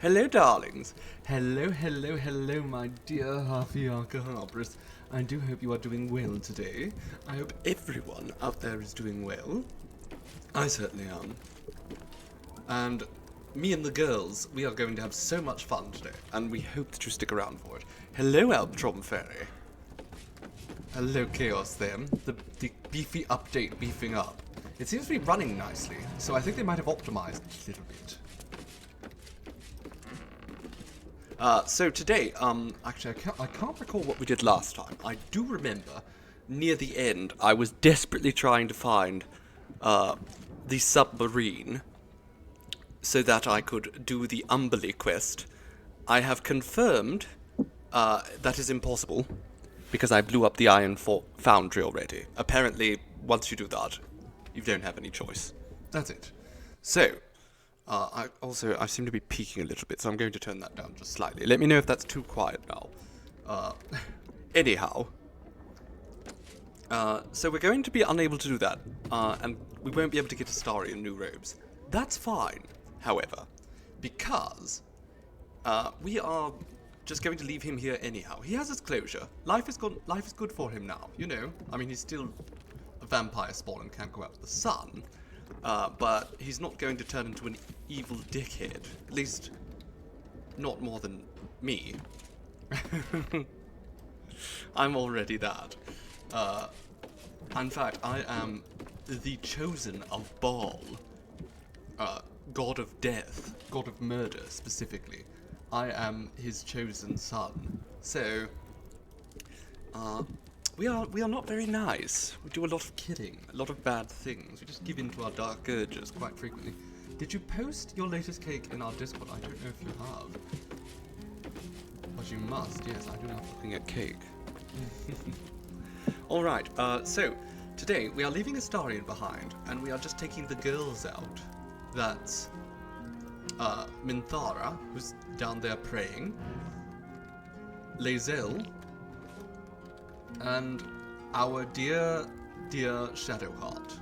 Hello, darlings. Hello, my dear Harpiarca. I do hope you are doing well today. I hope everyone out there is doing well. I certainly am. And me and the girls, we are going to have so much fun today, and we hope that you stick around for it. Hello, Elptron Fairy. Hello, Chaos then. The beefy update beefing up. It seems to be running nicely, so I think they might have optimized it a little bit. So today, actually I can't recall what we did last time. I do remember, near the end, I was desperately trying to find, the submarine, so that I could do the Umberly quest. I have confirmed, that is impossible, because I blew up the iron foundry already. Apparently, once you do that, you don't have any choice. That's it. So, I seem to be peaking a little bit, so I'm going to turn that down just slightly. Let me know if that's too quiet now. Anyhow. So we're going to be unable to do that, and we won't be able to get Astari in new robes. That's fine, however, because, we are just going to leave him here anyhow. He has his closure. Life is good for him now, you know. I mean, he's still a vampire spawn and can't go out with the sun. But he's not going to turn into an evil dickhead. At least, not more than me. I'm already that. In fact, I am the chosen of Baal. God of death. God of murder, specifically. I am his chosen son. So, we are not very nice. We do a lot of killing, a lot of bad things. We just give in to our dark urges quite frequently. Did you post your latest cake in our Discord? I don't know if you have. But you must, yes, I do love looking at cake. Alright, so, today we are leaving Astarion behind, and we are just taking the girls out. That's, Minthara, who's down there praying, Lae'zel, and our dear Shadowheart.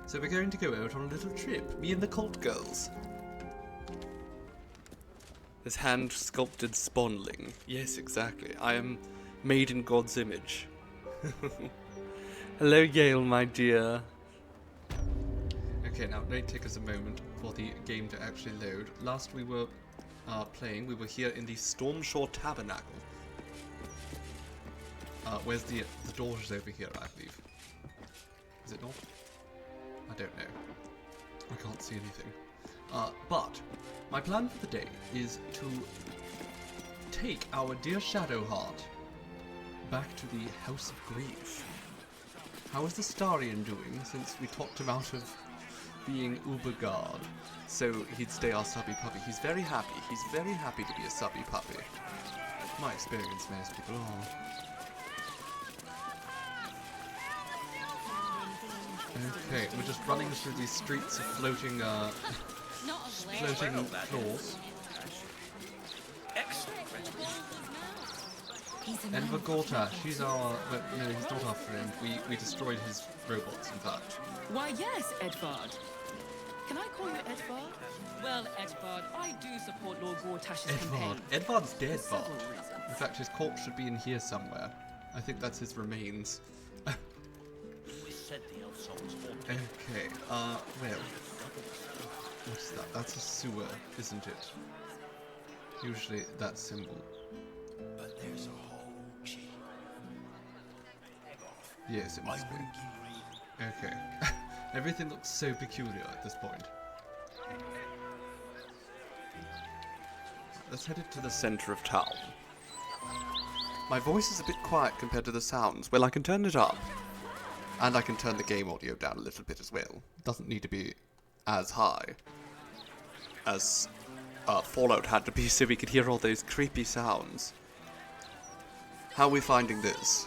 So we're going to go out on a little trip, me and the cult girls. This hand-sculpted spawnling. Yes, exactly. I am made in God's image. Hello, Yale, my dear. Okay, now, let it take us a moment for the game to actually load. Last we were playing, we were here in the Stormshore Tabernacle. Where's the door is over here, I believe. Is it not? I don't know. I can't see anything. But my plan for the day is to take our dear Shadowheart back to the House of Grief. How is the Starion doing since we talked him out of being Uberguard? So he'd stay our subby puppy. He's very happy. He's very happy to be a subby puppy. My experience, most people are. Okay, we're just running through these streets of floating floors. Enver Gortash, he's our... no, he's not our friend. We destroyed his robots, in fact. Why, yes, Edvard. Can I call you Edvard? Well, Edvard, I do support Lord Gortash's campaign. Edvard's dead, Bard. In fact, his corpse should be in here somewhere. I think that's his remains. Okay, well... what's that? That's a sewer, isn't it? Usually, that symbol. But there's a whole chain. Yes, it must be. Okay. Everything looks so peculiar at this point. Let's head to the center of town. My voice is a bit quiet compared to the sounds. Well, I can turn it up. And I can turn the game audio down a little bit as well. It doesn't need to be as high as Fallout had to be so we could hear all those creepy sounds. How are we finding this?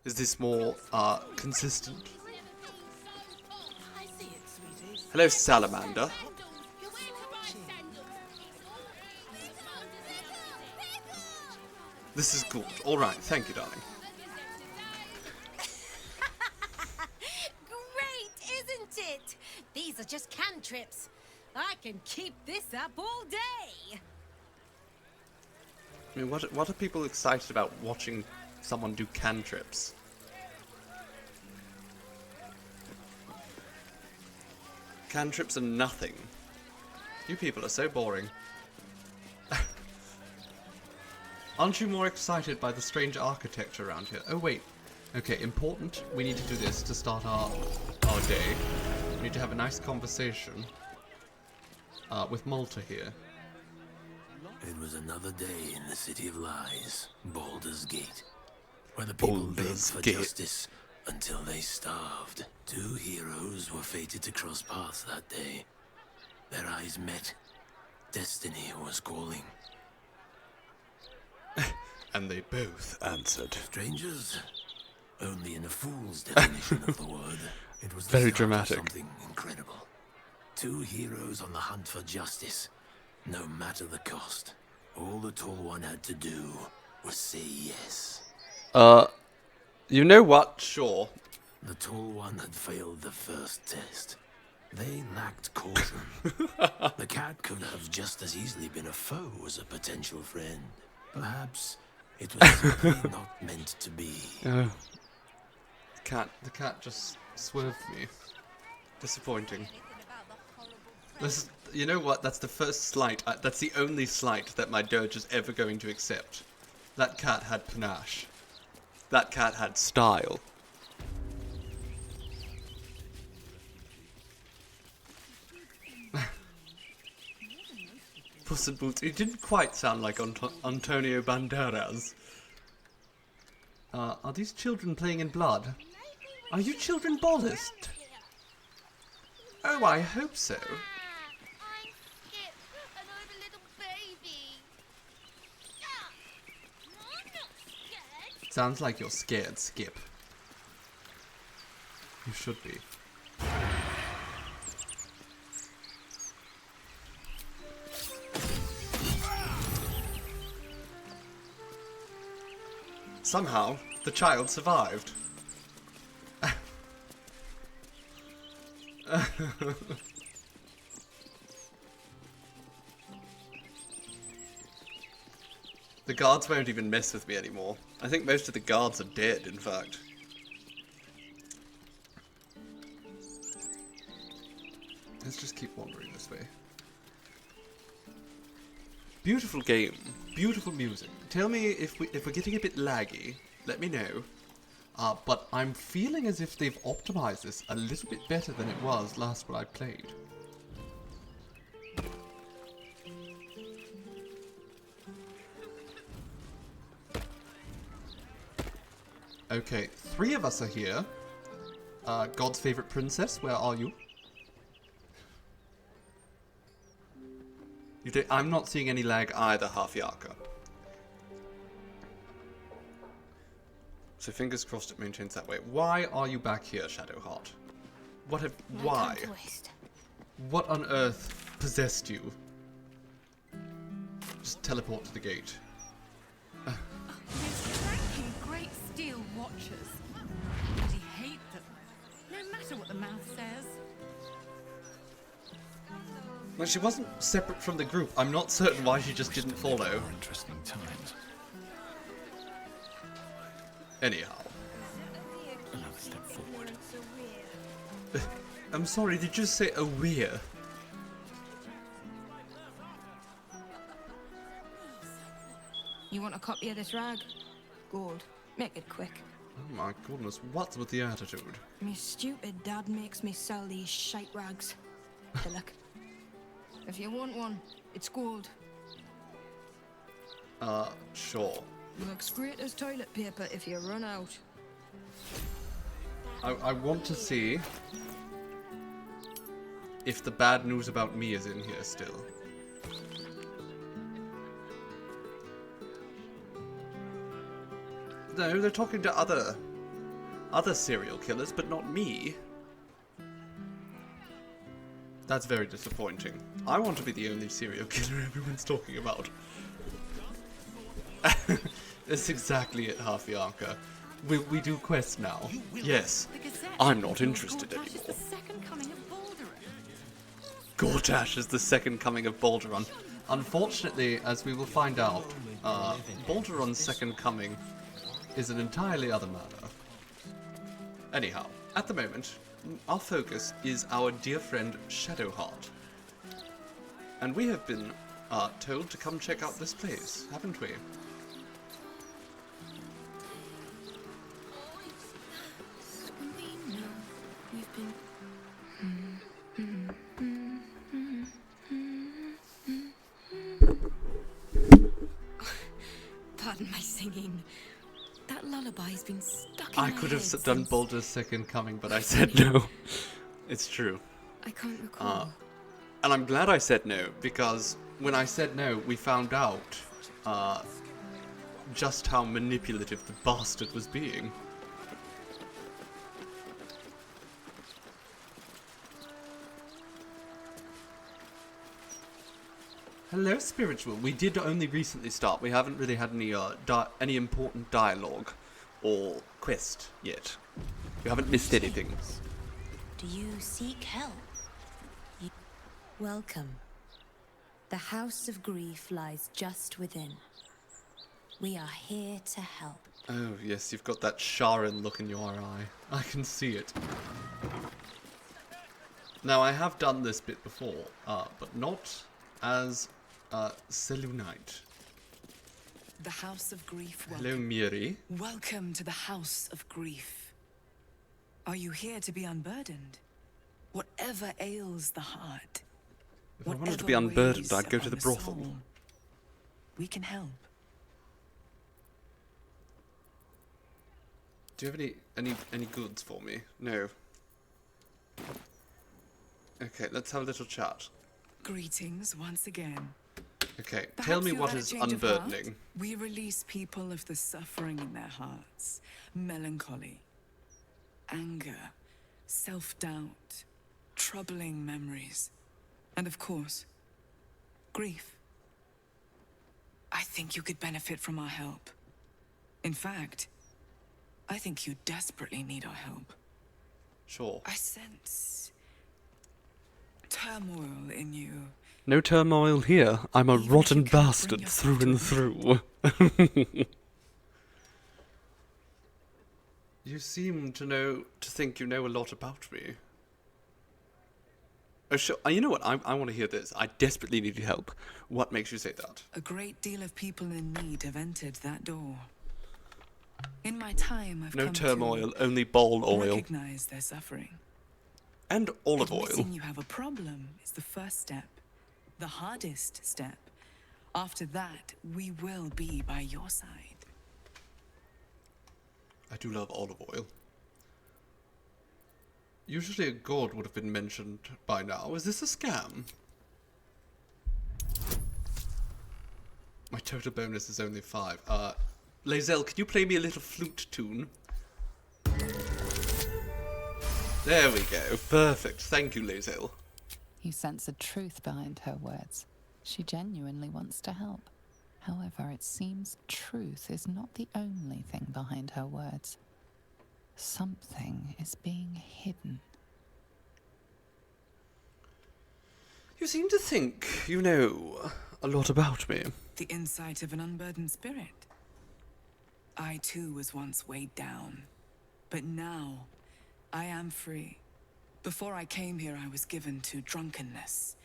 Is this more consistent? Hello, Salamander. This is good. Alright, thank you, darling. Great, isn't it? These are just cantrips. I can keep this up all day. I mean, what are people excited about watching someone do cantrips? Cantrips are nothing. You people are so boring. Aren't you more excited by the strange architecture around here? Oh wait. Okay, important. We need to do this to start our day. We need to have a nice conversation with Malta here. It was another day in the City of Lies, Baldur's Gate, where the people begged for justice until they starved. Two heroes were fated to cross paths that day. Their eyes met. Destiny was calling. And they both answered. Strangers? Only in a fool's definition of the word. It was the Very start of dramatic. something incredible. Two heroes on the hunt for justice, no matter the cost. All the Tall One had to do was say yes. You know what? Sure. The Tall One had failed the first test. They lacked caution. The cat could have just as easily been a foe as a potential friend. Perhaps it was simply not meant to be. The cat just swerved me. Disappointing. This, you know what? That's the first slight. That's the only slight that my dirge is ever going to accept. That cat had panache. That cat had style. Puss in Boots. It didn't quite sound like Antonio Banderas. Are these children playing in blood? Are you children bollocked? Oh, I hope so. I'm Skip, and I'm a little baby. I'm not scared. Sounds like you're scared, Skip. You should be. Somehow, the child survived. The guards won't even mess with me anymore. I think most of the guards are dead, in fact. Let's just keep wandering this way. Beautiful game. Beautiful music. Tell me if we're getting a bit laggy. Let me know. But I'm feeling as if they've optimized this a little bit better than it was last when I played. Okay, 3 of us are here. God's favorite princess, where are you? I'm not seeing any lag either, Half-Yarka. So fingers crossed it maintains that way. Why are you back here, Shadowheart? Why? What on earth possessed you? Just teleport to the gate. These cranky great steel watchers. Bloody hate them. No matter what the mouth says. Well, she wasn't separate from the group. I'm not certain why she just didn't follow. More interesting times. Anyhow. Another step forward. I'm sorry, did you say a weir? You want a copy of this rag? Gold. Make it quick. Oh my goodness, what's with the attitude? Me stupid dad makes me sell these shite rags. Hey, look. If you want one, it's gold. Sure. Looks great as toilet paper if you run out. I want to see if the bad news about me is in here still. No, they're talking to other serial killers, but not me. That's very disappointing. I want to be the only serial killer everyone's talking about. That's exactly it, Half-Yarka. We do quests now. Yes. I'm not interested anymore. The second coming of Baldur. Gortash is the second coming of Baldur. Unfortunately, as we will find out, Baldur's second coming is an entirely other matter. Anyhow, at the moment, our focus is our dear friend Shadowheart. And we have been told to come check out this place, haven't we? Pardon my singing. That lullaby's been stuck in I my could head have done since- Baldur's second coming, but I said no. It's true. I can't recall. And I'm glad I said no, because when I said no, we found out just how manipulative the bastard was being. Hello, Spiritual. We did only recently start. We haven't really had any important dialogue or quest yet. You haven't missed anything. Do you seek help? Welcome. The House of Grief lies just within. We are here to help. Oh, yes, you've got that Sharon look in your eye. I can see it. Now, I have done this bit before, but not as Selunite. The House of Grief. Hello, Miri. Welcome to the House of Grief. Are you here to be unburdened? Whatever ails the heart. If I wanted to whatever be unburdened, weighs I'd go to on the brothel. soul, we can help. Do you have any goods for me? No. Okay, let's have a little chat. Greetings once again. Okay, tell Perhaps me you've what had a is change of heart? unburdening. We release people of the suffering in their hearts, melancholy, anger, self-doubt, troubling memories, and of course, grief. I think you could benefit from our help. In fact, I think you desperately need our help. Sure. I sense turmoil in you. No turmoil here. I'm a Even if rotten you can't bring bastard yourself through to and through. You seem to think you know a lot about me. Oh, sure. You know what? I want to hear this. I desperately need your help. What makes you say that? A great deal of people in need have entered that door. In my time, I've No come turmoil, to only ball oil. recognize their suffering. And olive Admitting oil. you have a problem is the first step, the hardest step. After that, we will be by your side. I do love olive oil. Usually a god would have been mentioned by now. Is this a scam? My total bonus is only 5. Lae'zel, can you play me a little flute tune? There we go. Perfect. Thank you, Lae'zel. You sense a truth behind her words. She genuinely wants to help. However, it seems truth is not the only thing behind her words. Something is being hidden. You seem to think you know a lot about me. The insight of an unburdened spirit. I too was once weighed down, but now I am free. Before I came here, I was given to drunkenness,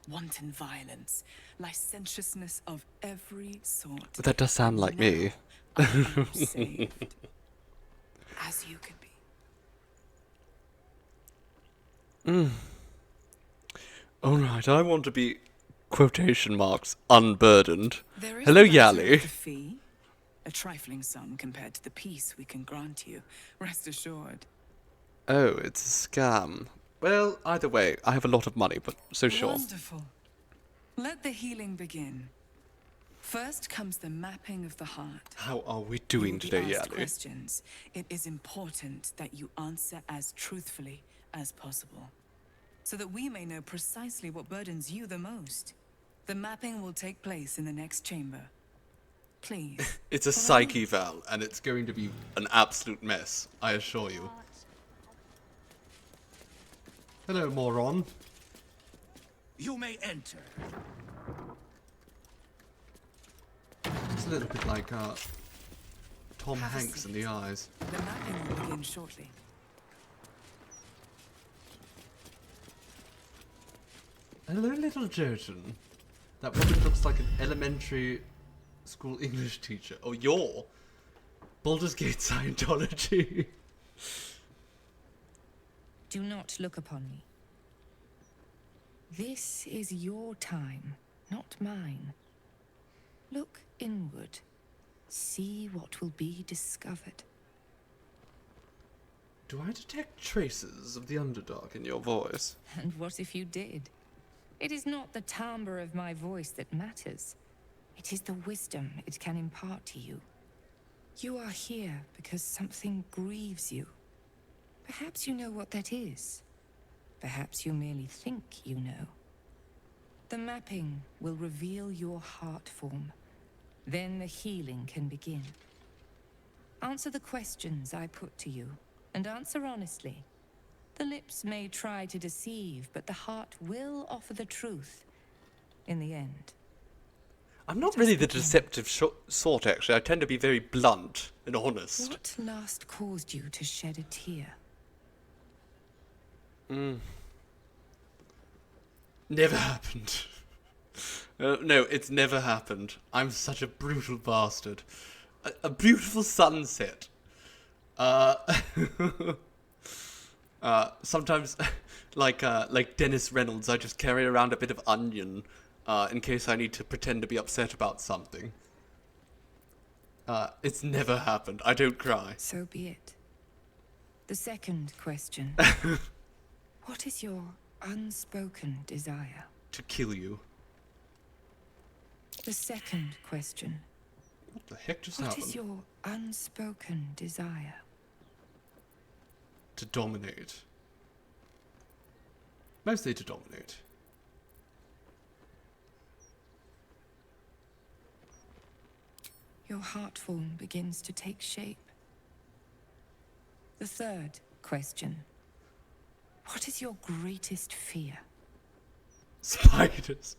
wanton violence, licentiousness of every sort. That does sound like me. I am saved, as you could be. Alright, I want to be, quotation marks, unburdened. There is Hello, the matter of Yali. the fee, a trifling sum compared to the peace we can grant you. Rest assured. Oh, it's a scam. Well, either way, I have a lot of money, but so sure. Wonderful. Let the healing begin. First comes the mapping of the heart. How are we You doing will be today, asked Yali? questions. It is important that you answer as truthfully as possible, so that we may know precisely what burdens you the most. The mapping will take place in the next chamber. Please. It's a follow me. psyche val, and it's going to be an absolute mess, I assure you. Hello, moron. You may enter. It's a little bit like Tom Have a Hanks in seat. the eyes. The mapping will begin shortly. Hello, little Jotun. That woman looks like an elementary school English teacher. Oh, you're Baldur's Gate Scientology. Do not look upon me. This is your time, not mine. Look inward. See what will be discovered. Do I detect traces of the Underdark in your voice? And what if you did? It is not the timbre of my voice that matters. It is the wisdom it can impart to you. You are here because something grieves you. Perhaps you know what that is. Perhaps you merely think you know. The mapping will reveal your heart form. Then the healing can begin. Answer the questions I put to you, and answer honestly. The lips may try to deceive, but the heart will offer the truth in the end. I'm not really the deceptive sort, actually. I tend to be very blunt and honest. What last caused you to shed a tear? Never happened. No, it's never happened. I'm such a brutal bastard. A beautiful sunset. Sometimes, like Dennis Reynolds, I just carry around a bit of onion in case I need to pretend to be upset about something. It's never happened. I don't cry. So be it. The second question. What is your unspoken desire? To kill you. The second question. What the heck just What happened? is your unspoken desire? To dominate. Mostly to dominate. Your heart form begins to take shape. The third question. What is your greatest fear? Spiders.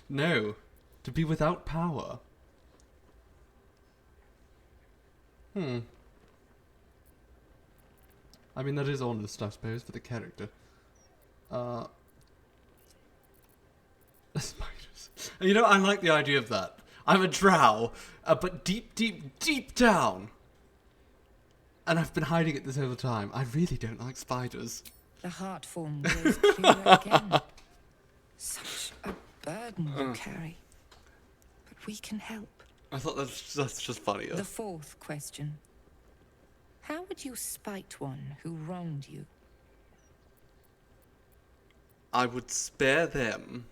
No. To be without power. I mean, that is honest, I suppose, for the character. Spiders. You know, I like the idea of that. I'm a drow, but deep, deep, deep down. And I've been hiding it this whole time. I really don't like spiders. The heart form grows clearer again. Such a burden you carry. But we can help. I thought that's just funnier. The fourth question. How would you spite one who wronged you? I would spare them,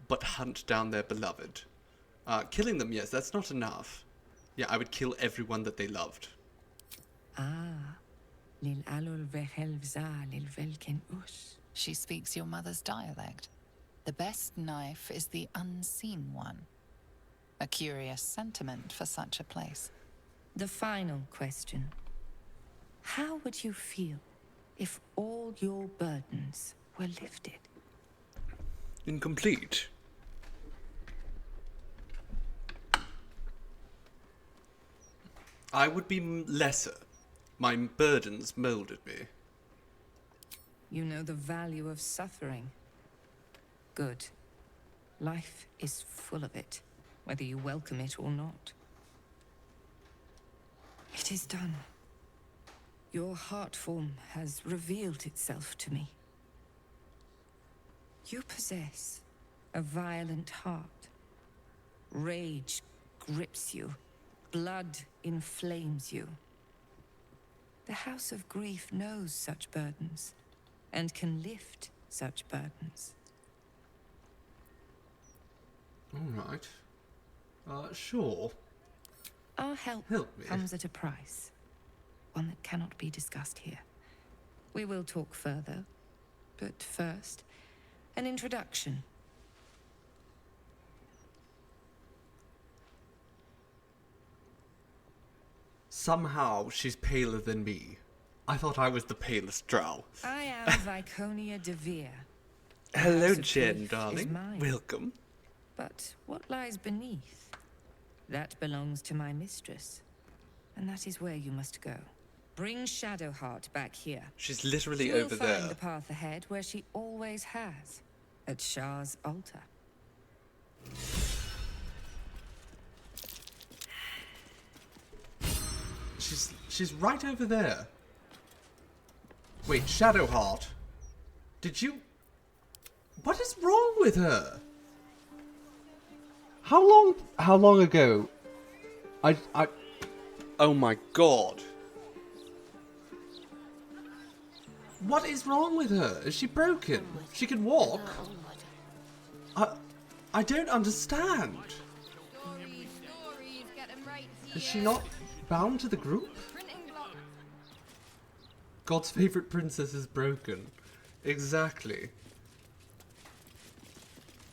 but hunt down their beloved. Killing them, yes, that's not enough. Yeah, I would kill everyone that they loved. She speaks your mother's dialect. The best knife is the unseen one. A curious sentiment for such a place. The final question. How would you feel if all your burdens were lifted? Incomplete. I would be lesser. My burdens molded me. You know the value of suffering. Good. Life is full of it, whether you welcome it or not. It is done. Your heart form has revealed itself to me. You possess a violent heart. Rage grips you. Blood inflames you. The House of Grief knows such burdens, and can lift such burdens. Alright. Sure. Our help Help me. comes at a price, one that cannot be discussed here. We will talk further, but first, an introduction. Somehow she's paler than me. I thought I was the palest drow. I am Viconia de Vere, Hello, house of Jen, grief is darling. mine. Welcome. But what lies beneath? That belongs to my mistress. And that is where you must go. Bring Shadowheart back here. She's literally She will over find there. the path ahead where she always has. At Shah's altar. She's right over there. Wait, Shadowheart. Did you... What is wrong with her? How long ago? Oh my god. What is wrong with her? Is she broken? She can walk? I don't understand. Is she not bound to the group? God's favorite princess is broken. Exactly.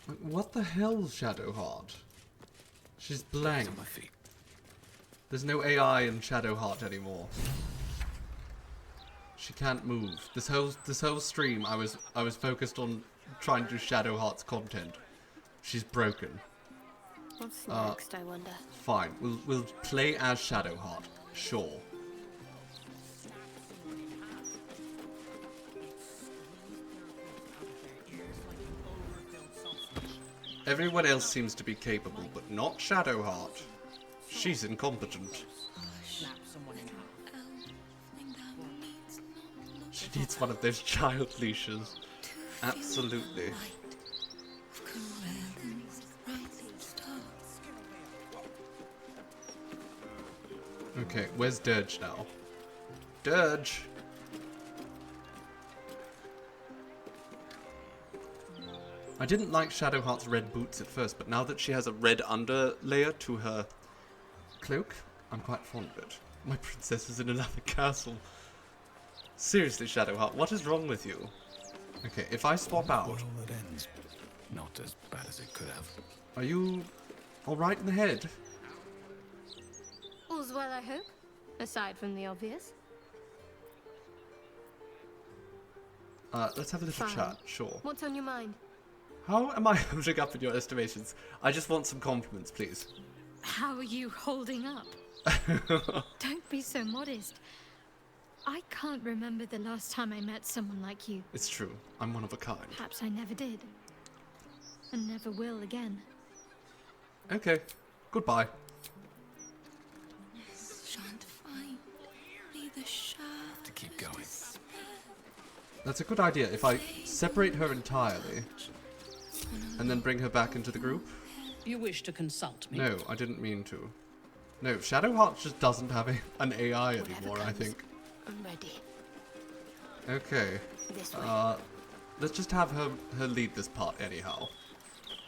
Like, what the hell, Shadowheart? She's blank. There's no AI in Shadowheart anymore. She can't move. This whole stream, I was focused on trying to do Shadowheart's content. She's broken. What's next, I wonder? Fine, we'll play as Shadowheart. Sure. Everyone else seems to be capable, but not Shadowheart. She's incompetent. She needs one of those child leashes. Absolutely. Okay, where's Dirge now? Dirge! I didn't like Shadowheart's red boots at first, but now that she has a red underlayer to her cloak, I'm quite fond of it. My princess is in another castle. Seriously, Shadowheart, what is wrong with you? Okay, if I swap out... Well, it ends not as bad as it could have. Are you alright in the head? All's well, I hope. Aside from the obvious. Let's have a little Fine. chat, sure. What's on your mind? How am I holding up in your estimations? I just want some compliments, please. How are you holding up? Don't be so modest. I can't remember the last time I met someone like you. It's true. I'm one of a kind. Perhaps I never did. And never will again. Okay. Goodbye. Shan't find me the shadow. To keep going. That's a good idea. If I separate her entirely and then bring her back into the group. You wish to consult me? No, I didn't mean to. No, Shadowheart just doesn't have an AI anymore, I think. I'm ready. Okay. This way. Let's just have her lead this part anyhow.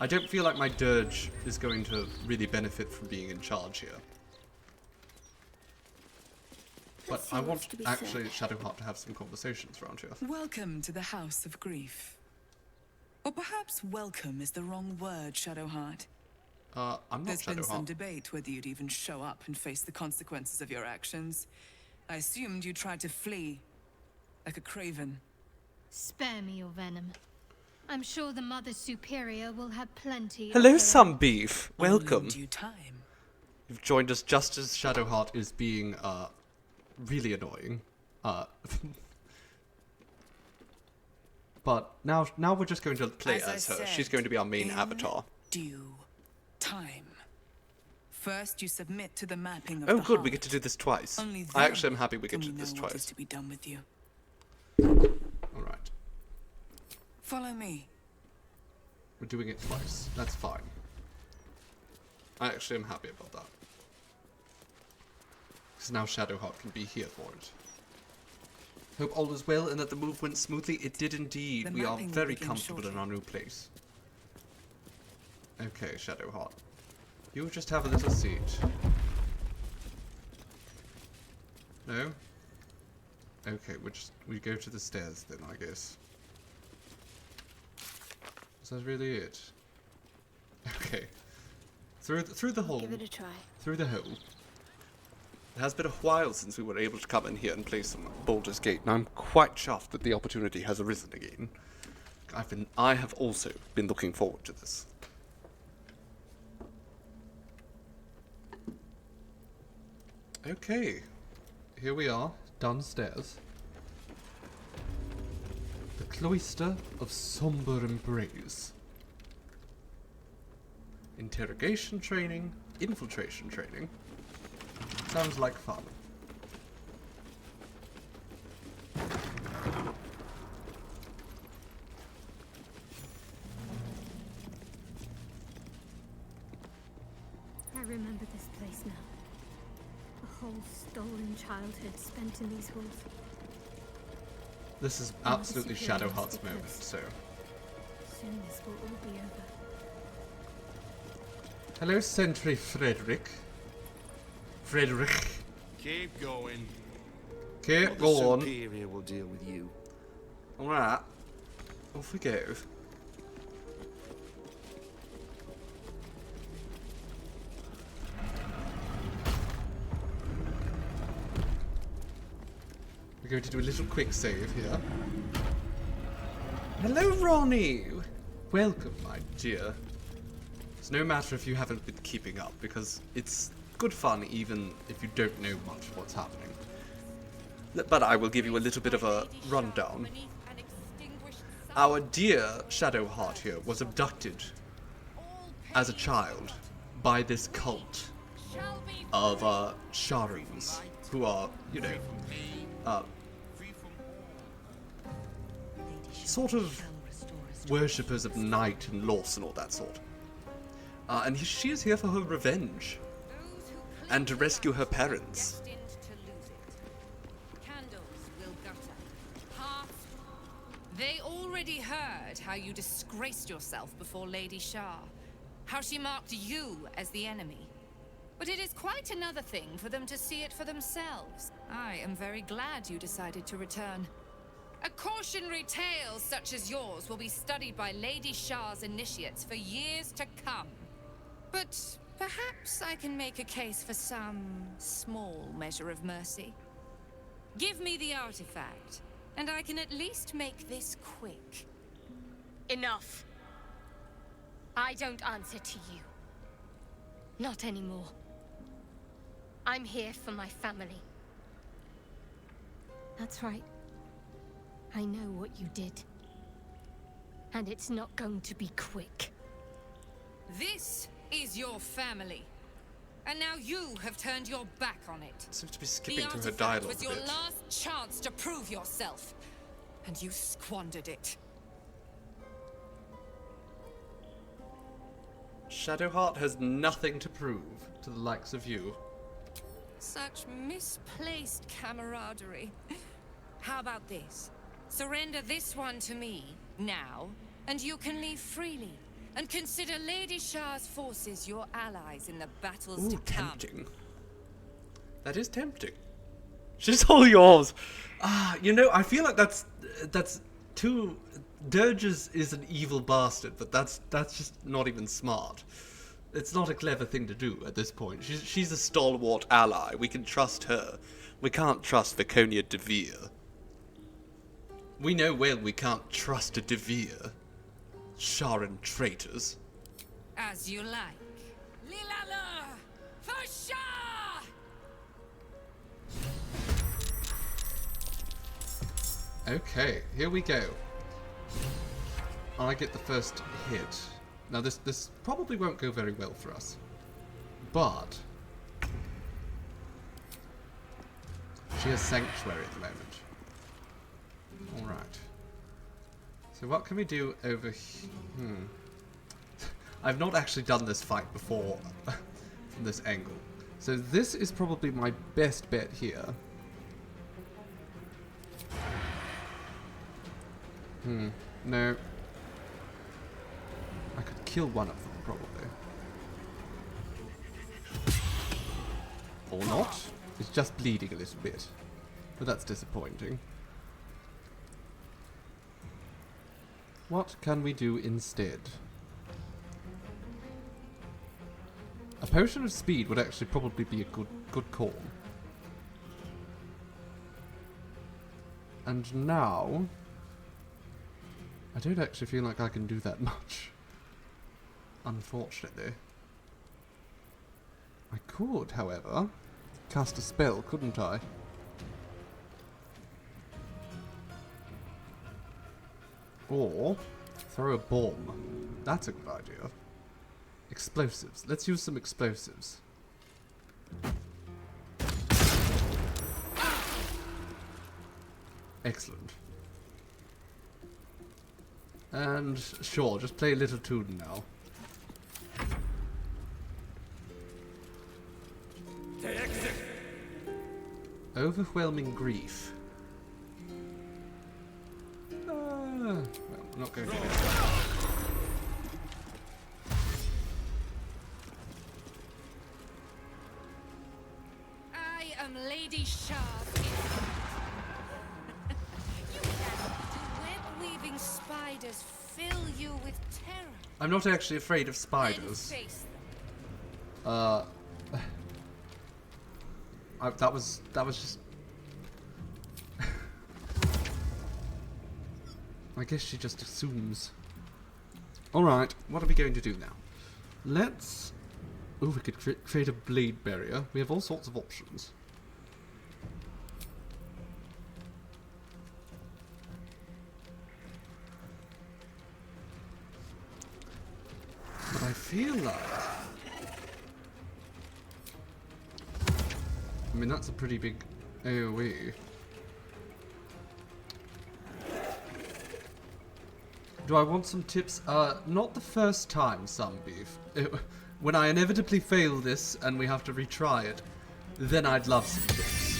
I don't feel like my dirge is going to really benefit from being in charge here. But I want actually Shadowheart to have some conversations around here. Welcome to the House of Grief. Or perhaps welcome is the wrong word, Shadowheart. I'm not There's been some Shadowheart. debate whether you'd even show up and face the consequences of your actions. I assumed you tried to flee, like a craven. Spare me your venom. I'm sure the Mother Superior will have plenty of Hello, her some own. beef. All in Welcome. due time. You've joined us just as Shadowheart is being really annoying. But now we're just going to play as her. She's going to be our main in avatar. Due time. First, you submit to the mapping of Oh, the good. We heart. get to do this twice. Only I then actually am happy we get can to do this know what is twice. to be done with you. All right. Follow me. We're doing it twice. That's fine. I actually am happy about that. Because now Shadowheart can be here for it. Hope all is well and that the move went smoothly. It did indeed. The We are mapping will very begin comfortable in shortly. our new place. Okay, Shadowheart. You just have a little seat. No? Okay, we go to the stairs then, I guess. Is that really it? Okay. Through the hole. Give it a try. Through the hole. It has been a while since we were able to come in here and play some Baldur's Gate, and I'm quite chuffed that the opportunity has arisen again. I have also been looking forward to this. Okay, here we are, downstairs. The Cloister of Somber Embrace. Interrogation training, infiltration training. Sounds like fun. I remember this place now. A whole stolen childhood spent in these halls. This is absolutely Shadowheart's moment, so... Soon this will all be over. Hello, Sentry Frederick. Frederick. Keep going. Okay, go on. Superior will deal with you. Alright. Off we go. We're going to do a little quick save here. Hello, Ronnie! Welcome, my dear. It's no matter if you haven't been keeping up, because it's good fun even if you don't know much what's happening. But I will give you a little bit of a rundown. Our dear Shadowheart here was abducted as a child by this cult of Sharons, who are, you know, sort of worshippers of night and loss and all that sort. And she is here for her revenge and to rescue her parents. They already heard how you disgraced yourself before Lady Shah, how she marked you as the enemy. But it is quite another thing for them to see it for themselves. I am very glad you decided to return. A cautionary tale such as yours will be studied by Lady Shah's initiates for years to come. But perhaps I can make a case for some small measure of mercy. Give me the artifact, and I can at least make this quick. Enough. I don't answer to you. Not anymore. I'm here for my family. That's right. I know what you did. And it's not going to be quick. This is your family. And now you have turned your back on it. Seems to be skipping The through her artifact dialogue was a your bit. last chance to prove yourself. And you squandered it. Shadowheart has nothing to prove to the likes of you. Such misplaced camaraderie. How about this? Surrender this one to me, now, and you can leave freely. And consider Lady Shah's forces your allies in the battles to come. Tempting. That is tempting. She's all yours. You know, I feel like that's too... Dirges is an evil bastard, but that's just not even smart. It's not a clever thing to do at this point. She's a stalwart ally. We can trust her. We can't trust Viconia de Vere. We know well we can't trust a de Vere. Sharon traitors. As you like. Lilala! For Shah! Okay, here we go. I get the first hit. Now this probably won't go very well for us. But she has Sanctuary at the moment. Alright. So what can we do over here? I've not actually done this fight before from this angle. So this is probably my best bet here. No. I could kill one of them, probably. Or not. It's just bleeding a little bit. But that's disappointing. What can we do instead? A potion of speed would actually probably be a good call. And now... I don't actually feel like I can do that much. Unfortunately. I could, however, cast a spell, couldn't I? Or throw a bomb. That's a good idea. Explosives. Let's use some explosives. Excellent. And sure, just play a little tune now. Overwhelming grief. Well, I'm not going to do that. I am Lady Sharp. You web-weaving spiders fill you with terror. I'm not actually afraid of spiders. That was just. I guess she just assumes. Alright, what are we going to do now? Let's... Oh, we could create a blade barrier. We have all sorts of options. But I feel like... I mean, that's a pretty big AoE. Do I want some tips? Not the first time, Sunbeef. When I inevitably fail this and we have to retry it, then I'd love some tips.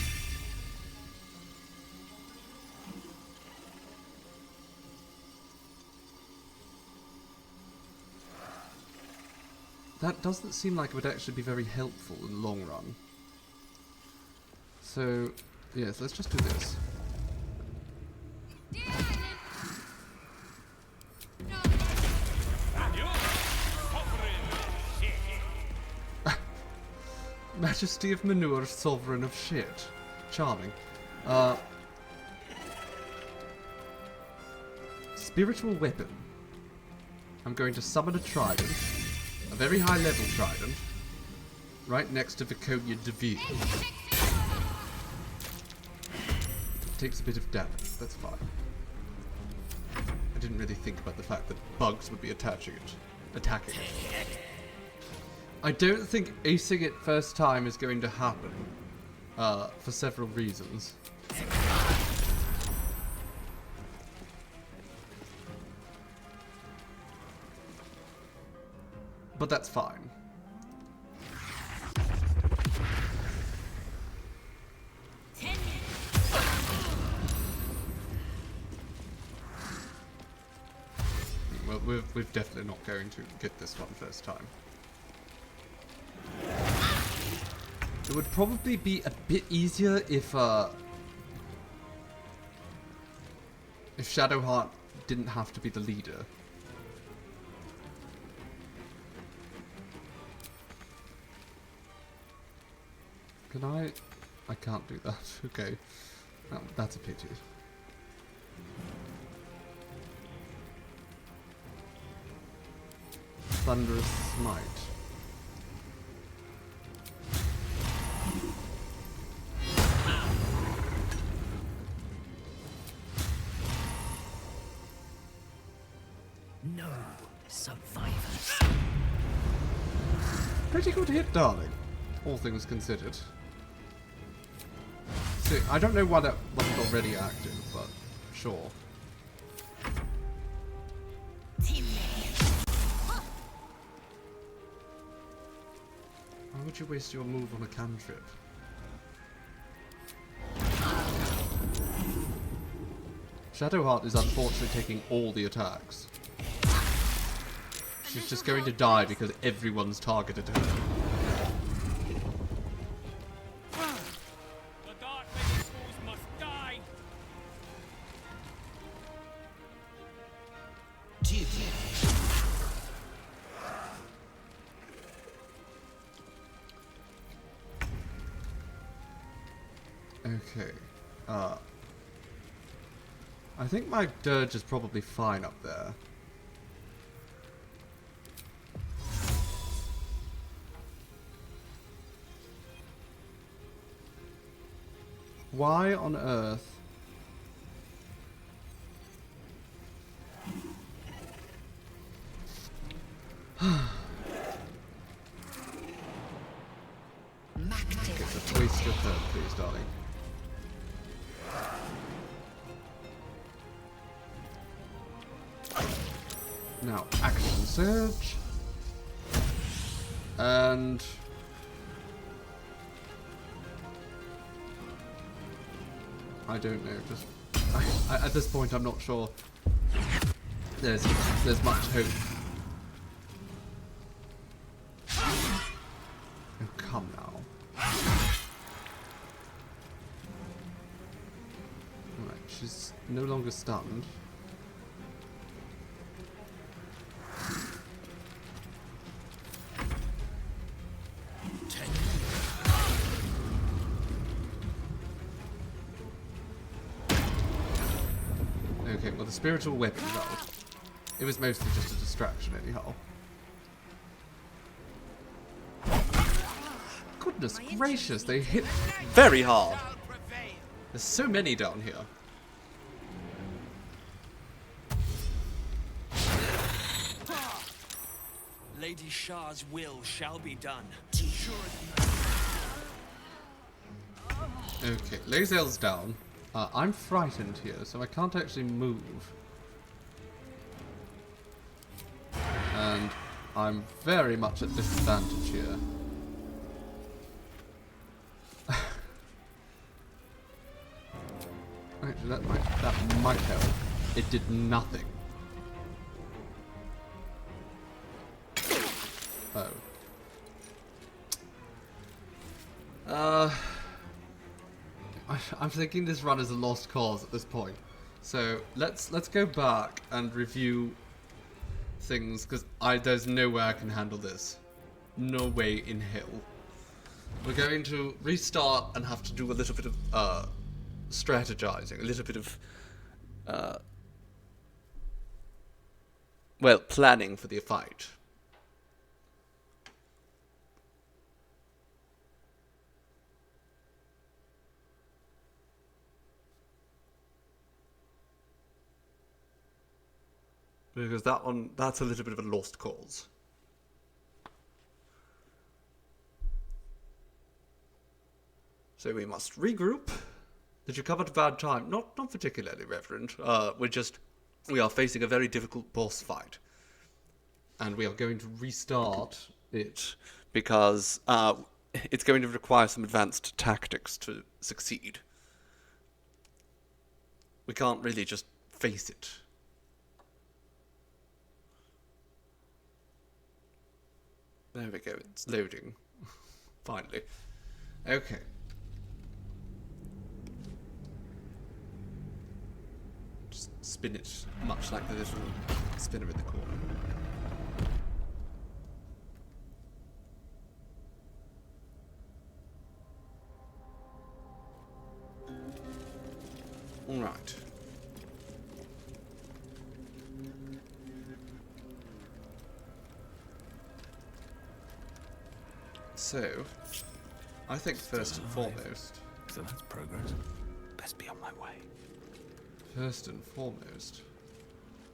That doesn't seem like it would actually be very helpful in the long run. So, yes, let's just do this. Majesty of Manure, Sovereign of Shit. Charming. Spiritual Weapon. I'm going to summon a trident. A very high level trident. Right next to Viconia Devere. Takes a bit of damage. That's fine. I didn't really think about the fact that bugs would be attacking it. I don't think acing it first time is going to happen, for several reasons. But that's fine. Well, we're definitely not going to get this one first time. It would probably be a bit easier if Shadowheart didn't have to be the leader. Can I? I can't do that. Okay. That's a pity. Thunderous Smite. No survivors. Pretty good hit, darling. All things considered. See, I don't know why that wasn't already active, but sure. Why would you waste your move on a cantrip? Shadowheart is unfortunately taking all the attacks. She's just going to die because everyone's targeted her. The dark fools must die. Okay. I think my dirge is probably fine up there. Why on earth? Just waste your turn, please, darling. Now, action surge. And... I don't know, just... at this point, I'm not sure there's much hope. Oh, come now. Alright, she's no longer stunned. Okay, well the spiritual weapon though, it was mostly just a distraction anyhow. Goodness gracious, they hit very hard. There's so many down here. Lady Shah's will shall be done. Okay, Lae'zel's down. I'm frightened here, so I can't actually move. And I'm very much at disadvantage here. Actually, that might help. It did nothing. Oh. I'm thinking this run is a lost cause at this point. So let's go back and review things, because there's no way I can handle this. No way in hell. We're going to restart and have to do a little bit of strategizing, a little bit of well, planning for the fight. Because that's a little bit of a lost cause. So we must regroup. Did you come at a bad time? Not particularly, Reverend. We are facing a very difficult boss fight. And we are going to restart it because it's going to require some advanced tactics to succeed. We can't really just face it. There we go, it's loading. Finally. Okay. Just spin it much like the little spinner in the corner. Alright. So, I think first and foremost... So that's progress. Best be on my way. First and foremost,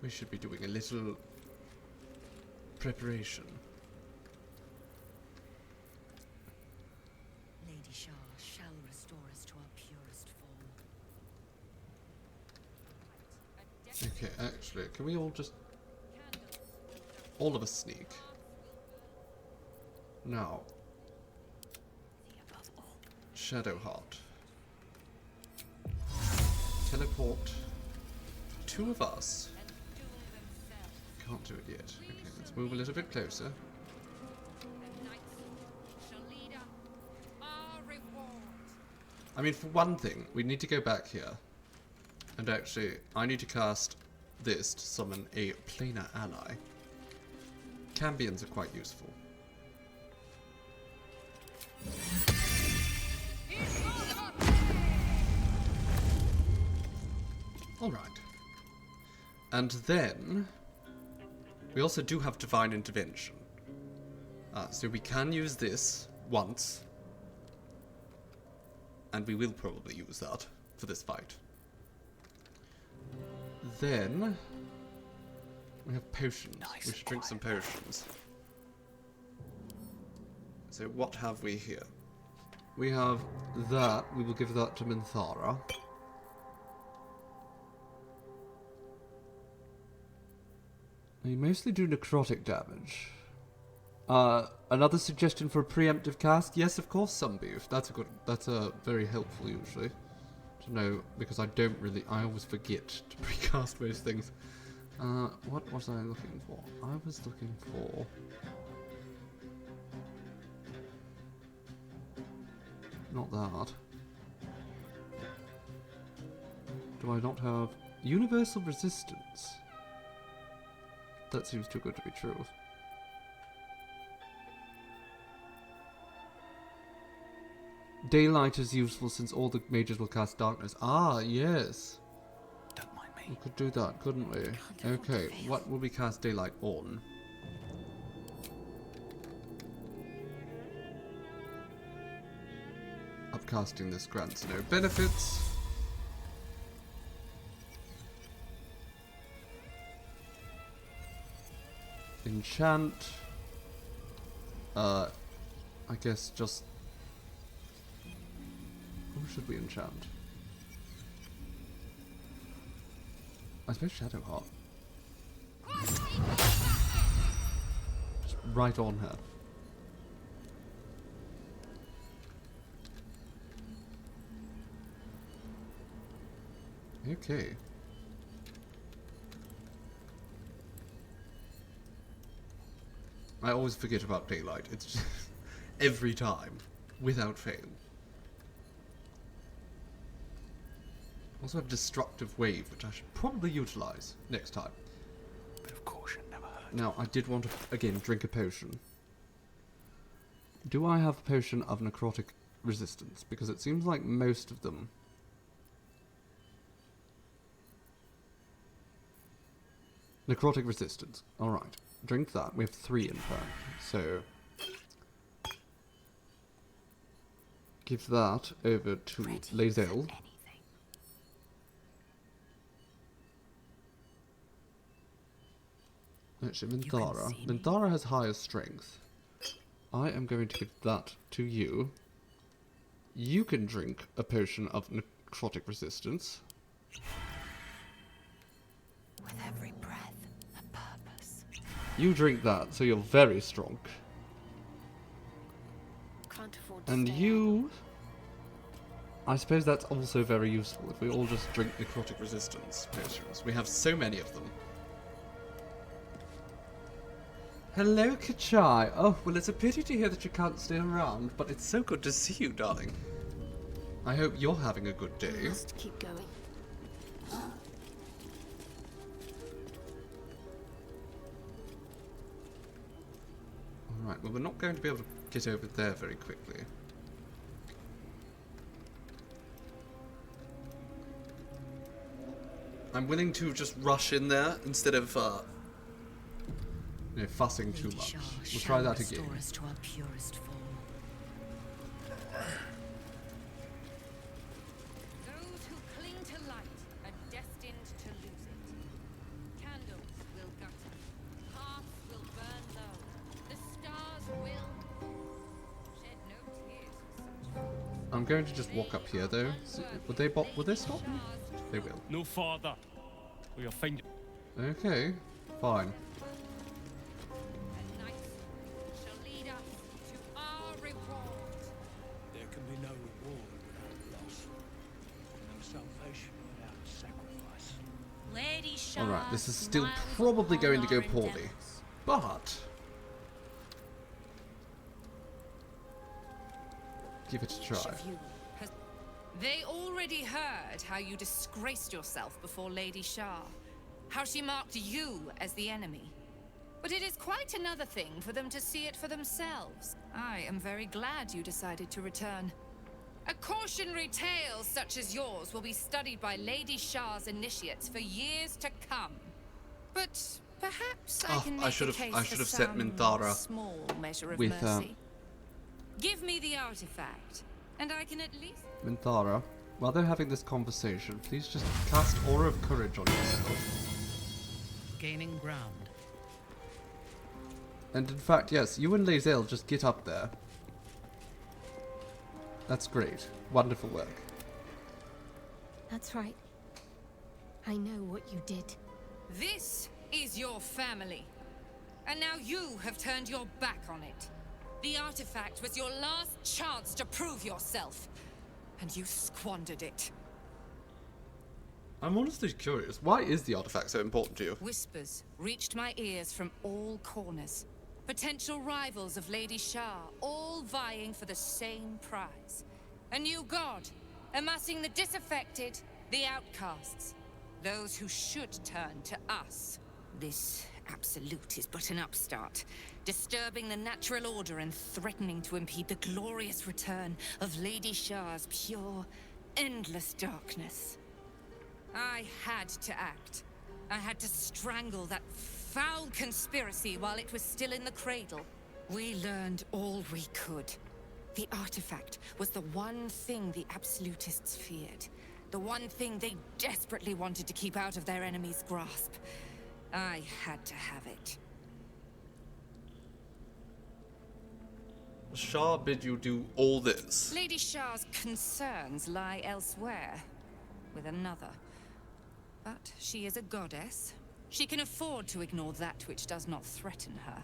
we should be doing a little preparation. Lady Shah shall restore us to our purest form. Okay, actually, can we all just... all of us sneak? Now... Shadow Heart. Teleport. Two of us. Can't do it yet. Okay, let's move a little bit closer. I mean, for one thing, we need to go back here. And actually, I need to cast this to summon a planar ally. Cambions are quite useful. Alright. And then we also do have divine intervention. So we can use this once. And we will probably use that for this fight. Then we have potions. We should drink some potions. So what have we here? We have that. We will give that to Minthara. They mostly do necrotic damage. Another suggestion for a preemptive cast? Yes, of course, Sunbeef. That's a very helpful usually to know, because I always forget to precast most things. What was I looking for? I was looking for... Not that. Do I not have universal resistance? That seems too good to be true. Daylight is useful since all the mages will cast darkness. Ah, yes. Don't mind me. We could do that, couldn't we? Okay, what will we cast daylight on? Upcasting this grants no benefits. Enchant. I guess just... Who should we enchant? I suppose Shadowheart. Just right on her. Okay. I always forget about daylight. It's just every time, without fail. Also have destructive wave, which I should probably utilize next time. But of caution never hurt. Now, I did want to again drink a potion. Do I have a potion of necrotic resistance? Because it seems like most of them. Necrotic resistance. Alright. Drink that. We have 3 in turn. So give that over to Lae'zel. Actually, Minthara. Minthara has higher strength. I am going to give that to you. You can drink a potion of necrotic resistance. With every breath, a purpose. You drink that, so you're very strong. Can't afford to And stay you... I suppose that's also very useful if we all just drink necrotic resistance potions. We have so many of them. Hello, Kachai. Oh, well, it's a pity to hear that you can't stay around, but it's so good to see you, darling. I hope you're having a good day. We must keep going. Alright, well, we're not going to be able to get over there very quickly. I'm willing to just rush in there instead of, you know, fussing too much. We'll try that again. Us to our purest form. Those who cling to light are destined to lose it. Candles will gutter. Hearths will burn low. The stars will shed no tears for such. I'm going to just walk up here, though. Would they stop me? They will. No farther. We are finding. Okay, fine. And night shall lead us to our reward. There can be no reward without loss. No salvation without sacrifice. Lady Shah. Alright, this is still probably going to go poorly. But... give it a try. They already heard how you disgraced yourself before Lady Shah, how she marked you as the enemy. But it is quite another thing for them to see it for themselves. I am very glad you decided to return. A cautionary tale such as yours will be studied by Lady Shah's initiates for years to come. But perhaps I can I make should a have case I for should have set some Minthara small measure of with mercy. Give me the artifact, and I can at least... Minthara. While they're having this conversation, please just cast Aura of Courage on yourself. Gaining ground. And in fact, yes, you and Lae'zel just get up there. That's great. Wonderful work. That's right. I know what you did. This is your family. And now you have turned your back on it. The artifact was your last chance to prove yourself. And you squandered it. I'm honestly curious. Why is the artifact so important to you? Whispers reached my ears from all corners. Potential rivals of Lady Shah, all vying for the same prize. A new god, amassing the disaffected, the outcasts. Those who should turn to us. This absolute is but an upstart, disturbing the natural order and threatening to impede the glorious return of Lady Shah's pure, endless darkness. I had to act. I had to strangle that foul conspiracy while it was still in the cradle. We learned all we could. The artifact was the one thing the absolutists feared. The one thing they desperately wanted to keep out of their enemy's grasp. I had to have it. Shah bid you do all this. Lady Shah's concerns lie elsewhere, with another. But she is a goddess. She can afford to ignore that which does not threaten her.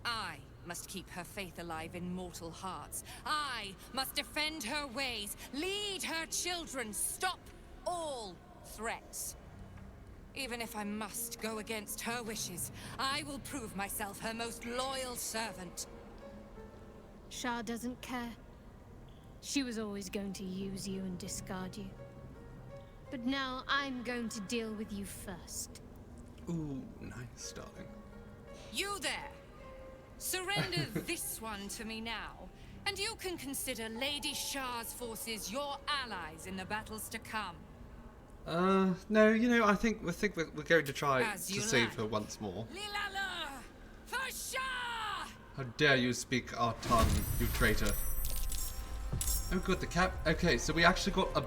I must keep her faith alive in mortal hearts. I must defend her ways, lead her children, stop all threats. Even if I must go against her wishes, I will prove myself her most loyal servant. Shah doesn't care. She was always going to use you and discard you. But now I'm going to deal with you first. Ooh, nice, darling. You there! Surrender this one to me now, and you can consider Lady Shah's forces your allies in the battles to come. No, you know, I think we're going to try As to you save like. her once more. Lilala! For Shah! How dare you speak our tongue, you traitor. Oh good, the cap. Okay, so we actually got a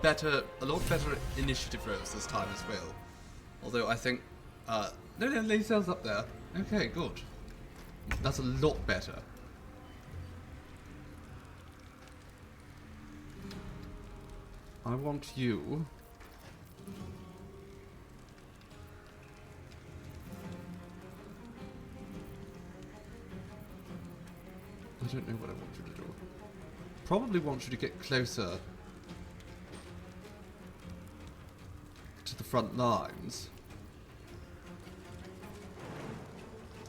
lot better initiative rolls this time as well. Although I think, no, Lae'zel's up there. Okay, good. That's a lot better. I want you. I don't know what I want you to do. Probably want you to get closer to the front lines.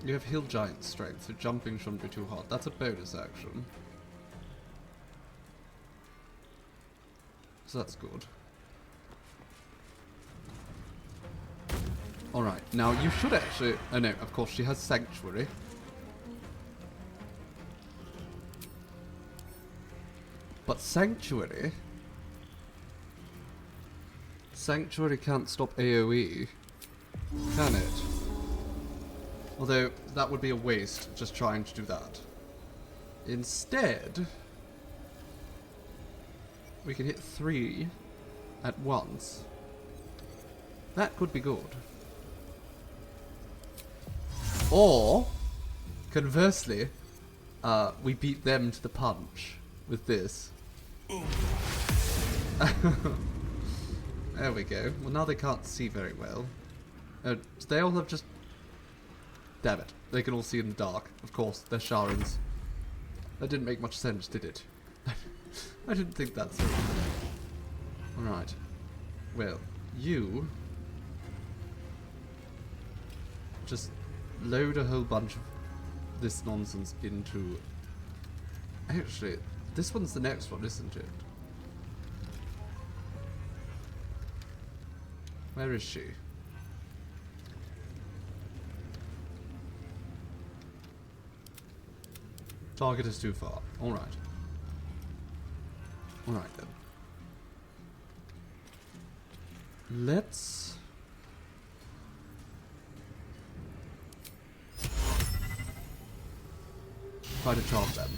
You have Hill Giant strength, so jumping shouldn't be too hard. That's a bonus action. So that's good. Alright, now you should actually... Oh no, of course she has Sanctuary. But Sanctuary can't stop AoE, can it? Although, that would be a waste, just trying to do that. Instead, we can hit 3 at once. That could be good. Or, conversely, we beat them to the punch with this. There we go. Well, now they can't see very well. They all have just... Damn it. They can all see in the dark. Of course, they're Sharans. That didn't make much sense, did it? I didn't think that through. Alright. Well, you... just load a whole bunch of this nonsense into... Actually, this one's the next one, isn't it? Where is she? Target is too far. Alright. Alright then. Let's... Try to charm them.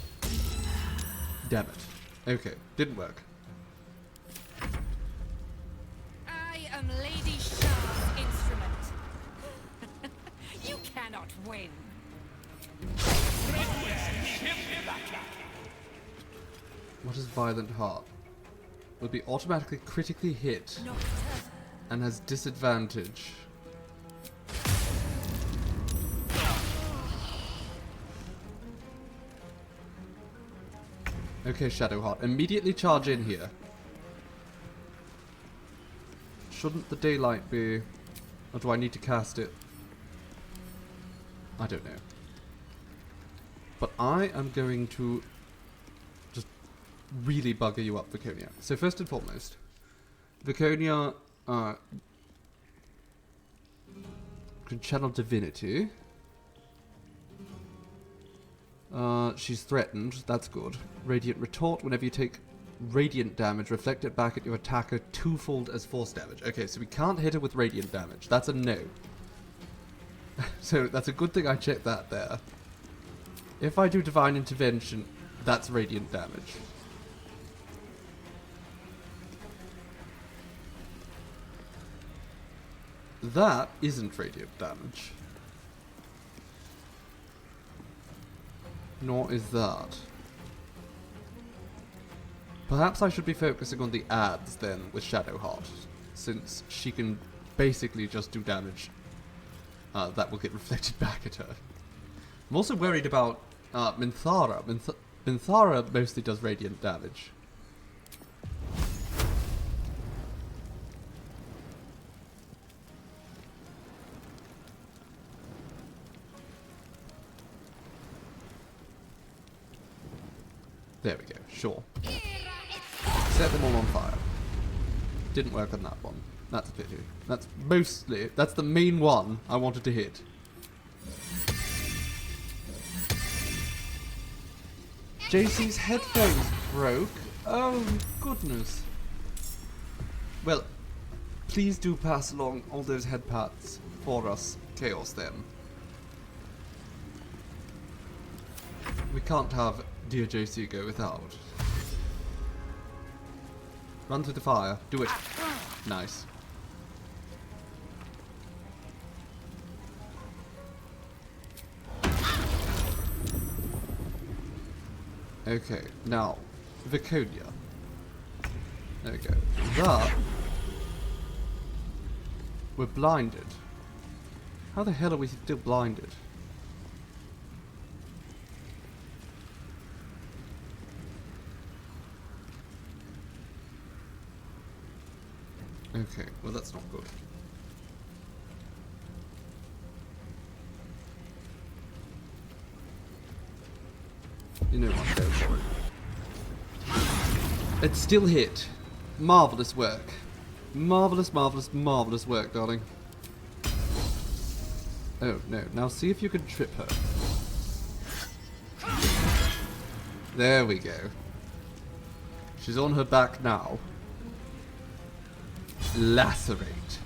Damn it. Okay, didn't work. I am Lady Shah's instrument. You cannot win. What is Violent Heart? Will be automatically critically hit and has disadvantage. Okay, Shadowheart, immediately charge in here. Shouldn't the daylight be... Or do I need to cast it? I don't know. But I am going to just really bugger you up, Viconia. So first and foremost, Viconia can channel divinity. She's threatened, that's good. Radiant Retort, whenever you take radiant damage, reflect it back at your attacker twofold as force damage. Okay, so we can't hit her with radiant damage. That's a no. So that's a good thing I checked that there. If I do Divine Intervention, that's radiant damage. That isn't radiant damage. Nor is that. Perhaps I should be focusing on the ads then with Shadowheart, since she can basically just do damage that will get reflected back at her. I'm also worried about Minthara. Minthara mostly does radiant damage. There we go, sure. Set them all on fire. Didn't work on that one. That's a pity. That's the main one I wanted to hit. JC's headphones broke. Oh, goodness. Well, please do pass along all those head pats for us, Chaos, then. We can't have dear JC go without. Run through the fire. Do it. Nice. Okay, now, Viconia. There we go. That... We're blinded. How the hell are we still blinded? Okay, well that's not good. You know what, go for it. It still hit. Marvellous work. Marvellous, marvellous, marvellous work, darling. Oh, no. Now see if you can trip her. There we go. She's on her back now. Lacerate.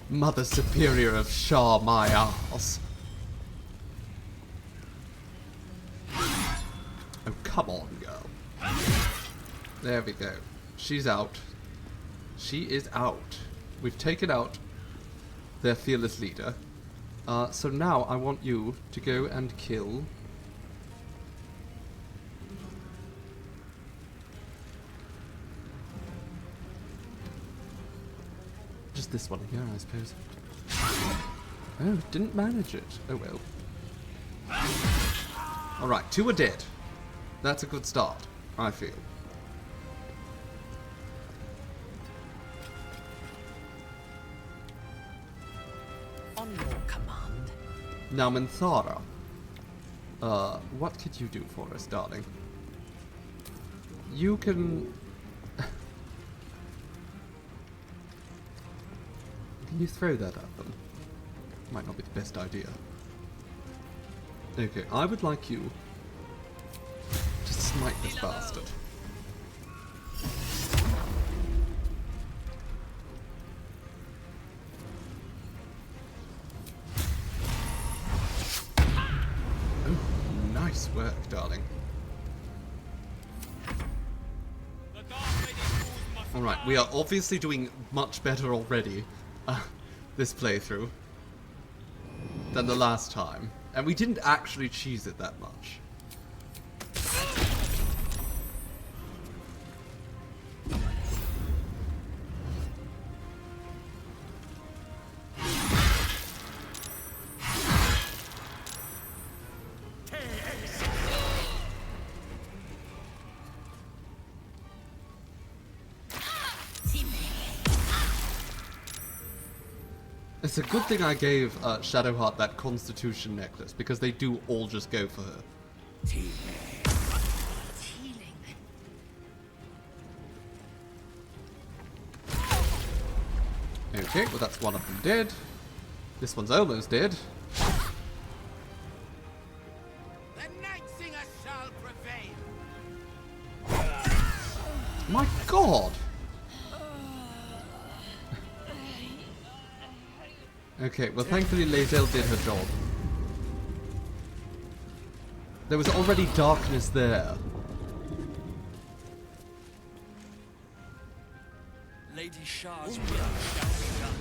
Mother Superior of Shah my arse. Oh, come on, girl. There we go. She's out. She is out. We've taken out their fearless leader. So now I want you to go and kill... Just this one here, I suppose. Oh, didn't manage it. Oh well. Alright, 2 are dead. That's a good start, I feel. On your command. Now, Minthara. What could you do for us, darling? You can... Can you throw that at them? Might not be the best idea. Okay, I would like you to smite this bastard. work, darling. Alright, we are obviously doing much better already, this playthrough, than the last time. And we didn't actually cheese it that much. It's a good thing I gave Shadowheart that Constitution necklace, because they do all just go for her. Okay, well that's one of them dead. This one's almost dead. The Night Singer shall prevail. My god! Okay, well thankfully Lae'zel did her job. There was already darkness there. Lady Shah's will shall be done,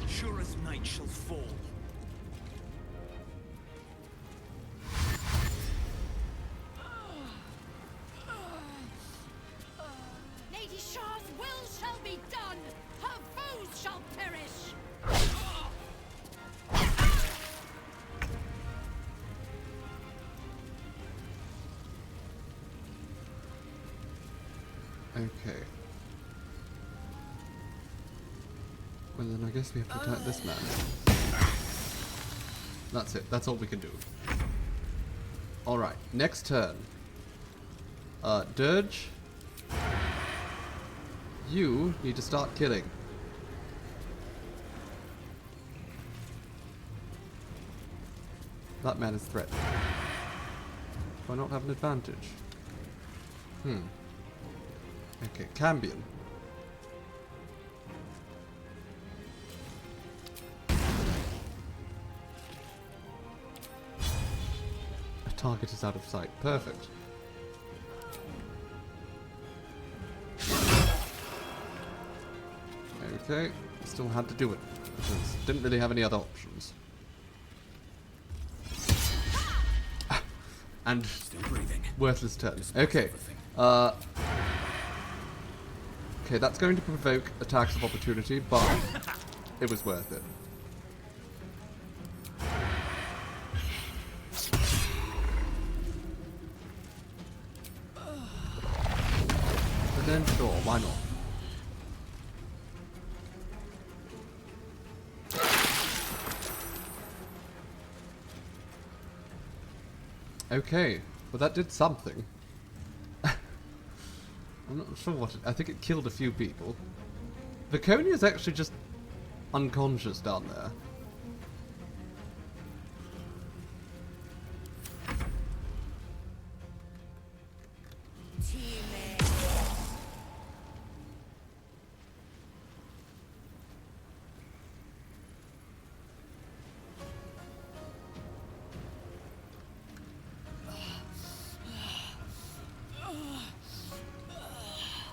sure as night shall fall. Lady Shah's will shall be done. Her foes shall perish. Okay. Well then I guess we have to attack this man. That's it, that's all we can do. Alright, next turn. Dirge. You need to start killing. That man is threatened. Do I not have an advantage? Okay, Cambion. A target is out of sight. Perfect. Okay, still had to do it. Because didn't really have any other options. And still breathing. Worthless turn. Okay. Okay, that's going to provoke attacks of opportunity, but it was worth it. But then, sure, why not? Okay, well that did something. I'm not sure what I think it killed a few people. Viconia's actually just unconscious down there.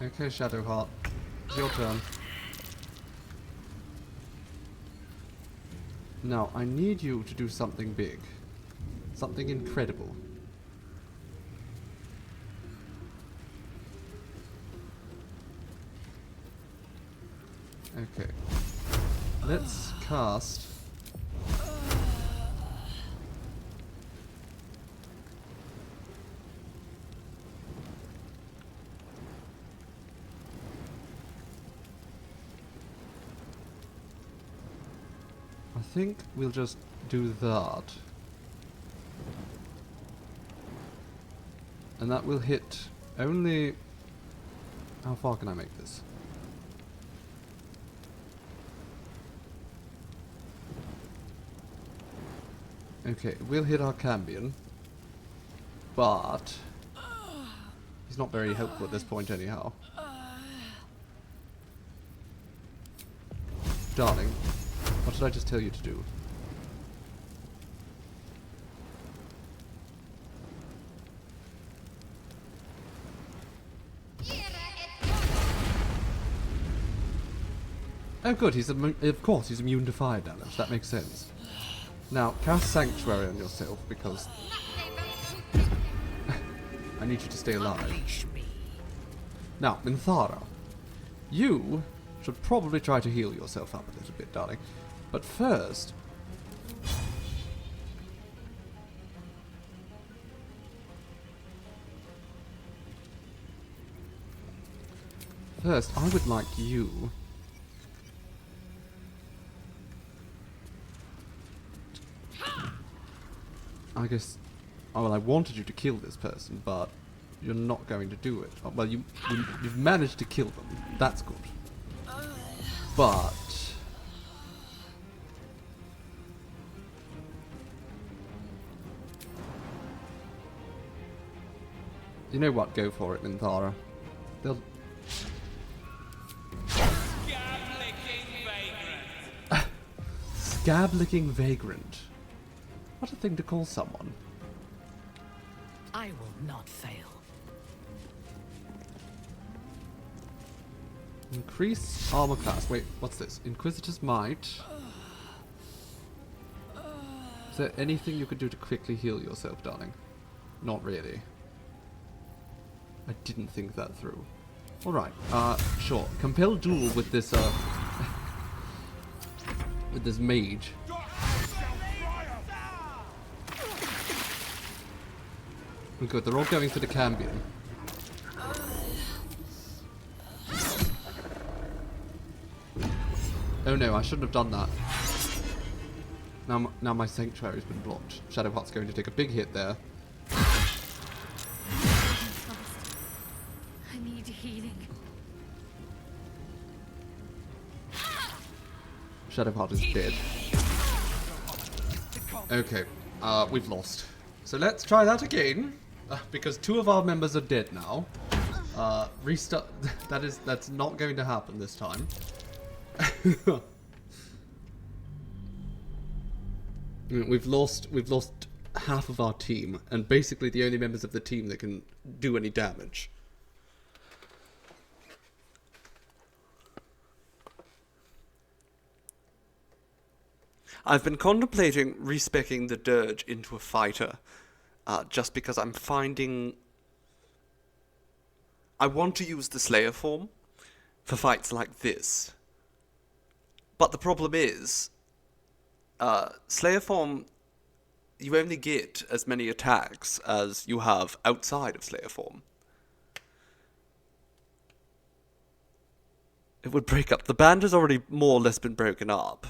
Okay, Shadowheart. It's your turn. Now, I need you to do something big. Something incredible. Okay. Let's cast... I think we'll just do that. And that will hit only... How far can I make this? Okay, we'll hit our Cambion. But... he's not very helpful at this point anyhow. Darling. What did I just tell you to do? Oh, good. Of course, he's immune to fire damage. That makes sense. Now, cast Sanctuary on yourself, because I need you to stay alive. Now, Minthara, you should probably try to heal yourself up a little bit, darling. But first... I would like you... I guess... Oh, well, I wanted you to kill this person, but you're not going to do it. Oh, well, you've managed to kill them. That's good. But... You know what? Go for it, Minthara. They'll... Scab-licking vagrant. What a thing to call someone. I will not fail. Increase armor class. Wait, what's this? Inquisitor's Might. Is there anything you could do to quickly heal yourself, darling? Not really. I didn't think that through. Alright, sure. Compel duel with this, with this mage. Good, they're all going for the Cambion. Oh no, I shouldn't have done that. Now my Sanctuary's been blocked. Shadowheart's going to take a big hit there. I need healing. Shadowheart is dead. Okay, we've lost. So let's try that again. Because 2 of our members are dead now. Restart. That's not going to happen this time. We've lost half of our team, and basically the only members of the team that can do any damage. I've been contemplating respeccing the Dirge into a fighter, just because I'm finding I want to use the Slayer form for fights like this. But the problem is, Slayer form, you only get as many attacks as you have outside of Slayer form. It would break up. The band has already more or less been broken up.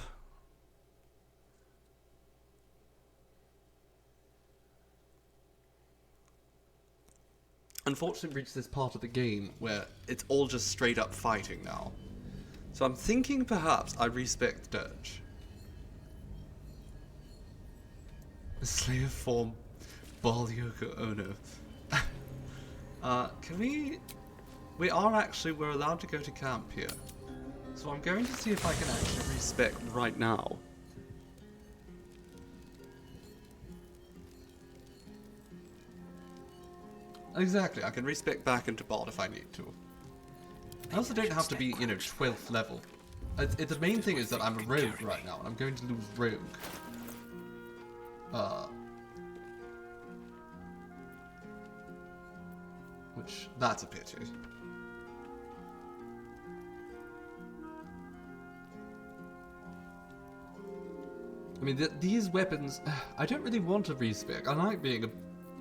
Unfortunately, we've reached this part of the game where it's all just straight up fighting now. So I'm thinking perhaps I respec the Dirge. The Slayer form, Baldur, oh no. Can we... we're allowed to go to camp here. So I'm going to see if I can actually respec right now. Exactly, I can respec back into bot if I need to. I also don't have to be, 12th level. The main thing is that I'm a rogue right now, and I'm going to lose rogue. Which, that's a pity. I mean, these weapons, I don't really want to respec. I like being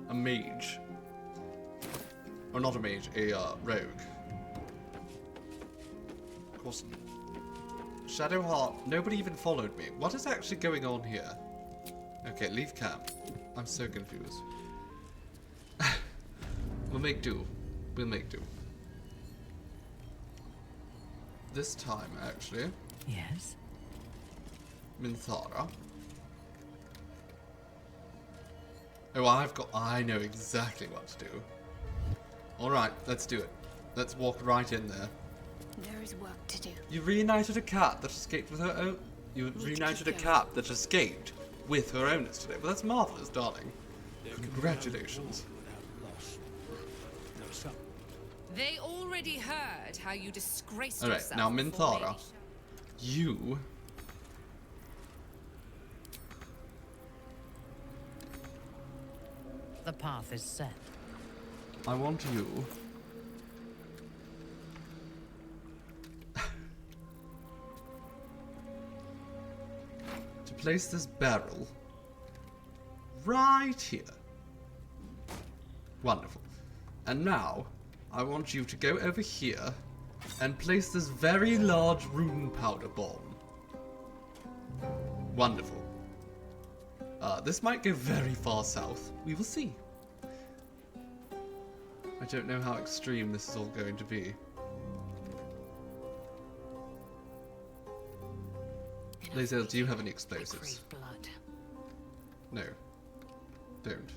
a mage. Or not a mage, a rogue. Of course, Shadowheart, nobody even followed me. What is actually going on here? Okay, leave camp. I'm so confused. We'll make do. We'll make do. This time, actually. Yes? Minthara. Oh, I know exactly what to do. Alright, let's do it. Let's walk right in there. There is work to do. You reunited a cat that escaped with her own... You reunited a cat that escaped with her owners today. Well, that's marvellous, darling. Congratulations. They already heard how you disgraced Alright, yourself. now Minthara, you... The path is set. I want you... to place this barrel right here. Wonderful. And now, I want you to go over here and place this very large rune powder bomb. Wonderful. This might go very far south. We will see. I don't know how extreme this is all going to be. Lazel, do you have any explosives? Blood. No. Don't.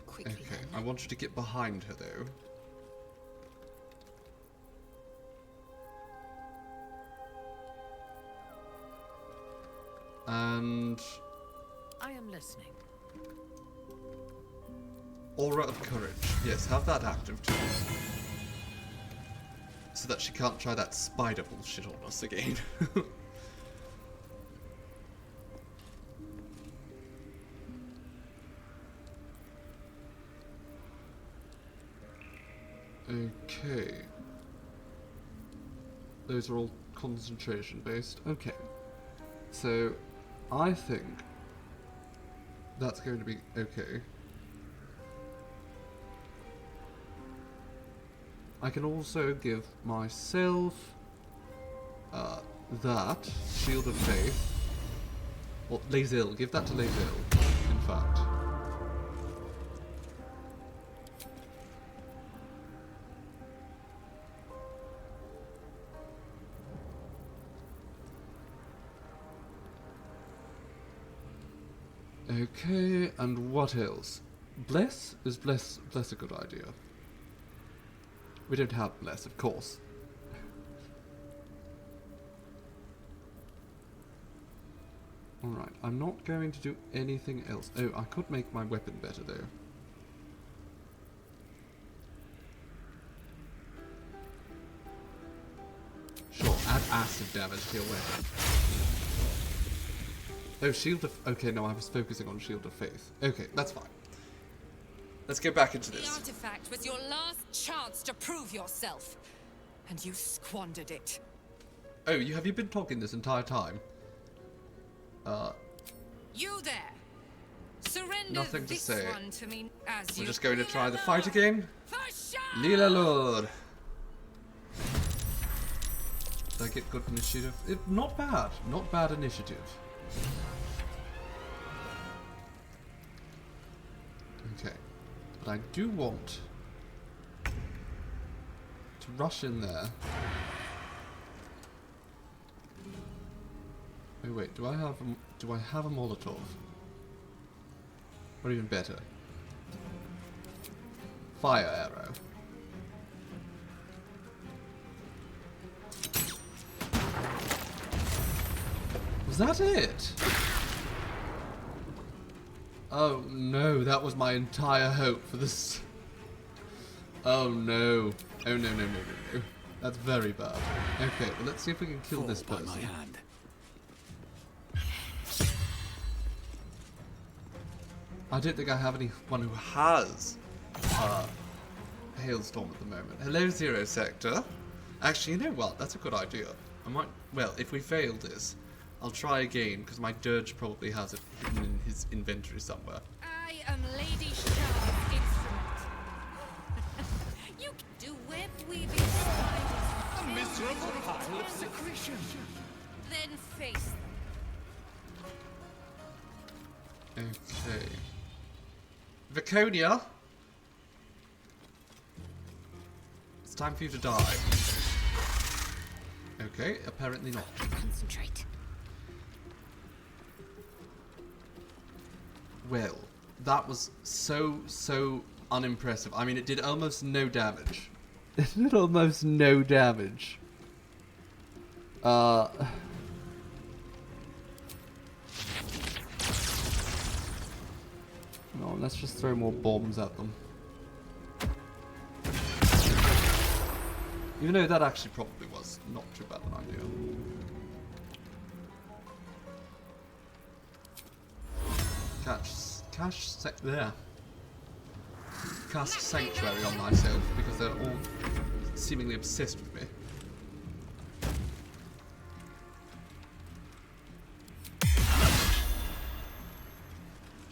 Quickly, Okay, then. I want you to get behind her though. And... I am listening. Aura of Courage. Yes, have that active too. So that she can't try that spider bullshit on us again. Okay. Those are all concentration based. Okay. So, I think that's going to be okay. I can also give myself that Shield of Faith. Or Lazel, give that to Lazel, in fact. Okay, and what else? Bless? Is Bless a good idea? We don't have Bless, of course. Alright, I'm not going to do anything else. Oh, I could make my weapon better though. Sure, add acid damage to your weapon. Oh, Shield of... Okay, no, I was focusing on Shield of Faith. Okay, that's fine. Let's get back into this. The artifact was your last chance to prove yourself, and you squandered it. Oh, have you been talking this entire time? You there! Surrender Nothing to this say. one to me as We're you... just going to try the fight again. For sure! Lila Lord! Did I get good initiative? Not bad. Not bad initiative. Okay. But I do want to rush in there. Oh wait, do I have a Molotov? Or even better, fire arrow. Was that it? Oh no, that was my entire hope for this. Oh no. Oh no. That's very bad. Okay, well let's see if we can kill this person. By my hand. I don't think I have anyone who has Hailstorm at the moment. Hello, Zero Sector. Actually, you know what? That's a good idea. I might... Well, if we fail this, I'll try again, because my Dirge probably has it hidden in his inventory somewhere. I am Lady Shard's instrument. You do web weaving spiders. A miserable pile of secretion. Then face them. Okay. Viconia! It's time for you to die. Okay, apparently not. Concentrate. Well, that was so unimpressive. I mean, it did almost no damage. It did almost no damage. No, let's just throw more bombs at them. Even though that actually probably was not too bad an idea. Cast Sanctuary on myself because they're all seemingly obsessed with me.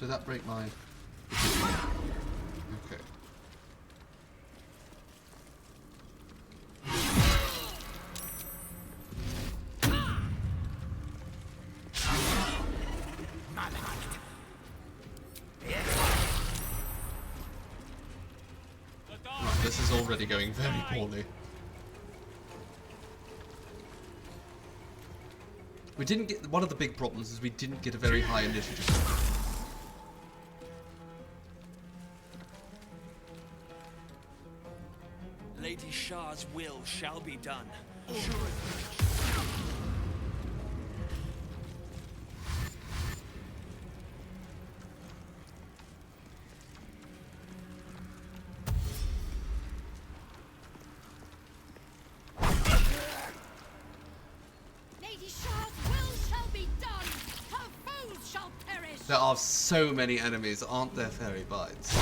Did that break my... Okay. Right, this is already going very poorly. We didn't get... One of the big problems is we didn't get a very high initiative. Lady Shah's will shall be done. Lady Shah's will shall be done. Her foes shall perish. There are so many enemies, aren't there, fairy bites?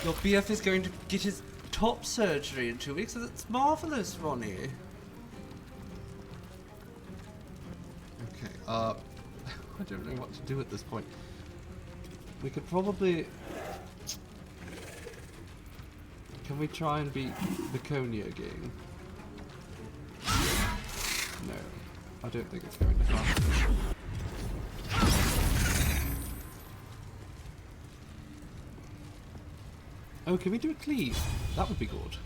Your BF is going to get his top surgery in 2 weeks, and it's marvelous, Ronnie. Okay, I don't know what to do at this point. We could probably... Can we try and beat Viconia again? No, I don't think it's going to happen. Oh, can we do a cleave? That would be good.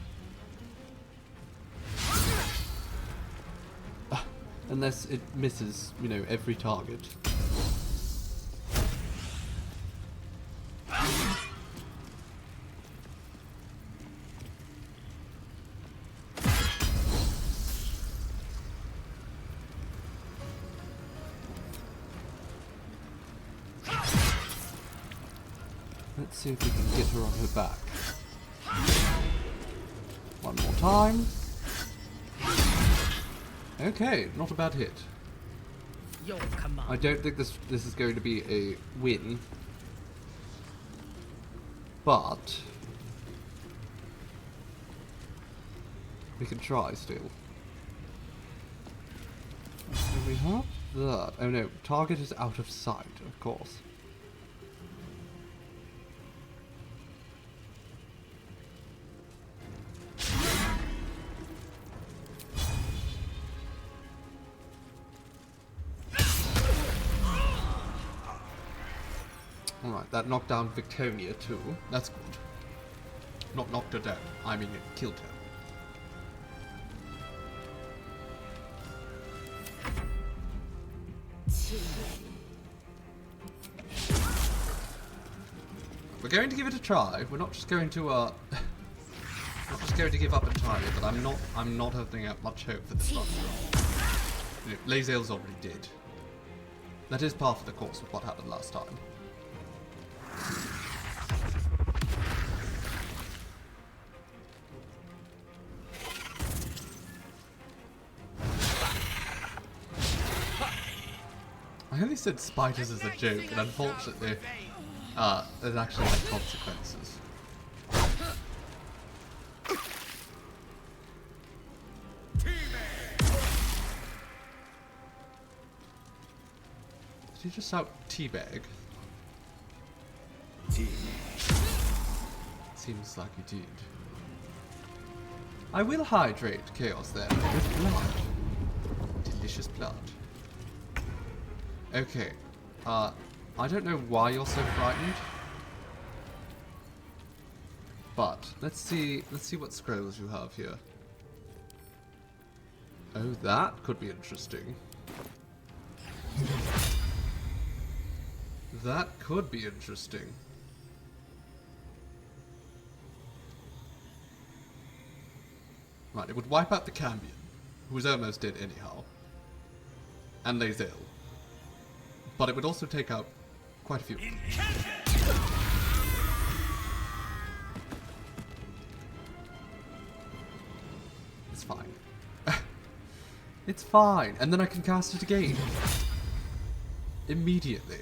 Unless it misses, you know, every target. Let's see if we can get her on her back. One more time. Okay, not a bad hit. Your command. I don't think this is going to be a win, but we can try still. So we have that. Oh no, target is out of sight, of course. Alright, that knocked down Viconia too. That's good. Not knocked her down. I mean, it killed her. We're going to give it a try. We're not just going to not just going to give up entirely, but I'm not having much hope for this one. You know, Lae'zel's already dead. That is part of the course of what happened last time. I only said spiders as a joke, and unfortunately, there's actually like consequences. Did he just shout teabag? Seems like he did. I will hydrate Chaos then with blood. Delicious blood. Okay. I don't know why you're so frightened. But let's see what scrolls you have here. Oh, that could be interesting. That could be interesting. Right, it would wipe out the Cambion, who was almost dead anyhow, and Lae'zel. But it would also take out quite a few. It's fine. And then I can cast it again. Immediately.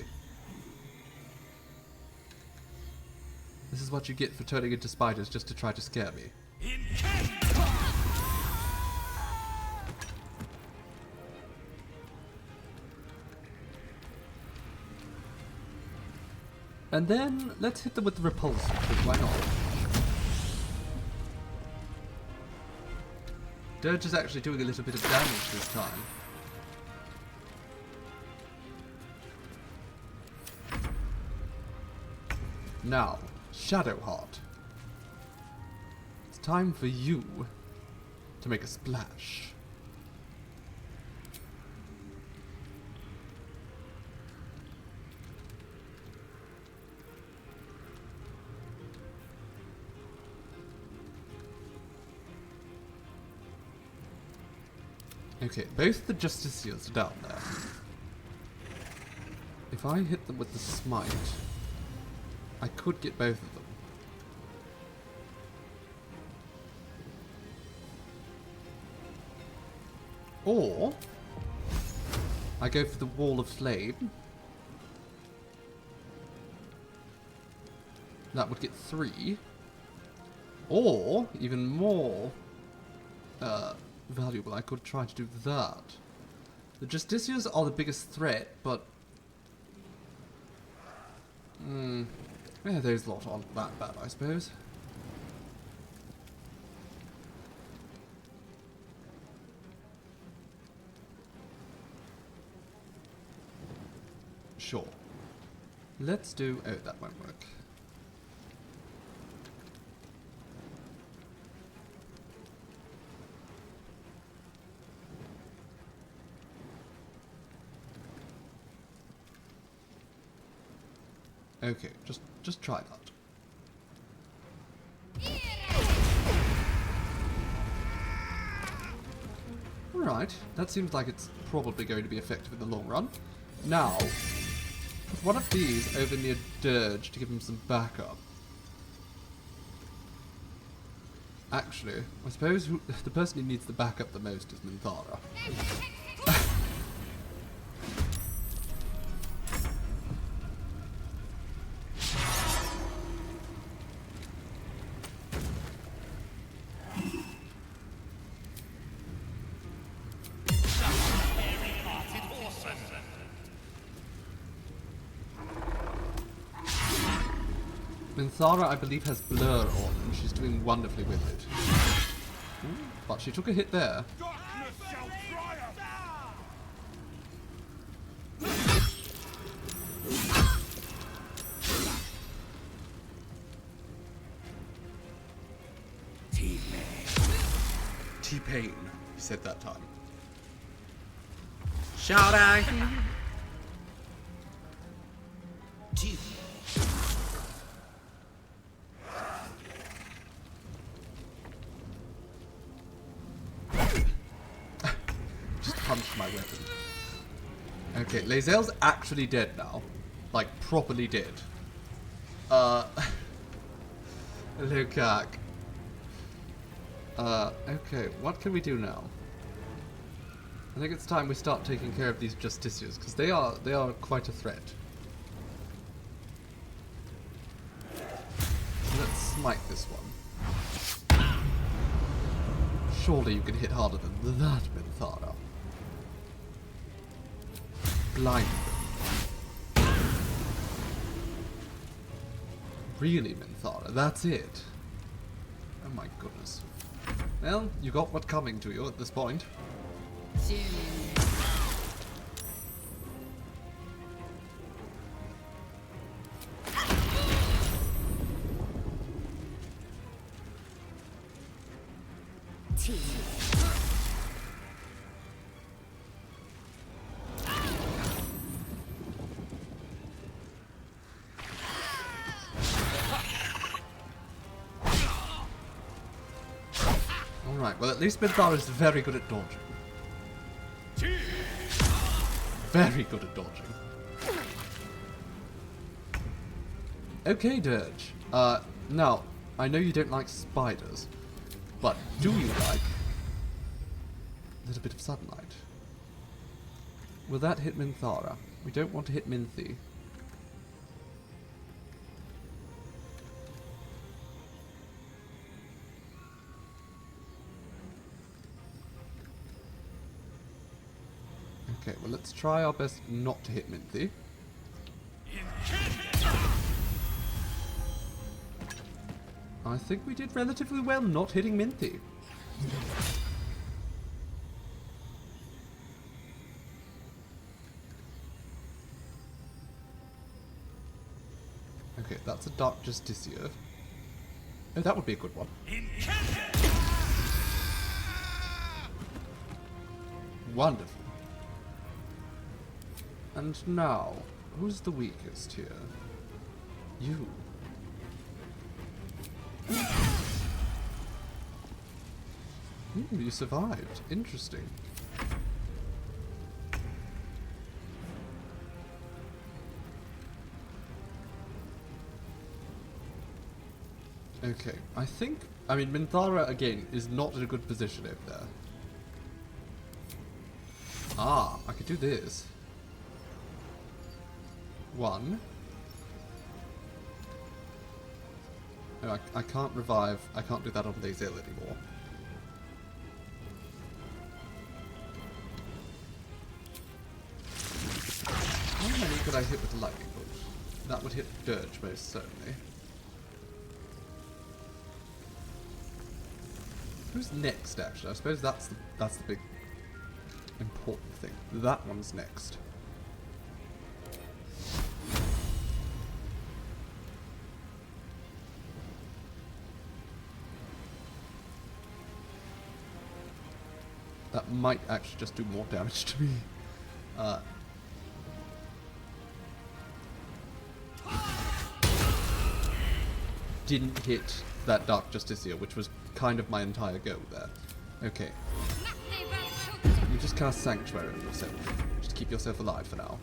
This is what you get for turning into spiders just to try to scare me. And then, let's hit them with the repulsive, because why not? Dirge is actually doing a little bit of damage this time. Now, Shadowheart. It's time for you to make a splash. Okay, both the Justiciars are down there. If I hit them with the smite, I could get both of them. Or I go for the wall of flame. That would get 3. Or, even more valuable, I could try to do that. The Justiciars are the biggest threat, but yeah, those lot aren't that bad, I suppose. Sure. Let's do... oh, that won't work. Okay, just try that. Alright, that seems like it's probably going to be effective in the long run. Now, put one of these over near Dirge to give him some backup. Actually, I suppose the person who needs the backup the most is Minthara. Minthara, I believe, has Blur on, and she's doing wonderfully with it. Ooh, but she took a hit there. T-Pain, he said that time. Shouting! My weapon. Okay, Lae'zel's actually dead now. Like, properly dead. Lukak. Okay, what can we do now? I think it's time we start taking care of these Justiciars, because they are quite a threat. So let's smite this one. Surely you can hit harder than that, Minthara. Blind them. Really, Minthara, that's it? Oh my goodness. Well, you got what's coming to you at this point. Alright, well at least Minthara is very good at dodging. Very good at dodging. Okay, Dirge. Now, I know you don't like spiders, but do you like a little bit of sunlight? Will that hit Minthara? We don't want to hit Minthi. Okay, well let's try our best not to hit Minthi. I think we did relatively well not hitting Minthi. Okay, that's a Dark Justiciar. Oh, that would be a good one. Wonderful. And now, who's the weakest here? You. Ooh, you survived. Interesting. Okay, I mean, Minthara, again, is not in a good position over there. Ah, I could do this. One. No, I can't revive. I can't do that on Lazel anymore. How many could I hit with a lightning bolt? That would hit Dirge most certainly. Who's next, actually? I suppose that's the big important thing. That one's next. That might actually just do more damage to me. Didn't hit that Dark Justiciar, which was kind of my entire goal there. Okay. You just cast Sanctuary on yourself. Just keep yourself alive for now.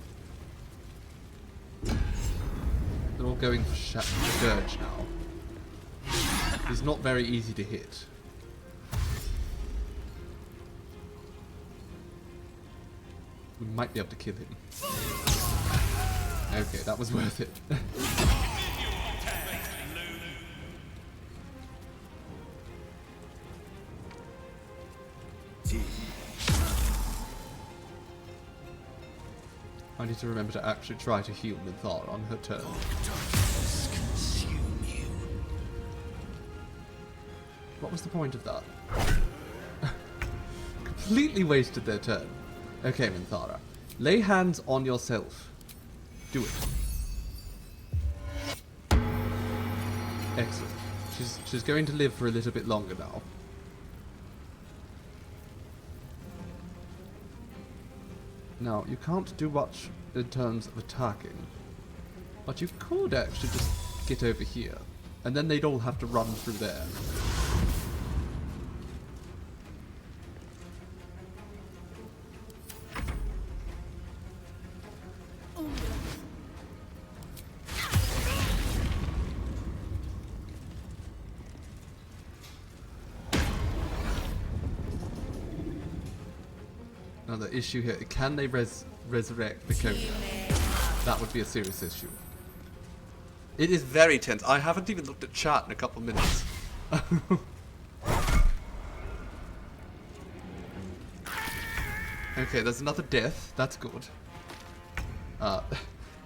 They're all going for Dirge now. He's not very easy to hit. We might be able to kill him. Okay, that was worth it. I need to remember to actually try to heal Minthara on her turn. What was the point of that? Completely wasted their turn. Okay, Minthara. Lay hands on yourself. Do it. Excellent. She's going to live for a little bit longer now. Now, you can't do much in terms of attacking, but you could actually just get over here, and then they'd all have to run through there. Another issue here. Can they resurrect the Konya? That would be a serious issue. It is very tense. I haven't even looked at chat in a couple of minutes. Okay, there's another death. That's good.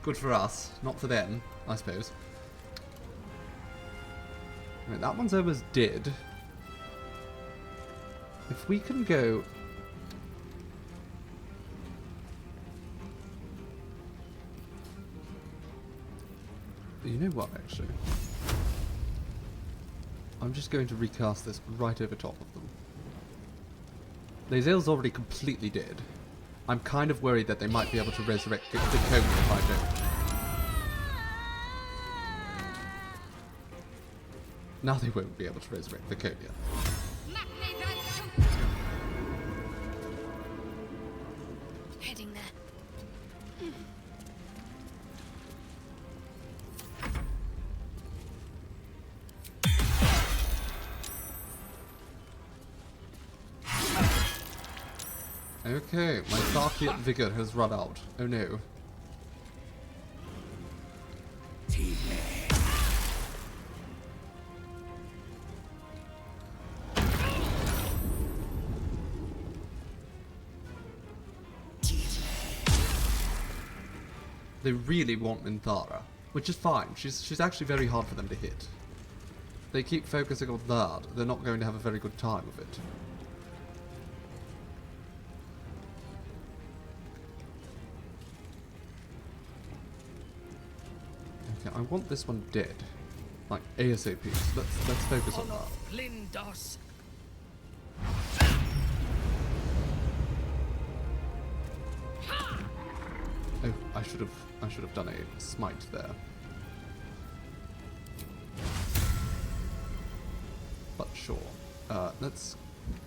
Good for us. Not for them, I suppose. Right, that one's almost dead. If we can go... You know what, actually? I'm just going to recast this right over top of them. Lazel's already completely dead. I'm kind of worried that they might be able to resurrect the Konya if I don't. Now they won't be able to resurrect the Konya. Heading there. Okay, my Tharkian vigor has run out. Oh no. They really want Minthara, which is fine. She's actually very hard for them to hit. They keep focusing on that, they're not going to have a very good time with it. Okay, I want this one dead. Like ASAP. So let's focus on that. Lindos. Oh, I should have done a smite there. But sure. Let's...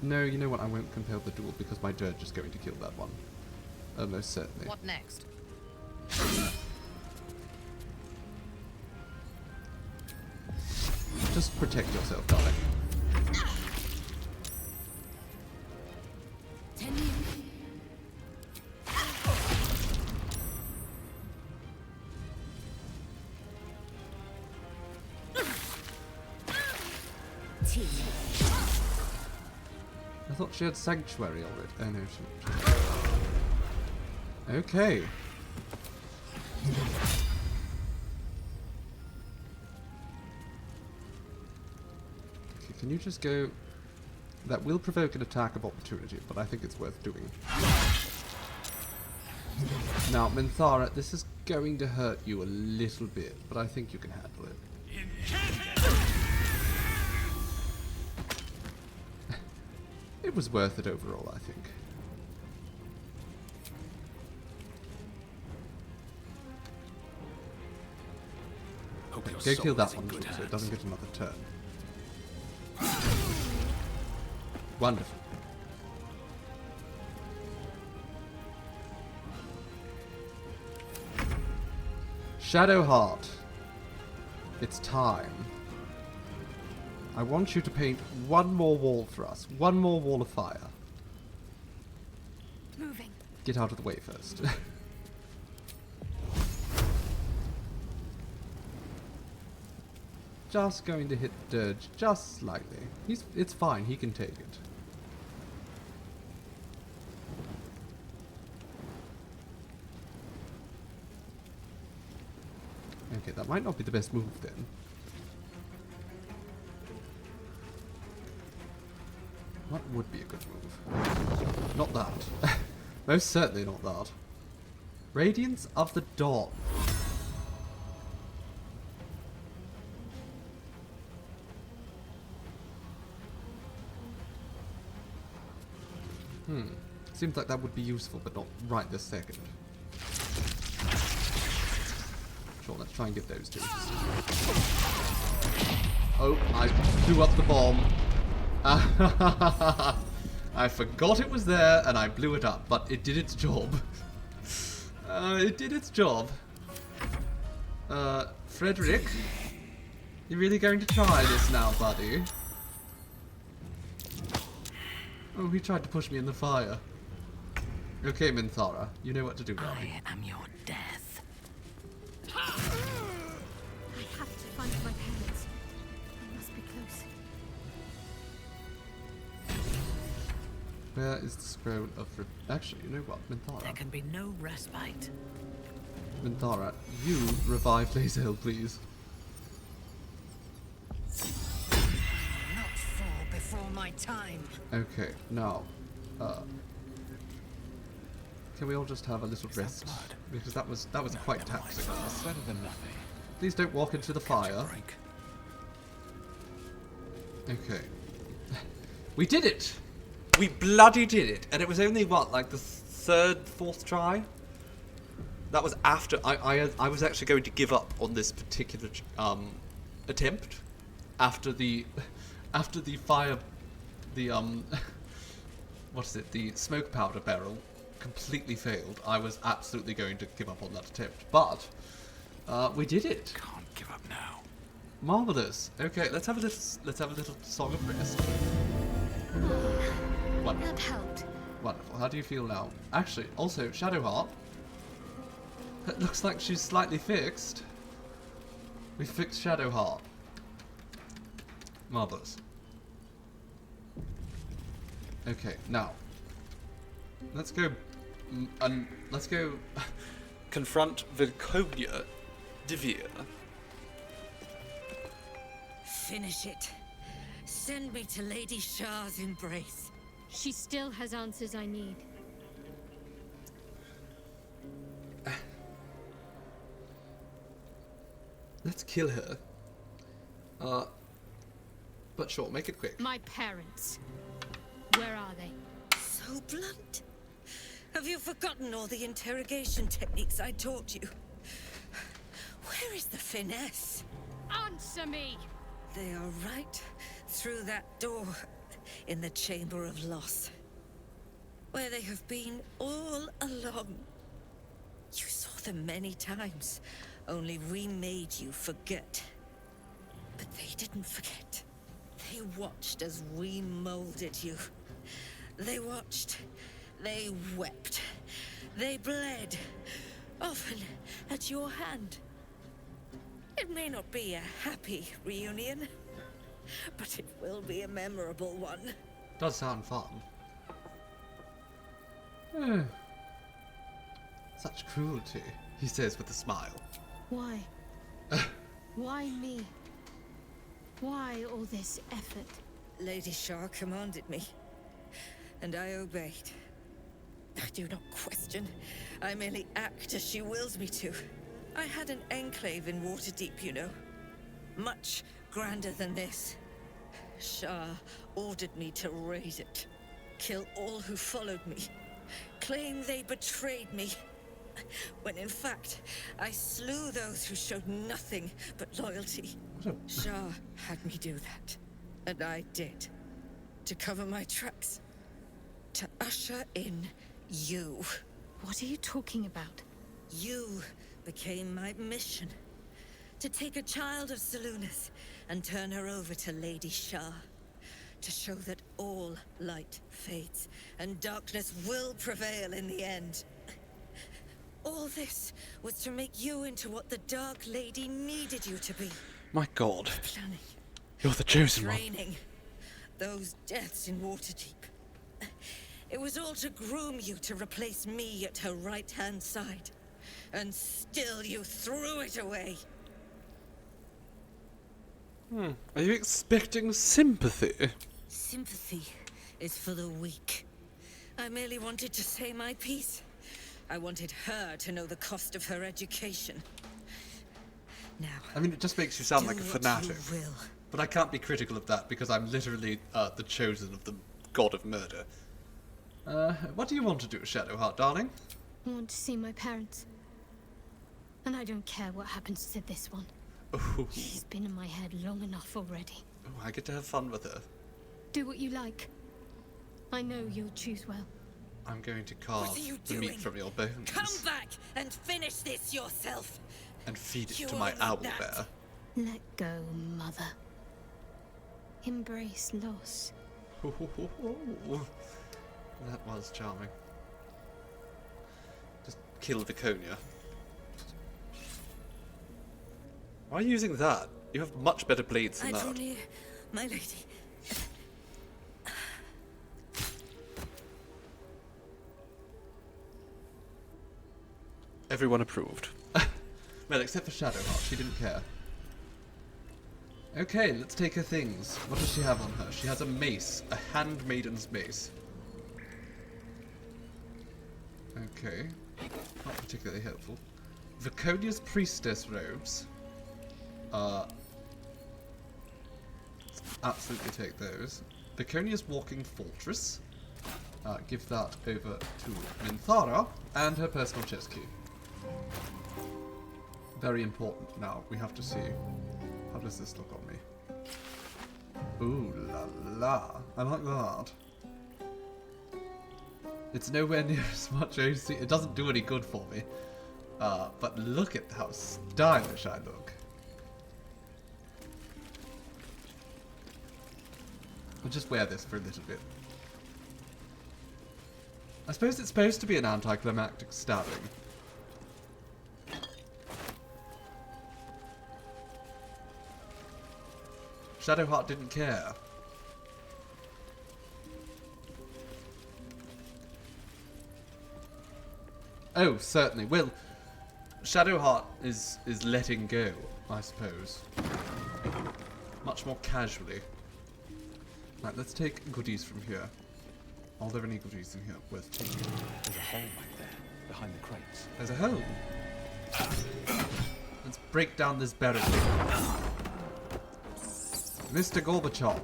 No, you know what? I won't compel the duel because my Dirge is going to kill that one. Most certainly. What next? Just protect yourself, darling. I thought she had Sanctuary already. Oh no, she... Okay. Okay, can you just go... That will provoke an attack of opportunity, but I think it's worth doing. Now, Minthara, this is going to hurt you a little bit, but I think you can handle it. It was worth it overall, I think. Go kill that one, so it doesn't get another turn. Wonderful. Shadowheart. It's time. I want you to paint one more wall for us. One more wall of fire. Moving. Get out of the way first. Just going to hit Dirge just slightly. It's fine, he can take it. Okay, that might not be the best move then. What would be a good move? Not that. Most certainly not that. Radiance of the Dawn. Seems like that would be useful, but not right this second. Sure, let's try and get those two. Oh, I blew up the bomb. I forgot it was there and I blew it up, but it did its job. It did its job. Frederick? You're really going to try this now, buddy? Oh, he tried to push me in the fire. Okay, Minthara, you know what to do now. I am your death. I have to find my parents. They must be close. Where is the scroll of... Actually, you know what, Minthara? There can be no respite. Minthara, you revive Lae'zel, please. I will not fall before my time. Okay, now, can we all just have a little rest? Because that was quite taxing. Better than nothing. Please don't walk into the fire. Okay. We did it! We bloody did it! And it was only, what, like the fourth try? That was after... I was actually going to give up on this particular attempt. After the fire... The, what is it? The smoke powder barrel completely failed. I was absolutely going to give up on that attempt. But, we did it. Can't give up now. Marvelous. Okay, let's have a little song of rest. That helped. Wonderful. How do you feel now? Actually, also, Shadowheart. It looks like she's slightly fixed. We fixed Shadowheart. Marvelous. Okay, now. Let's go... let's go... confront Vilconia Devere. Finish it. Send me to Lady Shah's embrace. She still has answers I need. Let's kill her. But sure, make it quick. My parents. Where are they? So blunt. Have you forgotten all the interrogation techniques I taught you? Where is the finesse? Answer me! They are right through that door in the Chamber of Loss, where they have been all along. You saw them many times, only we made you forget. But they didn't forget. They watched as we molded you. They watched. They wept. They bled. Often at your hand. It may not be a happy reunion, but it will be a memorable one. Does sound fun. Such cruelty, he says with a smile. Why? Why me? Why all this effort? Lady Shah commanded me, and I obeyed. I do not question. I merely act as she wills me to. I had an enclave in Waterdeep, you know. Much grander than this. Shah ordered me to raise it. Kill all who followed me. Claim they betrayed me. When in fact, I slew those who showed nothing but loyalty. Shah had me do that. And I did. To cover my tracks. To usher in you. What are you talking about? You became my mission. To take a child of Selune's and turn her over to Lady Shah. To show that all light fades and darkness will prevail in the end. All this was to make you into what the Dark Lady needed you to be. My God. Planning. You're the chosen one. Training. Those deaths in Waterdeep. It was all to groom you to replace me at her right-hand side. And still you threw it away. Are you expecting sympathy? Sympathy is for the weak. I merely wanted to say my piece. I wanted her to know the cost of her education. Now, I mean, it just makes you sound like a what fanatic. you will. But I can't be critical of that because I'm literally the chosen of the god of murder. What do you want to do, Shadowheart, darling? I want to see my parents. And I don't care what happens to this one. Ooh. She's been in my head long enough already. Oh, I get to have fun with her. Do what you like. I know you'll choose well. I'm going to carve the meat from your bones. Come back and finish this yourself. And feed it You to my owe me owl that. bear. Let go, mother. Embrace loss. That was charming. Just kill Viconia. Why are you using that? You have much better blades than I draw that. near, my lady. Everyone approved. Well, except for Shadowheart, she didn't care. Okay, let's take her things. What does she have on her? She has a mace, a handmaiden's mace. Okay, not particularly helpful. Viconia's priestess robes. Absolutely take those. Viconia's walking fortress. Give that over to Minthara and her personal chest key. Very important. Now we have to see how does this look on me. Ooh la la! I like that. It's nowhere near as much OC. It doesn't do any good for me. But look at how stylish I look. I'll just wear this for a little bit. I suppose it's supposed to be an anticlimactic stabbing. Shadowheart didn't care. Oh, certainly. Well, Shadowheart is letting go, I suppose. Much more casually. Right, let's take goodies from here. Are there any goodies in here worth taking? There's a hole back there, behind the crates. There's a hole. Let's break down this barricade. Mr. Gorbachev.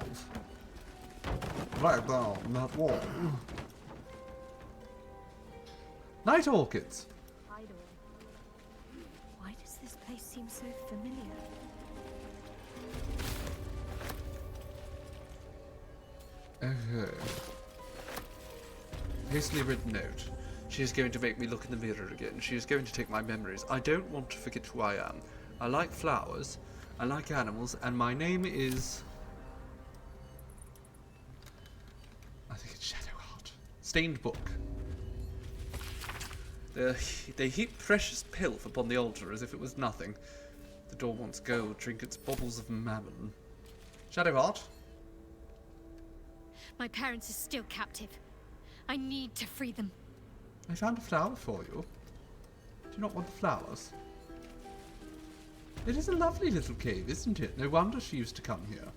Right down that wall. Night orchids. Why does this place seem so familiar? Okay. Hastily written note. She is going to make me look in the mirror again. She is going to take my memories. I don't want to forget who I am. I like flowers. I like animals. And my name is... I think it's Shadowheart. Stained book. They heap precious pelf upon the altar as if it was nothing. The door wants gold, trinkets, baubles of mammon. Shadowheart? My parents are still captive. I need to free them. I found a flower for you. Do you not want the flowers? It is a lovely little cave, isn't it? No wonder she used to come here.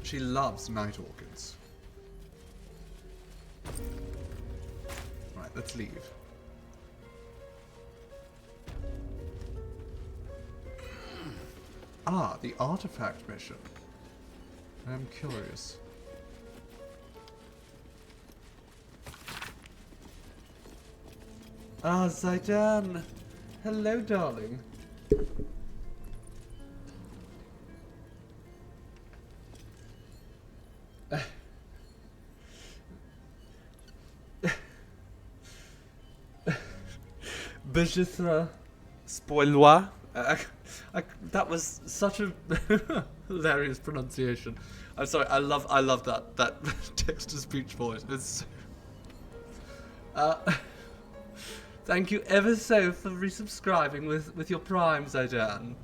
She loves night orchids. Right, let's leave. Ah, the artifact mission. I'm curious. Ah, Zaidan. Hello, darling. Bejithra. Spoiloir. That was such a hilarious pronunciation. I'm sorry. I love that text-to-speech voice. It's. Thank you ever so for resubscribing with your Prime, Zaidan.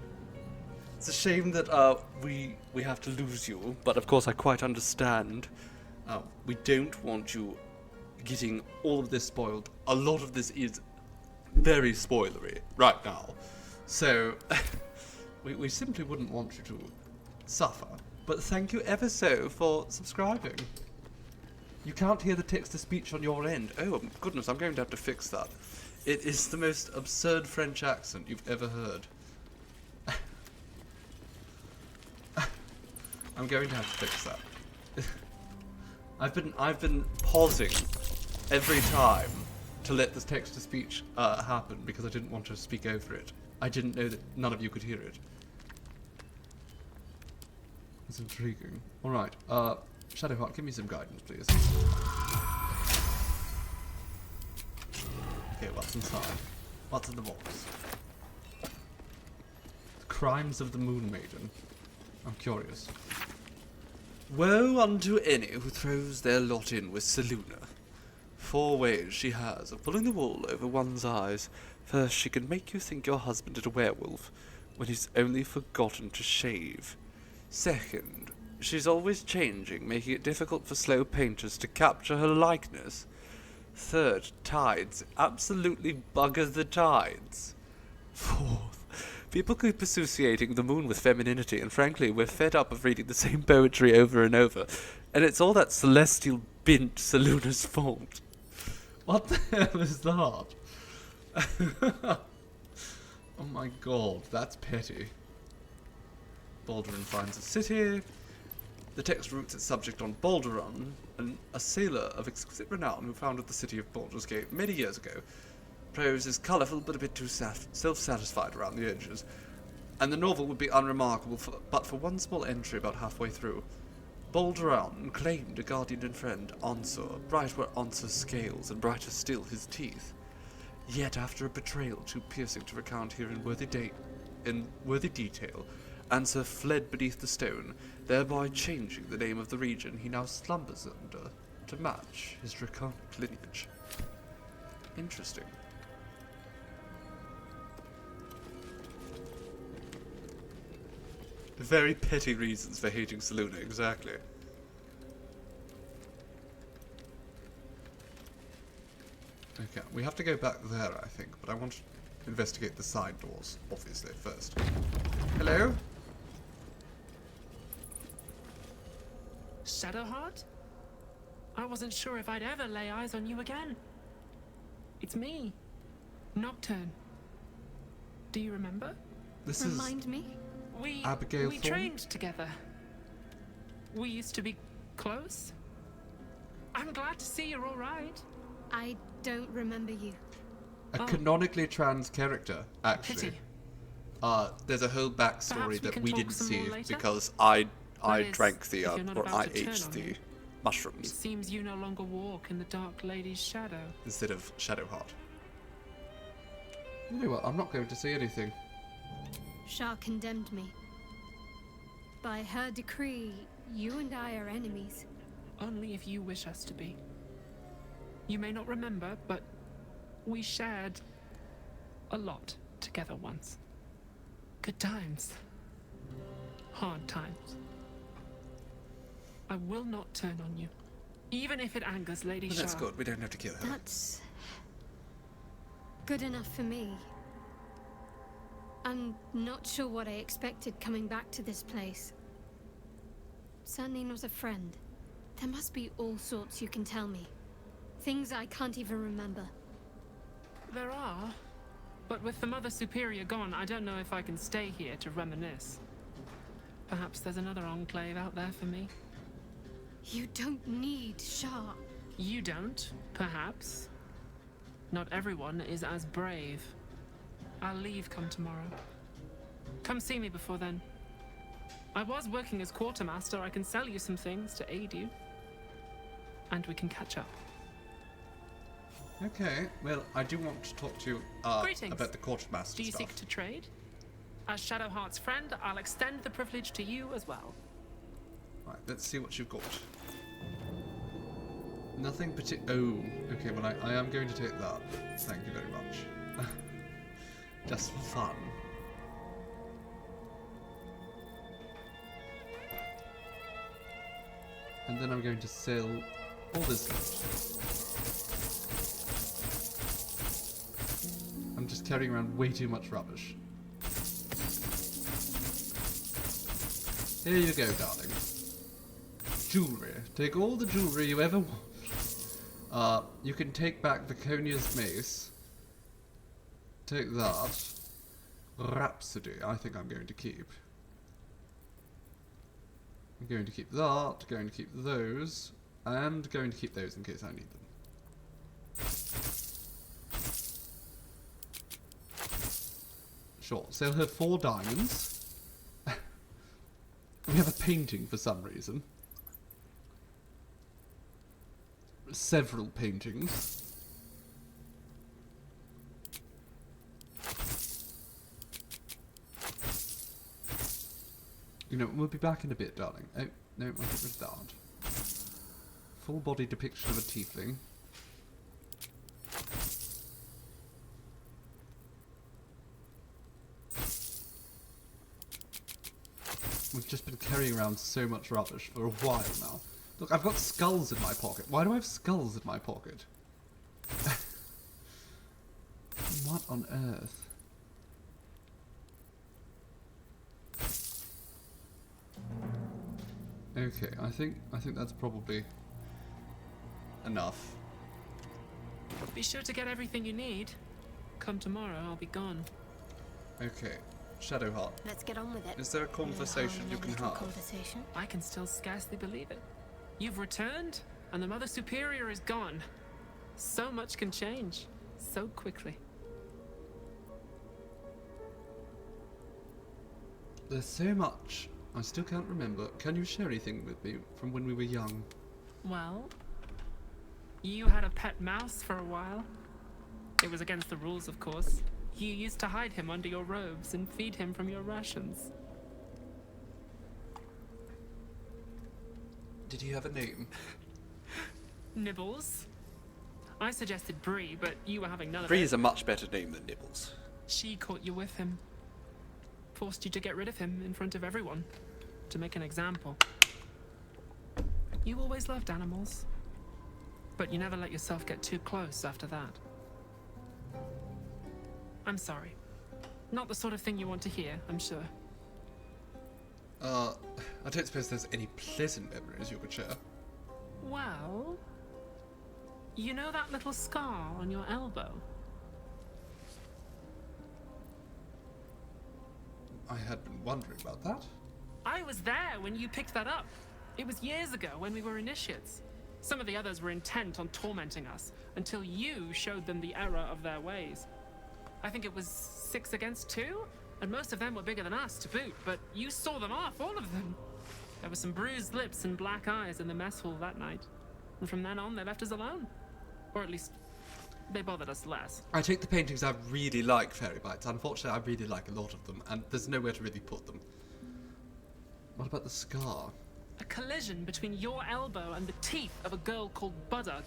It's a shame that we have to lose you, but of course I quite understand. We don't want you getting all of this spoiled. A lot of this is very spoilery right now, so we simply wouldn't want you to suffer. But thank you ever so for subscribing. You can't hear the text-to-speech on your end. Oh goodness, I'm going to have to fix that. It is the most absurd French accent you've ever heard. I'm going to have to fix that. I've been pausing every time to let this text-to-speech happen because I didn't want to speak over it. I didn't know that none of you could hear it. It's intriguing. All right, Shadowheart, give me some guidance, please. Okay, what's inside? What's in the box? The Crimes of the Moon Maiden. I'm curious. Woe unto any who throws their lot in with Selune. 4 ways she has of pulling the wool over one's eyes. First, she can make you think your husband is a werewolf, when he's only forgotten to shave. Second, she's always changing, making it difficult for slow painters to capture her likeness. Third, tides. Absolutely bugger the tides. Fourth, people keep associating the moon with femininity, and frankly, we're fed up of reading the same poetry over and over, and it's all that celestial bint Selune's fault. What the hell is that? Oh my god, that's petty. Baldur finds a city. The text roots its subject on Baldur, a sailor of exquisite renown who founded the city of Baldur's Gate many years ago. Prose is colourful but a bit too self-satisfied around the edges, and the novel would be unremarkable but for one small entry about halfway through. Baldur claimed a guardian and friend, Ansur. Bright were Ansur's scales, and brighter still his teeth. Yet after a betrayal too piercing to recount here in worthy detail, Ansur fled beneath the stone, thereby changing the name of the region he now slumbers under. to match his draconic lineage. Interesting. Very petty reasons for hating Selune, exactly. Okay, we have to go back there, I think, but I want to investigate the side doors, obviously, first. Hello? Shadowheart? I wasn't sure if I'd ever lay eyes on you again. It's me, Nocturne. Do you remember? This Remind me? We Abigail we Thorne? trained together. We used to be close. I'm glad to see you're all right. I don't remember you. A canonically trans character, actually. Pity. There's a whole backstory Perhaps we that can we talk didn't some see more later? because I That is, drank the if you're not or about I to turn ate on the me. It mushrooms seems you no longer walk in the Dark Lady's shadow. instead of Shadowheart. You know what? I'm not going to say anything. Shah condemned me. By her decree, you and I are enemies. Only if you wish us to be. You may not remember, but we shared a lot together once. Good times. Hard times. I will not turn on you, even if it angers Lady Well, that's Shah. good. We don't have to kill her. That's good enough for me. I'm not sure what I expected coming back to this place. Certainly not a friend. There must be all sorts you can tell me. Things I can't even remember. There are, but with the Mother Superior gone, I don't know if I can stay here to reminisce. Perhaps there's another enclave out there for me. You don't need Shah. You don't, perhaps. Not everyone is as brave. I'll leave come tomorrow. Come see me before then. I was working as quartermaster. I can sell you some things to aid you. And we can catch up. Okay, well, I do want to talk to you Greetings. about the quartermaster Do you stuff. seek to trade? As Shadowheart's friend, I'll extend the privilege to you as well. Right, let's see what you've got. Nothing oh, okay, well, I am going to take that. Thank you very much. Just for fun. And then I'm going to sell all this loot. I'm just carrying around way too much rubbish. Here you go, darling. Jewelry. Take all the jewelry you ever want. You can take back Viconia's mace. Take that. Rhapsody, I think I'm going to keep. I'm going to keep that, going to keep those, and going to keep those in case I need them. Sure, sell her 4 diamonds. We have a painting for some reason. Several paintings. You know, we'll be back in a bit, darling. Oh, no, I'll get rid of that. Full body depiction of a tiefling. We've just been carrying around so much rubbish for a while now. Look, I've got skulls in my pocket. Why do I have skulls in my pocket? What on earth? Okay, I think that's probably enough. Be sure to get everything you need. Come tomorrow, I'll be gone. Okay, Shadowheart. Let's get on with it. Is there a conversation you can have? Conversation? I can still scarcely believe it. You've returned, and the Mother Superior is gone. So much can change, so quickly. There's so much I still can't remember. Can you share anything with me from when we were young? Well, you had a pet mouse for a while. It was against the rules, of course. You used to hide him under your robes and feed him from your rations. Did he have a name? Nibbles. I suggested Bree, but you were having none of Bree it. is a much better name than Nibbles. She caught you with him. Forced you to get rid of him in front of everyone. To make an example. You always loved animals. But you never let yourself get too close after that. I'm sorry. Not the sort of thing you want to hear, I'm sure. I don't suppose there's any pleasant memories you could share. Well... You know that little scar on your elbow? I had been wondering about that. I was there when you picked that up. It was years ago when we were initiates. Some of the others were intent on tormenting us until you showed them the error of their ways. I think it was 6 against 2, and most of them were bigger than us to boot, but you saw them off, all of them. There were some bruised lips and black eyes in the mess hall that night. And from then on, they left us alone. Or at least, they bothered us less. I take the paintings. I really like fairy bites. Unfortunately, I really like a lot of them, and there's nowhere to really put them. What about the scar? A collision between your elbow and the teeth of a girl called Baldur.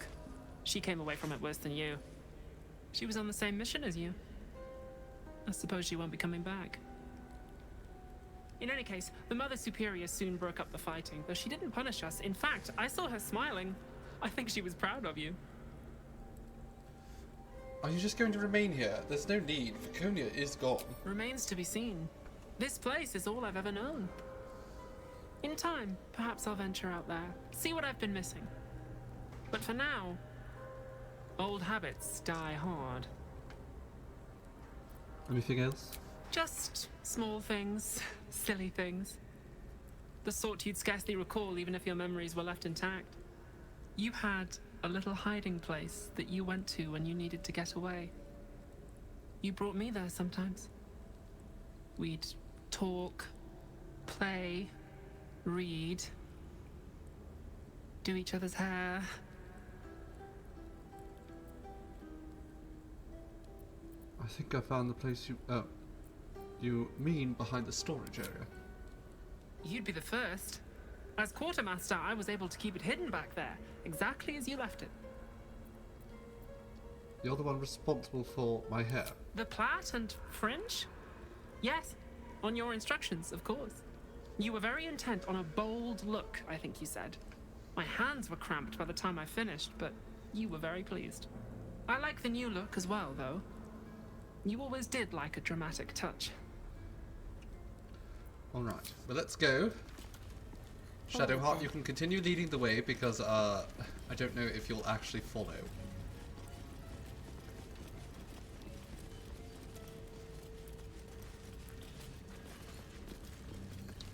She came away from it worse than you. She was on the same mission as you. I suppose she won't be coming back. In any case, the Mother Superior soon broke up the fighting, though she didn't punish us. In fact, I saw her smiling. I think she was proud of you. Are you just going to remain here? There's no need. Viconia is gone. Remains to be seen. This place is all I've ever known. In time, perhaps I'll venture out there, see what I've been missing. But for now, old habits die hard. Anything else? Just small things, silly things. The sort you'd scarcely recall even if your memories were left intact. You had a little hiding place that you went to when you needed to get away. You brought me there sometimes. We'd talk, play, read, do each other's hair. I think I found the place you mean behind the storage area. You'd be the first. As quartermaster, I was able to keep it hidden back there, exactly as you left it. You're the one responsible for my hair. The plait and fringe? Yes, on your instructions, of course. You were very intent on a bold look, I think you said. My hands were cramped by the time I finished, but you were very pleased. I like the new look as well, though. You always did like a dramatic touch. Alright, well let's go. Shadowheart, you can continue leading the way because I don't know if you'll actually follow.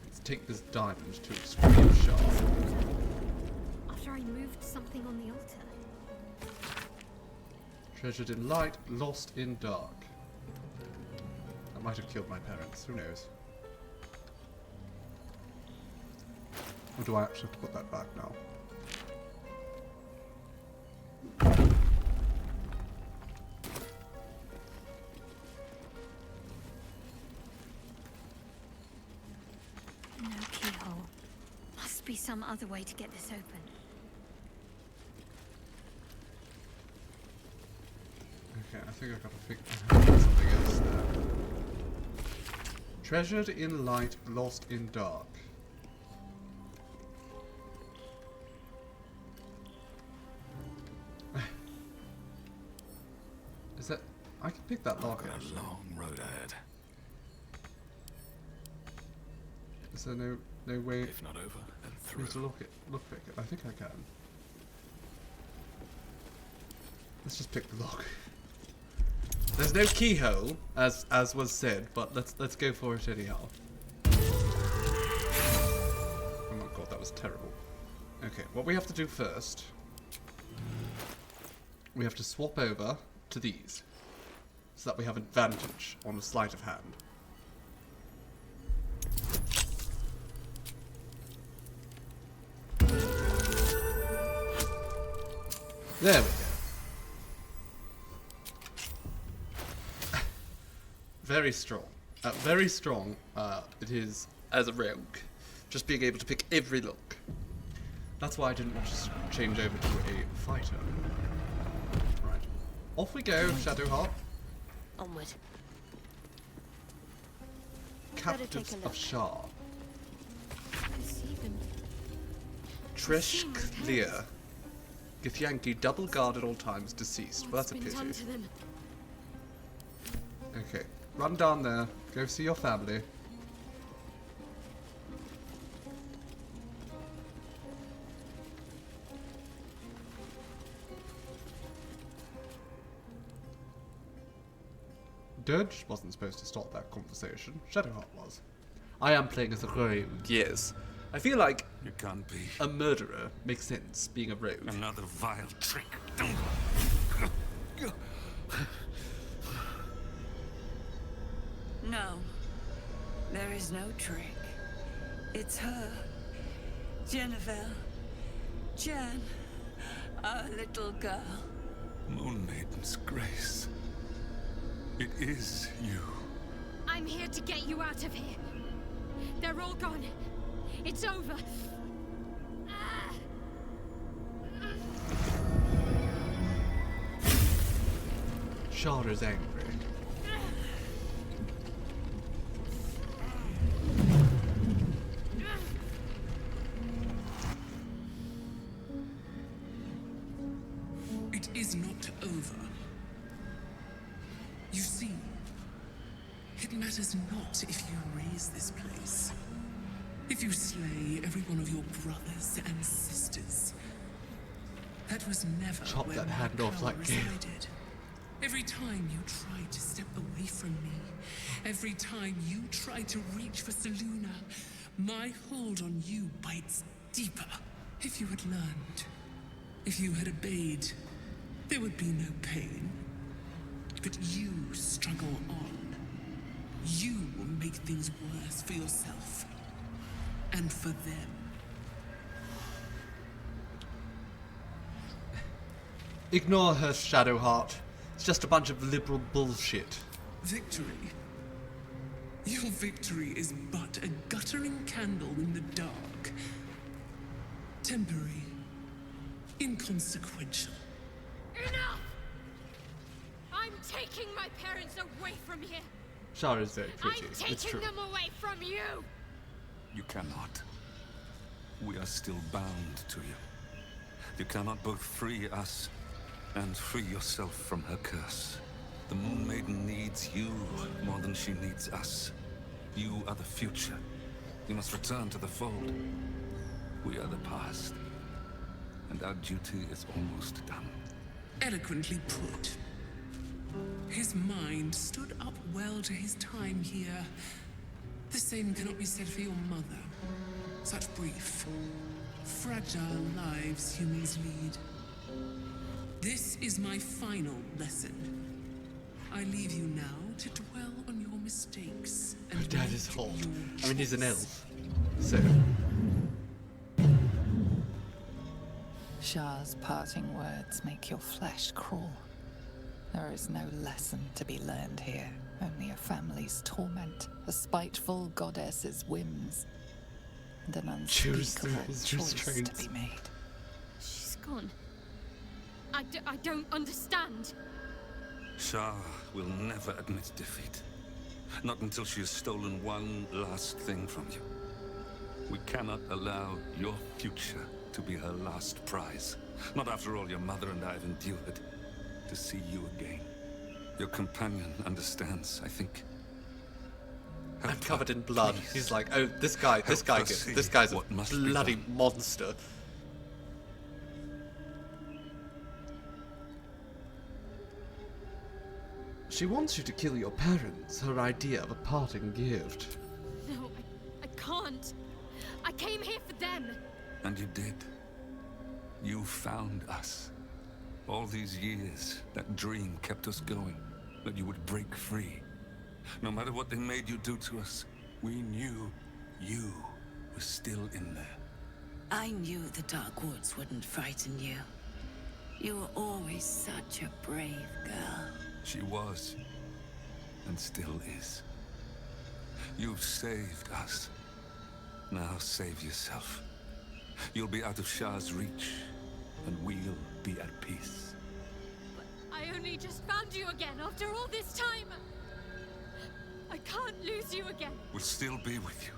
Let's take this diamond to extreme sharp. After I moved something on the altar. Treasured in light, lost in dark. That might have killed my parents, who knows? Or do I actually have to put that back now? No keyhole. Must be some other way to get this open. Okay, I think I've got to figure something else there. Treasured in light, lost in dark. Is that... I can pick that lock I've got a long road ahead. Is there no way... If not over, then for me through. to look pick it? I think I can. Let's just pick the lock. There's no keyhole, as was said, but let's go for it anyhow. Oh my god, that was terrible. Okay, what we have to do first, we have to swap over to these, so that we have advantage on the sleight of hand. There we go. Very strong. Very strong it is as a rogue. Just being able to pick every lock. That's why I didn't want to change over to a fighter. Right. Off we go, Shadowheart. Onward. Captives of Shar. I see them. Trish Lear. Githyanki, double guard at all times, deceased. Well, that's a What's been pity. done to them? Okay. Run down there. Go see your family. Dirge wasn't supposed to start that conversation. Shadowheart was. I am playing as a rogue, yes. I feel like you can't be a murderer makes sense, being a rogue. Another vile trick. No. There is no trick. It's her. Jennifer. Jen. Our little girl. Moon Maiden's grace. It is you. I'm here to get you out of here. They're all gone. It's over. Shar is angry. It is not over. You see, it matters not if you raise this place. If you slay every one of your brothers and sisters. That was never Chop where that my hand off power like Gale. resided. Every time you tried to step away from me, every time you tried to reach for Selune, my hold on you bites deeper. If you had learned, if you had obeyed, there would be no pain. But you struggle on. You make things worse for yourself. And for them. Ignore her, Shadowheart. It's just a bunch of liberal bullshit. Victory. Your victory is but a guttering candle in the dark. Temporary. Inconsequential. Enough! I'm taking my parents away from here. Shar is very pretty. I'm It's taking true. them away from you. You cannot. We are still bound to you. You cannot both free us and free yourself from her curse. The Moon Maiden needs you more than she needs us. You are the future. You must return to the fold. We are the past. And our duty is almost done. Eloquently put. His mind stood up well to his time here. The same cannot be said for your mother. Such brief, fragile lives humans lead. This is my final lesson. I leave you now to dwell on your mistakes and Her dad is make hot. your I mean, he's an choice. elf. So. Shar's parting words make your flesh crawl. There is no lesson to be learned here, only a family's torment, a spiteful goddess's whims, and an Choose through unspeakable his choice restraints. to be made. She's gone. I don't understand. Shah will never admit defeat. Not until she has stolen one last thing from you. We cannot allow your future to be her last prize. Not after all your mother and I have endured. To see you again. Your companion understands, I think. I'm covered in blood. please. He's like, oh, this guy's her see a what must be bloody done. monster. She wants you to kill your parents, her idea of a parting gift. No, I can't. I came here for them. And you did. You found us. All these years, that dream kept us going. That you would break free. No matter what they made you do to us, we knew you were still in there. I knew the Dark Woods wouldn't frighten you. You were always such a brave girl. She was, and still is. You've saved us. Now save yourself. You'll be out of Shah's reach, and we'll be at peace. I only just found you again after all this time. I can't lose you again. We'll still be with you.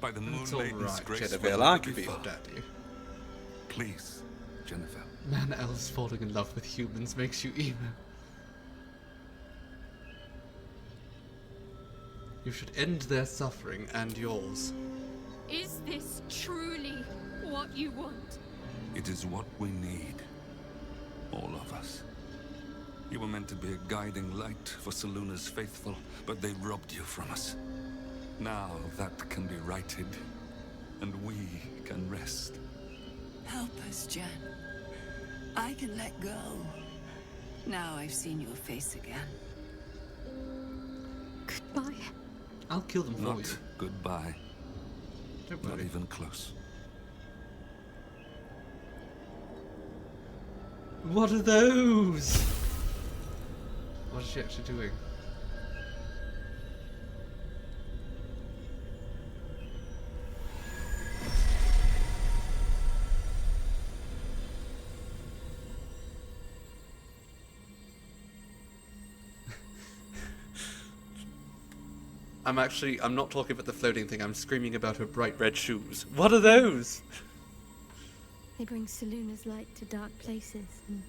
By the Moon It's all Maiden's right, grace, Jennifer. we'll I never can be your far. daddy. Please, Jennifer. Man, elves falling in love with humans makes you emo. You should end their suffering and yours. Is this truly what you want? It is what we need. All of us. You were meant to be a guiding light for Selune's faithful, but they robbed you from us. Now that can be righted, and we can rest. Help us, Jen. I can let go. Now I've seen your face again. Goodbye. I'll kill them for you. Not goodbye. Don't Not worry. even close. What are those? What is she actually doing? I'm not talking about the floating thing, I'm screaming about her bright red shoes. What are those? They bring Selune's light to dark places and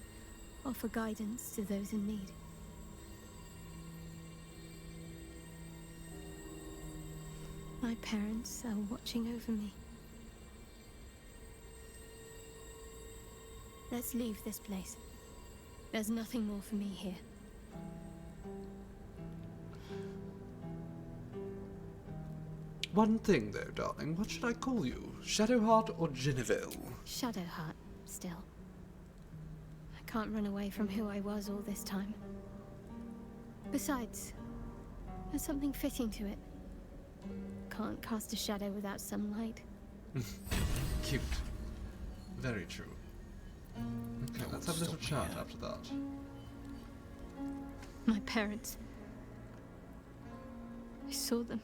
offer guidance to those in need. My parents are watching over me. Let's leave this place. There's nothing more for me here. One thing though, darling, what should I call you? Shadowheart or Genevieve? Shadowheart, still. I can't run away from who I was all this time. Besides, there's something fitting to it. Can't cast a shadow without some light. Cute. Very true. Okay, let's have a little chat after that. My parents. I saw them.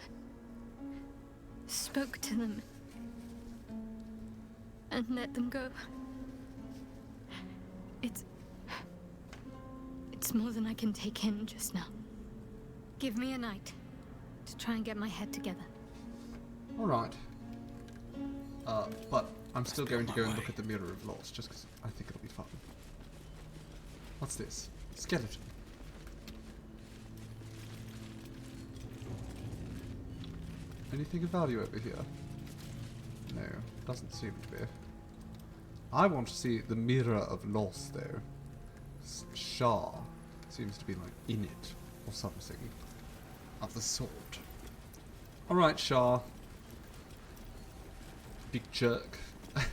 Spoke to them. And let them go. It's more than I can take in just now. Give me a night to try and get my head together. Alright. But I'm still going to go and look at the Mirror of Laws, just because I think it'll be fun. What's this? Skeleton. Anything of value over here? No, doesn't seem to be. I want to see the Mirror of Loss, though. Shah seems to be, like, in it, or something of the sort. Alright, Shah. Big jerk. A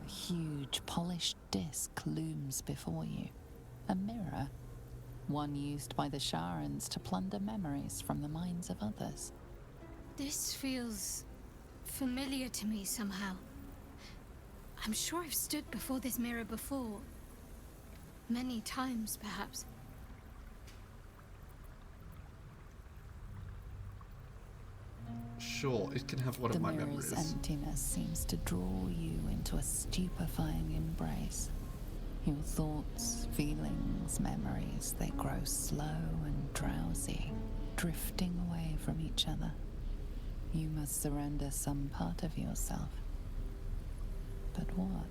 huge, polished disc looms before you. A mirror. One used by the Sharans to plunder memories from the minds of others. This feels familiar to me somehow. I'm sure I've stood before this mirror before. Many times, perhaps. Sure, it can have one of my memories. The mirror's emptiness seems to draw you into a stupefying embrace. Your thoughts, feelings, memories, they grow slow and drowsy, drifting away from each other. You must surrender some part of yourself. But what?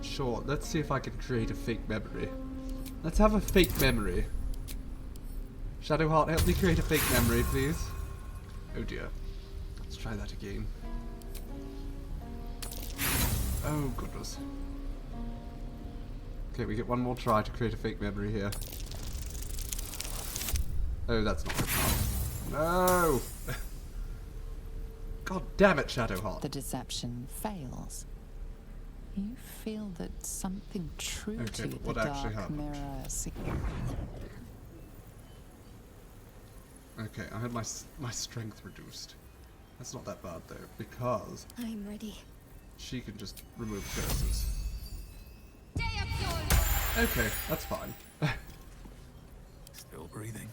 Sure, let's see if I can create a fake memory. Let's have a fake memory. Shadowheart, help me create a fake memory, please. Oh dear. Let's try that again. Oh goodness. Okay, we get one more try to create a fake memory here. Oh, that's not good enough. No! God damn it, Shadowheart. The deception fails. You feel that something true Okay, to but the what actually dark happened? mirror. Okay, I had my strength reduced. That's not that bad though, because I'm ready. she can just remove curses. Okay, that's fine. Still breathing,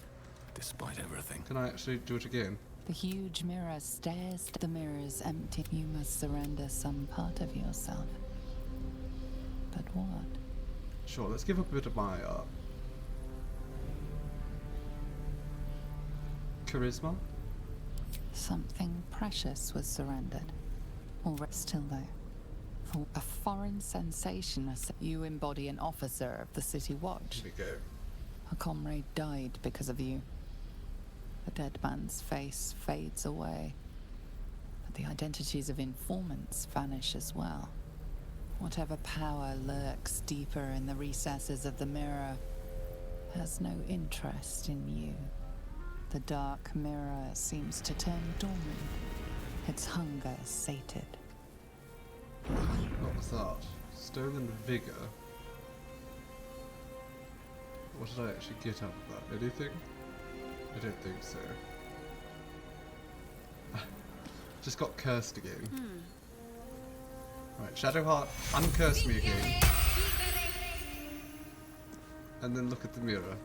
despite everything. Can I actually do it again? The huge mirror stares. The mirror is empty. You must surrender some part of yourself. But what? Sure, let's give up a bit of my charisma. Something precious was surrendered. Or still there. For a foreign sensation, as you embody an officer of the City Watch. Here we go. A comrade died because of you. The dead man's face fades away. But the identities of informants vanish as well. Whatever power lurks deeper in the recesses of the mirror has no interest in you. The dark mirror seems to turn dormant, its hunger sated. What was that? Stolen vigor. What did I actually get out of that? Anything? I don't think so. Just got cursed again. Right, Shadowheart, uncurse me again. And then look at the mirror.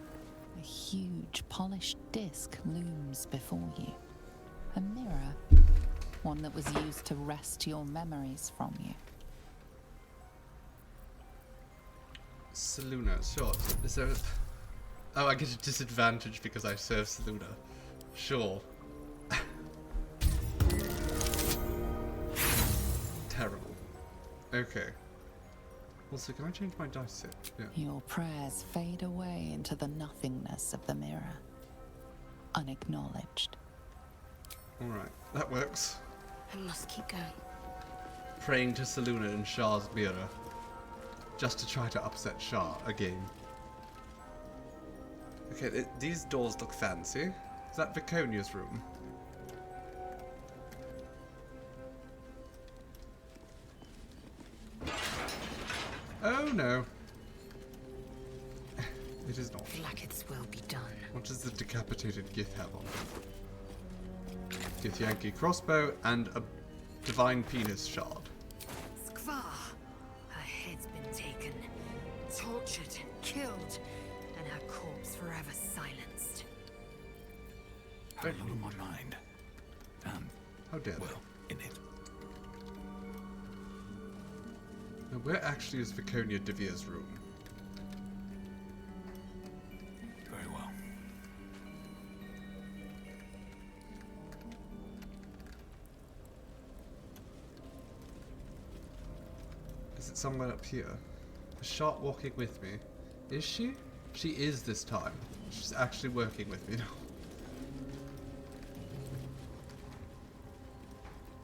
A huge polished disc looms before you. A mirror. One that was used to wrest your memories from you. Selune, sure. Is there a... Oh, I get a disadvantage because I serve Selune. Sure. Terrible. Okay. Also, can I change my dice set? Yeah. Your prayers fade away into the nothingness of the mirror. Unacknowledged. Alright, that works. I must keep going. Praying to Selune in Shah's mirror. Just to try to upset Shah again. Okay, these doors look fancy. Is that Viconia's room? Oh no. It is not. Blackets will be done. What does the decapitated Gith have on it? Githyanki crossbow and a divine penis shard. Skvar. Her head's been taken, tortured, killed, and her corpse forever silenced. I have a lot on my mind. How dare well, in it. Now, where actually is Viconia Devere's room? Very well. Is it somewhere up here? A shark walking with me. Is she? She is this time. She's actually working with me now.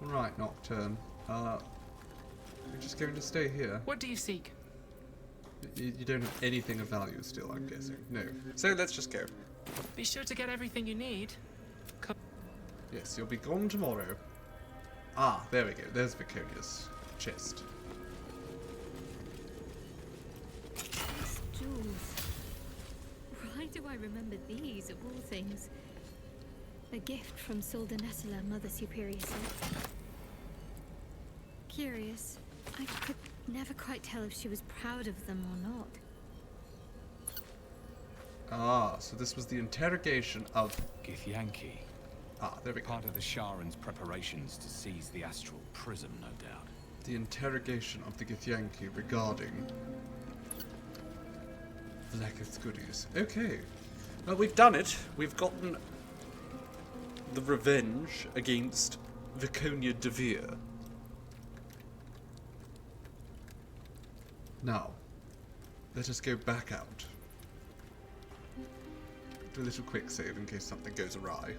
Alright, Nocturne. You're just going to stay here. What do you seek? You don't have anything of value still, I'm guessing. No. So let's just go. Be sure to get everything you need. Yes, you'll be gone tomorrow. Ah, there we go. There's Viconia's chest. These jewels. Why do I remember these, of all things? A gift from Solda Nessela, Mother Superior said. Curious. I could never quite tell if she was proud of them or not. Ah, so this was the interrogation of Githyanki. Ah, there we go. Part of the Sharan's preparations to seize the astral prism, no doubt. The interrogation of the Githyanki regarding Vlaakith's goodies. Okay. Well, we've done it. We've gotten the revenge against Viconia Devere. Now, let us go back out. Do a little quick save in case something goes awry.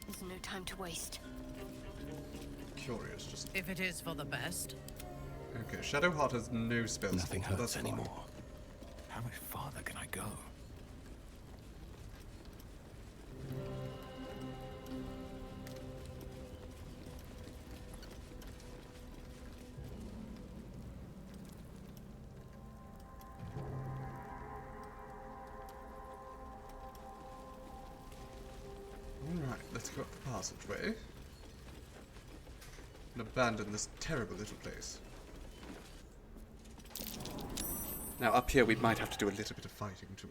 There's no time to waste. Curious, just... If it is for the best. Okay, Shadowheart has no spells. Nothing hurts anymore. How much farther can I go? Got the passageway. And abandon this terrible little place. Now up here we might have to do a little bit of fighting too.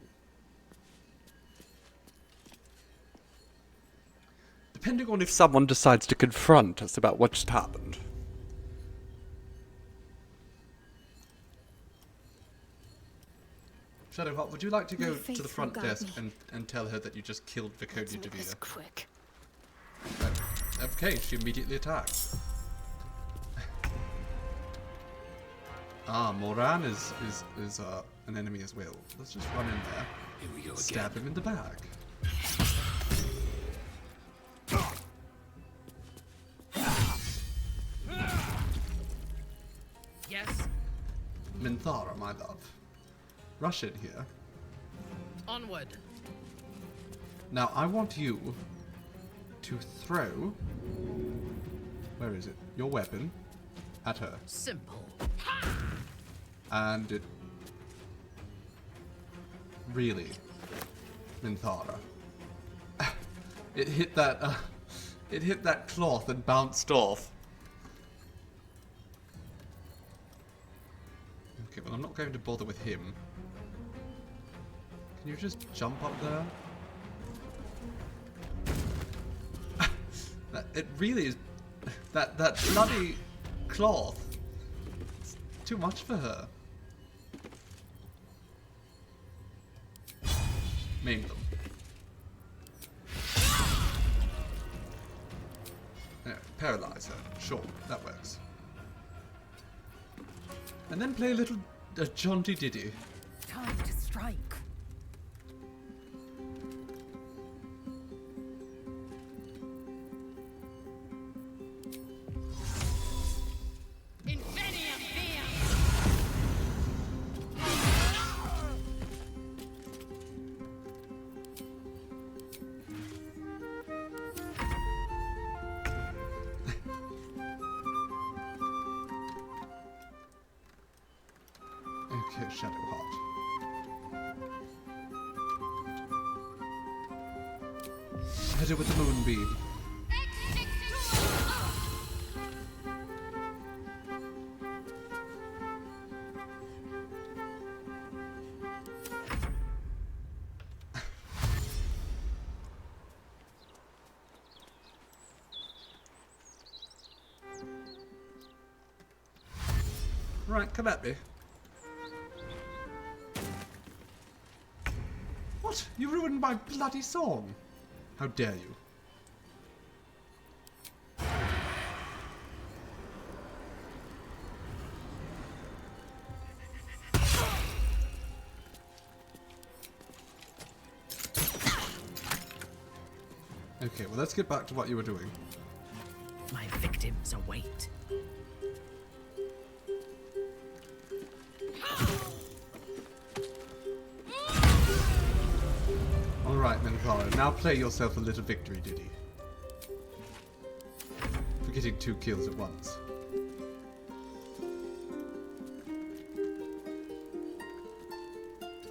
Depending on if someone decides to confront us about what just happened. Shadowheart, would you like to go to the front desk and tell her that you just killed Viconia Davina? Quick. Okay, she immediately attacked. Moran is an enemy as well. Let's just run in there. Here we go Stab him in the back. Yes. Minthara, my love. Rush in here. Onward. Now I want you to throw. Where is it? Your weapon at her. Simple. And it really, Minthara. It hit that cloth and bounced off. Okay, well I'm not going to bother with him. Can you just jump up there? It really is that bloody cloth. It's too much for her. Maim them. Yeah, paralyze her. Sure, that works. And then play a jaunty ditty. Time to strike. Okay, Shadowheart. Hit her with the moonbeam. Right, come at me. What? You ruined my bloody song! How dare you? Okay, well let's get back to what you were doing. My victims await. Alright, Minthara, now play yourself a little victory ditty. For getting 2 kills at once.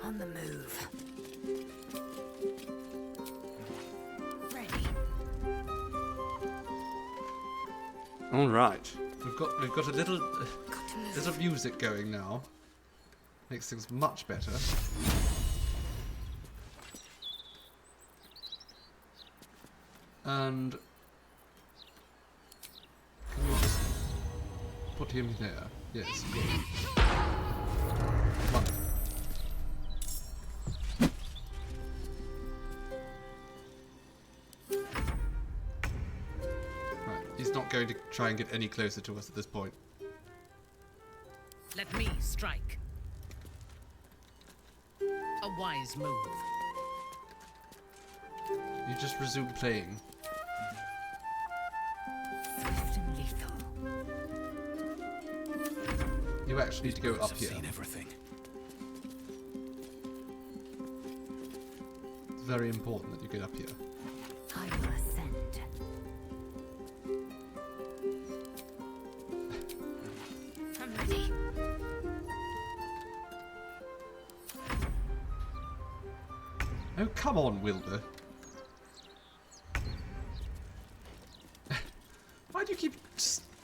On the move. Alright. We've got a little music going now. Makes things much better. And can we just put him there? Yes, good. Wonderful. Right, he's not going to try and get any closer to us at this point. Let me strike. A wise move. You just resume playing. Swift and lethal. You actually need to go up I've here. seen everything. It's very important that you get up here. I will ascend. I'm ready. Oh, come on, Wilbur. do you keep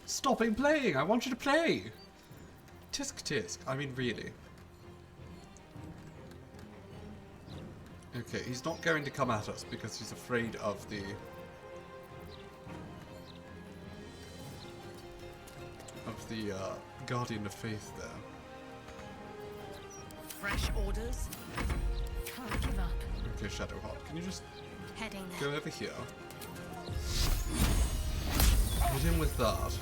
stopping playing? I want you to play. Tisk tisk. I mean, really. Okay, he's not going to come at us because he's afraid of the... Guardian of Faith there. Fresh orders? Can't give up. Okay, Shadowheart, can you just Heading there. go over here? Hit him with that.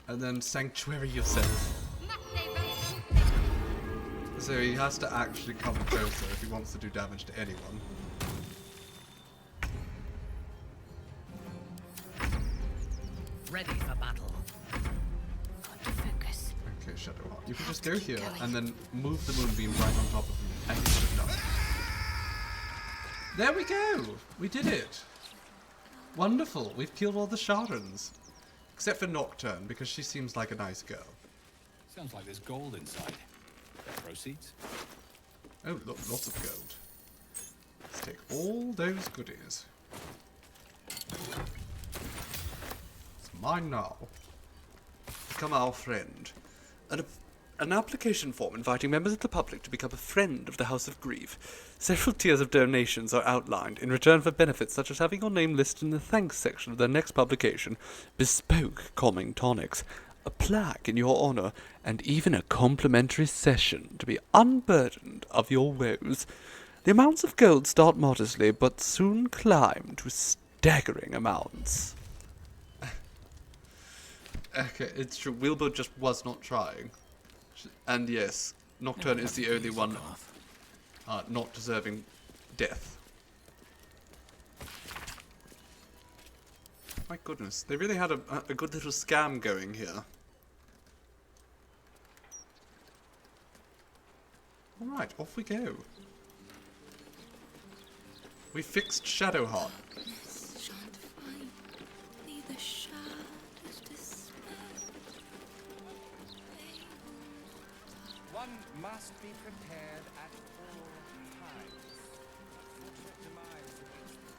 And then sanctuary yourself. So he has to actually come closer if he wants to do damage to anyone. Ready for battle. Got to focus. Okay, Shadowheart. You can just go here and then move the moonbeam right on top of him, and he should have done. There we go! We did it! Wonderful! We've killed all the Sharons. Except for Nocturne, because she seems like a nice girl. Sounds like there's gold inside. Proceeds? Oh, look, lots of gold. Let's take all those goodies. It's mine now. Become our friend. An application form inviting members of the public to become a friend of the House of Grief. Several tiers of donations are outlined in return for benefits such as having your name listed in the thanks section of their next publication, bespoke calming tonics, a plaque in your honor, and even a complimentary session to be unburdened of your woes. The amounts of gold start modestly, but soon climb to staggering amounts. Okay, it's true. Wilbur just was not trying. And yes, Nocturne is the only one not deserving death. My goodness, they really had a good little scam going here. Alright, off we go. We fixed Shadowheart. One must be prepared at all times. Unfortunate demise awaits them.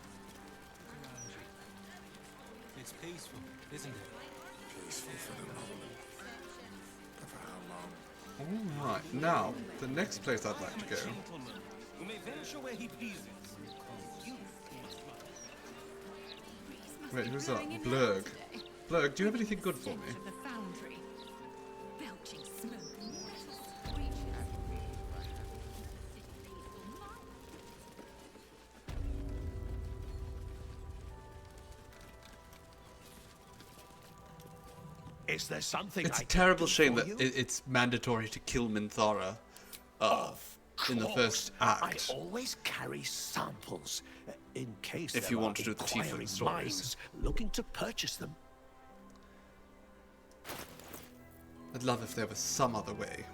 It's peaceful, isn't it? Peaceful for the moment. But for how long? Alright, now, the next place I'd like to go. Who may venture where he pleases. Wait, who's that? Blurg. Blurg, do you have anything good for me? Is there something It's a terrible shame that it's mandatory to kill Minthara in the first act. I always carry samples in case If you want to do the Tiefling stories. Looking to purchase them. I'd love if there was some other way.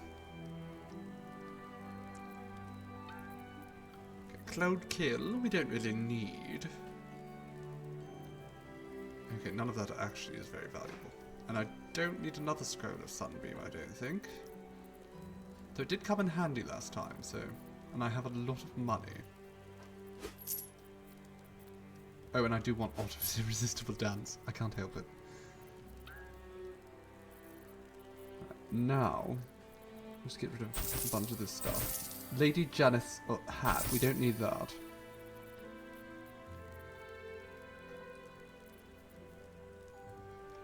Okay, Cloud Kill, we don't really need. Okay, none of that actually is very valuable. And I don't need another Scroll of Sunbeam, I don't think. Though it did come in handy last time, so... And I have a lot of money. Oh, and I do want Otto's Irresistible Dance. I can't help it. Now, let's get rid of a bunch of this stuff. Lady Janice hat. We don't need that.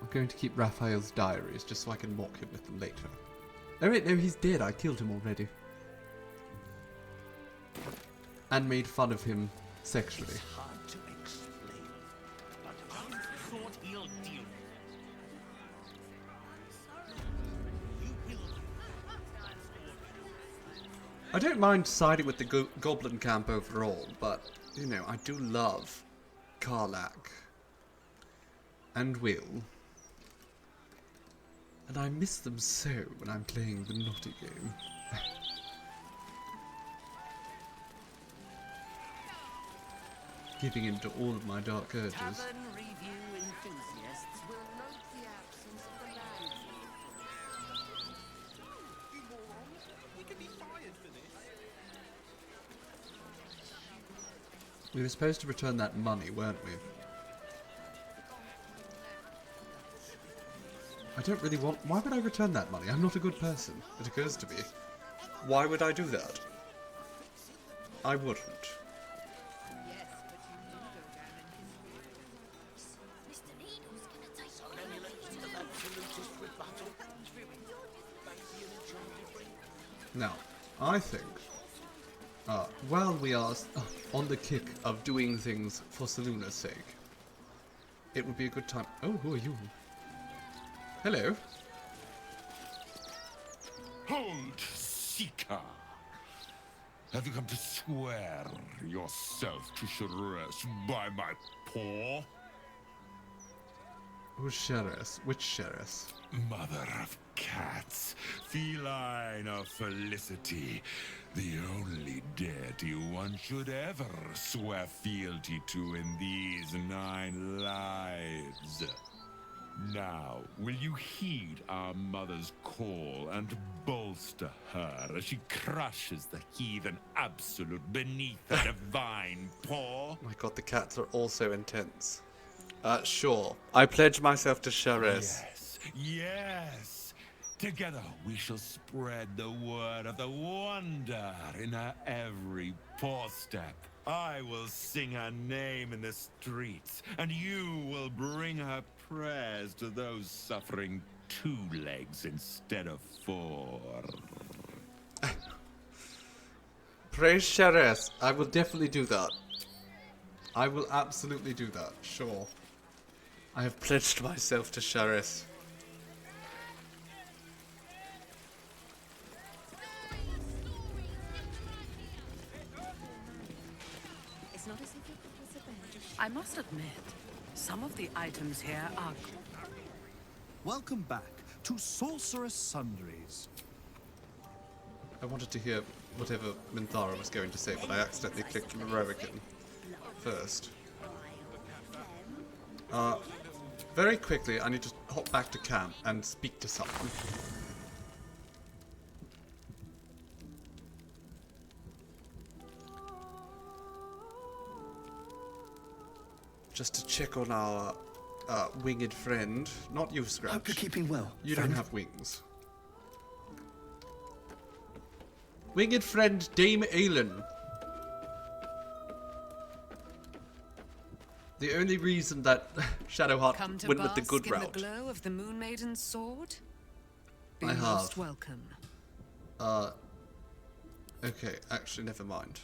I'm going to keep Raphael's diaries just so I can mock him with them later. Oh wait, no, he's dead. I killed him already. And made fun of him sexually. It's hard to explain, but I thought he'll deal I don't mind siding with the Goblin camp overall, but, you know, I do love Karlach and Will. And I miss them so when I'm playing the naughty game. Giving in to all of my dark urges. Tavern review enthusiasts will note the absence of the land. You morons! We could be fired for this. We were supposed to return that money, weren't we? I don't really want... Why would I return that money? I'm not a good person. It occurs to me. Why would I do that? I wouldn't. Now, I think, while we are on the kick of doing things for Selune's sake, it would be a good time... Oh, who are you? Hello. Hold, Seeker! Have you come to swear yourself to Sharess by my paw? Who's Sharess? Which Sharess? Mother of cats, feline of felicity, the only deity one should ever swear fealty to in these 9 lives. Now, will you heed our mother's call and bolster her as she crushes the heathen absolute beneath the divine paw? Oh my god, the cats are all so intense. Sure. I pledge myself to Sharess. Yes, yes. Together we shall spread the word of the wonder in her every paw step. I will sing her name in the streets, and you will bring her prayers to those suffering 2 legs instead of 4. Praise Sharess. I will definitely do that. I will absolutely do that, sure. I have pledged myself to Sharess. It's not as if it was a bed. I must admit, some of the items here are... Welcome back to Sorcerous Sundries. I wanted to hear whatever Minthara was going to say, but I accidentally clicked Loroican first. Very quickly, I need to hop back to camp and speak to someone. Just to check on our winged friend. Not you, Scratch. Hope you're keeping well. You friend. don't have wings. Winged friend Dame Aelin. The only reason that Shadowheart went with the good route. The glow of the Moon Maiden's sword? Be I have. most welcome. Okay, actually, never mind.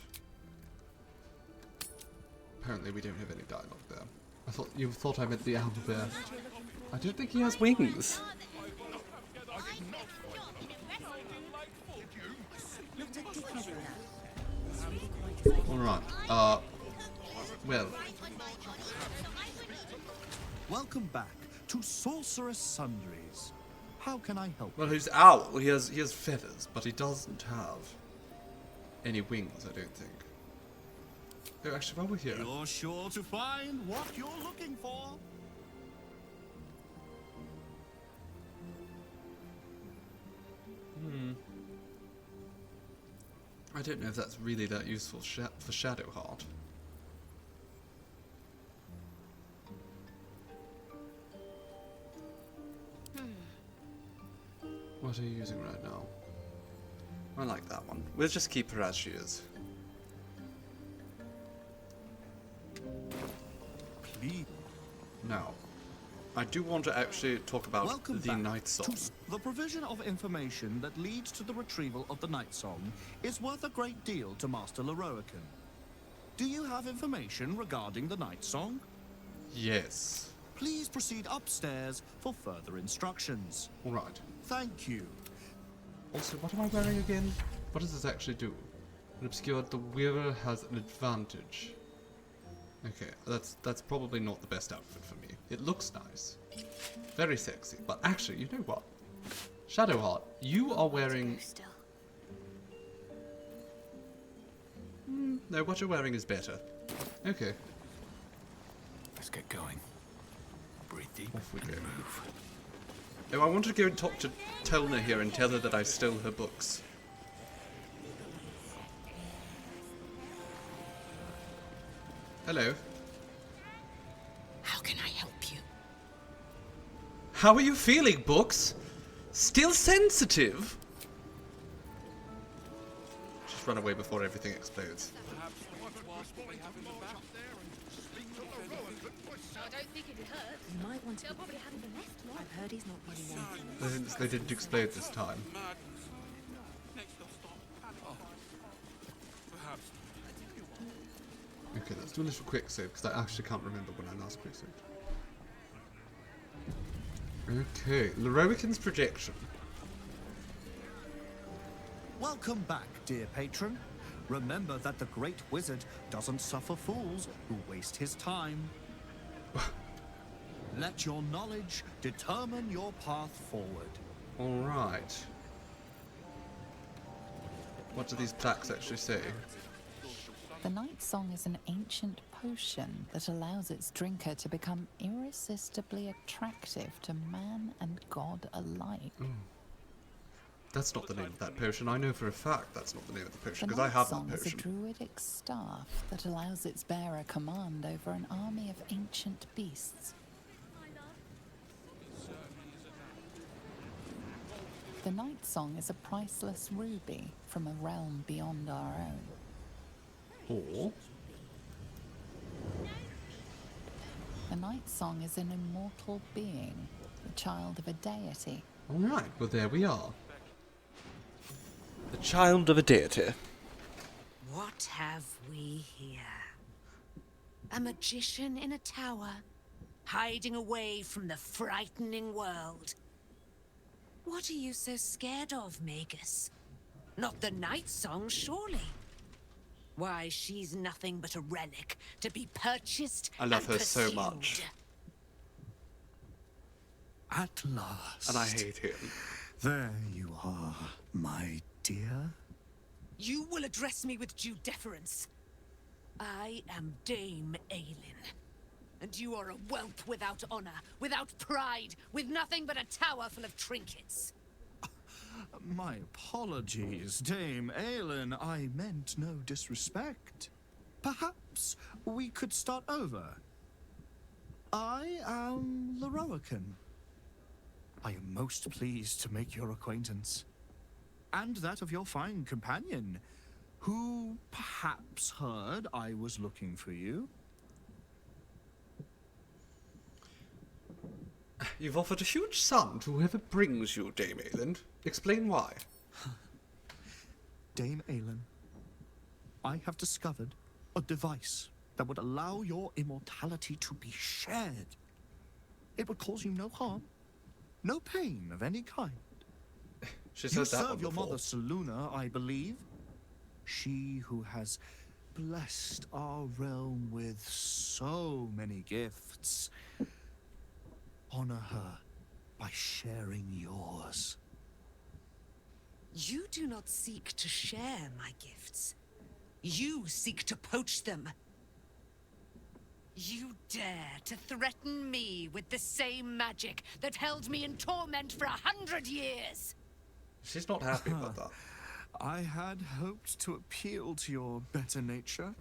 Apparently, we don't have any dialogue there. I thought you thought I meant the owlbear. I don't think he has wings. Alright, well. Welcome back to Sorcerous Sundries. How can I help? Well, he's owl. He has feathers, but he doesn't have any wings, I don't think. Oh, actually, while we're here... You're sure to find what you're looking for. I don't know if that's really that useful for Shadowheart. What are you using right now? I like that one. We'll just keep her as she is. Please. Now, I do want to actually talk about the Night Song. The provision of information that leads to the retrieval of the Night Song is worth a great deal to Master Loroican. Do you have information regarding the Night Song? Yes. Please proceed upstairs for further instructions. Alright. Thank you. Also, what am I wearing again? What does this actually do? An obscured, the wearer has an advantage. Okay, that's probably not the best outfit for me. It looks nice. Very sexy. But actually, you know what? Shadowheart, you are wearing... No, what you're wearing is better. Okay. Let's get going. Breathe deep and move. Oh, I want to go and talk to Telna here and tell her that I stole her books. Hello. How can I help you? How are you feeling, books? Still sensitive? Just run away before everything explodes. I don't think it'd hurt. You might want to. They'll probably have him left long. I've heard he's not really wanted. They didn't explode this time. Okay, let's do a little quick save, because I actually can't remember when I last quick saved. Okay, Loroican's projection. Welcome back, dear patron. Remember that the great wizard doesn't suffer fools who waste his time. Let your knowledge determine your path forward. Alright. What do these plaques actually say? The Night Song is an ancient potion that allows its drinker to become irresistibly attractive to man and god alike. That's not the name of that potion. I know for a fact that's not the name of the potion, The because I Night have Song that is a potion. druidic staff that allows its bearer command over an army of ancient beasts. The Night Song is a priceless ruby from a realm beyond our own. Or The Night Song is an immortal being, the child of a deity. alright, well there we are. The child of a deity. What have we here? A magician in a tower, hiding away from the frightening world. What are you so scared of, Magus? Not the Night Song, surely? Why, she's nothing but a relic to be purchased I love and her so pursued. much. At last. And I hate him. There you are, my dear. You will address me with due deference. I am Dame Aelin. And you are a whelp without honor, without pride, with nothing but a tower full of trinkets. My apologies, Dame Aelin. I meant no disrespect. Perhaps we could start over. I am Loroican. I am most pleased to make your acquaintance. And that of your fine companion, who perhaps heard I was looking for you. You've offered a huge sum to whoever brings you, Dame Aelin. Explain why. Dame Aelin, I have discovered a device that would allow your immortality to be shared. It would cause you no harm, no pain of any kind. She You said that one serve your before. mother Selune, I believe. She who has blessed our realm with so many gifts. Honor her by sharing yours. You do not seek to share my gifts. You seek to poach them. You dare to threaten me with the same magic that held me in torment for 100 years. She's not happy about that. I had hoped to appeal to your better nature.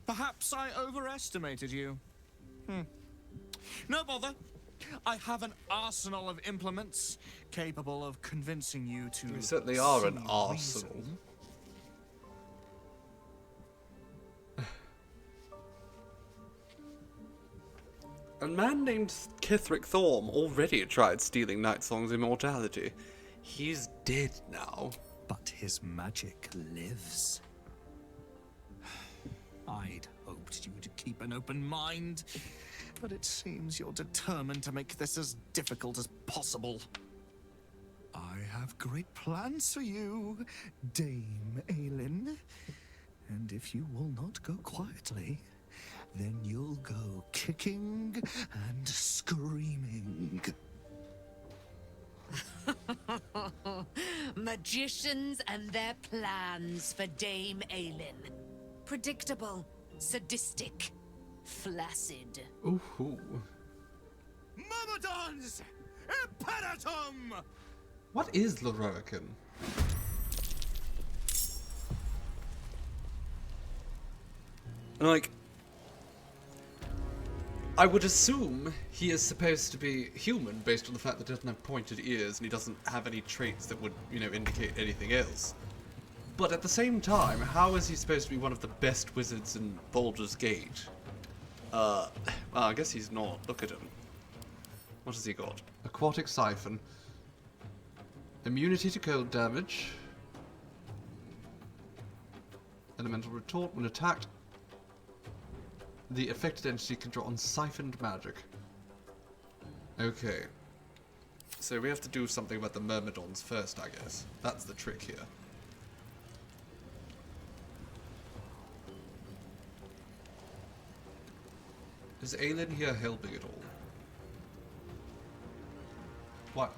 Perhaps I overestimated you. No bother. I have an arsenal of implements capable of convincing you to. You certainly are an see arsenal. reason. A man named Kithric Thorm already tried stealing Night Song's immortality. He's dead now. But his magic lives. I'd hoped you would keep an open mind, but it seems you're determined to make this as difficult as possible. I have great plans for you, Dame Aelin. And if you will not go quietly, then you'll go kicking and screaming. Magicians and their plans for Dame Aelin. Predictable, sadistic, flaccid. Ooh. Myrmidons! Imperatum! What is Loroican? Like, I would assume he is supposed to be human based on the fact that he doesn't have pointed ears and he doesn't have any traits that would, you know, indicate anything else. But at the same time, how is he supposed to be one of the best wizards in Baldur's Gate? Well, I guess he's not. Look at him. What has he got? Aquatic Siphon. Immunity to cold damage. Elemental Retort. When attacked, the affected entity can draw on siphoned magic. Okay. So we have to do something about the Myrmidons first, I guess. That's the trick here. Is Aelin here helping at all?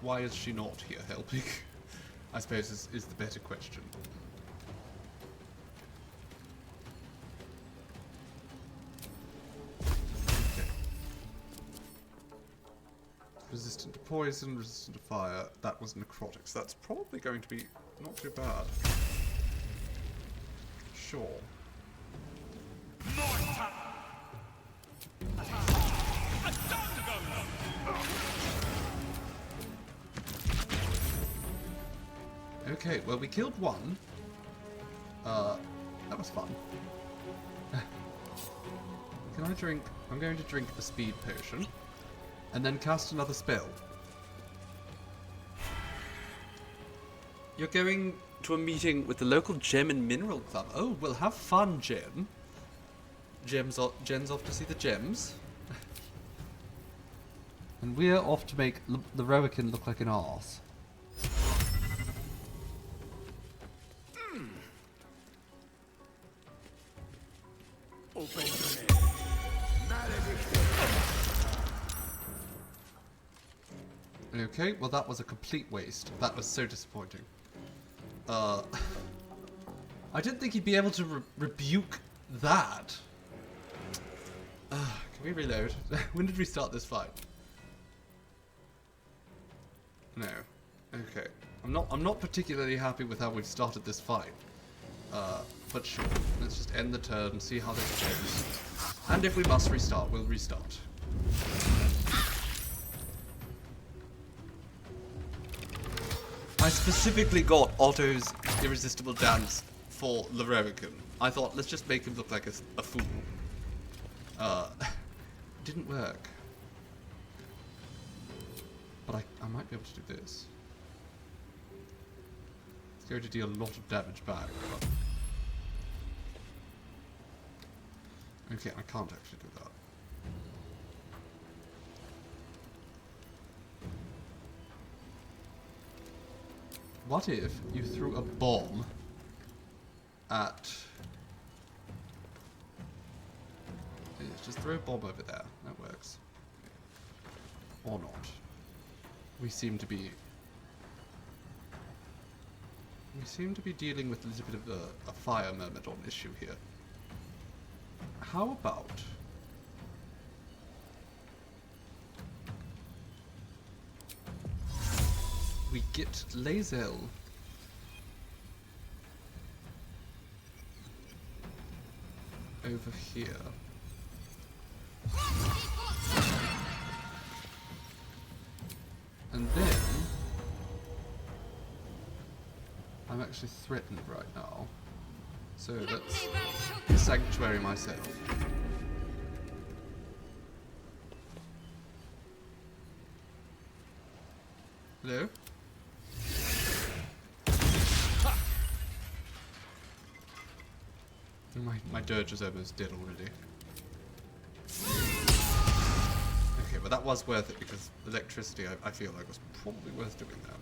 Why is she not here helping? I suppose is the better question. Okay. Resistant to poison, resistant to fire. That was necrotic, so that's probably going to be not too bad. Sure. Okay, well we killed one. That was fun. Can I drink? I'm going to drink a speed potion. And then cast another spell. You're going to a meeting with the local gem and mineral club. Oh, well have fun, Gem. Jen's off to see the gems. And we're off to make the Roican look like an arse. Okay, well that was a complete waste. That was so disappointing. I didn't think he'd be able to rebuke that. Can we reload? When did we start this fight? No. Okay. I'm not particularly happy with how we've started this fight. But sure. Let's just end the turn, see how this goes. And if we must restart, we'll restart. I specifically got Otto's Irresistible Dance for the Roican. I thought, let's just make him look like a fool. Didn't work. But I might be able to do this. It's going to deal a lot of damage back. But... okay, I can't actually do that. What if you threw a bomb at... just throw a bomb over there. That works. Or not. We seem to be dealing with a little bit of a fire Myrmidon issue here. How about... we get Lae'zel over here. And then I'm actually threatened right now. So let's sanctuary myself. Hello? My dirge is almost dead already. Okay, but that was worth it because electricity I feel like was probably worth doing that.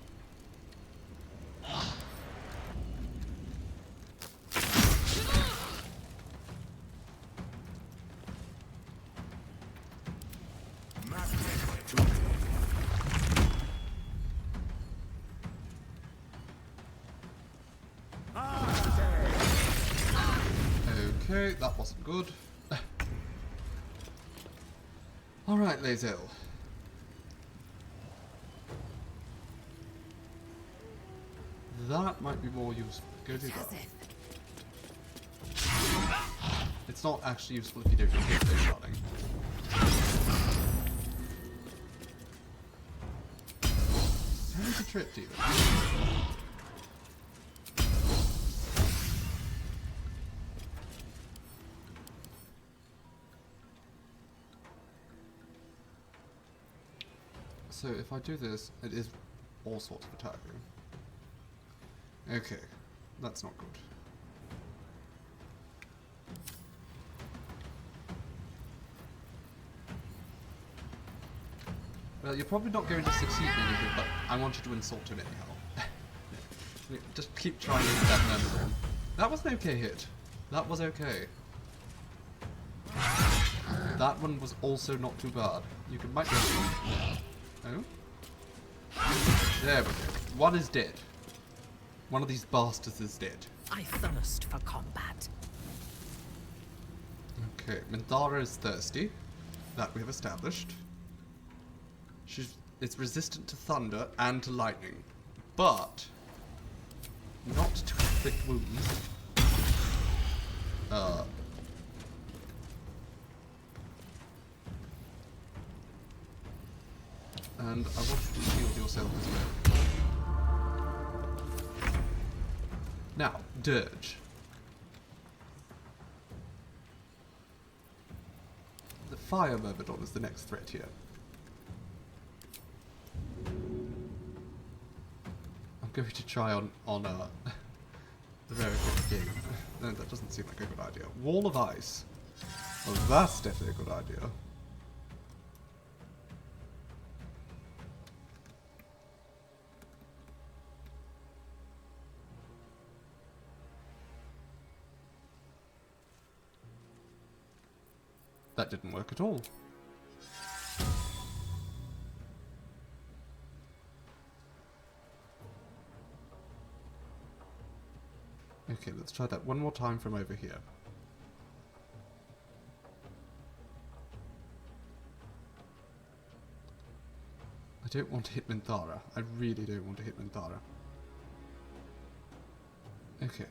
Okay, that wasn't good. Alright, Lae'zel. That might be more useful. Go do that. It's not actually useful if you don't get it, darling. tripped even. So if I do this, it is all sorts of attacking. Okay, that's not good. Well, you're probably not going to succeed in anything, but I want you to insult him anyhow. Just keep trying with that murmur room. That was an okay hit. That was okay. That one was also not too bad. You can might. Oh? There we go. One is dead. One of these bastards is dead. I thirst for combat. Okay, Minthara is thirsty. That we have established. It's resistant to thunder and to lightning, but not to inflict wounds. And I want you to shield yourself as well. Now, Dirge. The Fire Myrmidon is the next threat here. I'm going to try on the very quick game. No, that doesn't seem like a good idea. Wall of Ice. Well, that's definitely a good idea. That didn't work at all. Okay, let's try that one more time from over here. I don't want to hit Minthara. I really don't want to hit Minthara. Okay.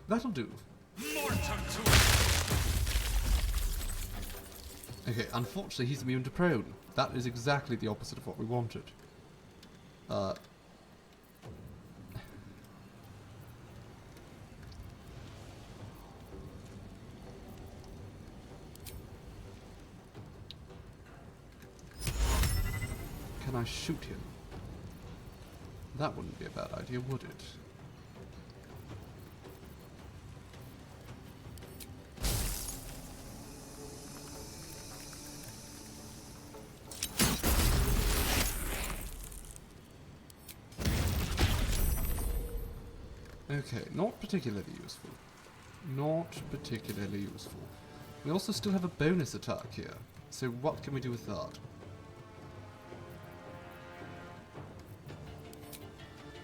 That'll do. Okay, unfortunately he's immune to prone. That is exactly the opposite of what we wanted. Can I shoot him? That wouldn't be a bad idea, would it? Okay, not particularly useful. Not particularly useful. We also still have a bonus attack here. So what can we do with that?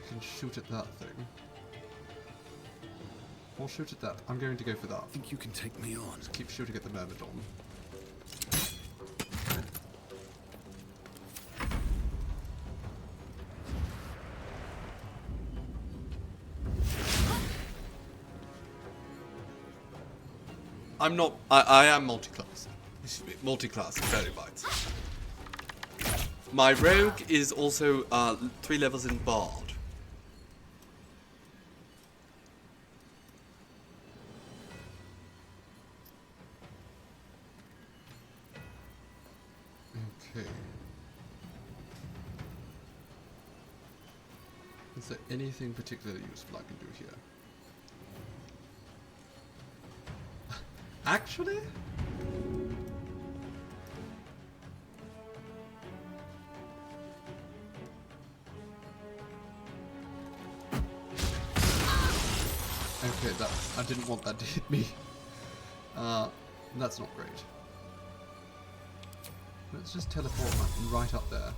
We can shoot at that thing. Or shoot at that. I'm going to go for that. I think you can take me on. Just keep shooting at the Myrmidon. I'm not. I am multi-class. Multi-class in Fairy Bites. My rogue is also 3 levels in Bard. Okay. Is there anything particularly useful I can do here? Actually? Okay, I didn't want that to hit me. That's not great. Let's just teleport right up there.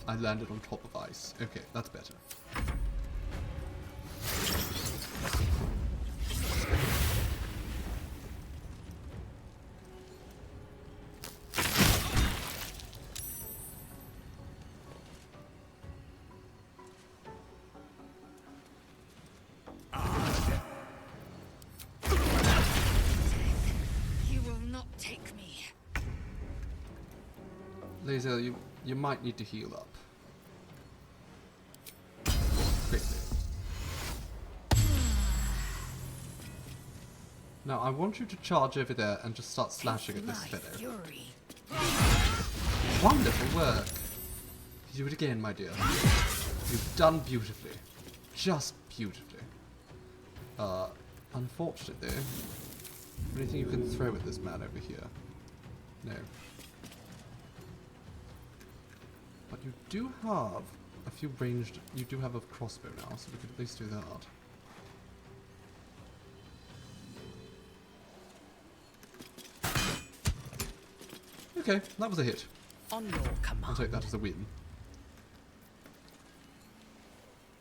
I landed on top of ice. Okay, that's better. Lae'zel, you might need to heal up. Quickly. Now, I want you to charge over there and just start slashing at this fellow. Wonderful work! Do it again, my dear. You've done beautifully. Just beautifully. Unfortunately, anything you can throw at this man over here? No. But you do have a few ranged... You do have a crossbow now, so we could at least do that. Okay, that was a hit. On your command. I'll take that as a win.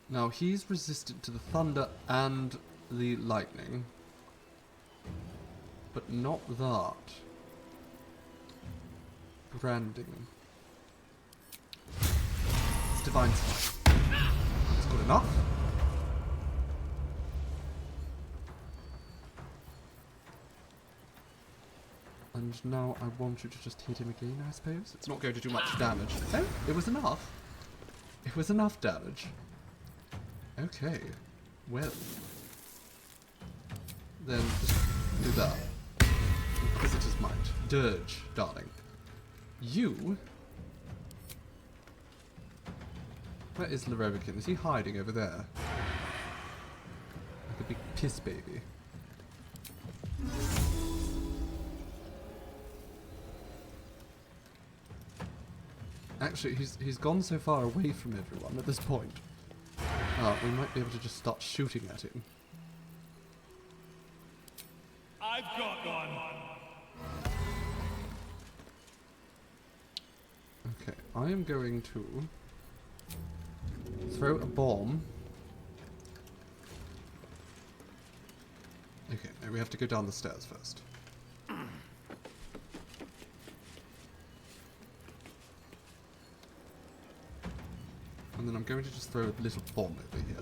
Now, he's resistant to the thunder and the lightning. But not that. Branding. It's divine strike. That's good enough. And now I want you to just hit him again, I suppose. It's not going to do much damage. Oh, it was enough. It was enough damage. Okay. Well. Then just do that. Inquisitor's Might. Dirge, darling. You... Where is Lerovican? Is he hiding over there? Like a big piss baby. Actually, he's gone so far away from everyone at this point. We might be able to just start shooting at him. I've got one. Okay, I am going to throw a bomb. Okay, now we have to go down the stairs first. And then I'm going to just throw a little bomb over here.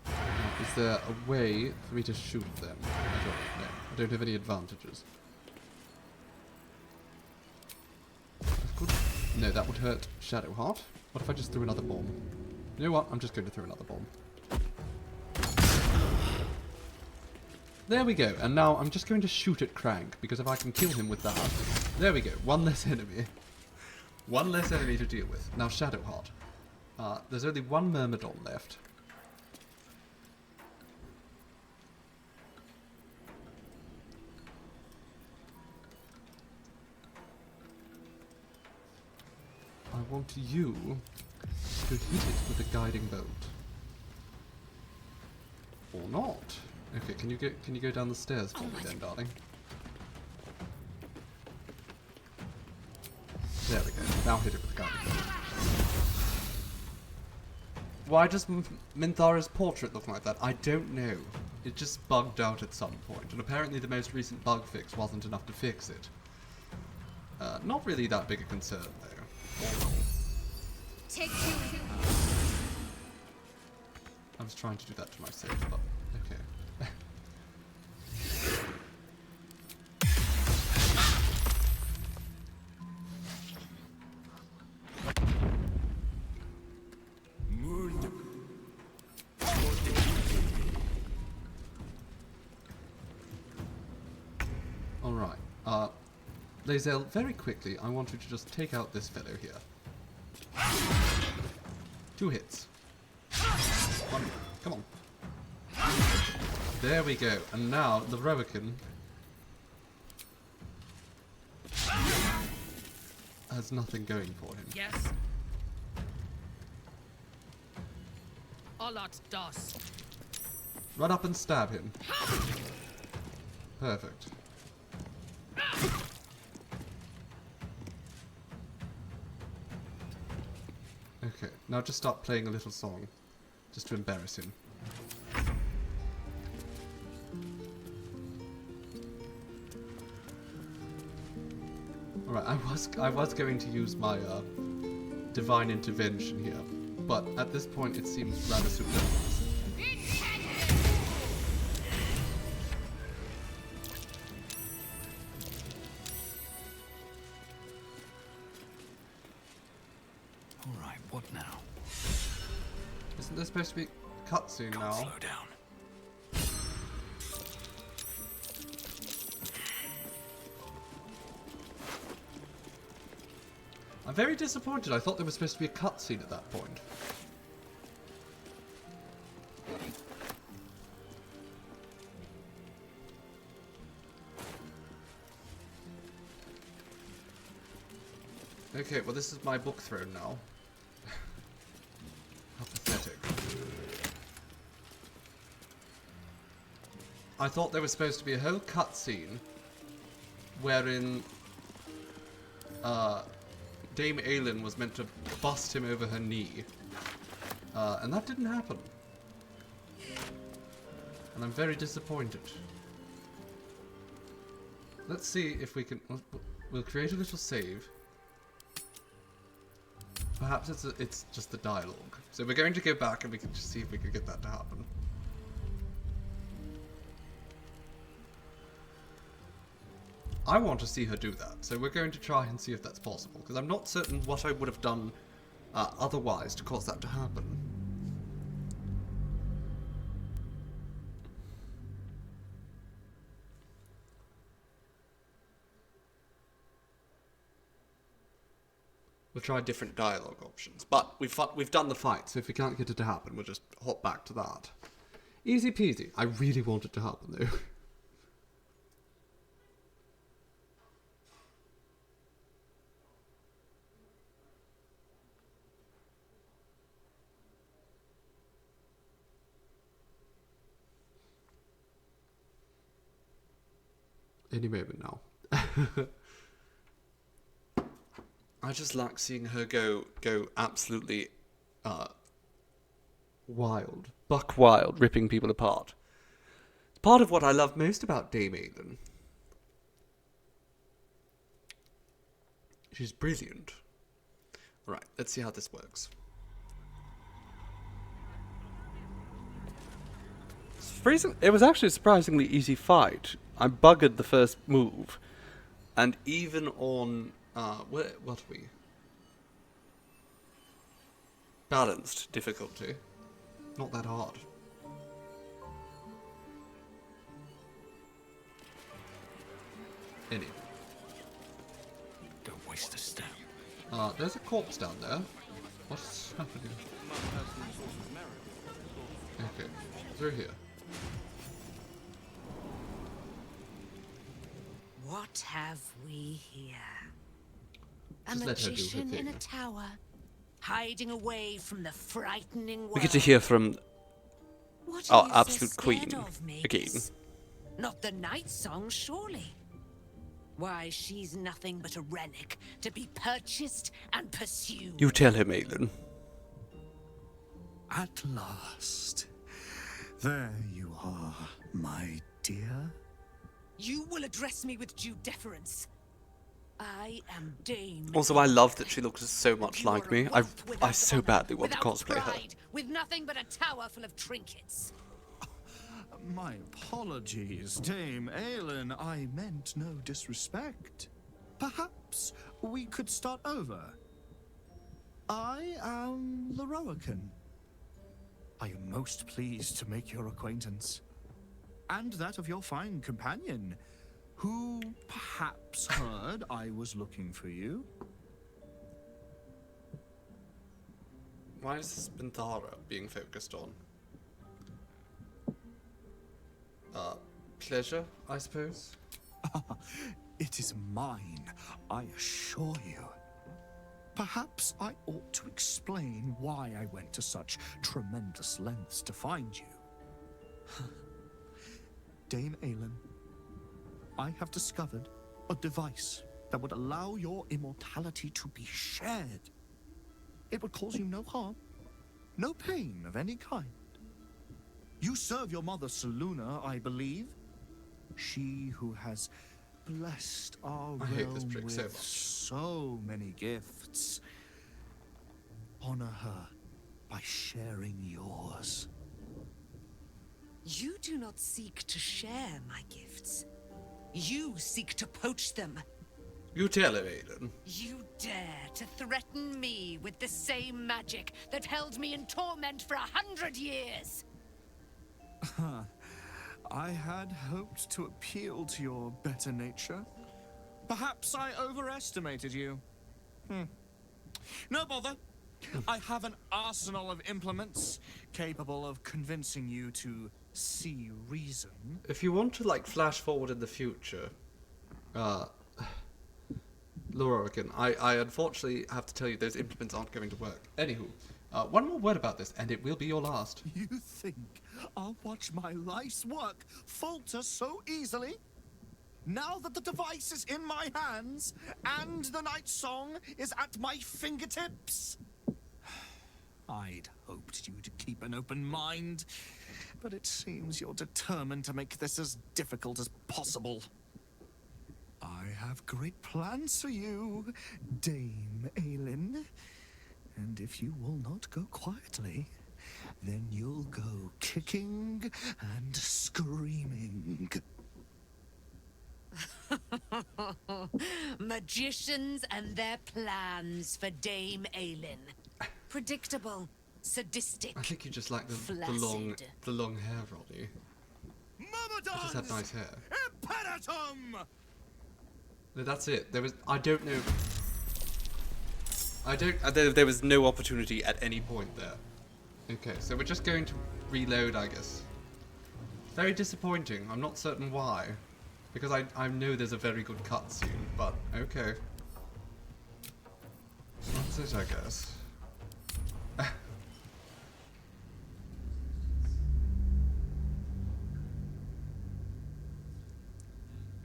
Now, is there a way for me to shoot them? I don't know. I don't have any advantages. No, that would hurt Shadowheart. What if I just threw another bomb? You know what? I'm just going to throw another bomb. There we go, and now I'm just going to shoot at Crank, because if I can kill him with that... There we go, one less enemy. One less enemy to deal with. Now Shadowheart. There's only one Myrmidon left. I want you to hit it with a guiding bolt. Or not. Okay, can you go down the stairs for me then, darling? There we go. Now hit it with a guiding bolt. Why does Minthara's portrait look like that? I don't know. It just bugged out at some point, and apparently the most recent bug fix wasn't enough to fix it. Not really that big a concern, though. Take two. I was trying to do that to myself, but okay. Alright, Lae'zel, very quickly, I want you to just take out this fellow here. 2 hits. One, come on. There we go, and now the Rowakin has nothing going for him. Yes. Olat das. Run up and stab him. Perfect. Okay, now just start playing a little song, just to embarrass him. Alright, I was going to use my divine intervention here, but at this point it seems rather superfluous. Isn't there supposed to be a cutscene now? Slow down. I'm very disappointed. I thought there was supposed to be a cutscene at that point. Okay, well this is my book throne now. How pathetic. I thought there was supposed to be a whole cutscene wherein Dame Aelin was meant to bust him over her knee. And that didn't happen. And I'm very disappointed. Let's see if we can... We'll create a little save. Perhaps it's just the dialogue. So we're going to go back and we can just see if we can get that to happen. I want to see her do that, so we're going to try and see if that's possible, because I'm not certain what I would have done otherwise to cause that to happen. We'll try different dialogue options, but we've done the fight, so if we can't get it to happen, we'll just hop back to that. Easy peasy. I really want it to happen, though. Any moment now. I just like seeing her go absolutely wild. Buck wild, ripping people apart. It's part of what I love most about Dame Aelin. She's brilliant. Right, let's see how this works. It was actually a surprisingly easy fight. I buggered the first move, and even on what are we? Balanced difficulty. Not that hard. Anyway. Don't waste a step. There's a corpse down there. What's happening? Okay, through here. What have we here? Just A let her do her magician thing. in a tower, hiding away from the frightening world. We get to hear from What our are you so absolute scared queen of, Magus? again. Not the night song, surely. Why, she's nothing but a relic to be purchased and pursued. You tell him, Aelin. At last. There you are, my dear. You will address me with due deference. I am Dame. Also, I love that she looks so much like me. I so badly want to cosplay her. Pride, with nothing but a tower full of trinkets. My apologies, Dame Aelin. I meant no disrespect. Perhaps we could start over. I am Loroakan. I am most pleased to make your acquaintance. And that of your fine companion, who perhaps heard I was looking for you. Why is this Banthara being focused on? Pleasure, I suppose? It is mine, I assure you. Perhaps I ought to explain why I went to such tremendous lengths to find you. Dame Aelin, I have discovered a device that would allow your immortality to be shared. It would cause you no harm, no pain of any kind. You serve your mother Selune, I believe. She who has blessed our realm with so many gifts. Honor her by sharing yours. You do not seek to share my gifts. You seek to poach them. You tell him, Aiden. You dare to threaten me with the same magic that held me in torment for 100 years? I had hoped to appeal to your better nature. Perhaps I overestimated you. No bother. I have an arsenal of implements capable of convincing you to see reason. If you want to, like, flash forward in the future, Lorcan, I unfortunately have to tell you those implements aren't going to work. Anywho, one more word about this, and it will be your last. You think I'll watch my life's work falter so easily? Now that the device is in my hands, and the night song is at my fingertips? I'd hoped you'd keep an open mind, but it seems you're determined to make this as difficult as possible. I have great plans for you, Dame Aelin. And if you will not go quietly, then you'll go kicking and screaming. Magicians and their plans for Dame Aelin. Predictable, sadistic. I think you just like the long hair, Roddy. You just have nice hair. Imperatum! No, that's it. I don't know. There was no opportunity at any point there. Okay, so we're just going to reload, I guess. Very disappointing. I'm not certain why. Because I know there's a very good cutscene, but okay. That's it, I guess.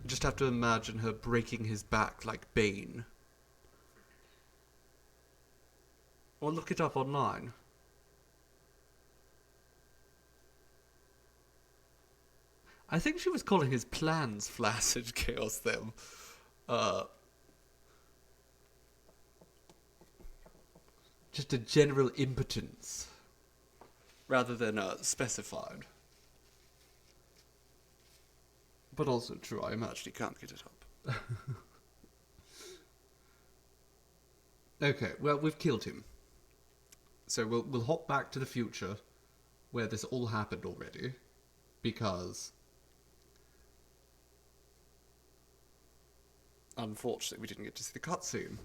Just have to imagine her breaking his back like Bane. Or look it up online. I think she was calling his plans flaccid chaos them. Just a general impotence. Rather than specified. But also true, I imagine he can't get it up. Okay, well, we've killed him. So we'll hop back to the future, where this all happened already, because unfortunately we didn't get to see the cutscene.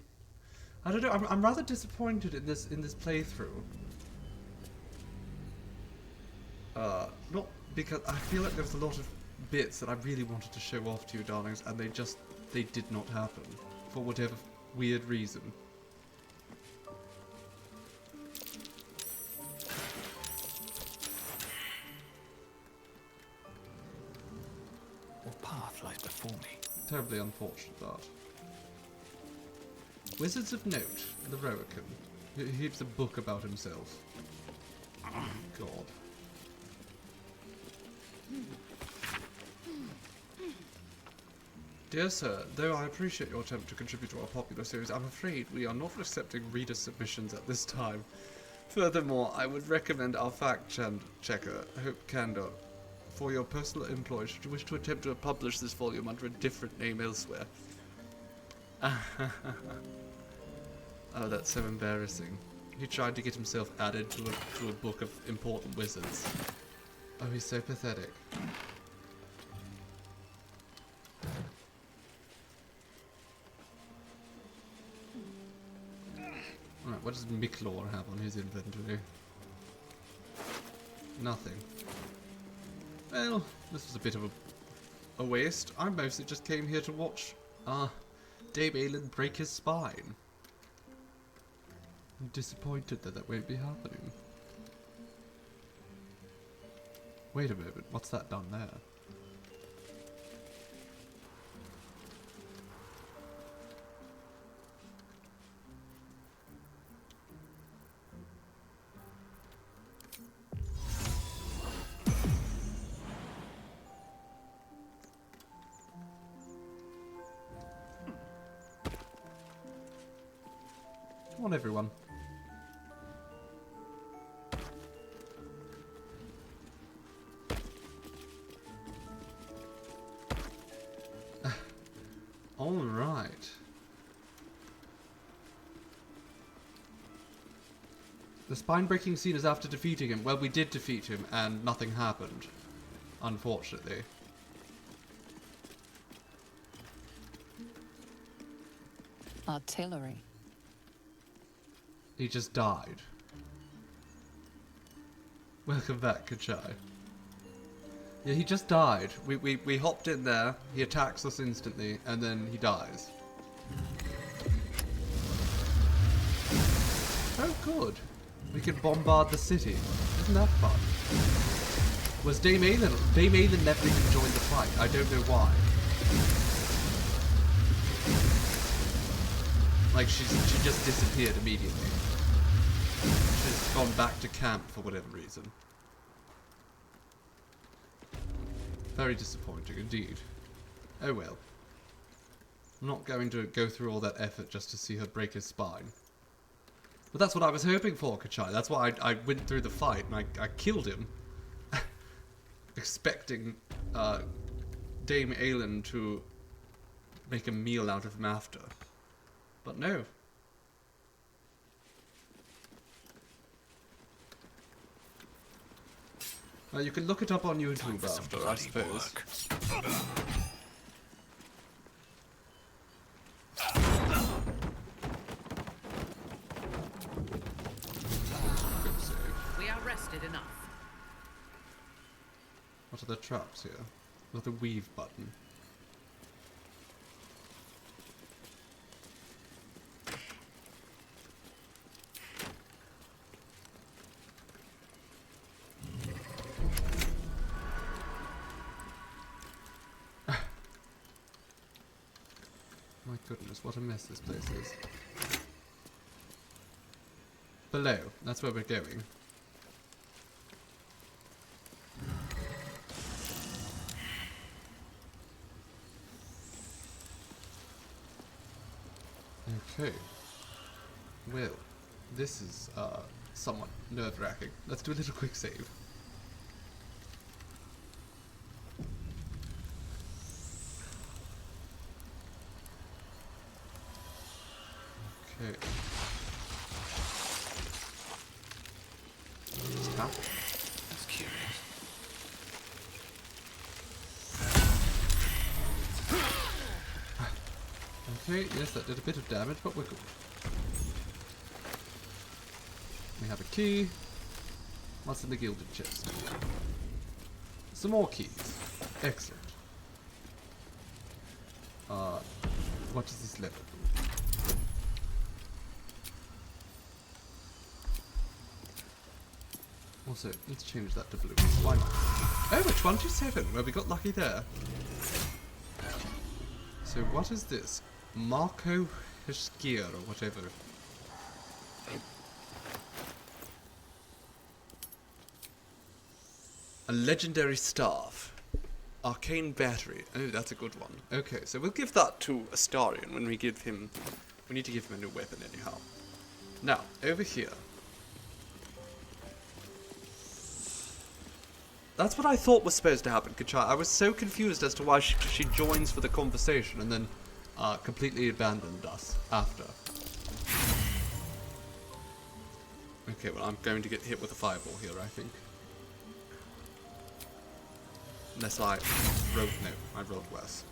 I don't know. I'm rather disappointed in this playthrough. Not because I feel like there was a lot of bits that I really wanted to show off to you, darlings, and they did not happen for whatever weird reason. What path lies before me? Terribly unfortunate, that. Wizards of Note, the Roacan. He keeps a book about himself. Oh, God. Dear Sir, though I appreciate your attempt to contribute to our popular series, I'm afraid we are not accepting reader submissions at this time. Furthermore, I would recommend our fact-checker, Hope Candor, for your personal employ should you wish to attempt to publish this volume under a different name elsewhere. Oh, that's so embarrassing. He tried to get himself added to a book of important wizards. Oh, he's so pathetic. Right, what does Miklor have on his inventory? Nothing. Well, this was a bit of a waste. I mostly just came here to watch Dame Aelin break his spine. I'm disappointed that won't be happening. Wait a moment, what's that done there? Come on, everyone. All right. The spine-breaking scene is after defeating him. Well, we did defeat him, and nothing happened. Unfortunately. Artillery. He just died. Welcome back, Kachai. Yeah, he just died. We hopped in there, he attacks us instantly, and then he dies. Oh, good. We can bombard the city. Isn't that fun? Was Dame Aelin? Dame Aelin never even joined the fight. I don't know why. Like, she just disappeared immediately. She's gone back to camp for whatever reason. Very disappointing indeed. Oh well. I'm not going to go through all that effort just to see her break his spine. But that's what I was hoping for, Kachai. That's why I went through the fight and I killed him. Expecting Dame Aelin to make a meal out of him after. But no. You can look it up on YouTube after, I suppose. We are rested enough. What are the traps here? With a weave button. My goodness, what a mess this place is. Below, that's where we're going. Okay. Well, this is somewhat nerve-wracking. Let's do a little quick save. Okay. Stop. That's curious. Okay, yes, that did a bit of damage, but we're good. We have a key. What's in the gilded chest? Some more keys. Excellent. What is this level? Also, let's change that to blue. Why not? Oh, a 27! Well, we got lucky there. So, what is this? Marco Heskir, or whatever. A legendary staff. Arcane battery. Oh, that's a good one. Okay, so we'll give that to Astarion when we give him... We need to give him a new weapon anyhow. Now, over here. That's what I thought was supposed to happen, Kachai. I was so confused as to why she joins for the conversation and then completely abandoned us after. Okay, well, I'm going to get hit with a fireball here, I think. Unless I rolled... No, I rolled worse.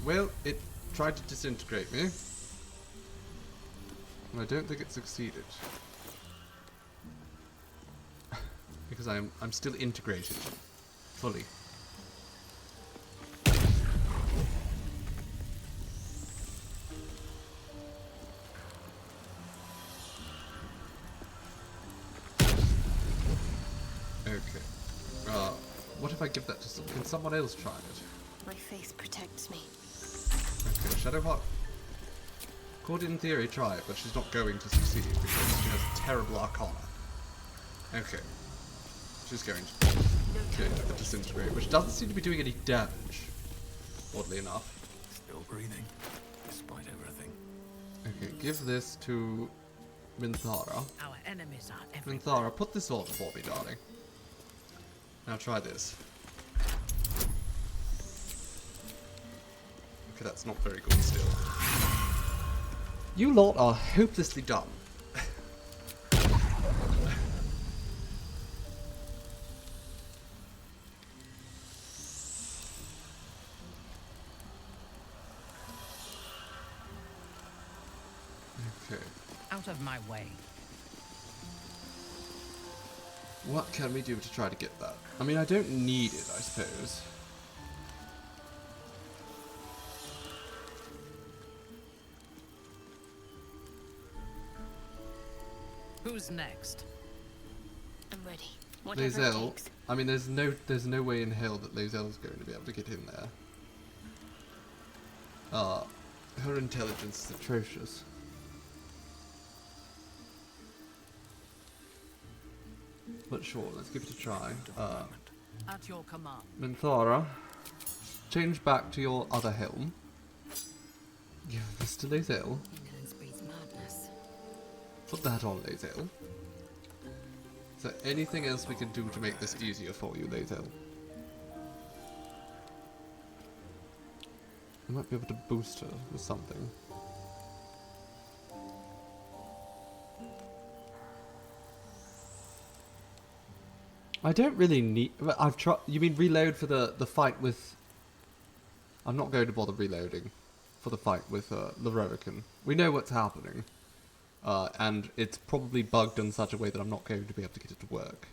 Well, it tried to disintegrate me. And I don't think it succeeded. Because I'm still integrated. Fully. Okay. What if I give that to someone? Can someone else try it? My faith protects me. Okay, Shadowheart could in theory try it, but she's not going to succeed because she has terrible arcana. Okay. She's going to go into the disintegrate, which doesn't seem to be doing any damage, oddly enough. Still breathing, despite everything. Okay, give this to Minthara. Our enemies are everywhere. Minthara, put this on for me, darling. Now try this. Okay, that's not very good still. You lot are hopelessly dumb. Okay. Out of my way. What can we do to try to get that? I mean, I don't need it, I suppose. Who's next? I'm ready. Whatever it Lae'zel, takes. I mean, there's no way in hell that Lae'zel's going to be able to get in there. Her intelligence is atrocious. But sure, let's give it a try. At your command. Minthara, change back to your other helm. Give this to Lae'zel. Put that on, Lae'zel. Is there anything else we can do to make this easier for you, Lae'zel? I might be able to boost her with something. I don't really need... I've tried... You mean reload for the fight with... I'm not going to bother reloading for the fight with Lorroican. We know what's happening. And it's probably bugged in such a way that I'm not going to be able to get it to work.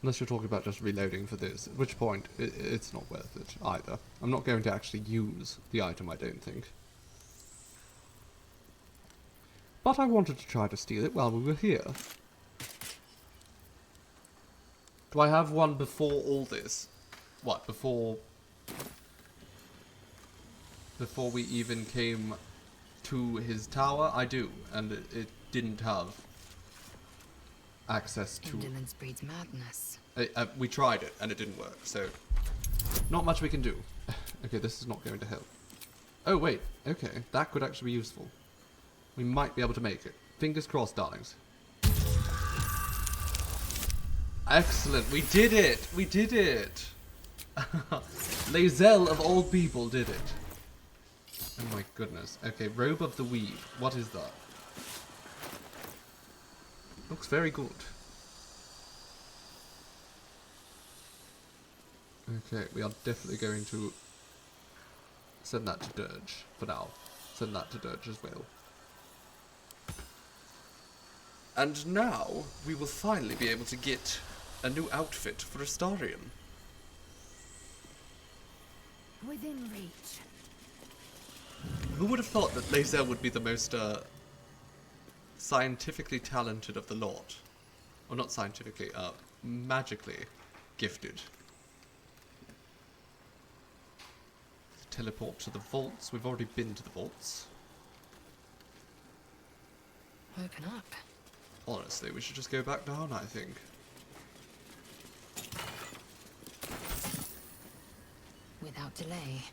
Unless you're talking about just reloading for this, at which point it's not worth it either. I'm not going to actually use the item, I don't think. But I wanted to try to steal it while we were here. Do I have one before all this? What, before we even came to his tower? I do, and it didn't have access to... Indolence breeds madness. We tried it, and it didn't work, so... Not much we can do. Okay, this is not going to help. Oh, wait. Okay, that could actually be useful. We might be able to make it. Fingers crossed, darlings. Excellent, we did it! We did it! Lae'zel of all people did it. Oh my goodness. Okay, Robe of the Weave. What is that? Looks very good. Okay, we are definitely going to send that to Dirge for now. Send that to Dirge as well. And now, we will finally be able to get a new outfit for Astarion. Within reach. Who would have thought that Lae'zel would be the most scientifically talented of the lot? Or not scientifically, magically gifted. Teleport to the vaults. We've already been to the vaults. Open up. Honestly, we should just go back down, I think. Without delay.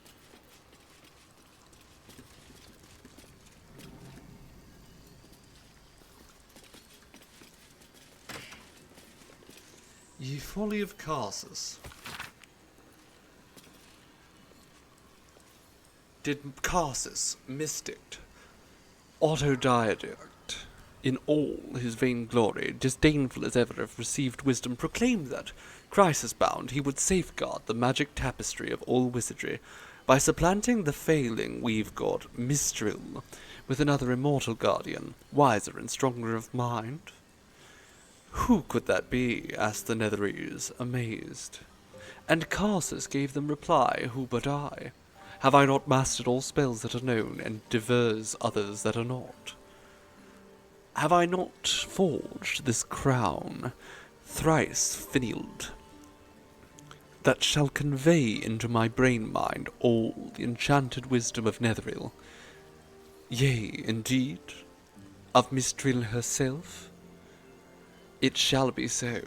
Ye folly of Karsus. Did Karsus, mystic, autodidact, in all his vain glory, disdainful as ever of received wisdom, proclaim that, crisis-bound, he would safeguard the magic tapestry of all wizardry, by supplanting the failing weave-god Mistril with another immortal guardian, wiser and stronger of mind? Who could that be? Asked the Netherese, amazed. And Karsus gave them reply, who but I? Have I not mastered all spells that are known, and divers others that are not? Have I not forged this crown, thrice finialed, that shall convey into my brain-mind all the enchanted wisdom of Netheril? Yea, indeed, of Mistril herself? It shall be so.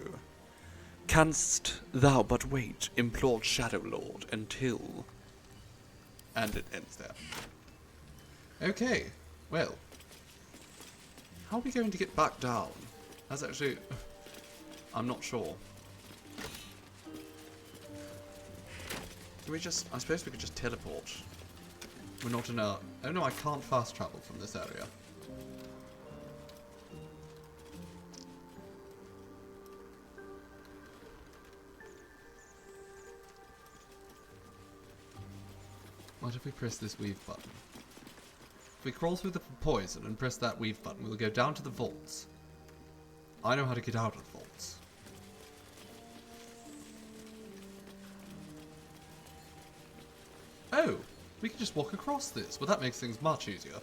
Canst thou but wait, implored Shadow Lord, until... And it ends there. Okay, well. How are we going to get back down? That's actually... I'm not sure. Can we just... I suppose we could just teleport We're not in a... Oh no, I can't fast travel from this area. What if we press this weave button? If we crawl through the poison and press that weave button, we'll go down to the vaults. I know how to get out of the vaults. Oh! We can just walk across this. Well, that makes things much easier.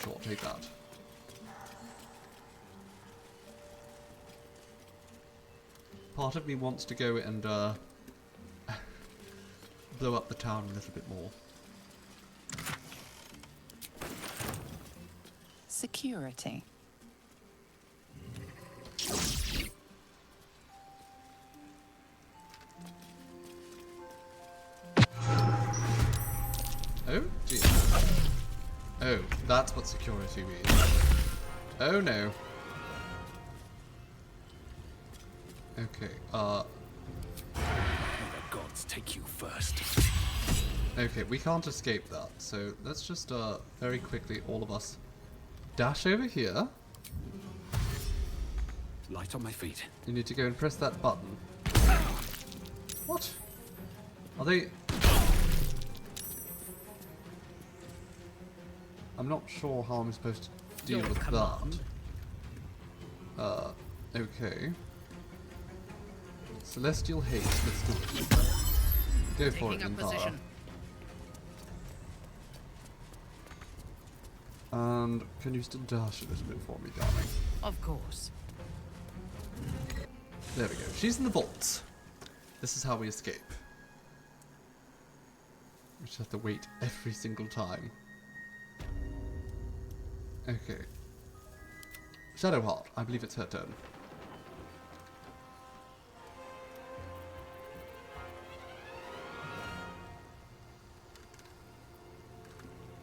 Sure, I'll take that. Part of me wants to go and blow up the town a little bit more. Security. Oh, dear. Oh, that's what security means. Oh no. Okay, May the gods take you first. okay, we can't escape that, so let's just, very quickly, all of us, dash over here. Light on my feet. You need to go and press that button. What? Are they... I'm not sure how I'm supposed to deal with that. Okay. Celestial haste, let's do it. Go for it, Impara. And can you still dash a little bit for me, darling? Of course. There we go. She's in the vaults. This is how we escape. We just have to wait every single time. Okay. Shadowheart. I believe it's her turn.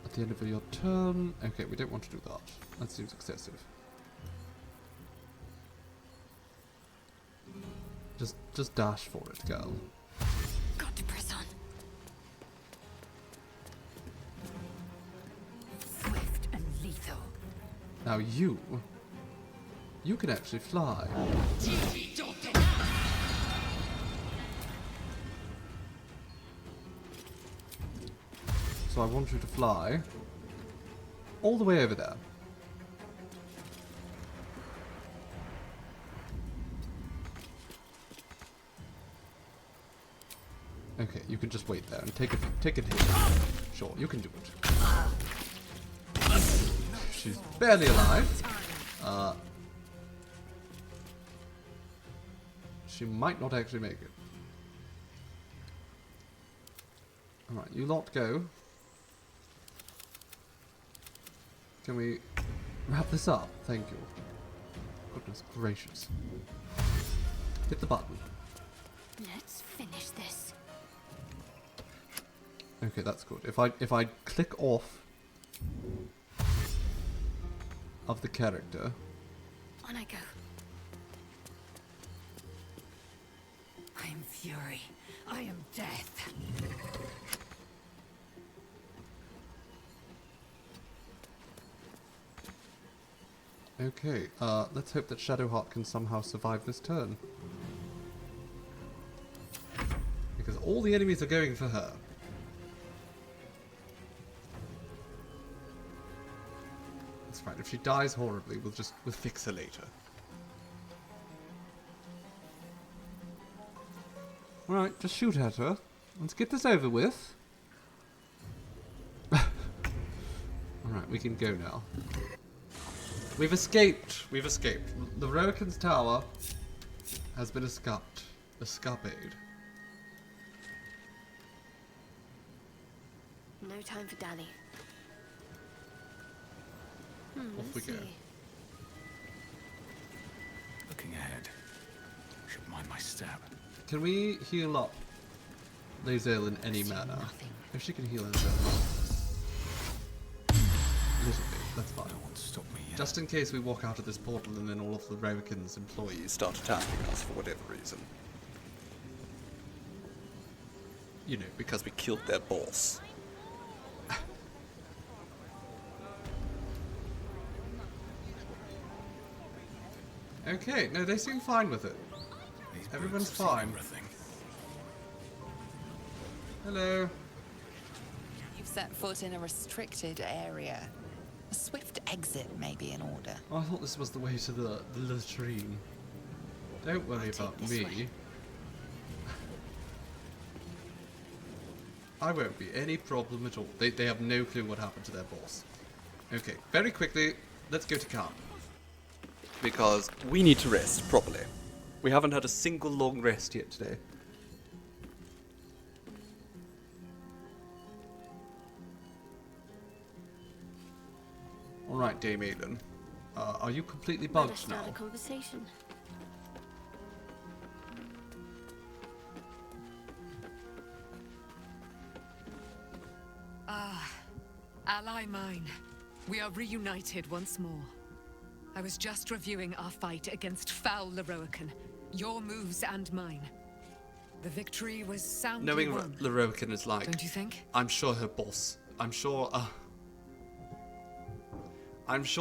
At the end of your turn... Okay, we don't want to do that. That seems excessive. Just dash for it, girl. Got to press on. Swift and lethal. Now you can actually fly. So I want you to fly all the way over there. Okay, you can just wait there and take a hit. Sure, you can do it. She's barely alive. She might not actually make it. Alright, you lot go. Can we wrap this up? Thank you. Goodness gracious. Hit the button. Let's finish this. Okay, that's good. If I click off of the character. On I go. I am fury. I am death. Okay, let's hope that Shadowheart can somehow survive this turn. Because all the enemies are going for her. That's fine. If she dies horribly, we'll fix her later. Alright, just shoot at her. Let's get this over with. Alright, we can go now. We've escaped. We've escaped. The Roiken's tower has been escaped. Escapade. No time for Danny. Off we go. Looking ahead. Should mind my step. Can we heal up Lae'zel in any manner? If she can heal herself. A little bit, that's fine. Stop me yet. Just in case we walk out of this portal and then all of the Roiken's employees start attacking us for whatever reason. you know, because we killed their boss. Okay, no, they seem fine with it. Everyone's fine. Hello. You've set foot in a restricted area. A swift exit may be in order. Oh, I thought this was the way to the latrine. Don't worry about me. way. I won't be any problem at all. They have no clue what happened to their boss. Okay, very quickly, let's go to camp. Because we need to rest properly. We haven't had a single long rest yet today. Alright, Dame Aiden. Are you completely bugged Better now? start a conversation. Ah, ally mine. We are reunited once more. I was just reviewing our fight against foul Leroican. Your moves and mine. The victory was soundly Knowing won. what Leroican is like, Don't you think? I'm sure her boss, I'm sure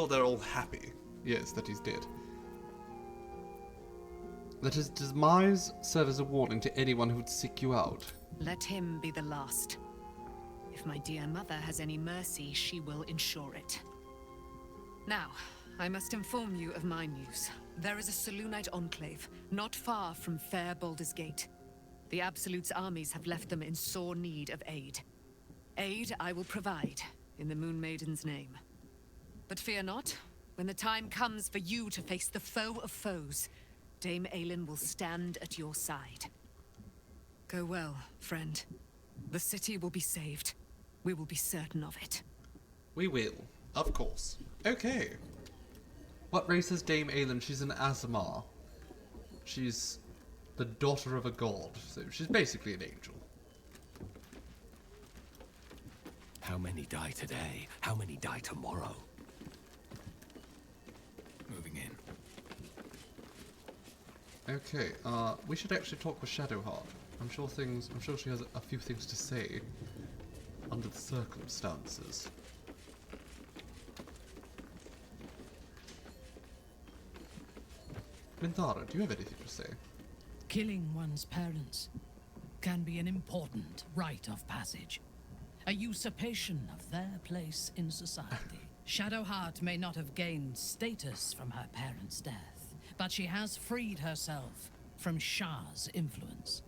they're all happy, yes, that he's dead. Let his demise serve as a warning to anyone who would seek you out. Let him be the last. If my dear mother has any mercy, she will ensure it. Now, I must inform you of my news. There is a Selunite enclave, not far from fair Baldur's Gate. The Absolute's armies have left them in sore need of aid. Aid I will provide, in the Moon Maiden's name. But fear not, when the time comes for you to face the foe of foes, Dame Aylin will stand at your side. Go well, friend. The city will be saved. We will be certain of it. We will, of course. Okay. What race is Dame Aylin? She's an Azamar. She's the daughter of a god, so she's basically an angel. How many die today? How many die tomorrow? Moving in. Okay, we should actually talk with Shadowheart. I'm sure she has a few things to say under the circumstances. Minthara, do you have anything to say? Killing one's parents can be an important rite of passage. A usurpation of their place in society. Shadowheart may not have gained status from her parents' death, but she has freed herself from Shah's influence.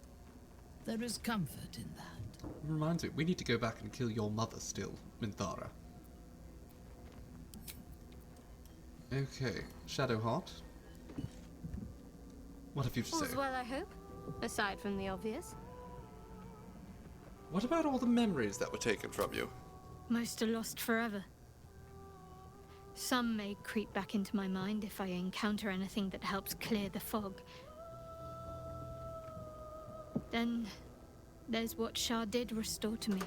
There is comfort in that. Reminds me, we need to go back and kill your mother still, Minthara. Okay, Shadowheart. What have you to say? All's well, I hope. Aside from the obvious. What about all the memories that were taken from you? Most are lost forever. Some may creep back into my mind if I encounter anything that helps clear the fog. Then there's what Shah did restore to me.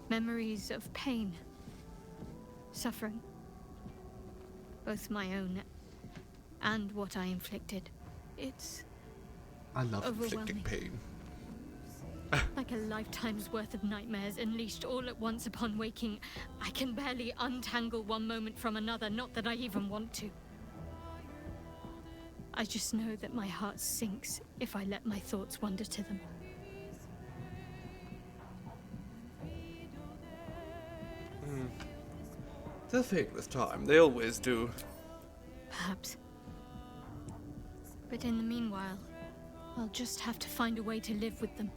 Memories of pain, suffering. Both my own and what I inflicted. It's I love inflicting overwhelming. pain. Like a lifetime's worth of nightmares unleashed all at once upon waking. I can barely untangle one moment from another, not that I even want to. I just know that my heart sinks if I let my thoughts wander to them. They'll fade with time. They always do. Perhaps. But in the meanwhile, I'll just have to find a way to live with them.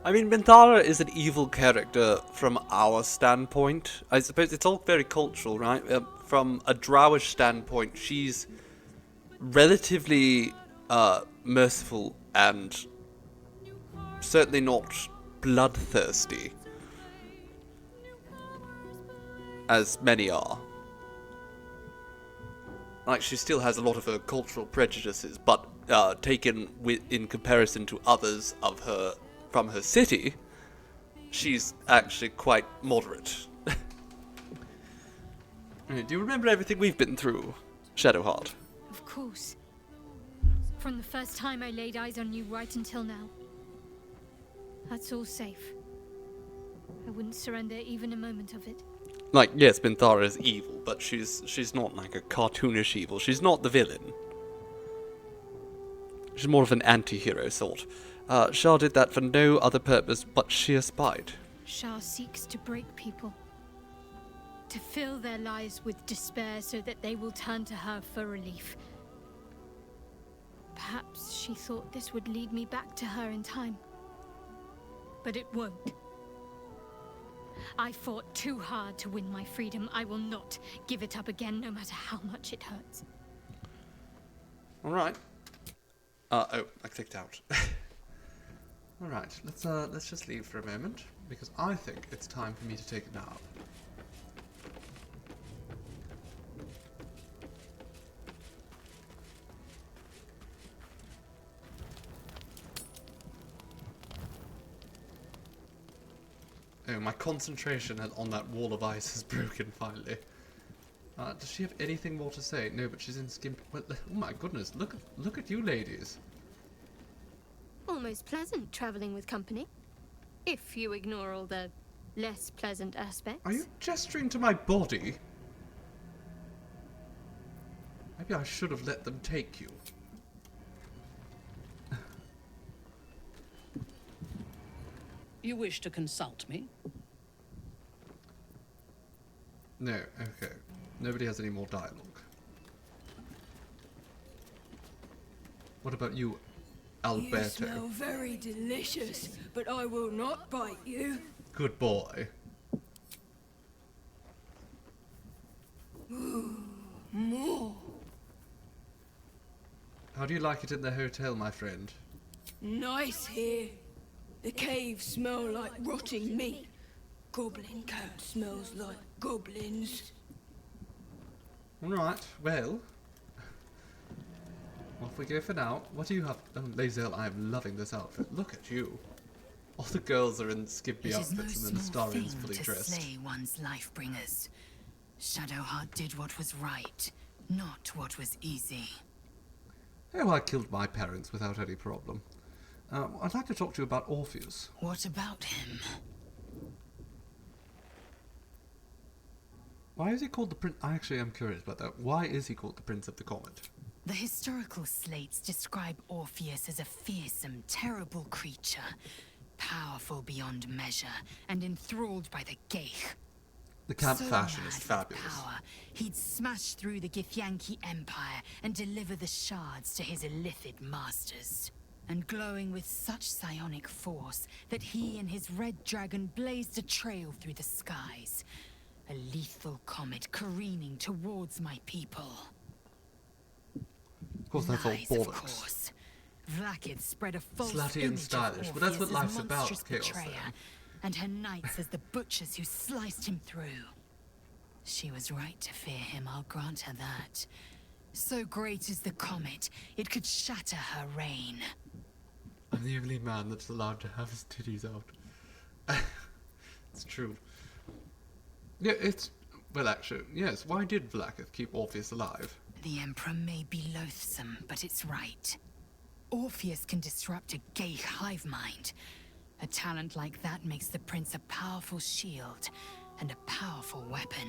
I mean, Minthara is an evil character from our standpoint. I suppose it's all very cultural, right? From a Drowish standpoint, she's relatively merciful and certainly not bloodthirsty, as many are. Like, she still has a lot of her cultural prejudices, but taken in comparison to others of her from her city, she's actually quite moderate. Do you remember everything we've been through, Shadowheart? Of course. From the first time I laid eyes on you right until now. That's all safe. I wouldn't surrender even a moment of it. Like, yes, Minthara is evil, but she's not like a cartoonish evil. She's not the villain. She's more of an anti-hero sort. Shah did that for no other purpose but sheer spite. Shah seeks to break people. To fill their lives with despair so that they will turn to her for relief. Perhaps she thought this would lead me back to her in time. But it won't. I fought too hard to win my freedom. I will not give it up again, no matter how much it hurts. Alright. Oh, I clicked out. Alright, let's just leave for a moment, because I think it's time for me to take a nap. Oh, my concentration on that wall of ice is broken finally. Does she have anything more to say? No, but she's in skin. Well, oh my goodness! Look at you, ladies. Almost pleasant traveling with company, if you ignore all the less pleasant aspects. Are you gesturing to my body? Maybe I should have let them take you. You wish to consult me? No, okay. Nobody has any more dialogue. What about you, Alberto? You smell very delicious, but I will not bite you. Good boy. Ooh, more. How do you like it in the hotel, my friend? Nice here. The caves smell like rotting meat. Goblin cat smells like goblins. Alright, well. Off we go for now. What do you have? Oh, Lae'zel, I am loving this outfit. Look at you. All the girls are in skimpy outfits and then Astarian's fully dressed. Slay one's life bringers. Shadowheart did what was right, not what was easy. Oh, I killed my parents without any problem. I'd like to talk to you about Orpheus. What about him? Why is he called the Prince? I actually am curious about that. Why is he called the Prince of the Comet? The historical slates describe Orpheus as a fearsome, terrible creature, powerful beyond measure, and enthralled by the Geich. The camp So fashion is mad with fabulous. Power, he'd smash through the Githyanki Empire and deliver the shards to his illithid masters. And glowing with such psionic force that he and his red dragon blazed a trail through the skies. A lethal comet careening towards my people. Of course, that's all Lies, of bollocks. course. Vlaakith spread a false Slutty and image stylish, of but that's what Orpheus life's as about, monstrous chaos betrayer, then. and her knights as the butchers who sliced him through. She was right to fear him, I'll grant her that. So great is the comet, it could shatter her reign. I'm the only man that's allowed to have his titties out. It's true. Yeah, it's... Well, actually, yes. Why did Vlaakith keep Orpheus alive? The Emperor may be loathsome, but it's right. Orpheus can disrupt a Geich hive mind. A talent like that makes the Prince a powerful shield and a powerful weapon.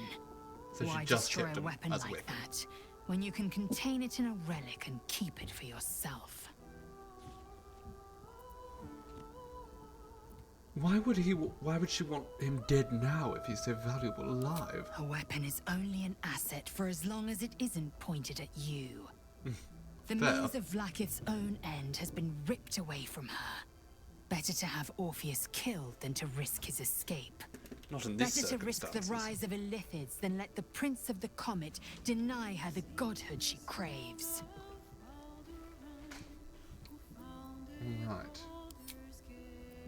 So she Why just destroy kept a him weapon as a like weapon. that when you can contain it in a relic and keep it for yourself? Why would she want him dead now if he's so valuable alive? A weapon is only an asset for as long as it isn't pointed at you. The Fair. means of Vlaakith's own end has been ripped away from her. Better to have Orpheus killed than to risk his escape. Not in this Better to risk the circumstances. rise of illithids than let the Prince of the Comet deny her the godhood she craves. Right.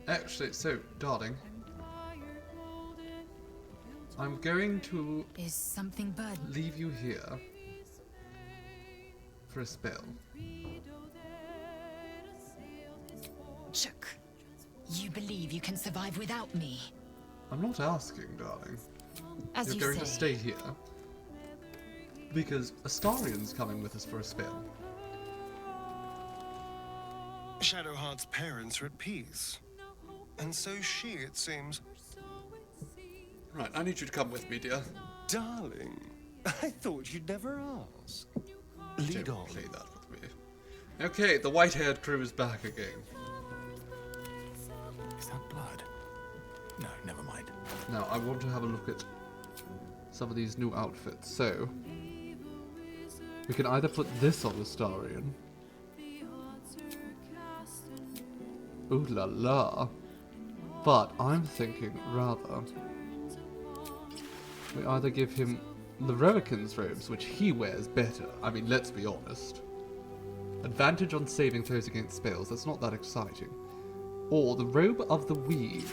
Actually, so, darling, I'm going to Is something burdened? leave you here for a spell. Chook, you believe you can survive without me? I'm not asking, darling. As You're you going to say. stay here because Astarian's coming with us for a spell. Shadowheart's parents are at peace. And so she, it seems. Right, I need you to come with me, dear. Darling, I thought you'd never ask. Lead on. Play that with me. Okay, the white-haired crew is back again. Is that blood? No, never mind. Now, I want to have a look at some of these new outfits. So, we can either put this on Astarion. Ooh la la. But I'm thinking rather we either give him the Relican's robes, which he wears better. I mean, let's be honest. Advantage on saving throws against spells, that's not that exciting. Or the Robe of the Weave.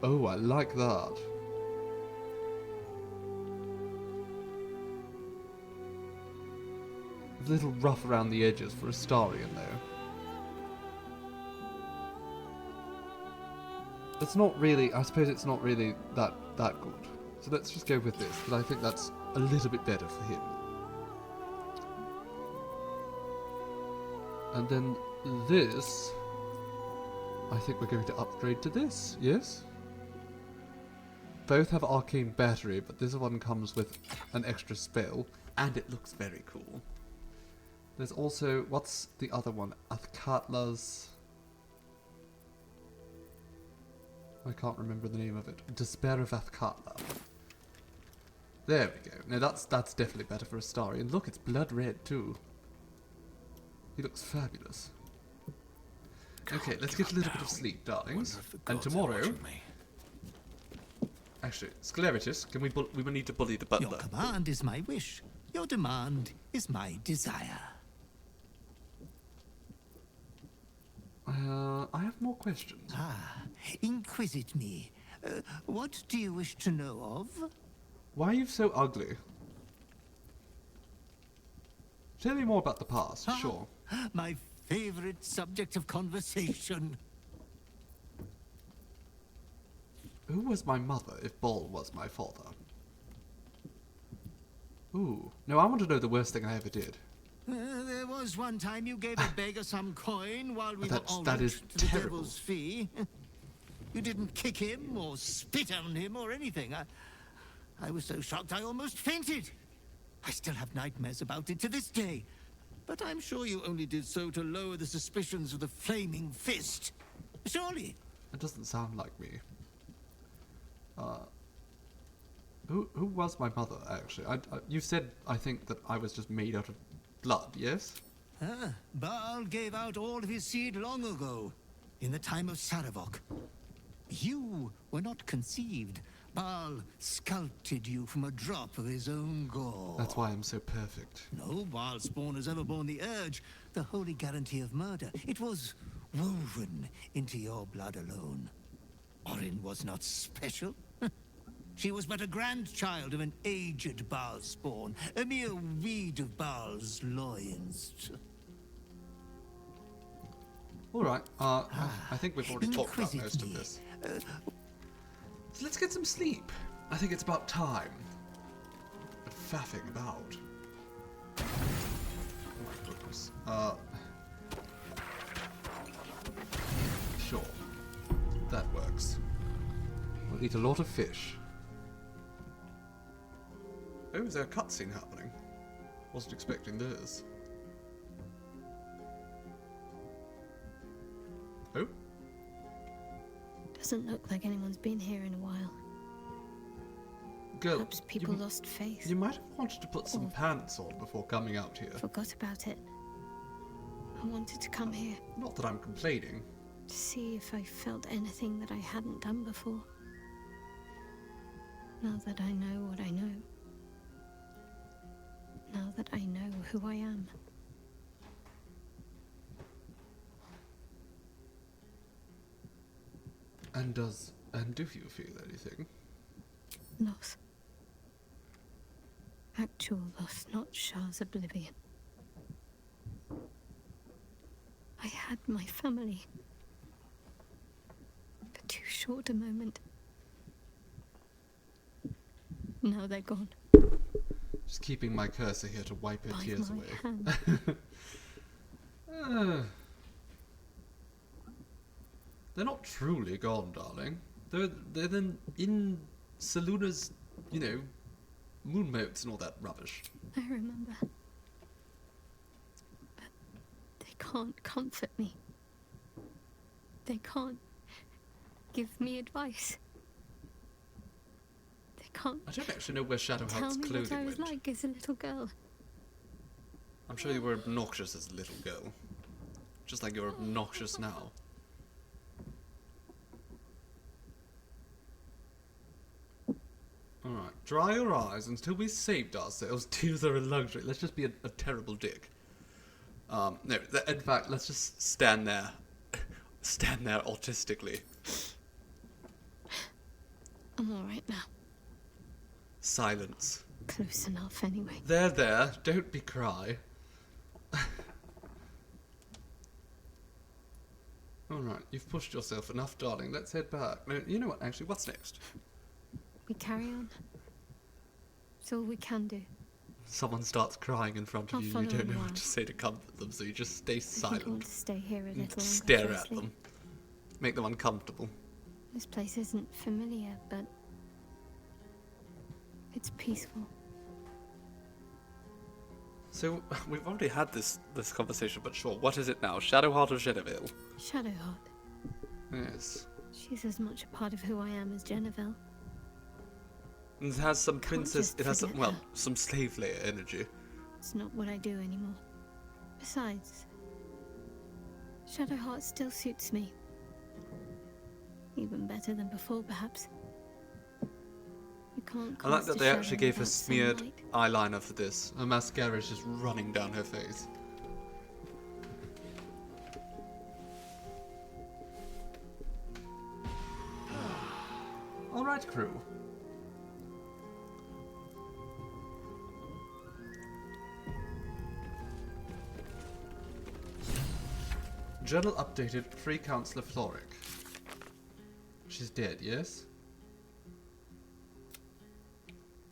Oh, I like that. A little rough around the edges for Astarion, though. It's not really, I suppose it's not really that good. So let's just go with this, because I think that's a little bit better for him. And then this, I think we're going to upgrade to this, yes? Both have arcane battery, but this one comes with an extra spell, and it looks very cool. There's also, what's the other one? Athkatla's... I can't remember the name of it. Despair of Athkatla. There we go. Now that's definitely better for Astarion. Look, it's blood red too. He looks fabulous. Okay, let's get a little bit of sleep, darlings. And tomorrow... Actually, Scleritus, can we will need to bully the butler. Your command is my wish. Your demand is my desire. I have more questions. Ah, inquisit me. What do you wish to know of? Why are you so ugly? Tell me more about the past, sure. My favorite subject of conversation. Who was my mother if Bol was my father? Ooh. No, I want to know the worst thing I ever did. There was one time you gave a beggar some coin while we were all that is to the terrible. devil's fee. You didn't kick him or spit on him or anything. I was so shocked I almost fainted. I still have nightmares about it to this day. But I'm sure you only did so to lower the suspicions of the Flaming Fist. Surely. It doesn't sound like me. Who was my mother, actually? You said, I think, that I was just made out of blood, yes? Baal gave out all of his seed long ago, in the time of Saravok. You were not conceived. Baal sculpted you from a drop of his own gore. That's why I'm so perfect. No Baal spawn has ever borne the urge, the holy guarantee of murder. It was woven into your blood alone. Orin was not special. She was but a grandchild of an aged Baal spawn, a mere weed of Baal's loins. Alright, I think we've already talked about most of this. So let's get some sleep. I think it's about time. But faffing about. Oh my goodness. Sure. That works. We'll eat a lot of fish. Oh, is there a cutscene happening? Wasn't expecting this. Oh? Doesn't look like anyone's been here in a while. Girl, Perhaps people lost faith. You might have wanted to put some pants on before coming out here. Forgot about it. I wanted to come here. Not that I'm complaining. To see if I felt anything that I hadn't done before. Now that I know what I know. Now that I know who I am. And do you feel anything? Loss. Actual loss, not Shah's oblivion. I had my family. For too short a moment. Now they're gone. Just keeping my cursor here to wipe her By tears my away. hand. They're not truly gone, darling. They're then in Selune's, moon modes and all that rubbish. I remember. But they can't comfort me. They can't give me advice. They can't. I don't actually know where Shadowheart's tell me clothing what I was went. like as a little girl. I'm sure you were obnoxious as a little girl. Just like you're obnoxious now. Alright, dry your eyes until we saved ourselves. Tears are a luxury. Let's just be a terrible dick. No, in fact, let's just stand there. Stand there autistically. I'm alright now. Silence. Close enough, anyway. There. Don't be cry. Alright, you've pushed yourself enough, darling. Let's head back. No, you know what, actually, what's next? We carry on. It's all we can do. Someone starts crying in front of I'll you, you follow don't know them what to say to comfort them, so you just stay I think I silent. want to stay here a little longer. Stare at firstly. them. Make them uncomfortable. This place isn't familiar, but it's peaceful. So, we've already had this conversation, but sure, what is it now? Shadowheart or Genevieve? Shadowheart. Yes. She's as much a part of who I am as Genevieve. It has some princess, it has some, forget well, her. some slave layer energy. It's not what I do anymore. Besides, Shadowheart still suits me. Even better than before, perhaps. You can't I like cast that a they actually shadow gave her without smeared sunlight. eyeliner for this. Her mascara is just running down her face. Alright, crew. Journal updated, free Councillor Floric. She's dead, yes?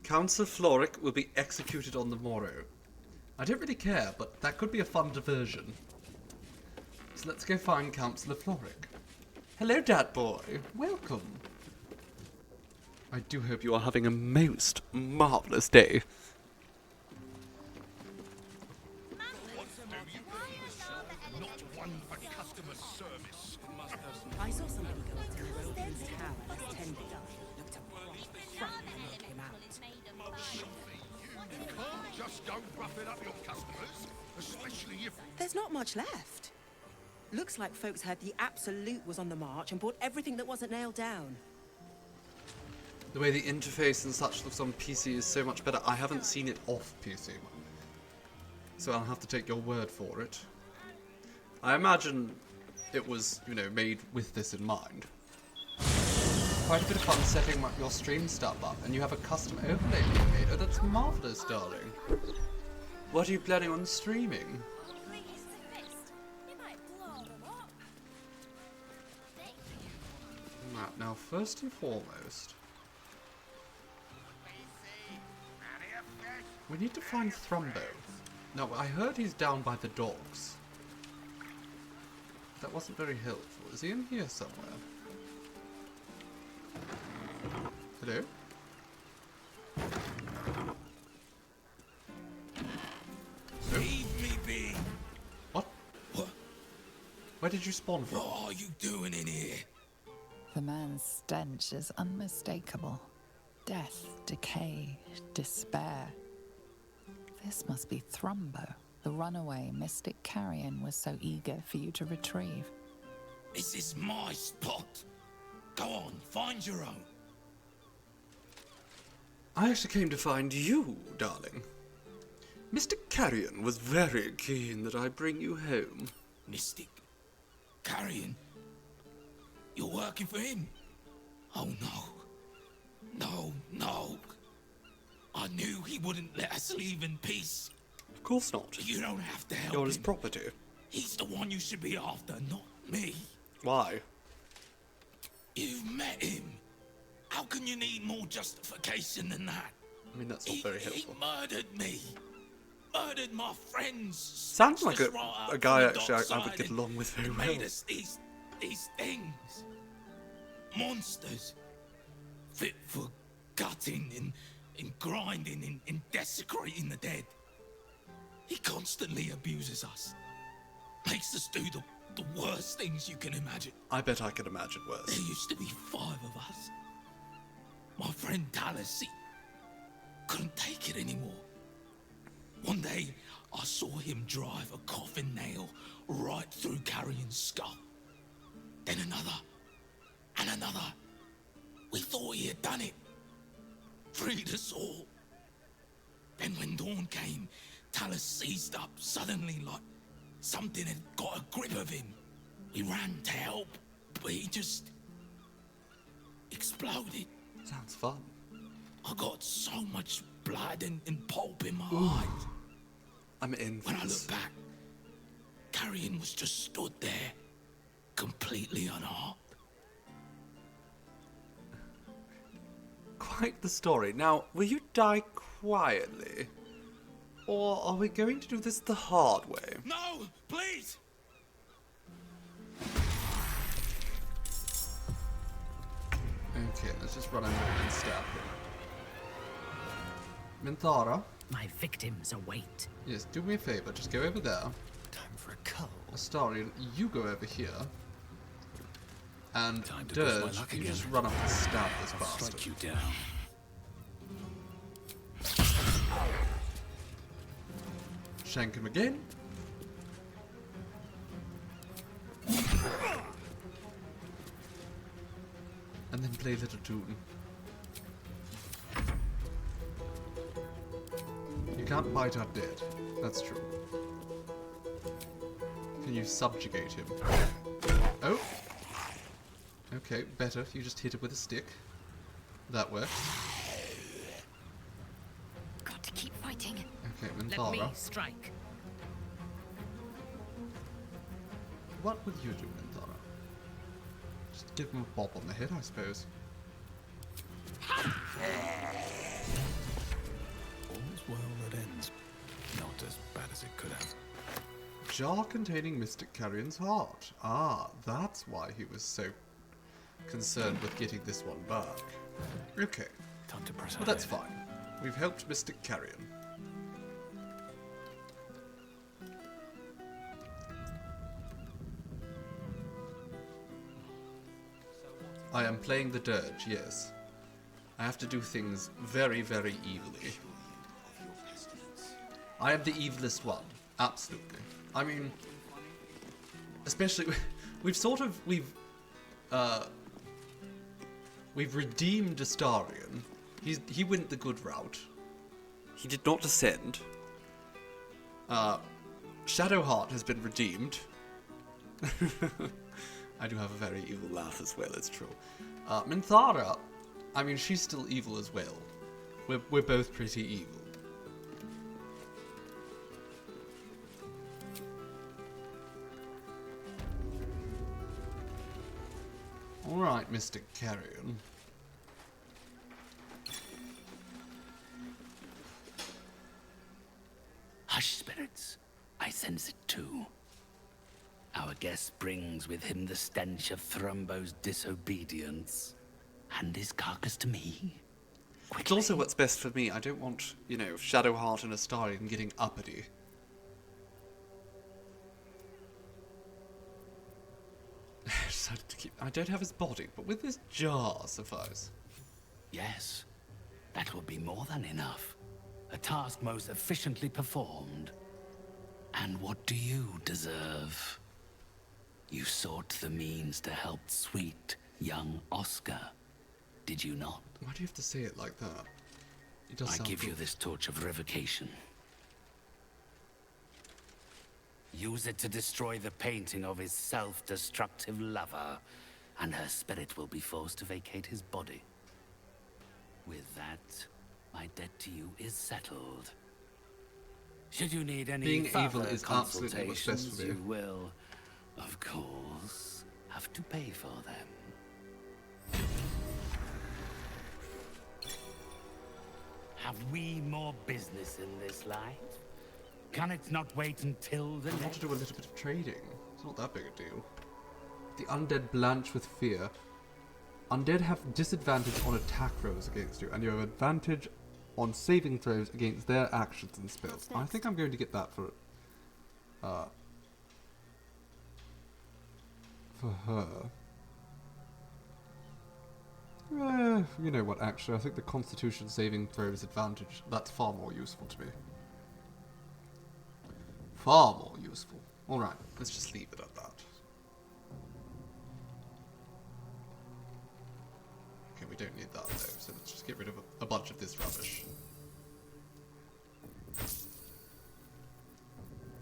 Councillor Floric will be executed on the morrow. I don't really care, but that could be a fun diversion. So let's go find Councillor Floric. Hello, Dad Boy. Welcome. I do hope you are having a most marvellous day. Not one for customer service. I saw somebody go up to the Roden's tower last 10 days. Looked a proper front and knocked him out. You can't just go roughing up your customers, especially if... There's not much left. Looks like folks heard the Absolute was on the march and bought everything that wasn't nailed down. The way the interface and such looks on PC is so much better. I haven't seen it off PC, so I'll have to take your word for it. I imagine it was, made with this in mind. Quite a bit of fun setting your stream stuff up, and you have a custom overlay being made. Oh, that's marvellous, darling. What are you planning on streaming? Now, first and foremost, we need to find Thrumbo. No, I heard he's down by the docks. That wasn't very helpful. Is he in here somewhere? Hello? Leave me be. What? Where did you spawn from? What are you doing in here? The man's stench is unmistakable. Death, decay, despair. This must be Thrumbo, the runaway mystic carrion was so eager for you to retrieve. This is my spot. Go on, find your own. I actually came to find you, darling. Mr. Carrion was very keen that I bring you home. Mystic Carrion? You're working for him? Oh no. No. I knew he wouldn't let us leave in peace. Of course not. You don't have to help You're his him. property. He's the one you should be after, not me. Why? You've met him. How can you need more justification than that? I mean, that's not very helpful. He murdered me. Murdered my friends. Sounds like Snatched us right a out guy from the actually I dockside would get and along with very well. made us these these things. Monsters. Fit for gutting and grinding and desecrating the dead. He constantly abuses us. Makes us do the worst things you can imagine. I bet I can imagine worse. There used to be 5 of us. My friend Talus, he couldn't take it anymore. One day, I saw him drive a coffin nail right through Carrion's skull. Then another, and another. We thought he had done it. Freed us all. Then when dawn came, Talus seized up suddenly like something had got a grip of him. We ran to help, but he just exploded. Sounds fun. I got so much blood and pulp in my eyes. I'm in. When I look back, Carrion was just stood there, completely unharmed. Quite the story. Now, will you die quietly? Or are we going to do this the hard way? No, please! Okay, let's just run over and stab him. Minthara? My victims await. Yes, do me a favor, just go over there. Time for a cull. Astarion, you go over here. And Time to push my Dirge, luck you again. just run up and stab this I'll bastard. strike you down. Shank him again. And then play Little Tune. You can't bite our dead. That's true. Can you subjugate him? Oh! Okay, better. You just hit it with a stick. That works. Got to keep fighting. Okay, Let me Minthara. strike. What would you do, Minthara? Just give him a bop on the head, I suppose. All's well that ends. Not as bad as it could have. Jar containing Mystic Carrion's heart. Ah, that's why he was so concerned with getting this one back. Okay. Time to press Well, that's fine. We've helped Mystic Carrion. I am playing the Dirge, yes. I have to do things very, very evilly. I am the evilest one, absolutely. I mean, especially, we've redeemed Astarion. He went the good route. He did not descend. Shadowheart has been redeemed. I do have a very evil laugh as well, it's true. Minthara, I mean, she's still evil as well. We're both pretty evil. Alright, Mystic Carrion. Hush, spirits. I sense it too. Our guest brings with him the stench of Thrumbo's disobedience. Hand his carcass to me. It's also what's best for me. I don't want, you know, Shadowheart and Astarion getting uppity. Decided to keep. I don't have his body, but with this jar suffice. Yes, that will be more than enough. A task most efficiently performed. And what do you deserve? You sought the means to help sweet young Oscar, did you not? Why do you have to say it like that? It does I sound give you good. this torch of revocation. Use it to destroy the painting of his self-destructive lover, and her spirit will be forced to vacate his body. With that, my debt to you is settled. Should you need any Being further evil is absolutely what's best for consultations, me. you will, of course, have to pay for them. Have we more business in this life? Can it not wait until the I want next? to do a little bit of trading. It's not that big a deal. The undead blanch with fear. Undead have disadvantage on attack rolls against you, and you have advantage on saving throws against their actions and spells. I think I'm going to get that for her. You know what, actually, I think the Constitution saving throws advantage, that's far more useful to me. Far more useful. Alright, let's just leave it at that. Okay, we don't need that though, so let's just get rid of a bunch of this rubbish. It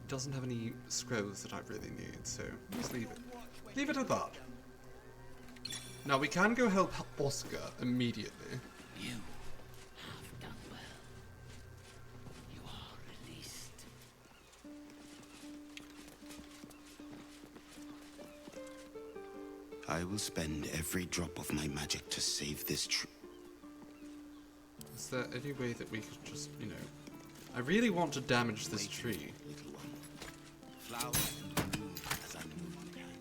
doesn't have any scrolls that I really need, so just leave it. Leave it at that. Now we can go help Oscar immediately. You have done well. You are released. I will spend every drop of my magic to save this tree. Is there any way that we could just, you know... I really want to damage this tree. Little one. Flowers move as I move behind.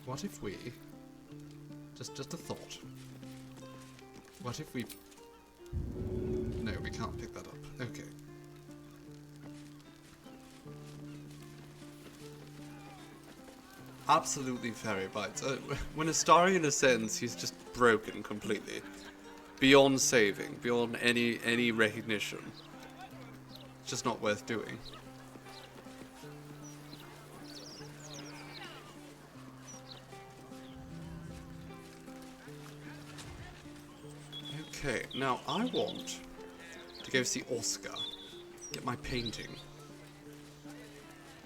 What if we... Just a thought. What if we... No, we can't pick that up. Okay. Absolutely fairy bites. When Astarion ascends, he's just broken completely. Beyond saving, beyond any recognition. It's just not worth doing. Okay, now I want to go see Oscar. Get my painting.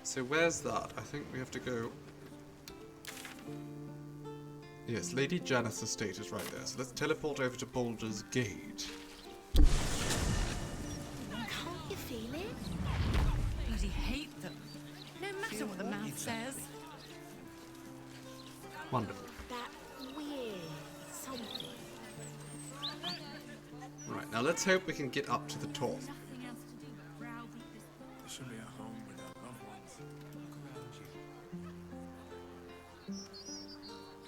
So where's that? I think we have to go... Yes, Lady Janeth's estate is right there. So let's teleport over to Baldur's Gate. Can't you feel it? Bloody hate them. No matter what the mouth says. Wonderful. That weird something. Right, now let's hope we can get up to the top. There should be a home with our loved ones. Look around you.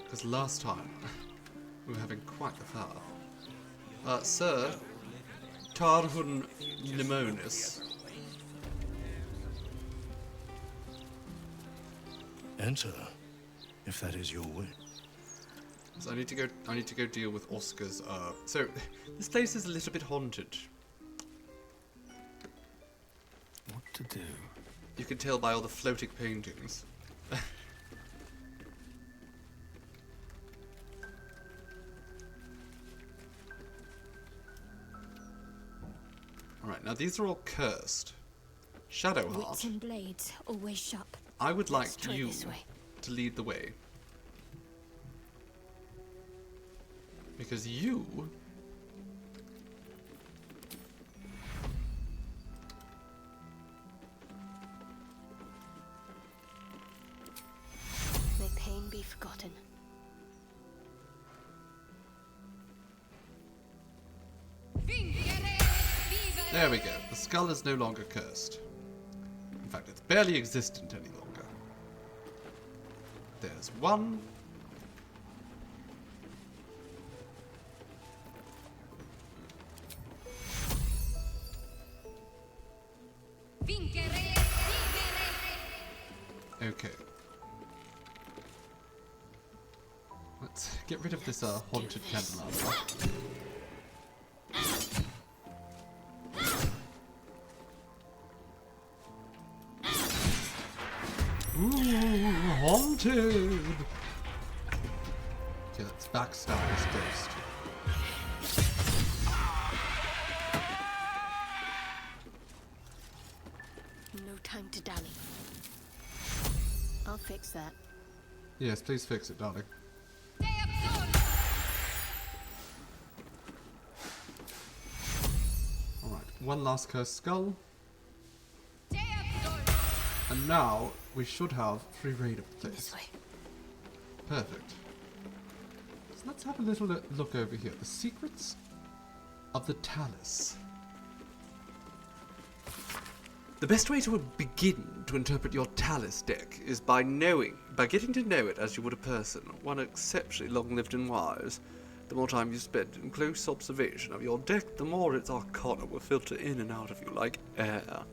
Because last time, we were having quite the faff. Sir, Tarhun Nemonis. Enter, if that is your wish. So I need to go deal with Oscar's, so, this place is a little bit haunted. What to do? You can tell by all the floating paintings. Alright, now these are all cursed. Shadowheart. Wits and blades always sharp. I would like Let's try you this way. to lead the way. Because you... May pain be forgotten. There we go. The skull is no longer cursed. In fact, it's barely existent any longer. There's one. Okay. Let's get rid of this haunted candelabra. Ooh, haunted! Okay, let's backstab this ghost. No time to dally. I'll fix that. Yes, please fix it, darling. Alright, one last cursed skull. And now we should have free raid of the place. Perfect. So let's have a little look over here. The secrets of the Talus. The best way to begin to interpret your Talus deck is by getting to know it as you would a person, one exceptionally long-lived and wise. The more time you spend in close observation of your deck, the more its arcana will filter in and out of you like air.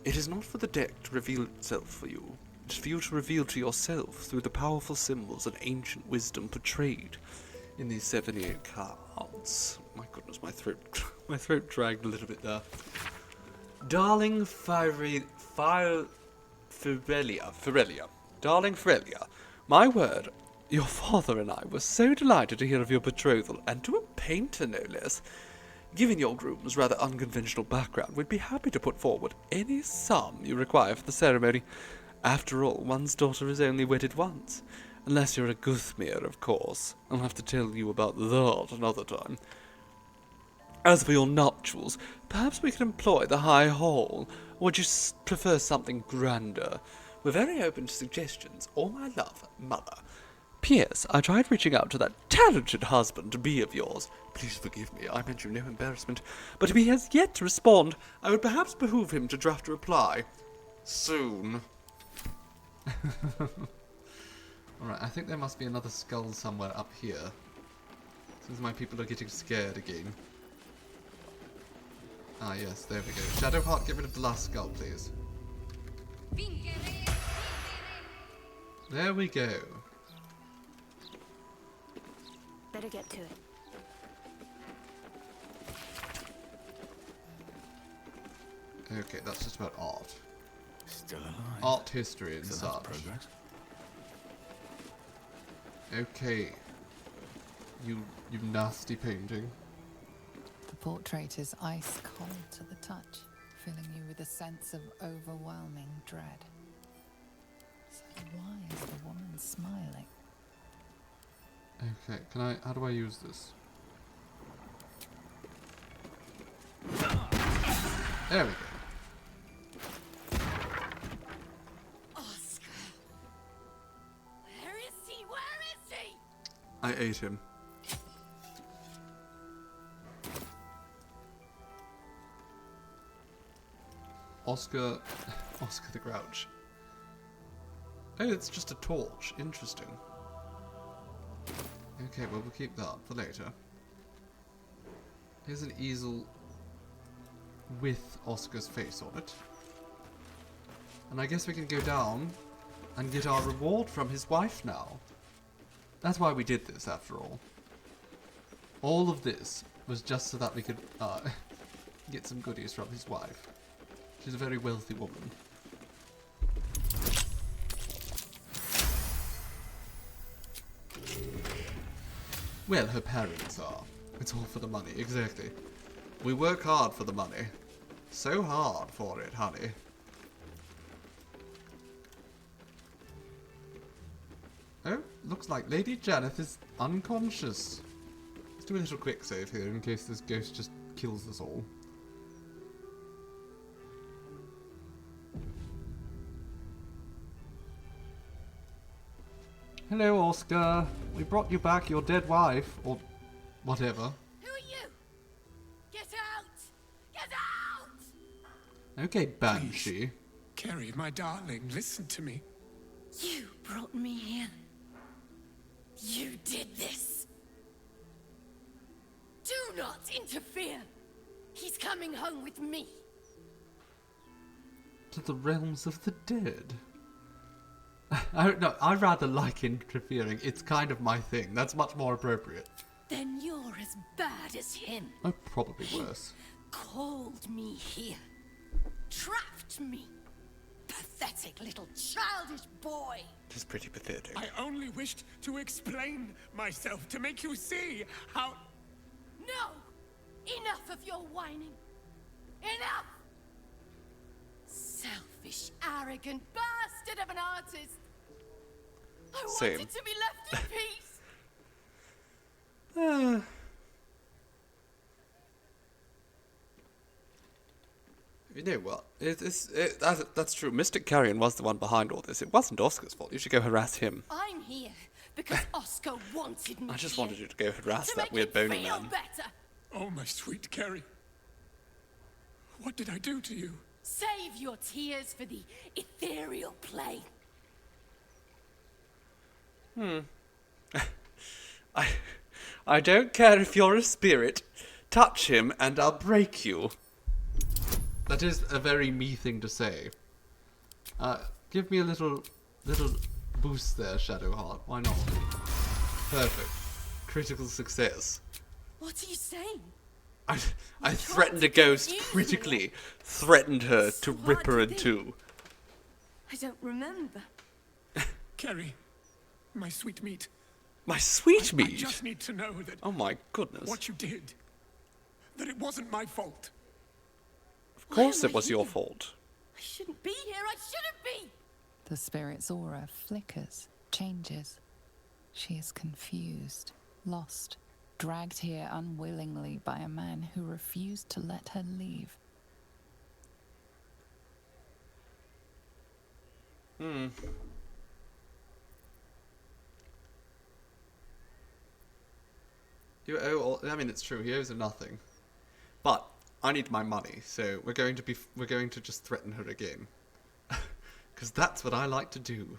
It is not for the deck to reveal itself for you. It is for you to reveal to yourself through the powerful symbols and ancient wisdom portrayed in these 78 cards. My goodness, my throat dragged a little bit there. Darling Ferelia. Darling Ferelia, my word, your father and I were so delighted to hear of your betrothal, and to a painter no less. Given your groom's rather unconventional background, we'd be happy to put forward any sum you require for the ceremony. After all, one's daughter is only wedded once. Unless you're a Guthmir, of course. I'll have to tell you about that another time. As for your nuptials, perhaps we could employ the High Hall, or would you prefer something grander? We're very open to suggestions. All my love, Mother. P.S. I tried reaching out to that talented husband-to-be of yours. Please forgive me, I meant you no embarrassment. But if he has yet to respond, I would perhaps behoove him to draft a reply. Soon. Alright, I think there must be another skull somewhere up here. Since my people are getting scared again. Ah, yes, there we go. Shadowheart, get rid of the last skull, please. There we go. Better get to it. Okay, that's just about art. Still alive. Art history and such. Progress. Okay. You nasty painting. The portrait is ice cold to the touch, filling you with a sense of overwhelming dread. So why is the woman smiling? Okay, how do I use this? There we go. Oscar! Where is he? Where is he? I ate him. Oscar the Grouch. Oh, it's just a torch. Interesting. Okay, well, we'll keep that for later. Here's an easel with Oscar's face on it. And I guess we can go down and get our reward from his wife now. That's why we did this, after all. All of this was just so that we could get some goodies from his wife. She's a very wealthy woman. Well, her parents are. It's all for the money, exactly. We work hard for the money. So hard for it, honey. Oh, looks like Lady Janeth is unconscious. Let's do a little quick save here in case this ghost just kills us all. Hello, Oscar. We brought you back your dead wife, or whatever. Who are you? Get out! Get out! Okay, Banshee. Carrie, my darling, listen to me. You brought me here. You did this. Do not interfere. He's coming home with me. To the realms of the dead. I don't know, I rather like interfering. It's kind of my thing. That's much more appropriate. Then you're as bad as him. Oh, probably worse. Called me here. Trapped me. Pathetic little childish boy. It is pretty pathetic. I only wished to explain myself, to make you see how... No! Enough of your whining. Enough! Selfish, arrogant bastard of an artist. I Same. wanted to be left in peace. You know what? That's true. Mystic Carrion was the one behind all this. It wasn't Oscar's fault. You should go harass him. I'm here because Oscar wanted me. I just wanted you to go harass to that make weird him bony feel man. better. Oh, my sweet Carrie. What did I do to you? Save your tears for the ethereal plane. I don't care if you're a spirit. Touch him and I'll break you. That is a very me thing to say. Give me a little boost there, Shadowheart. Why not? Perfect. Critical success. What are you saying? I threatened a ghost, critically threatened her to rip her in two. I don't remember. Carrie, my sweet meat. My sweet meat? I just need to know that... Oh my goodness. What you did. That it wasn't my fault. Of course it was your fault. I shouldn't be here. I shouldn't be. The spirit's aura flickers, changes. She is confused, lost, dragged here unwillingly by a man who refused to let her leave. You owe all, I mean, it's true. He owes her nothing, but I need my money, so we're going to just threaten her again, because that's what I like to do.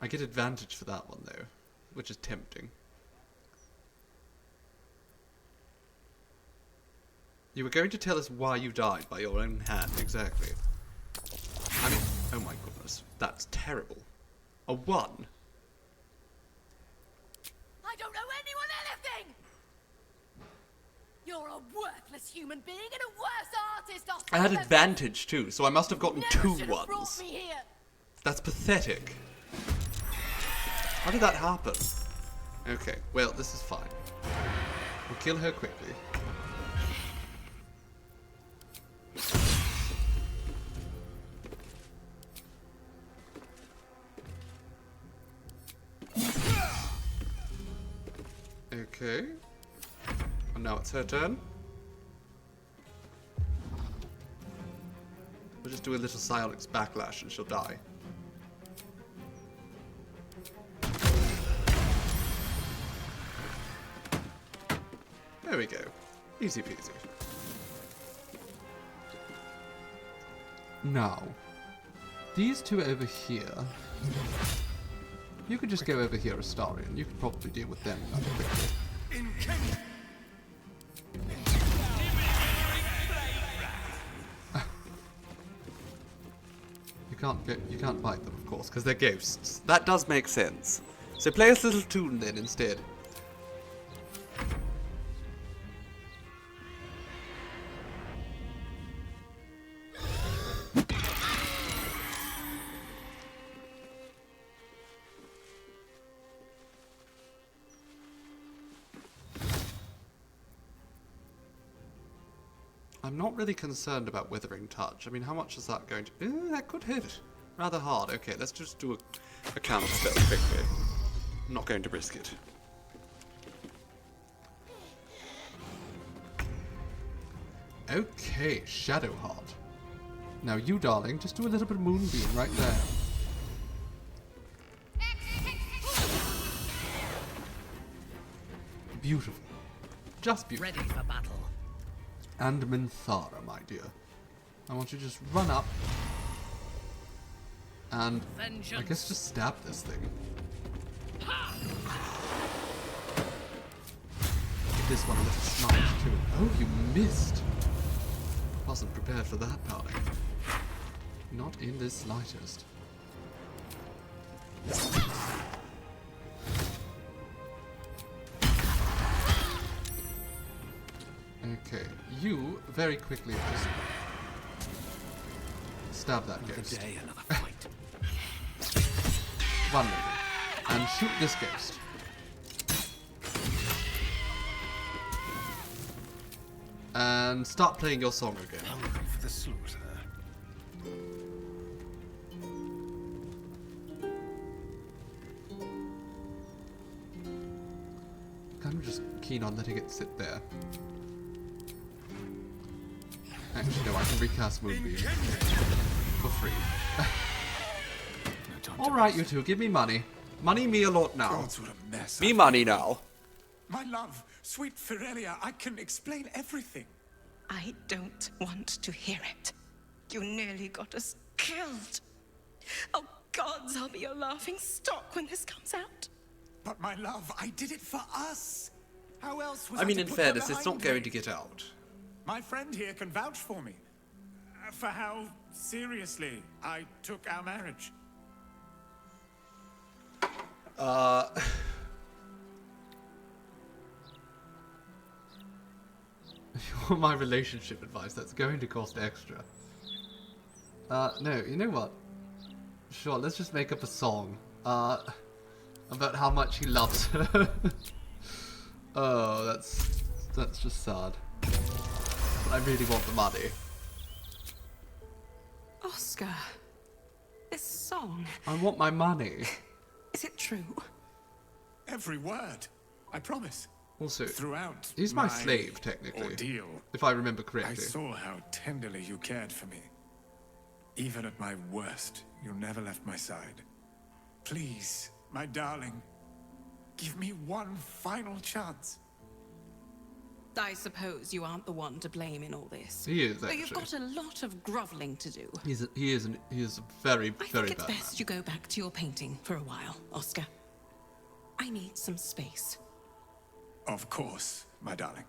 I get advantage for that one though, which is tempting. You were going to tell us why you died by your own hand, exactly. I mean, oh my goodness, that's terrible. A 1. I don't owe anyone anything. You're a worthless human being and a worse artist. I had advantage too, so I must have gotten 2 brought 1s. me here. That's pathetic. How did that happen? Okay, well, this is fine. We'll kill her quickly. Okay. And now it's her turn. We'll just do a little psionics backlash and she'll die. There we go. Easy peasy. Now, these two over here. You could just go over here, Astarion. You could probably deal with them rather quickly. You can't bite them, of course, because they're ghosts. That does make sense. So play us a little tune then instead. I'm not really concerned about Withering Touch. I mean, how much is that going to... that could hit. Rather hard. Okay, let's just do a counter spell quickly. I'm not going to risk it. Okay, Shadowheart. Now you, darling, just do a little bit of Moonbeam right there. Beautiful. Just beautiful. Ready for battle. And Minthara, my dear. I want you to just run up and I guess just stab this thing. Give this one a little smite too. Oh, you missed. Wasn't prepared for that, darling. Not in the slightest. Okay, you very quickly just stab that ghost. Another day, another fight. Run with it. And shoot this ghost. And start playing your song again. Hungry for the slaughter. Kind of just keen on letting it sit there. Actually, no, I can recast Moonbeam for free. Alright, you two, give me money. Money me a lot now. Gods, what a mess. Me money now. My love, sweet Firelia, I can explain everything. I don't want to hear it. You nearly got us killed. Oh, gods, I'll be a laughing stock when this comes out. But my love, I did it for us. How else was I mean, to in put fairness, her it's not behind going me? to get out. My friend here can vouch for me. For how seriously I took our marriage. You want my relationship advice? That's going to cost extra. No, you know what? Sure, let's just make up a song. About how much he loves her. Oh, that's just sad. But I really want the money. Oscar, this song, I want my money. is it true? Every word, I promise. Also, throughout he's my slave, technically. Ordeal, if I remember correctly. I saw how tenderly you cared for me. Even at my worst, you never left my side. Please, my darling, give me one final chance. I suppose you aren't the one to blame in all this. He is, Though actually. you've got a lot of groveling to do. He is a very, I very think it's bad best you go back to your painting for a while, Oscar. I need some space. Of course, my darling.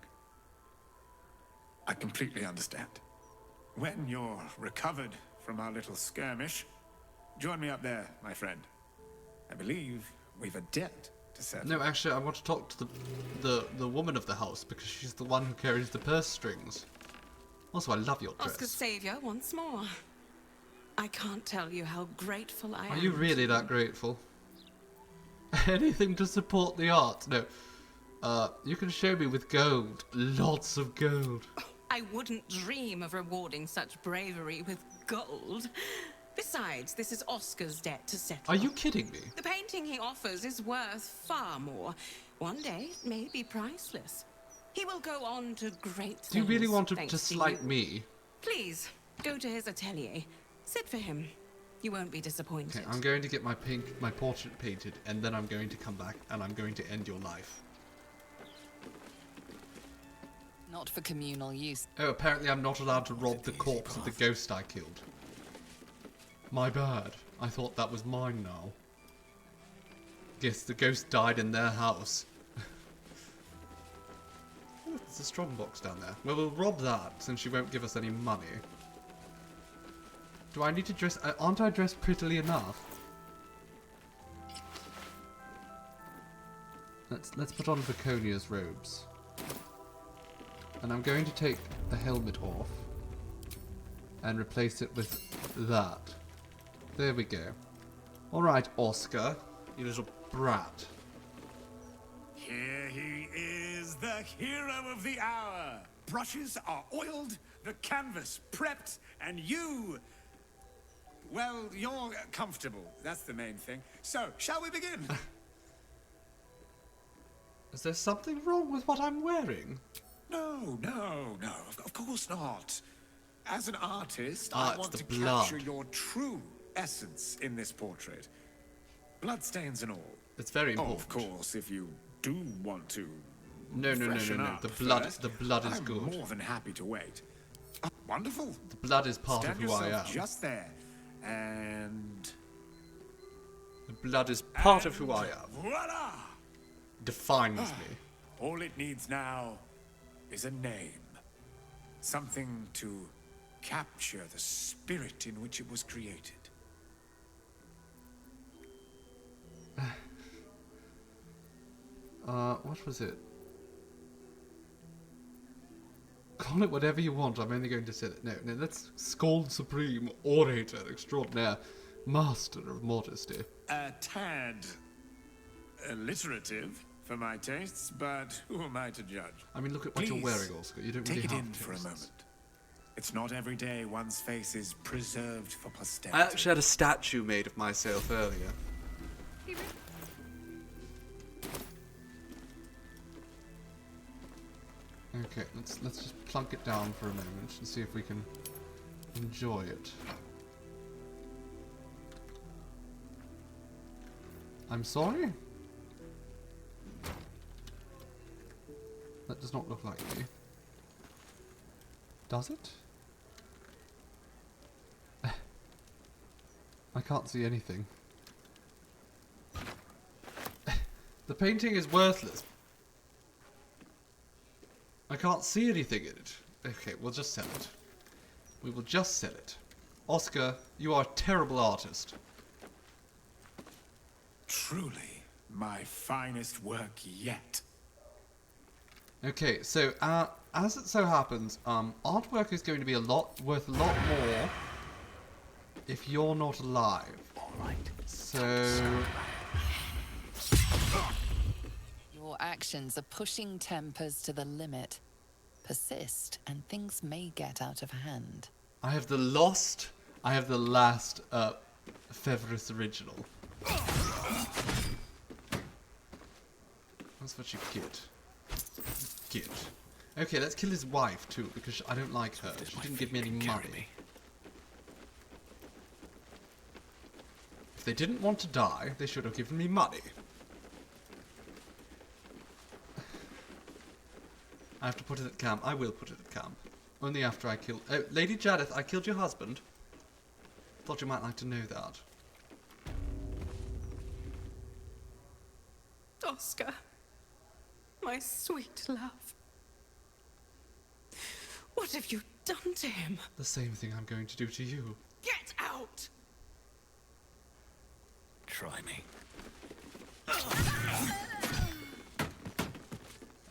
I completely understand. When you're recovered from our little skirmish, join me up there, my friend. I believe we've a debt to settle. No, actually, I want to talk to the woman of the house because she's the one who carries the purse strings. Also, I love your dress. Oscar's savior once more. I can't tell you how grateful I am. Are you really that grateful? Anything to support the art? No. You can show me with gold. Lots of gold. I wouldn't dream of rewarding such bravery with gold. Besides, this is Oscar's debt to settle. Are you kidding me? The painting he offers is worth far more. One day, it may be priceless. He will go on to great things. Do you really want to thanks slight you. me? Please, go to his atelier. Sit for him. You won't be disappointed. Okay, I'm going to get my portrait painted, and then I'm going to come back, and I'm going to end your life. Not for communal use. Oh, apparently I'm not allowed to rob the corpse of the ghost I killed. My bad. I thought that was mine now. Guess the ghost died in their house. Oh, there's a strong box down there. Well, we'll rob that, since she won't give us any money. Do I need to dress... aren't I dressed prettily enough? Let's put on Viconia's robes. And I'm going to take the helmet off and replace it with that. There we go. Alright, Oscar, you little brat. Here he is, the hero of the hour. Brushes are oiled, the canvas prepped, and you... well, you're comfortable. That's the main thing. So, shall we begin? Is there something wrong with what I'm wearing? No, of course not. As an artist, Ah, I it's want the to blood. capture your true essence in this portrait. Bloodstains and all. It's very important. Of course, if you do want to No. freshen up The first, blood is I'm good. more than happy to wait. Oh, wonderful. The blood is part Stand of who I yourself am. just there. And... the blood is part of who I am. voila! Defines me. All it needs now is a name. Something to capture the spirit in which it was created. What was it? Call it whatever you want, I'm only going to say that. No, let's Scold Supreme, Orator Extraordinaire, Master of Modesty. A tad alliterative for my tastes, but who am I to judge? I mean, look at what you're Please, wearing, Oscar. You don't take really it have in for a tastes. moment. It's not every day one's face is preserved for posterity. I actually had a statue made of myself earlier. Okay, let's just plunk it down for a moment and see if we can enjoy it. I'm sorry? That does not look like me. Does it? I can't see anything. The painting is worthless. I can't see anything in it. Okay, we'll just sell it. We will just sell it. Oscar, you are a terrible artist. Truly, my finest work yet. Okay, so as it so happens, artwork is going to be worth a lot more if you're not alive. Alright. So Your actions are pushing tempers to the limit. Persist, and things may get out of hand. I have the last Fevris original. That's what you get. Okay, let's kill his wife too, because I don't like her. She didn't give me any money. If they didn't want to die, they should have given me money. I have to put it at camp. I will put it at camp. Only after I kill... Oh, Lady Jadith, I killed your husband. Thought you might like to know that. Oscar, my sweet love. What have you done to him? The same thing I'm going to do to you. Get out! Try me.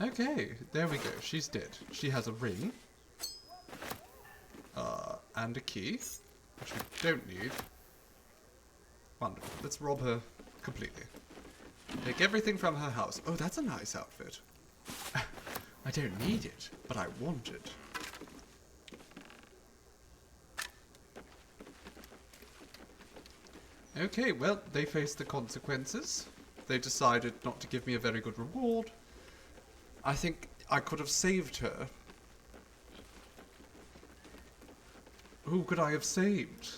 Okay, there we go. She's dead. She has a ring. And a key, which we don't need. Wonderful. Let's rob her completely. Take everything from her house. Oh, that's a nice outfit. I don't need it, but I want it. Okay, well, they faced the consequences. They decided not to give me a very good reward. I think I could have saved her. Who could I have saved?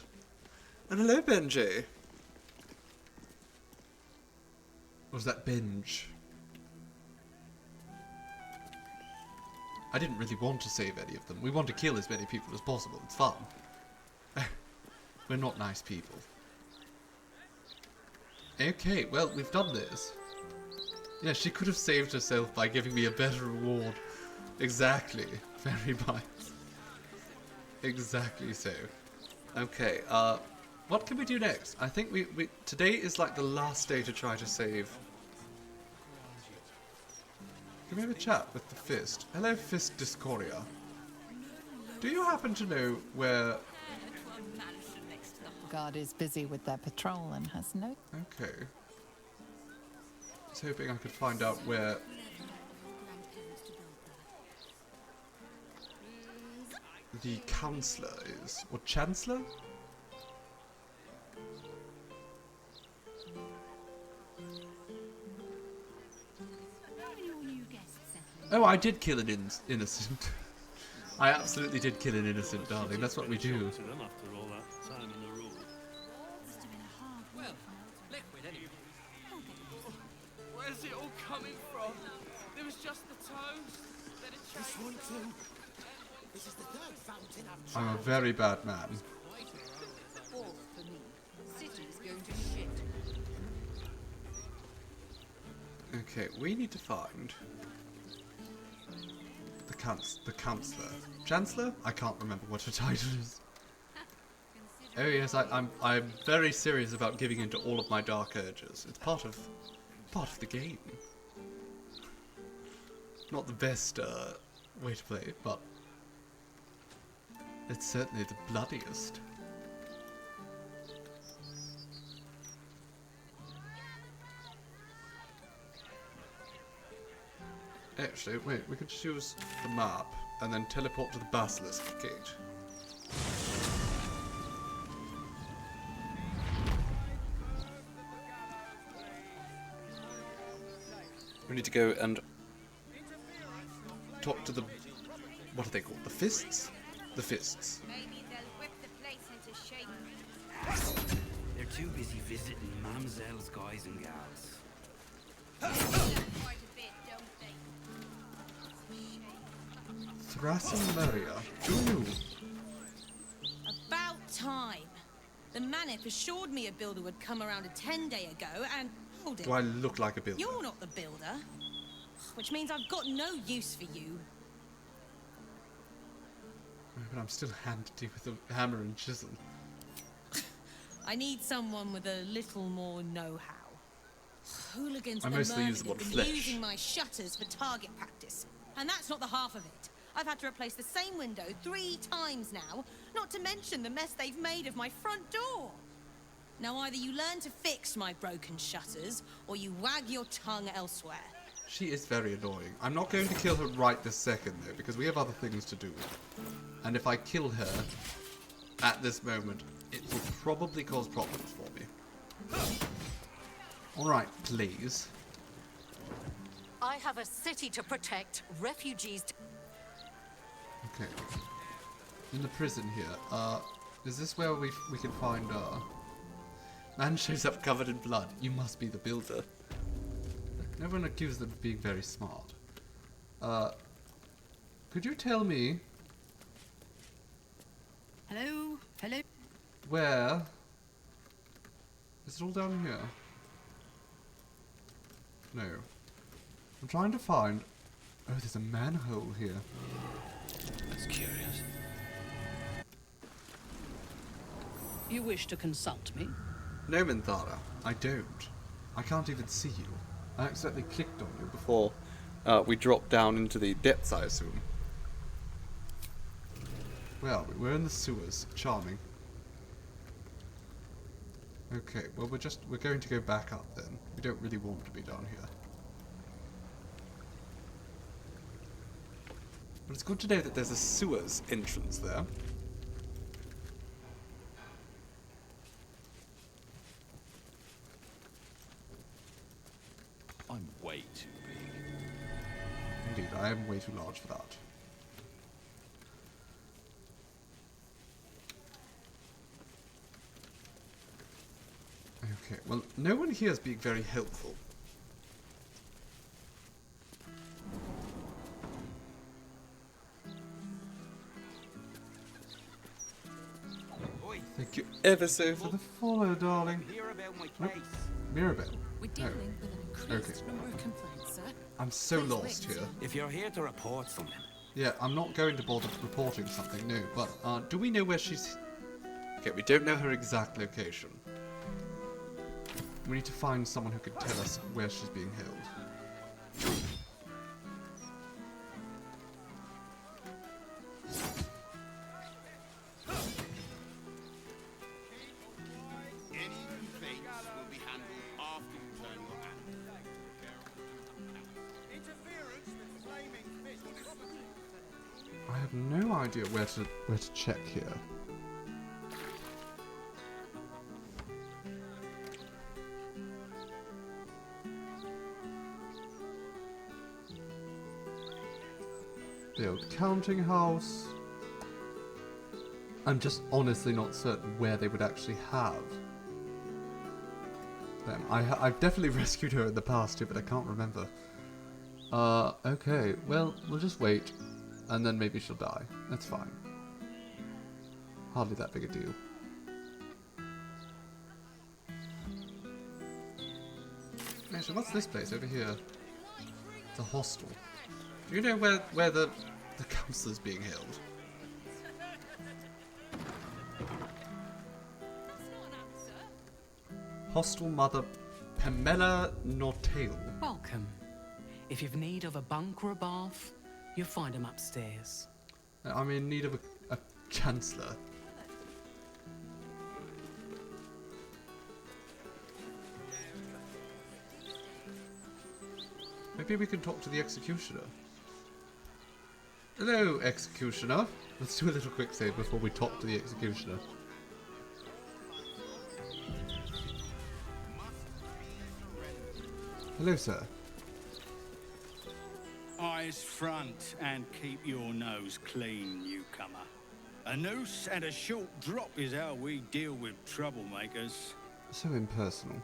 And hello, Benji. Was that Benj? I didn't really want to save any of them. We want to kill as many people as possible. It's fun. We're not nice people. Okay, well, we've done this. Yeah, she could have saved herself by giving me a better reward. Exactly. Very nice. Exactly so. Okay, what can we do next? I think we today is like the last day to try to save. Can we have a chat with the Fist? Hello, Fist Discoria. Do you happen to know where... Guard is busy with their patrol and has no... Okay. I was hoping I could find out where... the Counselor is. Or Chancellor? Oh, I did kill an innocent. I absolutely did kill an innocent, darling. That's what we do. Where's it all coming from? There was just the toast. Then it changed. This one too. This is the third fountain I've tried. I'm a very bad man. All for me. City's going to shit. Okay, we need to find the Counselor. Chancellor? I can't remember what her title is. Oh yes, I'm very serious about giving into all of my dark urges. It's part of the game. Not the best way to play, but it's certainly the bloodiest. Actually, wait, we could choose the map and then teleport to the Basilisk Gate. We need to go and talk to the... what are they called? The Fists? The Fists. Maybe they'll whip the place into shape. They're too busy visiting Mamselle's guys and gals. Quite a bit, don't they? harassing Maria. Ooh. About time. The Manip assured me a builder would come around a 10-day ago, and hold it. Do I look like a builder? You're not the builder, which means I've got no use for you. But I'm still handy with a hammer and chisel. I need someone with a little more know-how. Hooligans I at the mostly use Mermaid them have on been flesh. using my shutters for target practice, and that's not the half of it. I've had to replace the same window 3 times now, not to mention the mess they've made of my front door. Now either you learn to fix my broken shutters, or you wag your tongue elsewhere. She is very annoying. I'm not going to kill her right this second, though, because we have other things to do. And if I kill her at this moment, it will probably cause problems for me. Alright, please. I have a city to protect, refugees to... Okay. In the prison here, is this where we can find, Man shows up covered in blood. You must be the builder. No one accused them of being very smart. Could you tell me... Hello? Hello? Where? Is it all down here? No. I'm trying to find... Oh, there's a manhole here. That's curious. You wish to consult me? No, Minthara, I don't. I can't even see you. I accidentally clicked on you before we dropped down into the depths, I assume. Well, we're in the sewers. Charming. Okay, well we're going to go back up then. We don't really want to be down here. But it's good to know that there's a sewers entrance there. I'm way too big. Indeed, I am way too large for that. Okay, well, no one here is being very helpful. Thank you ever so for the follow, darling. Nope. Mirabelle. We're dealing with an increased number of complaints, sir. I'm so lost here. If you're here to report something... Yeah, I'm not going to bother reporting something, no, but do we know where she's... Okay, we don't know her exact location. We need to find someone who can tell us where she's being held. I have no idea where to check here. The old counting house. I'm just honestly not certain where they would actually have them. I've definitely rescued her in the past too, but I can't remember. Okay, well, we'll just wait, and then maybe she'll die. That's fine. Hardly that big a deal. Actually, what's this place over here? It's a hostel. Do you know where the councillor's being held? Hostel Mother Pamela Nortale. Welcome. If you've need of a bunk or a bath, you'll find them upstairs. I'm in need of a chancellor. Maybe we can talk to the executioner. Hello, executioner. Let's do a little quick save before we talk to the executioner. Hello, sir. Eyes front and keep your nose clean, newcomer. A noose and a short drop is how we deal with troublemakers. So impersonal.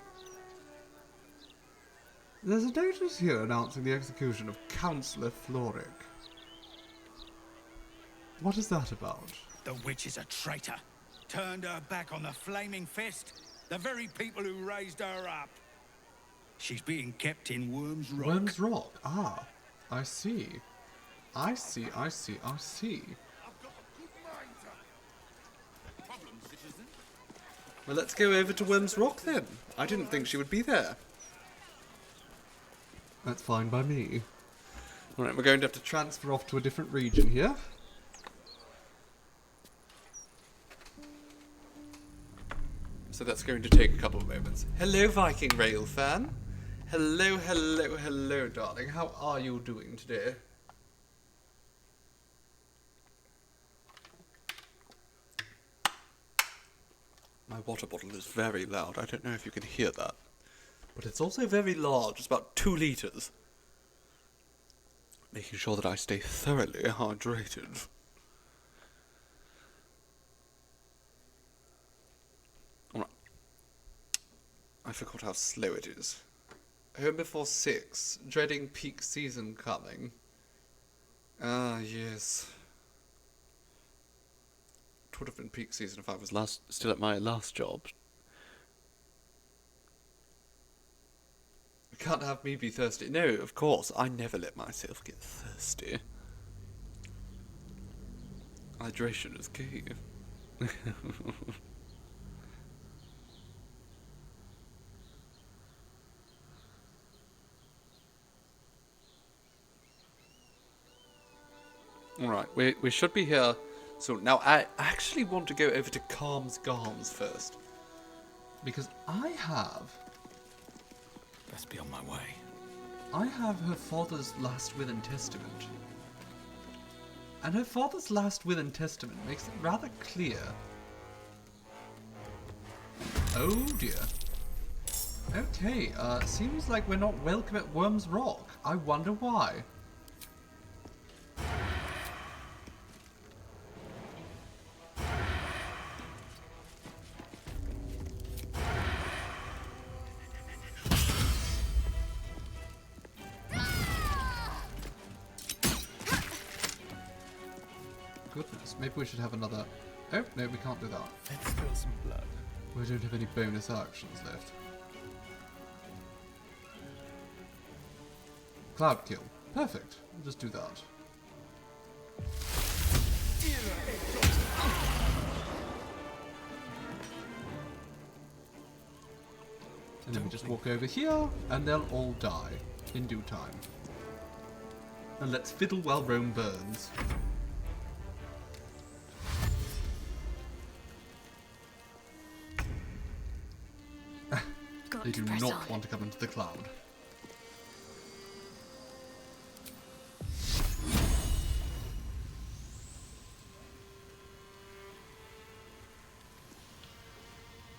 There's a notice here announcing the execution of Councillor Floric. What is that about? The witch is a traitor. Turned her back on the Flaming Fist. The very people who raised her up. She's being kept in Worm's Rock. Worm's Rock? Ah, I see. I see. Well, let's go over to Worm's Rock then. I didn't think she would be there. That's fine by me. Alright, we're going to have to transfer off to a different region here. So that's going to take a couple of moments. Hello, Viking Rail fan. Hello, darling. How are you doing today? My water bottle is very loud. I don't know if you can hear that. But it's also very large. It's about 2 liters. Making sure that I stay thoroughly hydrated. Alright. I forgot how slow it is. Home before 6. Dreading peak season coming. Ah, yes. It would have been peak season if I was still at my last job. You can't have me be thirsty. No, of course. I never let myself get thirsty. Hydration is key. Alright, we should be here. So now I actually want to go over to Calm's Garms first. Because I have... Best be on my way. I have her father's last will and testament. And her father's last will and testament makes it rather clear. Oh dear. Okay, seems like we're not welcome at Worm's Rock. I wonder why. Goodness, maybe we should have another... Oh, no, we can't do that. Let's spill some blood. We don't have any bonus actions left. Cloud kill. Perfect. We'll just do that. And then we just walk over here, and they'll all die in due time. And let's fiddle while Rome burns. They do not want to come into the cloud.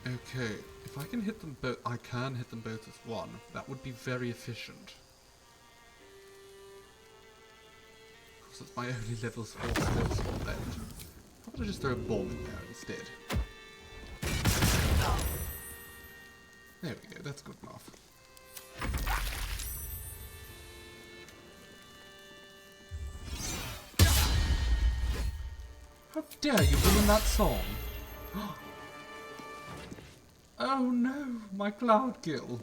Okay, if I can hit them both, I can hit them both with one. That would be very efficient. Of course, that's my only level 4 skill slot left. How about I just throw a bomb in there instead? There we go, that's good enough. How dare you ruin that song? Oh no, my cloud kill.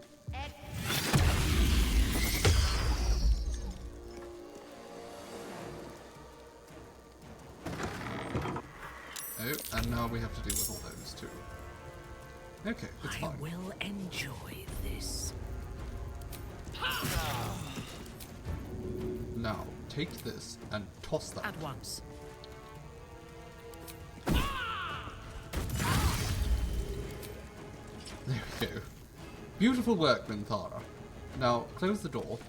Oh, and now we have to deal with all those too. Okay, it's fine. I will enjoy this. Now, take this and toss that. At once. There we go. Beautiful work, Minthara. Now, close the door.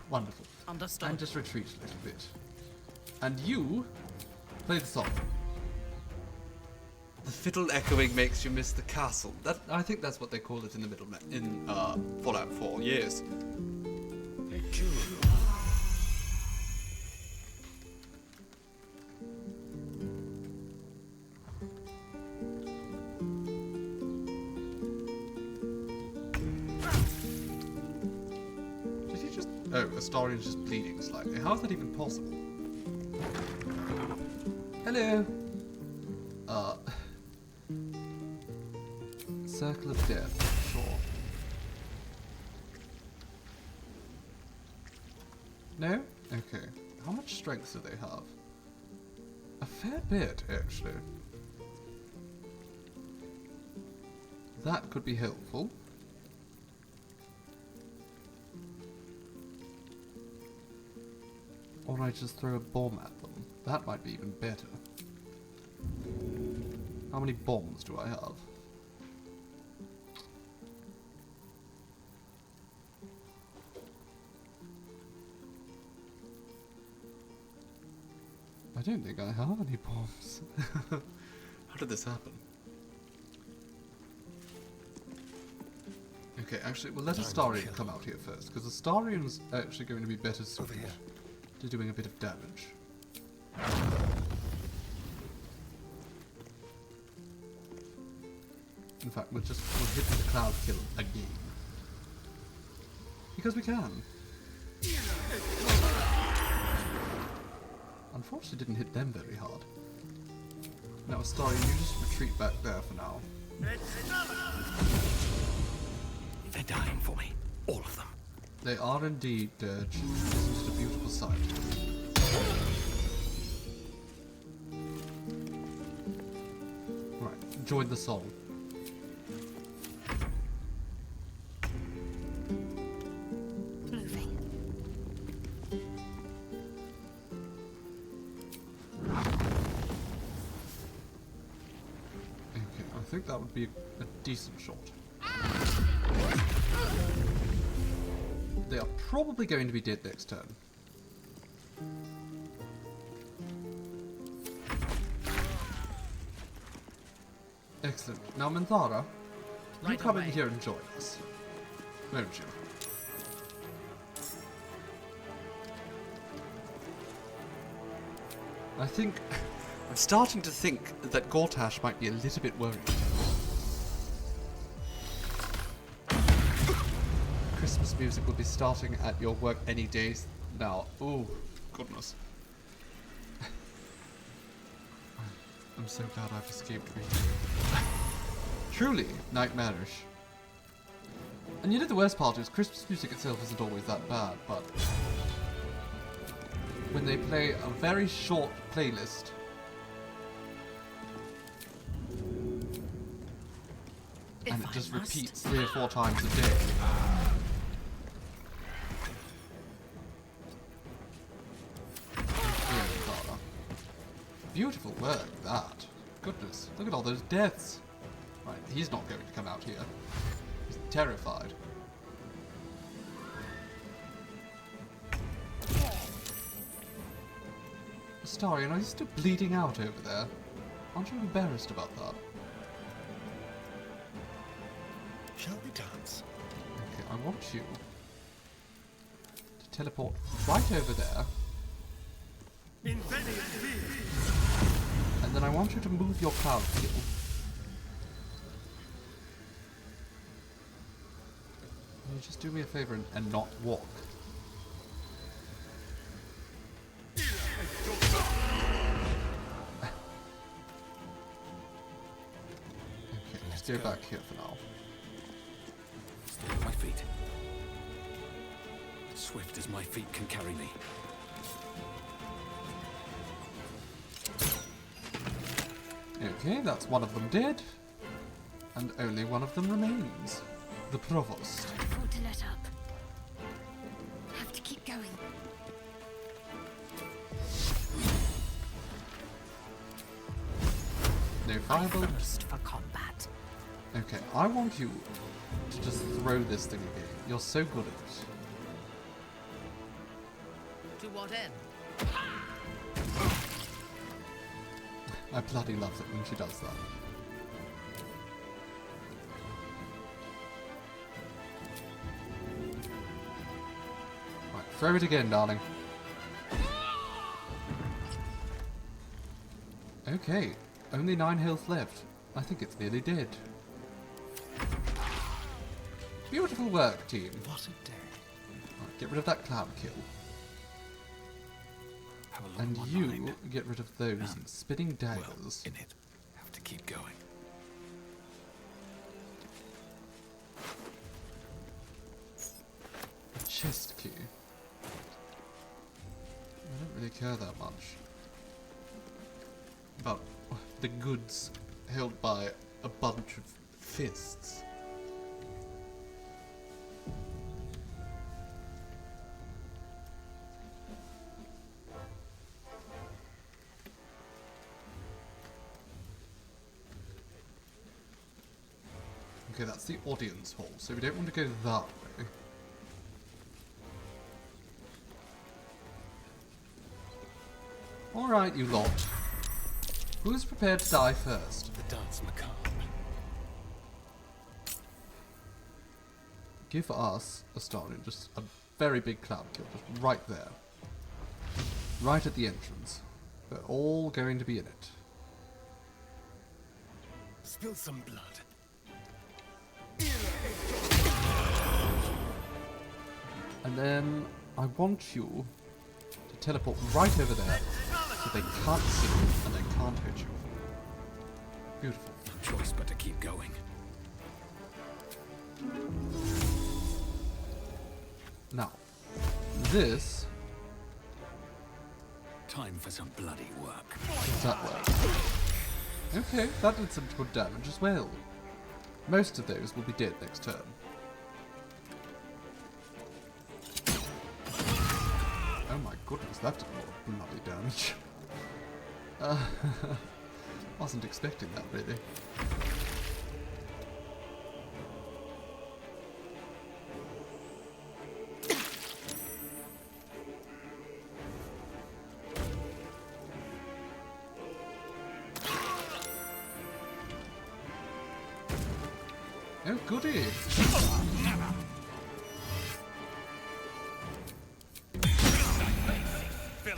Wonderful. Understood. And just retreat a little bit. And you, play the song. The fiddle echoing makes you miss the castle. I think that's what they call it in the middle in Fallout 4. Yes. Did you just... Oh, Astarian's just bleeding slightly. How is that even possible? Hello. Circle of Death. Sure. No? Okay. How much strength do they have? A fair bit, actually. That could be helpful. Or I just throw a bomb at them. That might be even better. How many bombs do I have? I don't think I have any bombs. How did this happen? Okay, actually, we'll let Astarion come out here first, because Astarion's actually going to be better suited to doing a bit of damage. In fact, we'll hit the cloud kill again. Because we can. Unfortunately, didn't hit them very hard. Now, Astarion, you just retreat back there for now. They're dying for me. All of them. They are indeed, Dirge. Isn't it a beautiful sight? Right, join the song. Moving. Okay, I think that would be a decent shot. They are probably going to be dead next turn. Excellent. Now, Minthara, you come in here and join us, won't you? I think... I'm starting to think that Gortash might be a little bit worried. Christmas music will be starting at your work any day now. Oh, goodness. I'm so glad I've escaped reading. Truly nightmarish. And you know the worst part is Christmas music itself isn't always that bad, but when they play a very short playlist and it just repeats 3 or 4 times a day. Beautiful work, that. Goodness, look at all those deaths. Right, he's not going to come out here. He's terrified. Astarion, are you still bleeding out over there? Aren't you embarrassed about that? Shall we dance? Okay, I want you to teleport right over there. And then I want you to move your cloud kill. Can you just do me a favor and not walk? Okay, let's go back here for now. Stay at my feet. Swift as my feet can carry me. Okay, that's one of them dead. And only one of them remains. The Provost. Can't afford to let up. Have to keep going. No fireball. First for combat. Okay, I want you to just throw this thing again. You're so good at it. To what end? I bloody love it when she does that. Right, throw it again, darling. Okay, only 9 health left. I think it's nearly dead. Beautiful work, team. What a day. Right, get rid of that cloud kill. Have a look And at my you mind. get rid of those spinning daggers. In it. Have to keep going. A chest key. I don't really care that much about the goods held by a bunch of fists. Okay, that's the audience hall, so we don't want to go that way. Alright, you lot. Who's prepared to die first? The dance macabre. Give us a star in just a very big cloud kill, just right there. Right at the entrance. We're all going to be in it. Spill some blood. And then I want you to teleport right over there so they can't see you and they can't hurt you. Beautiful. No choice but to keep going. Now, this... Time for some bloody work. Does that work? Okay, that did some good damage as well. Most of those will be dead next turn. Oh my goodness, that did a lot of bloody damage. Wasn't expecting that, really. Oh, goody!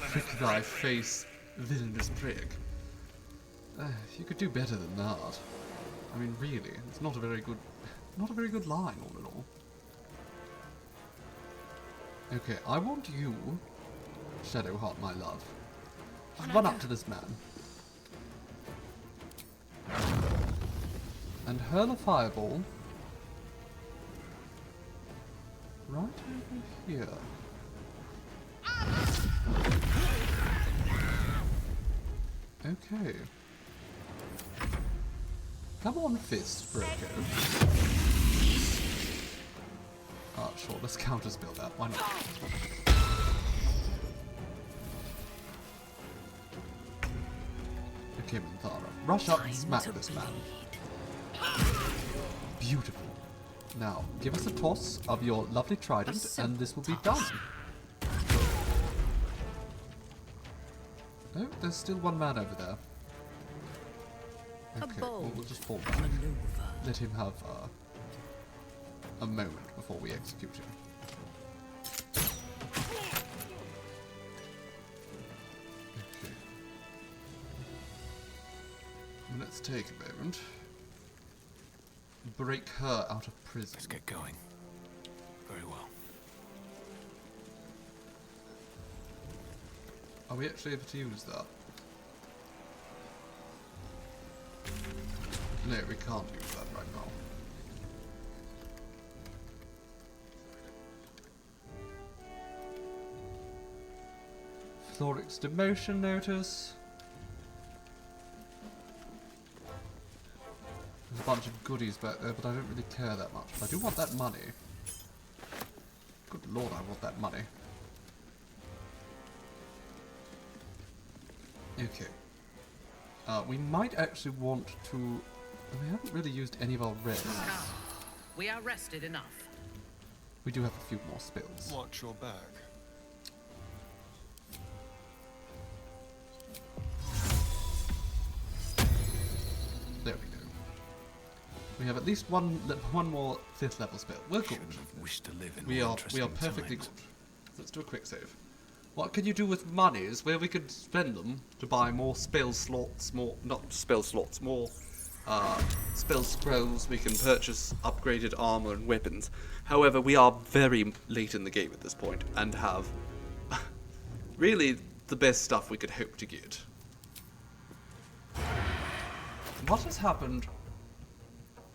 Prick thy face, villainous prick. You could do better than that. I mean, really, it's not a very good line, all in all. Okay, I want you, Shadowheart, my love, to run up to this man and hurl a fireball right over here. Okay. Come on, fist, Broco. Ah, sure, let's counterspell that, why not? Okay, Minthara, rush up and smack this man. Beautiful. Now, give us a toss of your lovely trident, and this will be done. Oh, there's still one man over there. Okay, well, we'll just fall back. Let him have a moment before we execute him. Okay. Let's take a moment. Break her out of prison. Let's get going. Very well. Are we actually able to use that? No, we can't use that right now. Floric's demotion notice. There's a bunch of goodies back there, but I don't really care that much. But I do want that money. Good lord, I want that money. Okay. We might actually want to... We haven't really used any of our rest. We are rested enough. We do have a few more spells. Watch your back. There we go. We have at least one more 5th level spell. We're good. Wished to live in We are perfectly good. Let's do a quick save. What can you do with monies where we could spend them to buy more spell slots, more spell scrolls, we can purchase upgraded armor and weapons. However, we are very late in the game at this point and have really the best stuff we could hope to get. What has happened?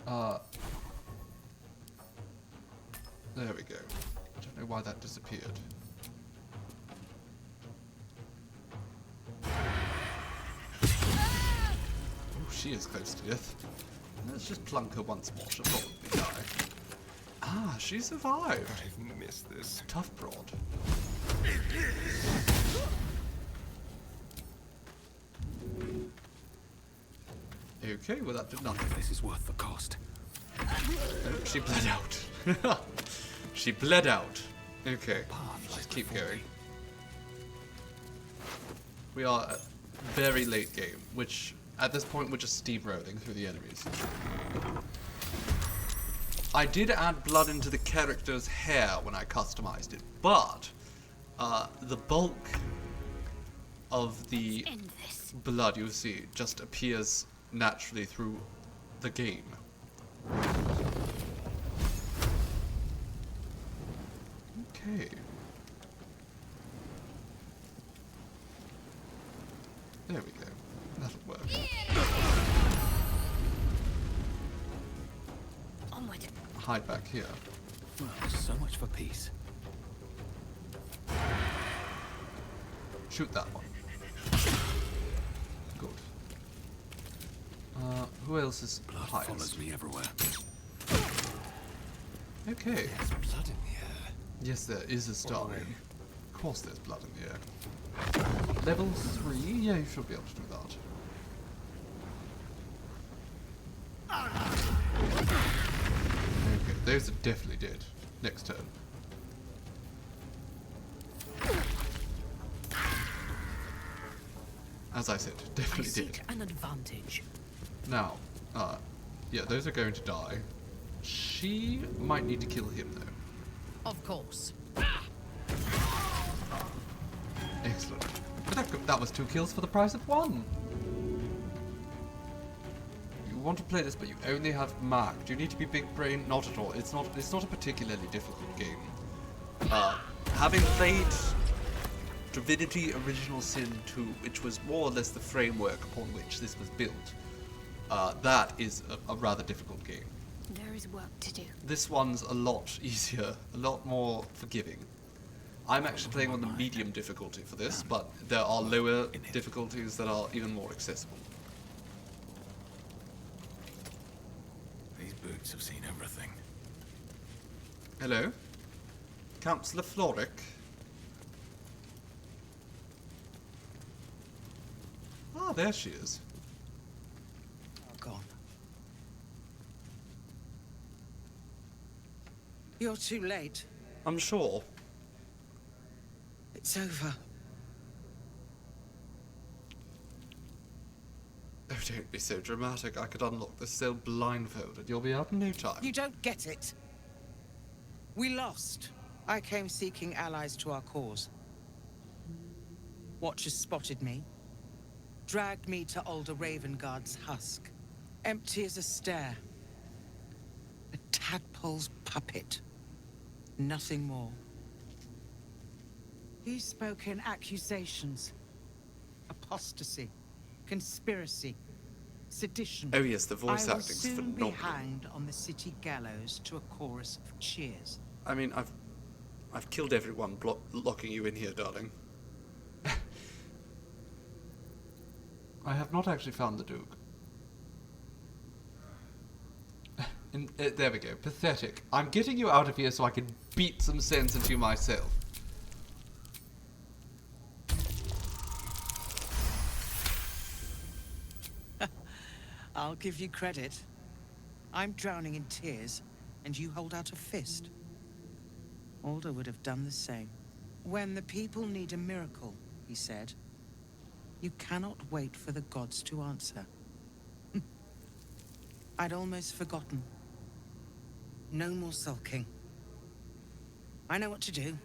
There we go. I don't know why that disappeared. Oh, she is close to death. Let's just plunk her once more. She'll probably die. Ah, she survived. I've missed this. Tough broad. Okay, well that did nothing. This is worth the cost. Oh, she bled out. She bled out. Okay, just keep going. We are at very late game, which at this point we're just steamrolling through the enemies. I did add blood into the character's hair when I customized it, but the bulk of the blood you see just appears naturally through the game. Okay. There we go. That'll work. Onward. Hide back here. So much for peace. Shoot that one. Good. Who else is hides? Follows me everywhere. Okay. There's blood in the air. Yes, there is a star in. Of course there's blood in the air. Level 3? Yeah, you should be able to do that. Okay, those are definitely dead. Next turn. As I said, definitely dead. An advantage. Now, yeah, those are going to die. She might need to kill him, though. Of course. Excellent. But that was 2 kills for the price of 1. You want to play this, but you only have Mark. Do you need to be big brain? Not at all. It's not a particularly difficult game. Having played Divinity Original Sin 2, which was more or less the framework upon which this was built, that is a rather difficult game. There is work to do. This one's a lot easier, a lot more forgiving. I'm actually playing on the medium difficulty for this, but there are lower difficulties that are even more accessible. These boots have seen everything. Hello? Councillor Floric? Ah, there she is. Gone. You're too late. I'm sure. It's over. Oh, don't be so dramatic. I could unlock the cell blindfolded. You'll be out in no time. You don't get it. We lost. I came seeking allies to our cause. Watchers spotted me, dragged me to Alder Ravengard's husk, empty as a stare. A tadpole's puppet. Nothing more. He spoke in accusations. Apostasy, conspiracy, sedition. Oh yes, the voice acting's I will soon phenomenal. be hanged on the city gallows to a chorus of cheers. I mean, I've killed everyone locking you in here, darling. I have not actually found the Duke. There we go. Pathetic. I'm getting you out of here so I can beat some sense into you myself. I'll give you credit. I'm drowning in tears, and you hold out a fist. Alder would have done the same. When the people need a miracle, he said, you cannot wait for the gods to answer. I'd almost forgotten. No more sulking. I know what to do.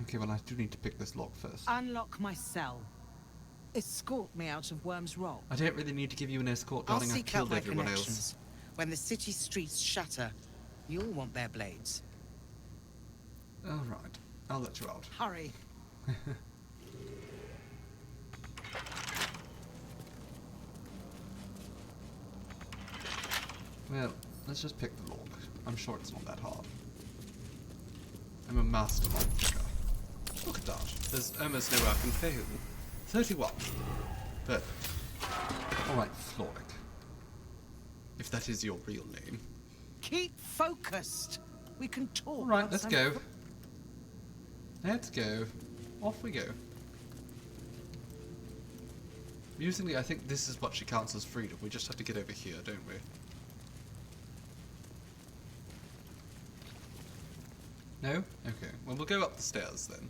Okay, well, I do need to pick this lock first. Unlock my cell. Escort me out of Worm's Rock. I don't really need to give you an escort, I'll darling. I seek out killed my everyone connections. else. When the city streets shatter, you'll want their blades. All right. I'll let you out. Hurry. Well, let's just pick the lock. I'm sure it's not that hard. I'm a master lock picker. Look at that. There's almost nowhere I can fail. 31. Perfect. Alright, Floric. If that is your real name. Keep focused. We can talk. Alright, let's go. Let's go. Off we go. Amusingly, I think this is what she counts as freedom. We just have to get over here, don't we? No? Okay. Well, we'll go up the stairs then.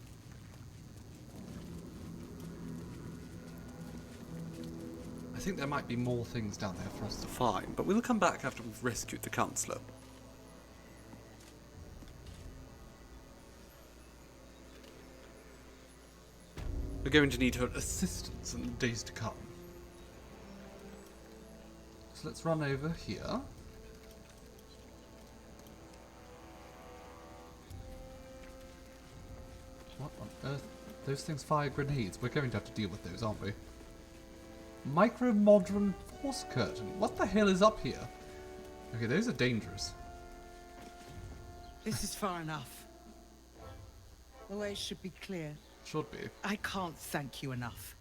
I think there might be more things down there for us to find, but we'll come back after we've rescued the Counselor. We're going to need her assistance in the days to come. So let's run over here. What on earth? Those things fire grenades. We're going to have to deal with those, aren't we? Micro-modern force curtain. What the hell is up here? Okay, those are dangerous. This is far enough. The way should be clear. Should be. I can't thank you enough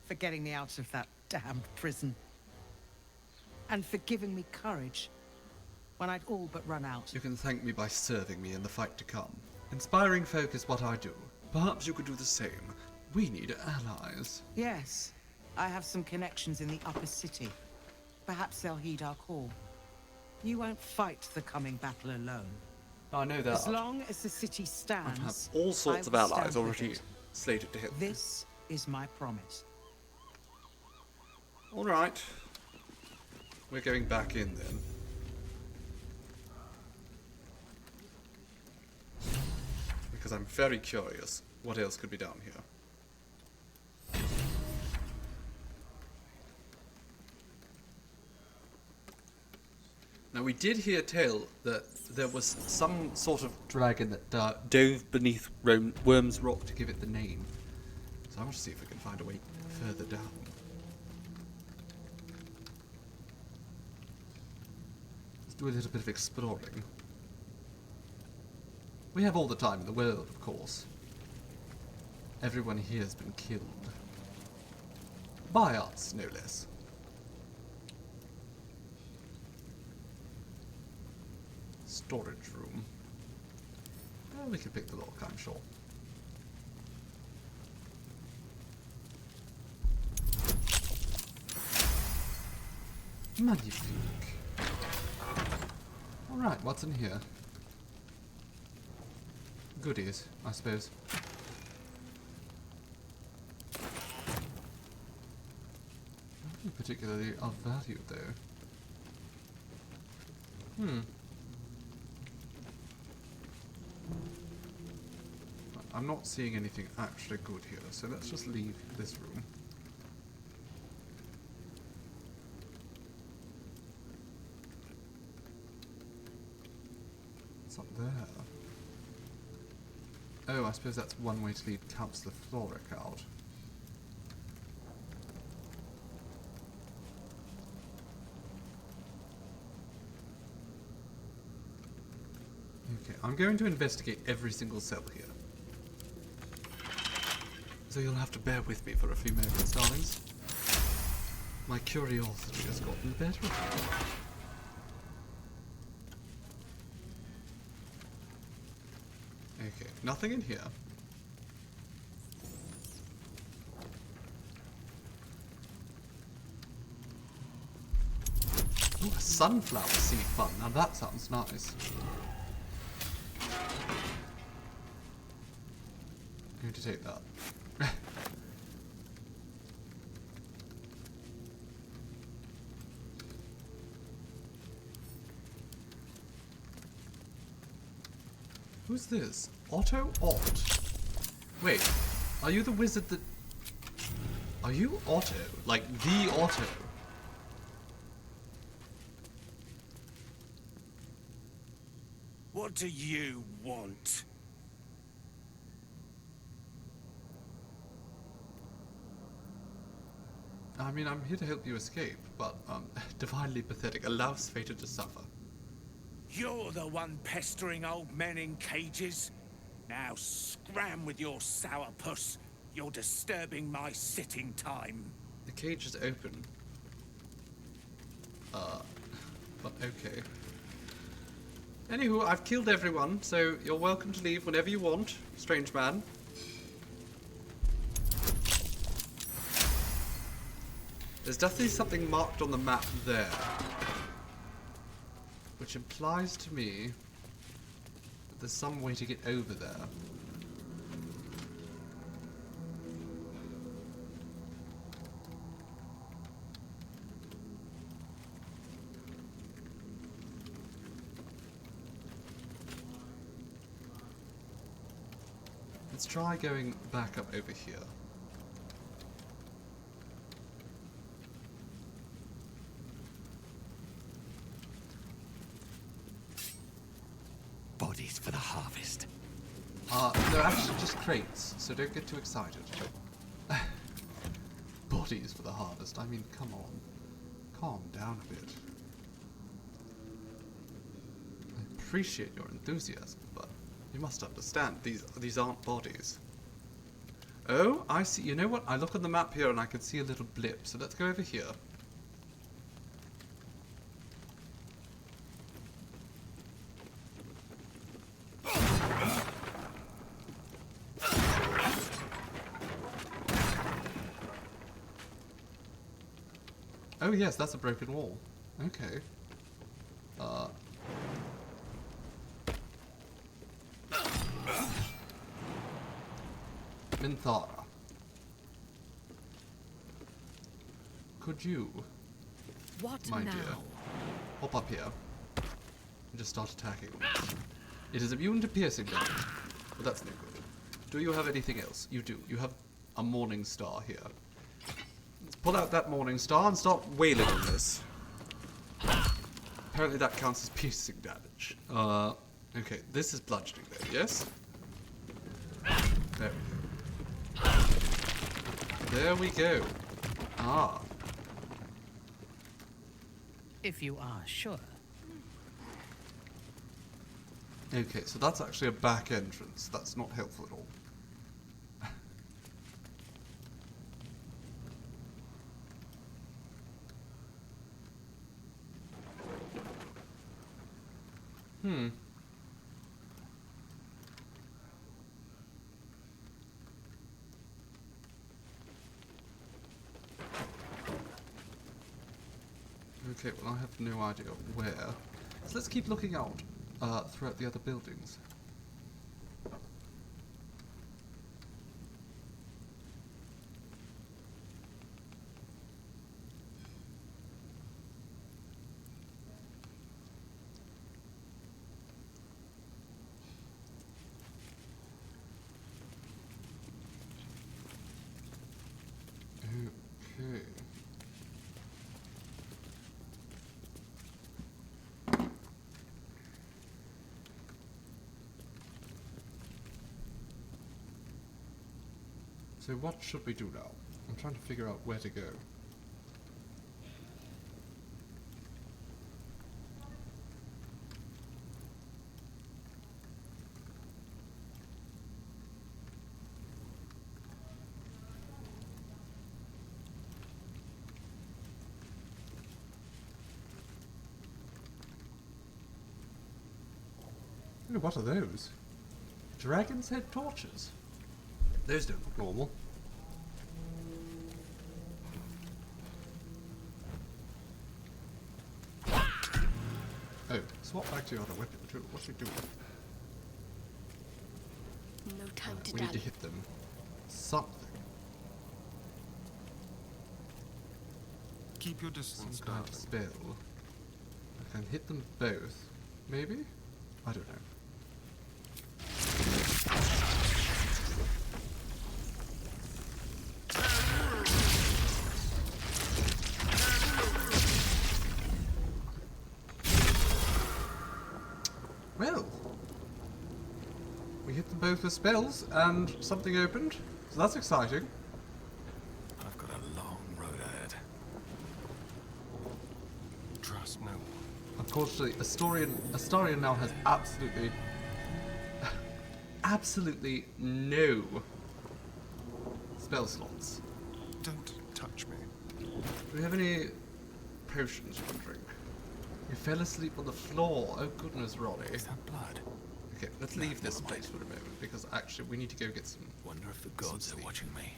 for getting me out of that damned prison. And for giving me courage when I'd all but run out. You can thank me by serving me in the fight to come. Inspiring folk is what I do. Perhaps you could do the same. We need allies. Yes, I have some connections in the upper city. Perhaps they'll heed our call. You won't fight the coming battle alone. I know that. As long as the city stands, I have all sorts of allies already slated to hit. This is my promise. All right. We're going back in then. Because I'm very curious what else could be down here. Now we did hear tell that there was some sort of dragon that dove beneath Worm's Rock to give it the name. So I want to see if we can find a way further down. Let's do a little bit of exploring. We have all the time in the world, of course. Everyone here has been killed. By us, no less. Storage room. Well, we can pick the lock, I'm sure. Magnifique. Alright, what's in here? Goodies, I suppose. Nothing particularly of value, though. I'm not seeing anything actually good here, so let's just leave this room. What's up there? Oh, I suppose that's one way to lead Councillor Floric out. Okay, I'm going to investigate every single cell here. So you'll have to bear with me for a few moments, darlings. My curiosity has gotten the better of me. Okay, nothing in here. Ooh, a sunflower seed bun. Now that sounds nice. I'm going to take that. Who's this? Otto Ott? Wait, are you the wizard that... Are you Otto? Like, the Otto? What do you want? I mean, I'm here to help you escape, but, divinely pathetic. Allows fated to suffer. You're the one pestering old men in cages. Now scram with your sourpuss. You're disturbing my sitting time. The cage is open. But okay. Anywho, I've killed everyone, so you're welcome to leave whenever you want, strange man. There's definitely something marked on the map there, which implies to me that there's some way to get over there. Let's try going back up over here. Bodies for the harvest. They're actually just crates, so don't get too excited. Bodies for the harvest, I mean, come on. Calm down a bit. I appreciate your enthusiasm, but you must understand, these aren't bodies. Oh, I see. You know what? I look on the map here and I can see a little blip, so let's go over here. Oh yes, that's a broken wall. Okay. Minthara. Could you, What my now? dear, hop up here and just start attacking me? It is immune to piercing damage, but that's no good. Do you have anything else? You do. You have a Morningstar here. Let's pull out that Morningstar and start wailing on this. Apparently that counts as piercing damage. Okay, this is bludgeoning though, yes? There we go. There we go. Ah. If you are sure. Okay, so that's actually a back entrance. That's not helpful at all. Okay, well I have no idea where. So let's keep looking out throughout the other buildings. Okay. So what should we do now? I'm trying to figure out where to go. Ooh, what are those? Dragon's head torches? Those don't look normal. Oh, swap back to your other weapon too. What's he doing? No time to We need to hit them. Something. Keep your distance, Some kind of spell. I can hit them both. Maybe? I don't know. Well, we hit them both with spells, and something opened, so that's exciting. I've got a long road ahead. Unfortunately, Astarion now has absolutely no spell slots. Don't touch me. Do we have any potions you can drink? You fell asleep on the floor. Oh goodness, Ronnie. Is that blood? Okay, let's leave this place for a moment because actually we need to go get some. Wonder if the gods are watching me.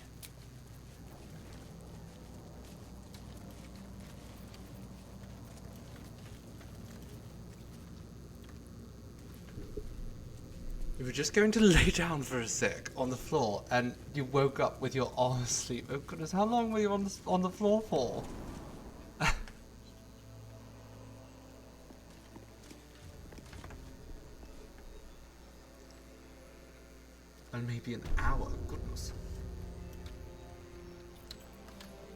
You were just going to lay down for a sec on the floor, and you woke up with your arm asleep. Oh goodness, how long were you on the floor for? And maybe an hour. Goodness.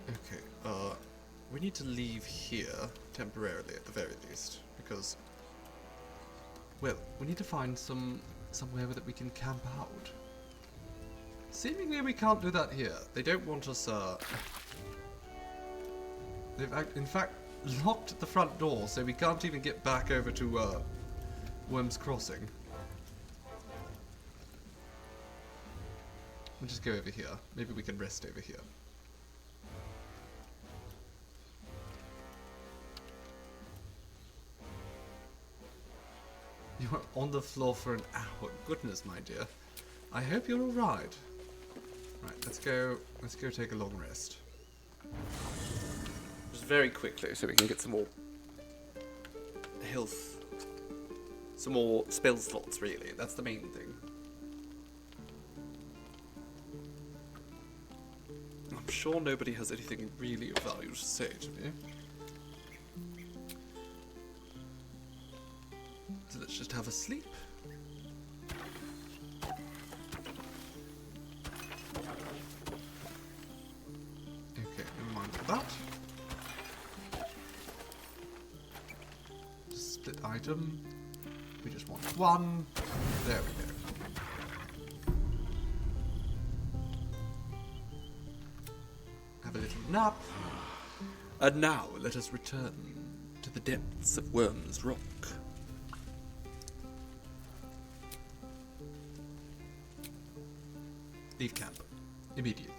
Okay. We need to leave here temporarily, at the very least, because, well, we need to find somewhere that we can camp out. Seemingly we can't do that here. They don't want us, they've in fact locked the front door, so we can't even get back over to, Worm's Crossing. We'll just go over here. Maybe we can rest over here. You were on the floor for an hour. Goodness, my dear. I hope you're alright. Right, let's go take a long rest. Just very quickly so we can get some more health. Some more spell slots, really. That's the main thing. I'm sure nobody has anything really of value to say to me. So let's just have a sleep. Okay, never mind that. Just split item. We just want one. There we go. Have a little nap. And now let us return to the depths of Worm's Rock. Leave camp. Immediately.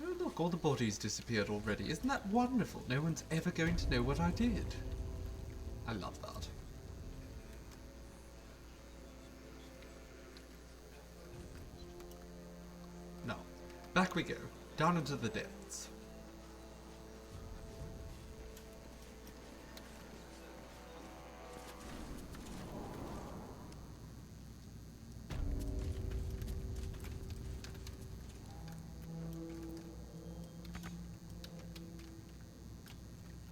Oh look, all the bodies disappeared already. Isn't that wonderful? No one's ever going to know what I did. I love that. Now, back we go. Down into the depths.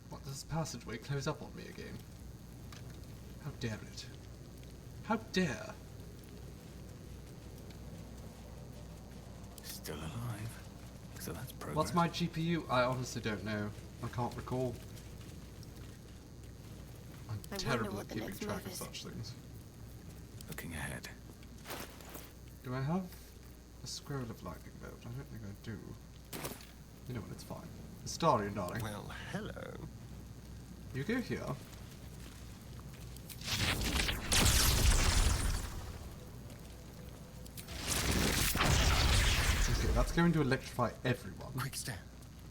What, does this passageway close up on me again? How dare it? How dare? Still alive. So that's progress. What's my GPU? I honestly don't know. I can't recall. I'm terrible at keeping track of such things. Looking ahead. Do I have a scroll of lightning bolt? I don't think I do. You know what, it's fine. Astarion, darling. Well, hello. You go here. Okay, that's going to electrify everyone. Quick step.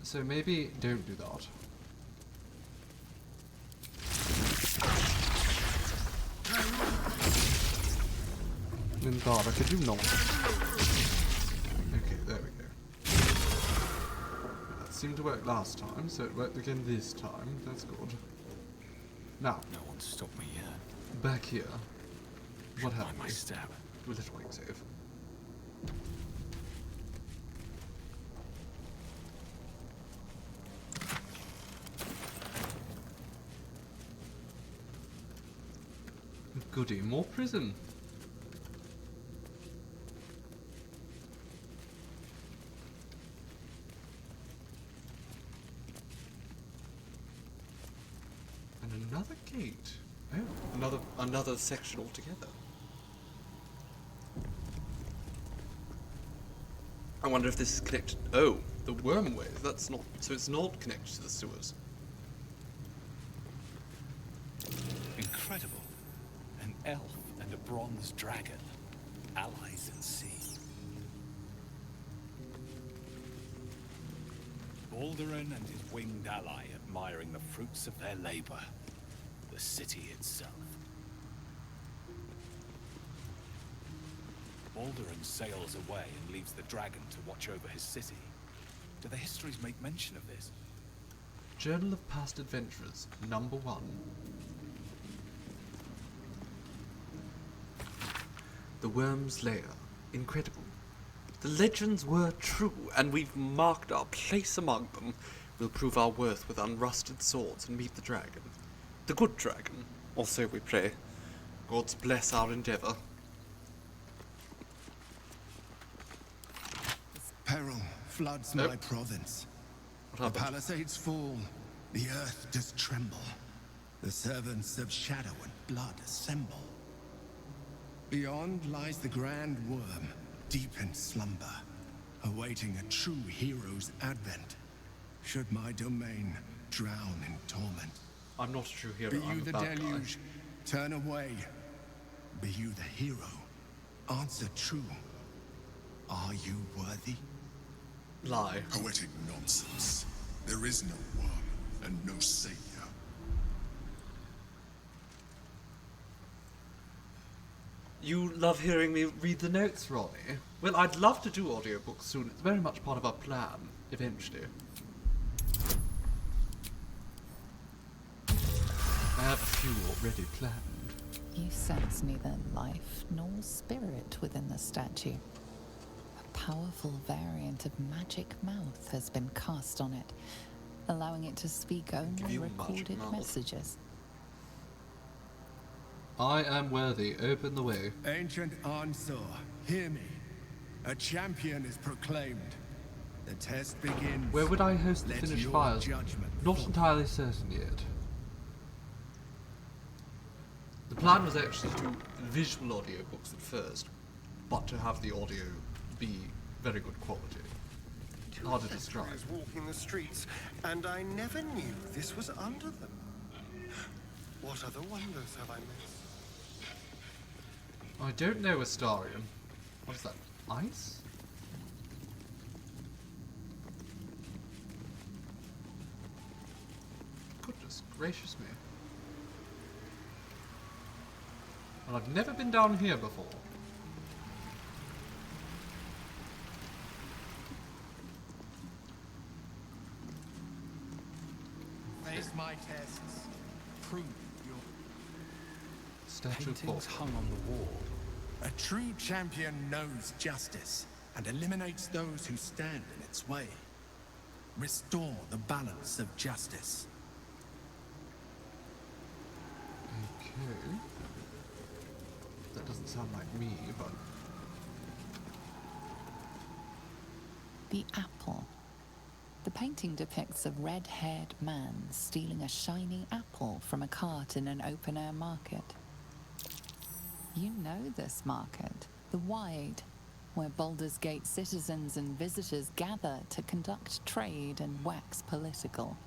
So maybe don't do that. Lindara, could you not? Okay, there we go. That seemed to work last time, so it worked again this time. That's good. Now, no one stopped me yet. Back here. What happened? My stab. Do a little quick save. Goody, more prison. And another gate. Oh, another section altogether. I wonder if this is connected. Oh, the wormway. That's not. So it's not connected to the sewers. Incredible. An elf and a bronze dragon. Allies at sea. Baldurin and his winged ally admiring the fruits of their labor. The city itself. Baldurin sails away and leaves the dragon to watch over his city. Do the histories make mention of this? Journal of Past Adventurers, number 1. The Worm's Lair. Incredible. The legends were true, and we've marked our place among them. We'll prove our worth with unrusted swords and meet the dragon. The good dragon, or so we pray. Gods bless our endeavour. Peril floods my province. The palisades fall, the earth does tremble. The servants of shadow and blood assemble. Beyond lies the grand worm, deep in slumber, awaiting a true hero's advent. Should my domain drown in torment. I'm not a true hero. Be I'm you a the bad deluge, guy. turn away. Be you the hero, answer true. Are you worthy? Lie. Poetic nonsense. There is no worm and no savior. You love hearing me read the notes, Ronnie? Well, I'd love to do audiobooks soon. It's very much part of our plan, eventually. I have a few already planned. You sense neither life nor spirit within the statue. A powerful variant of magic mouth has been cast on it, allowing it to speak only recorded messages. I am worthy. Open the way. Ancient Ansor, hear me. A champion is proclaimed. The test begins. Where would I host the Let finished your files? judgment Not fall. entirely certain yet. The plan was actually to do visual audiobooks at first, but to have the audio be very good quality. Hard to describe. Theatre's walking the streets, and I never knew this was under them. What other wonders have I missed? I don't know, Astarion. What is that? Ice? Goodness gracious me. Well, I've never been down here before. Face my tests. Prove your statue of Paintings hung on the wall. A true champion knows justice and eliminates those who stand in its way. Restore the balance of justice. Okay. That doesn't sound like me, but... The apple. The painting depicts a red-haired man stealing a shiny apple from a cart in an open-air market. You know this market, the Wide, where Baldur's Gate citizens and visitors gather to conduct trade and wax political.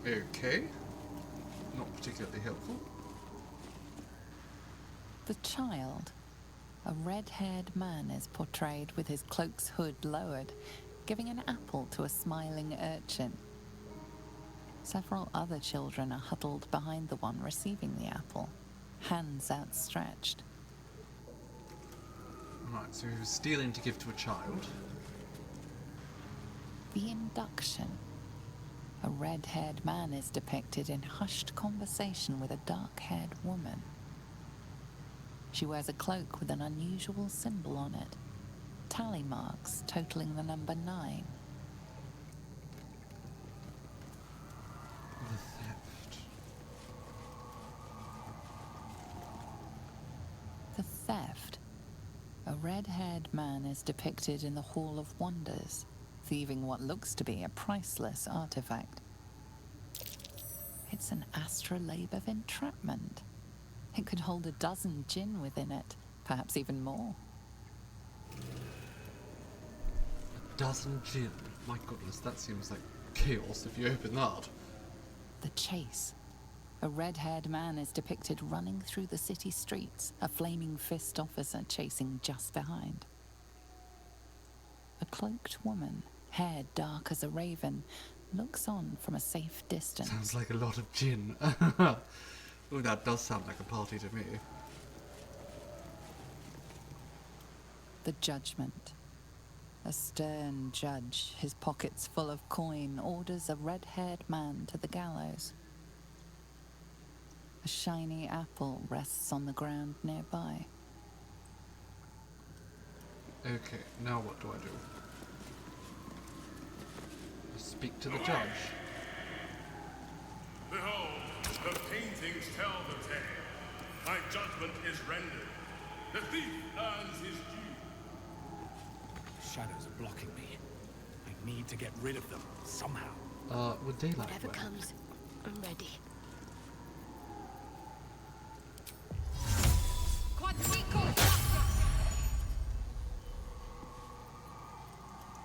Okay. Not particularly helpful. The child. A red-haired man is portrayed with his cloak's hood lowered, giving an apple to a smiling urchin. Several other children are huddled behind the one receiving the apple, hands outstretched. Right, so he was stealing to give to a child. The induction. A red-haired man is depicted in hushed conversation with a dark-haired woman. She wears a cloak with an unusual symbol on it, tally marks totaling the number 9. The theft. The theft. A red-haired man is depicted in the Hall of Wonders, thieving what looks to be a priceless artifact. It's an astrolabe of entrapment. It could hold a dozen djinn within it, perhaps even more. A dozen djinn? My goodness, that seems like chaos if you open that. The chase. A red-haired man is depicted running through the city streets, a flaming fist officer chasing just behind. A cloaked woman, hair dark as a raven, looks on from a safe distance. Sounds like a lot of djinn. Oh, that does sound like a party to me. The judgment. A stern judge, his pockets full of coin, orders a red-haired man to the gallows. A shiny apple rests on the ground nearby. Okay, now what do I do? Speak to the judge. Behold, the paintings tell the tale. My judgment is rendered. The thief earns his due. Shadows are blocking me. I need to get rid of them, somehow. With daylight. Whatever comes, I'm ready.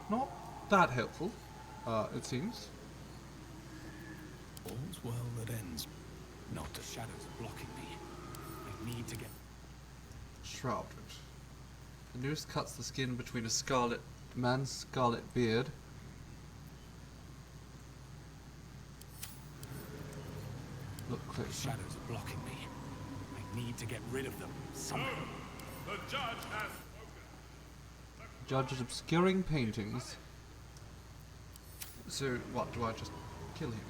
Not that helpful, it seems. All's well that ends. Not the shadows are blocking me. I need to get... Shrouded. The noose cuts the skin between a man's scarlet beard. Look close. Shadows are blocking me. I need to get rid of them, somehow. The judge has spoken. Judge is obscuring paintings. So, what, do I just kill him?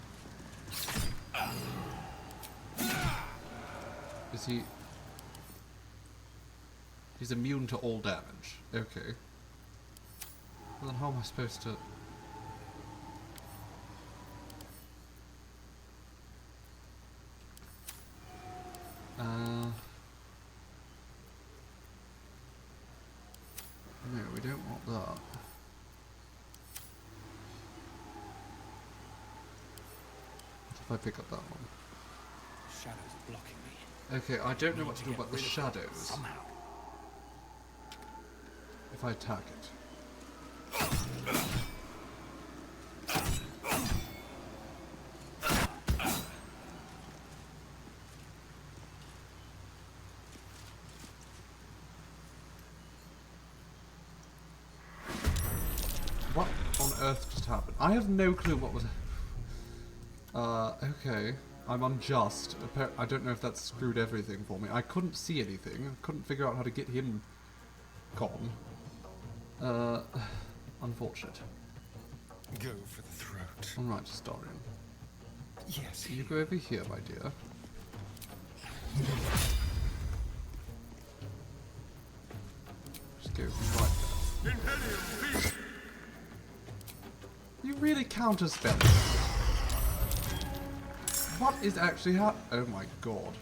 Is he... He's immune to all damage. Okay. Well, then how am I supposed to... No, we don't want that. What if I pick up that one? Shadows are blocking me. Okay, I don't know what to do about the shadows. Somehow. If I attack it. What on earth just happened? I have no clue what was... okay. I'm unjust. I don't know if that screwed everything for me. I couldn't see anything. I couldn't figure out how to get him gone. Unfortunate. Go for the throat. Alright, historian. Yes. You go over here, my dear. Just go right there. You really counterspell it. What is actually happening? Oh my god.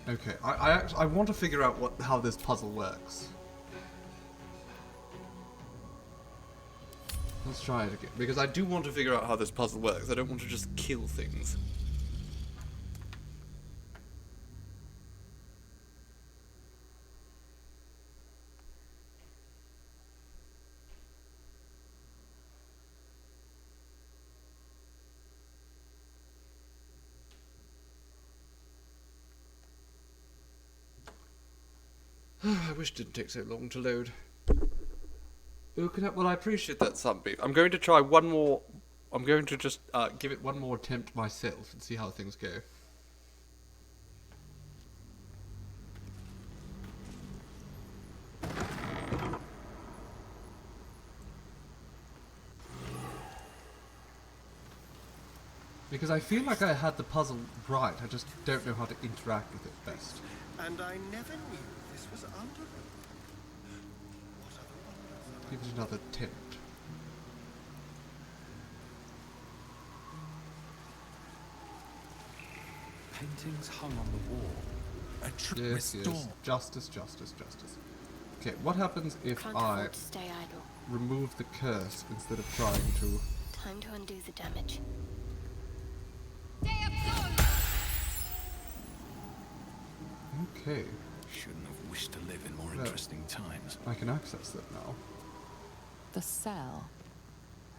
Okay, I want to figure out how this puzzle works. Let's try it again, because I do want to figure out how this puzzle works. I don't want to just kill things. I wish it didn't take so long to load. Well, I appreciate that, Sunbeam. I'm going to try one more... I'm going to just give it one more attempt myself and see how things go. Because I feel like I had the puzzle right, I just don't know how to interact with it best. And I never knew this was under them. Give it another attempt. Paintings hung on the wall. Yes, yes. Justice, justice, justice. Okay, what happens if I stay idle. remove the curse instead of trying to... Time to undo the damage. Okay. Shouldn't have wished to live in more interesting times. I can access that now. The cell.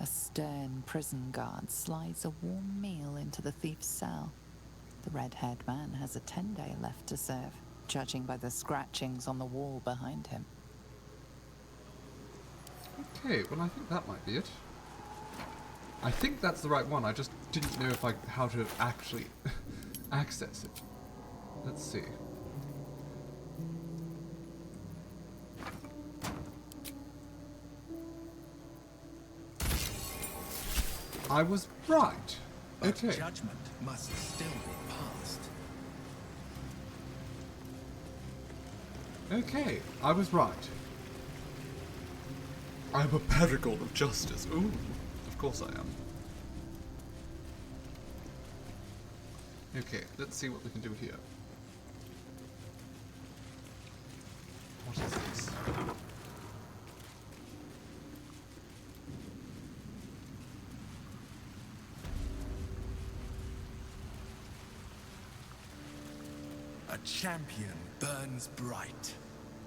A stern prison guard slides a warm meal into the thief's cell. The red-haired man has a 10-day left to serve, judging by the scratchings on the wall behind him. Okay, well I think that might be it. I think that's the right one, I just didn't know how to actually access it. Let's see. I was right. But okay. Judgment must still be passed. Okay, I was right. I'm a paragon of justice. Ooh, of course I am. Okay, let's see what we can do here. What is this? A champion burns bright,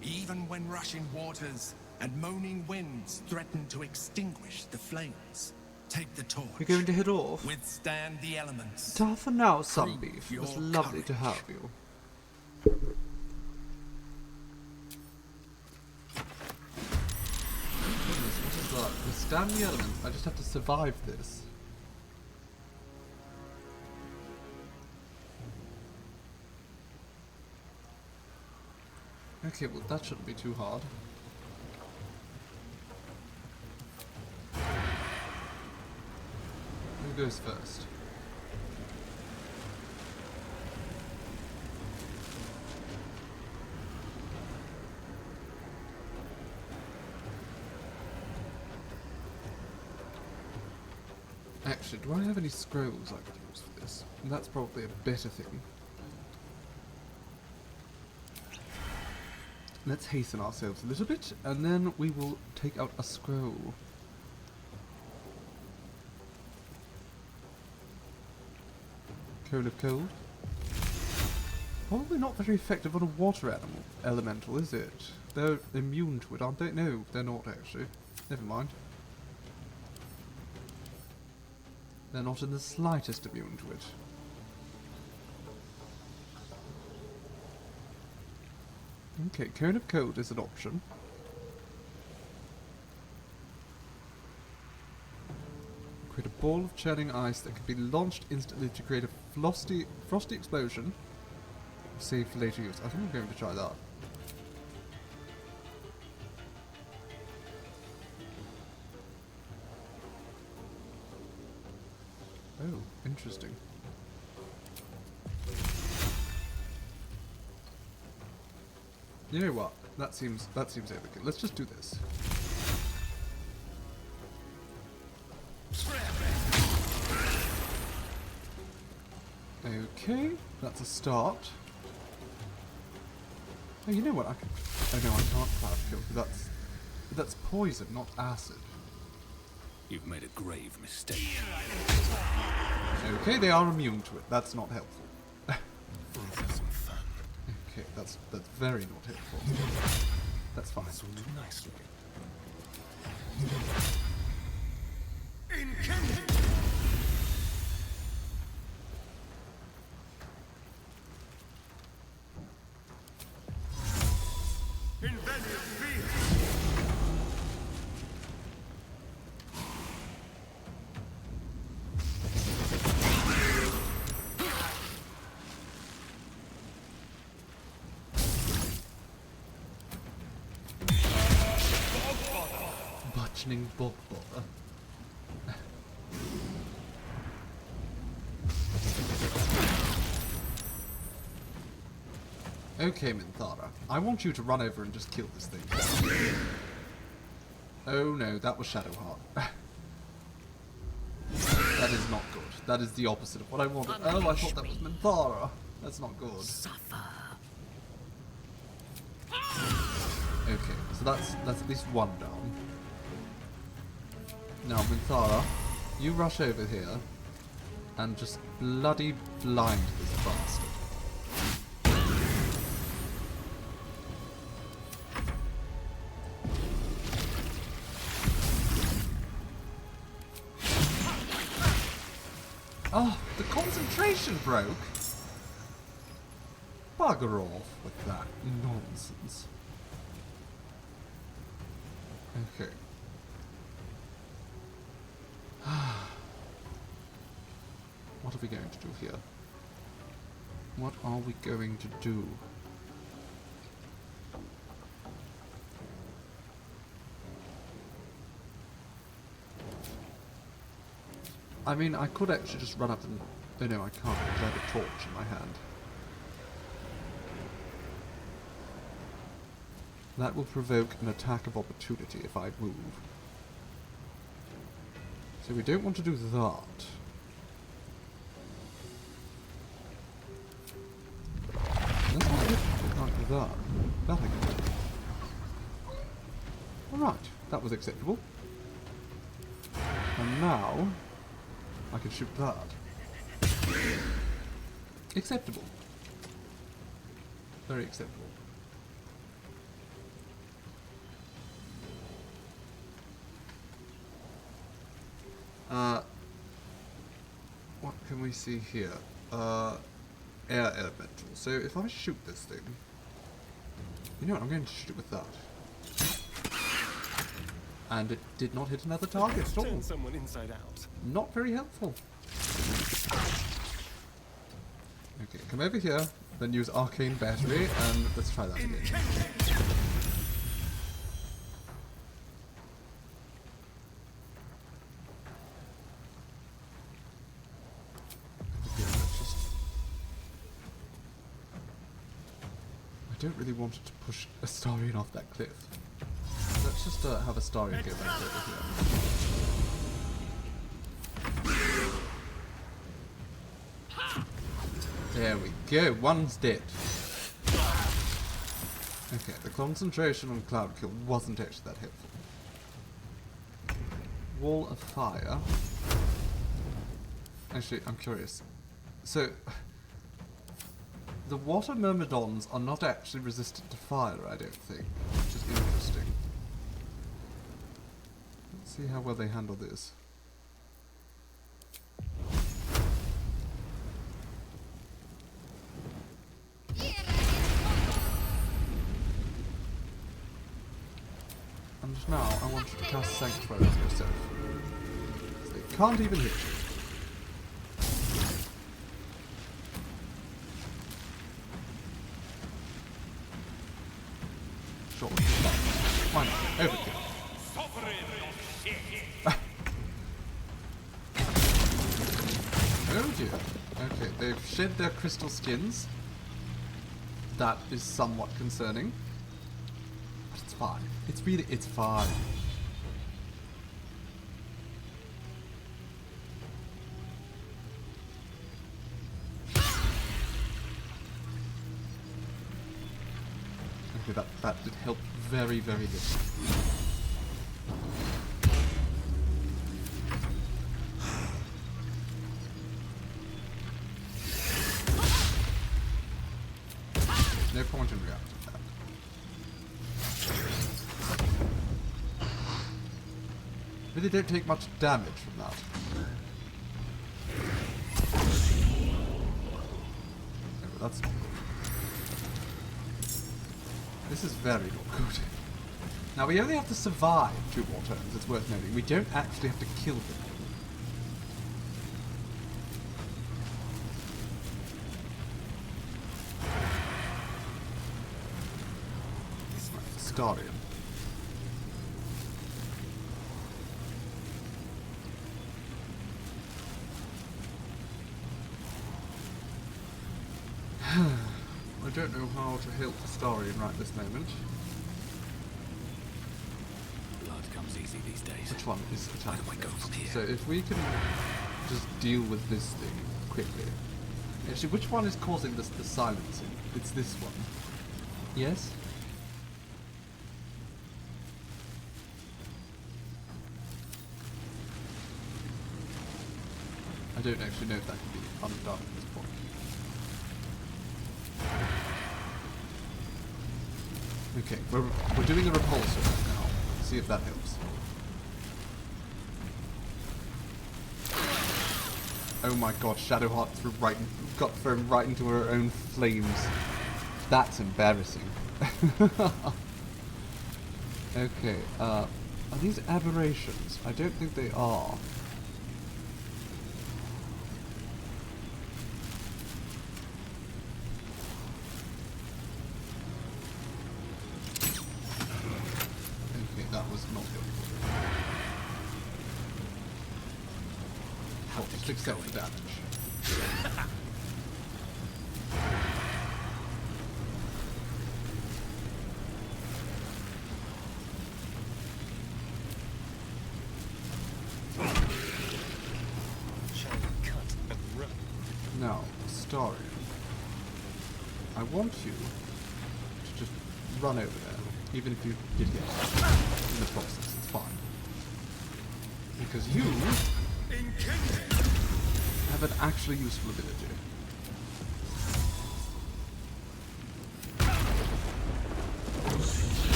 even when rushing waters and moaning winds threaten to extinguish the flames. Take the torch. You're going to head off? Withstand the elements. Ta for now, Sunbeef. It was lovely to have you. Goodness, what is that? Withstand the elements. I just have to survive this. Okay, well that shouldn't be too hard. Who goes first? Actually, do I have any scrolls I could use for this? And that's probably a better thing. Let's hasten ourselves a little bit, and then we will take out a scroll. Cone of Cold. Probably not very effective on a water elemental, is it? They're immune to it, aren't they? No, they're not actually. Never mind. They're not in the slightest immune to it. Okay, Cone of Cold is an option. Create a ball of churning ice that can be launched instantly to create a frosty explosion. Save for later use. I think I'm going to try that. Oh, interesting. You know what? That seems overkill. Let's just do this. Okay, that's a start. Oh, you know what? I can. Oh no, I can't cloud kill because that's poison, not acid. You've made a grave mistake. Okay, they are immune to it. That's not helpful. Have some fun. Okay, that's very not helpful. That's fine. This will do nicely. Bog bother. Okay, Minthara. I want you to run over and just kill this thing. Oh no, that was Shadowheart. That is not good. That is the opposite of what I wanted. Oh, I thought that was Minthara. That's not good. Okay, so that's at least one down. Now, Minthara, you rush over here and just bloody blind this bastard. Oh, the concentration broke? Bugger off with that nonsense. Okay. What are we going to do here? What are we going to do? I mean, I could actually just run up and... Oh no, I can't because I have a torch in my hand. That will provoke an attack of opportunity if I move. So we don't want to do that. Let's not hit it like that. That I can do. Alright, that was acceptable. And now... I can shoot that. Acceptable. Very acceptable. What can we see here? Air elemental. So if I shoot this thing... You know what, I'm going to shoot it with that. And it did not hit another target at all. Turn someone inside out. Not very helpful. Okay, come over here, then use arcane battery, and let's try that again. I don't really want it to push Astarion off that cliff. Let's just have Astarion go back over here. There we go, one's dead. Okay, the concentration on Cloud Kill wasn't actually that helpful. Wall of Fire. Actually, I'm curious. So, the water myrmidons are not actually resistant to fire, I don't think, which is interesting. Let's see how well they handle this. And now I want you to cast Sanctuary on yourself. They can't even hit you. Sure. Why not? Overkill. Oh dear. Okay, they've shed their crystal skins. That is somewhat concerning. But it's fine. It's fine. Okay, that did help very, very little. No point in reacting to that. Really don't take much damage from that. Okay, but that's not good. This is very not good. Now we only have to survive 2 more turns, it's worth noting. We don't actually have to kill them. Astarion. I don't know how to help Astarion right this moment. Blood comes easy these days. Which one is attacking? Where do I go from here? So if we can just deal with this thing quickly. Actually, which one is causing the silencing? It's this one. Yes? I don't actually know if that can be undone at this point. Okay, we're doing a repulsor right now. See if that helps. Oh my god, Shadowheart got thrown right into her own flames. That's embarrassing. Okay, are these aberrations? I don't think they are. Okay, that was not good. Oh, just accept the damage. Now, Starion, I want you to just run over there, even if you did get in the process, it's fine. Because you have an actually useful ability.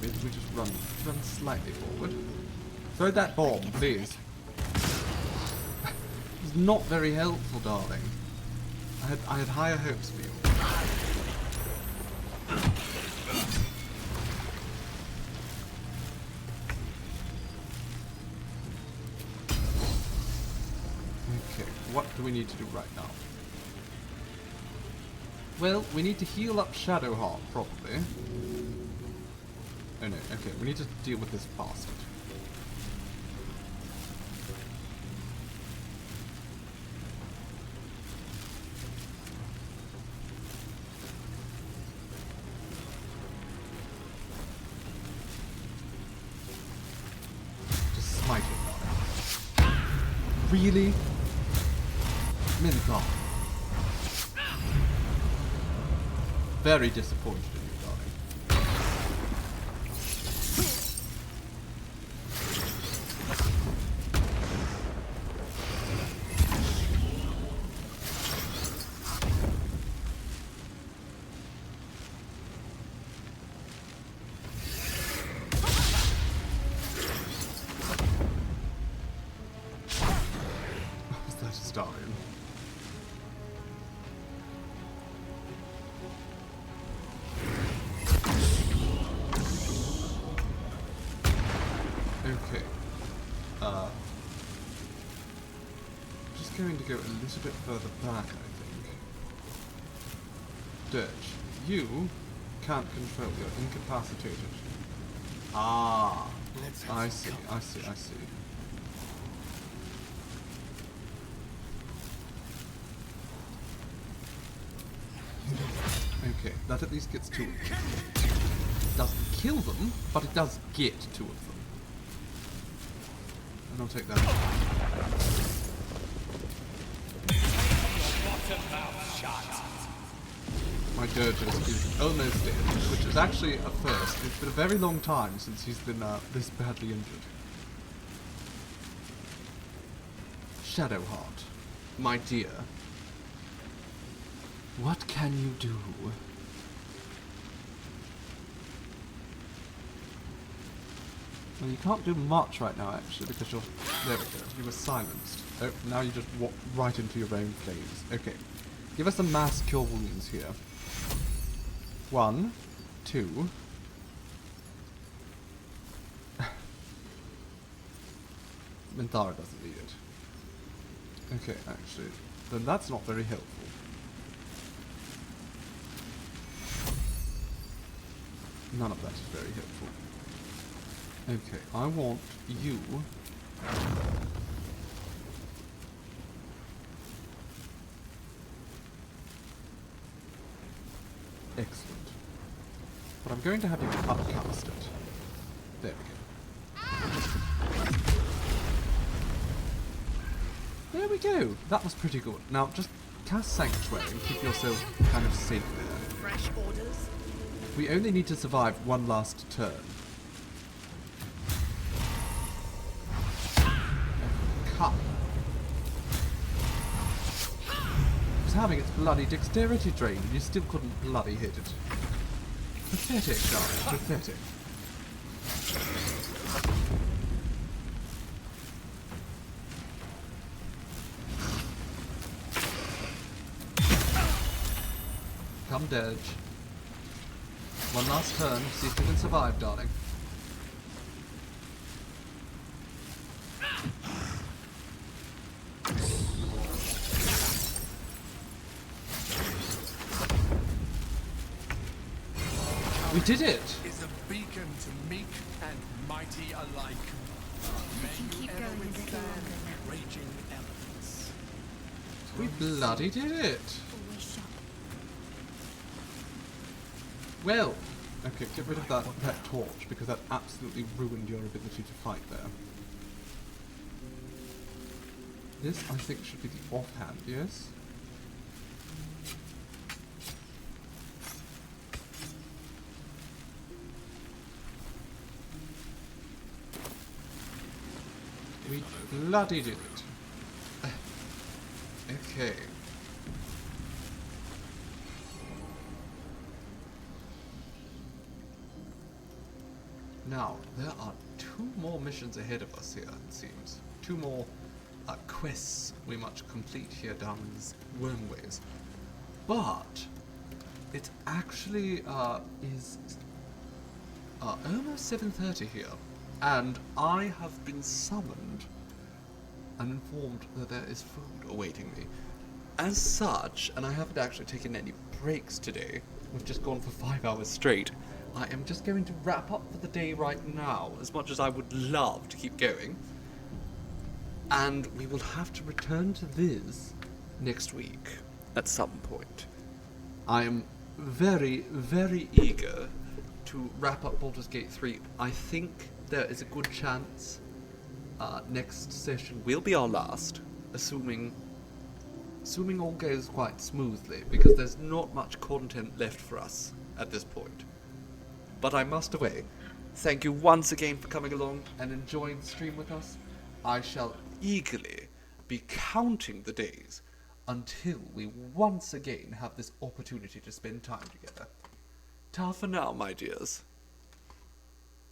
We just run slightly forward. Throw that bomb, please. It's not very helpful, darling. I had higher hopes for you. Okay, what do we need to do right now? Well, we need to heal up Shadowheart, probably. Oh no, okay, we need to deal with this bastard. Just smite him. Really? Minthar. Very disappointed in you, darling. Was that a Starion? Okay. Just going to go a little bit further back, I think. Dirge, you can't control. You're incapacitated. Ah, I see. Okay, that at least gets two of them. Doesn't kill them, but it does get two of them. And I'll take that. My Dirges is almost dead, which is actually a first. It's been a very long time since he's been this badly injured. Shadowheart, my dear, what can you do? Well, you can't do much right now, actually, because you're... There we go. You were silenced. Oh, now you just walk right into your own flames. Okay. Give us some mass cure wounds here. 1, 2... Minthara doesn't need it. Okay, actually. Then that's not very helpful. None of that is very helpful. Okay, I want you... Excellent. But I'm going to have you upcast it. There we go. There we go! That was pretty good. Now, just cast Sanctuary and keep yourself kind of safe there. Fresh orders? We only need to survive one last turn. Cut. was having its bloody dexterity drained and you still couldn't bloody hit it. Pathetic, guys. Pathetic. Come, Dirge. One last turn, see if you can survive, darling. We did it! Is a beacon to meek and mighty alike. We can keep going a little longer now. Raging elements. We bloody did it! Well, okay, get rid of that torch because that absolutely ruined your ability to fight there. This, I think, should be the offhand, yes? We bloody did it. Okay. Now, there are 2 more missions ahead of us here, it seems. 2 more quests we must complete here down in these wormways. But it actually is almost 7:30 here, and I have been summoned and informed that there is food awaiting me. As such, and I haven't actually taken any breaks today, we've just gone for 5 hours straight, I am just going to wrap up for the day right now, as much as I would love to keep going. And we will have to return to this next week at some point. I am very, very eager to wrap up Baldur's Gate 3. I think there is a good chance next session will be our last, assuming all goes quite smoothly, because there's not much content left for us at this point. But I must away. Thank you once again for coming along and enjoying the stream with us. I shall eagerly be counting the days until we once again have this opportunity to spend time together. Ta for now, my dears.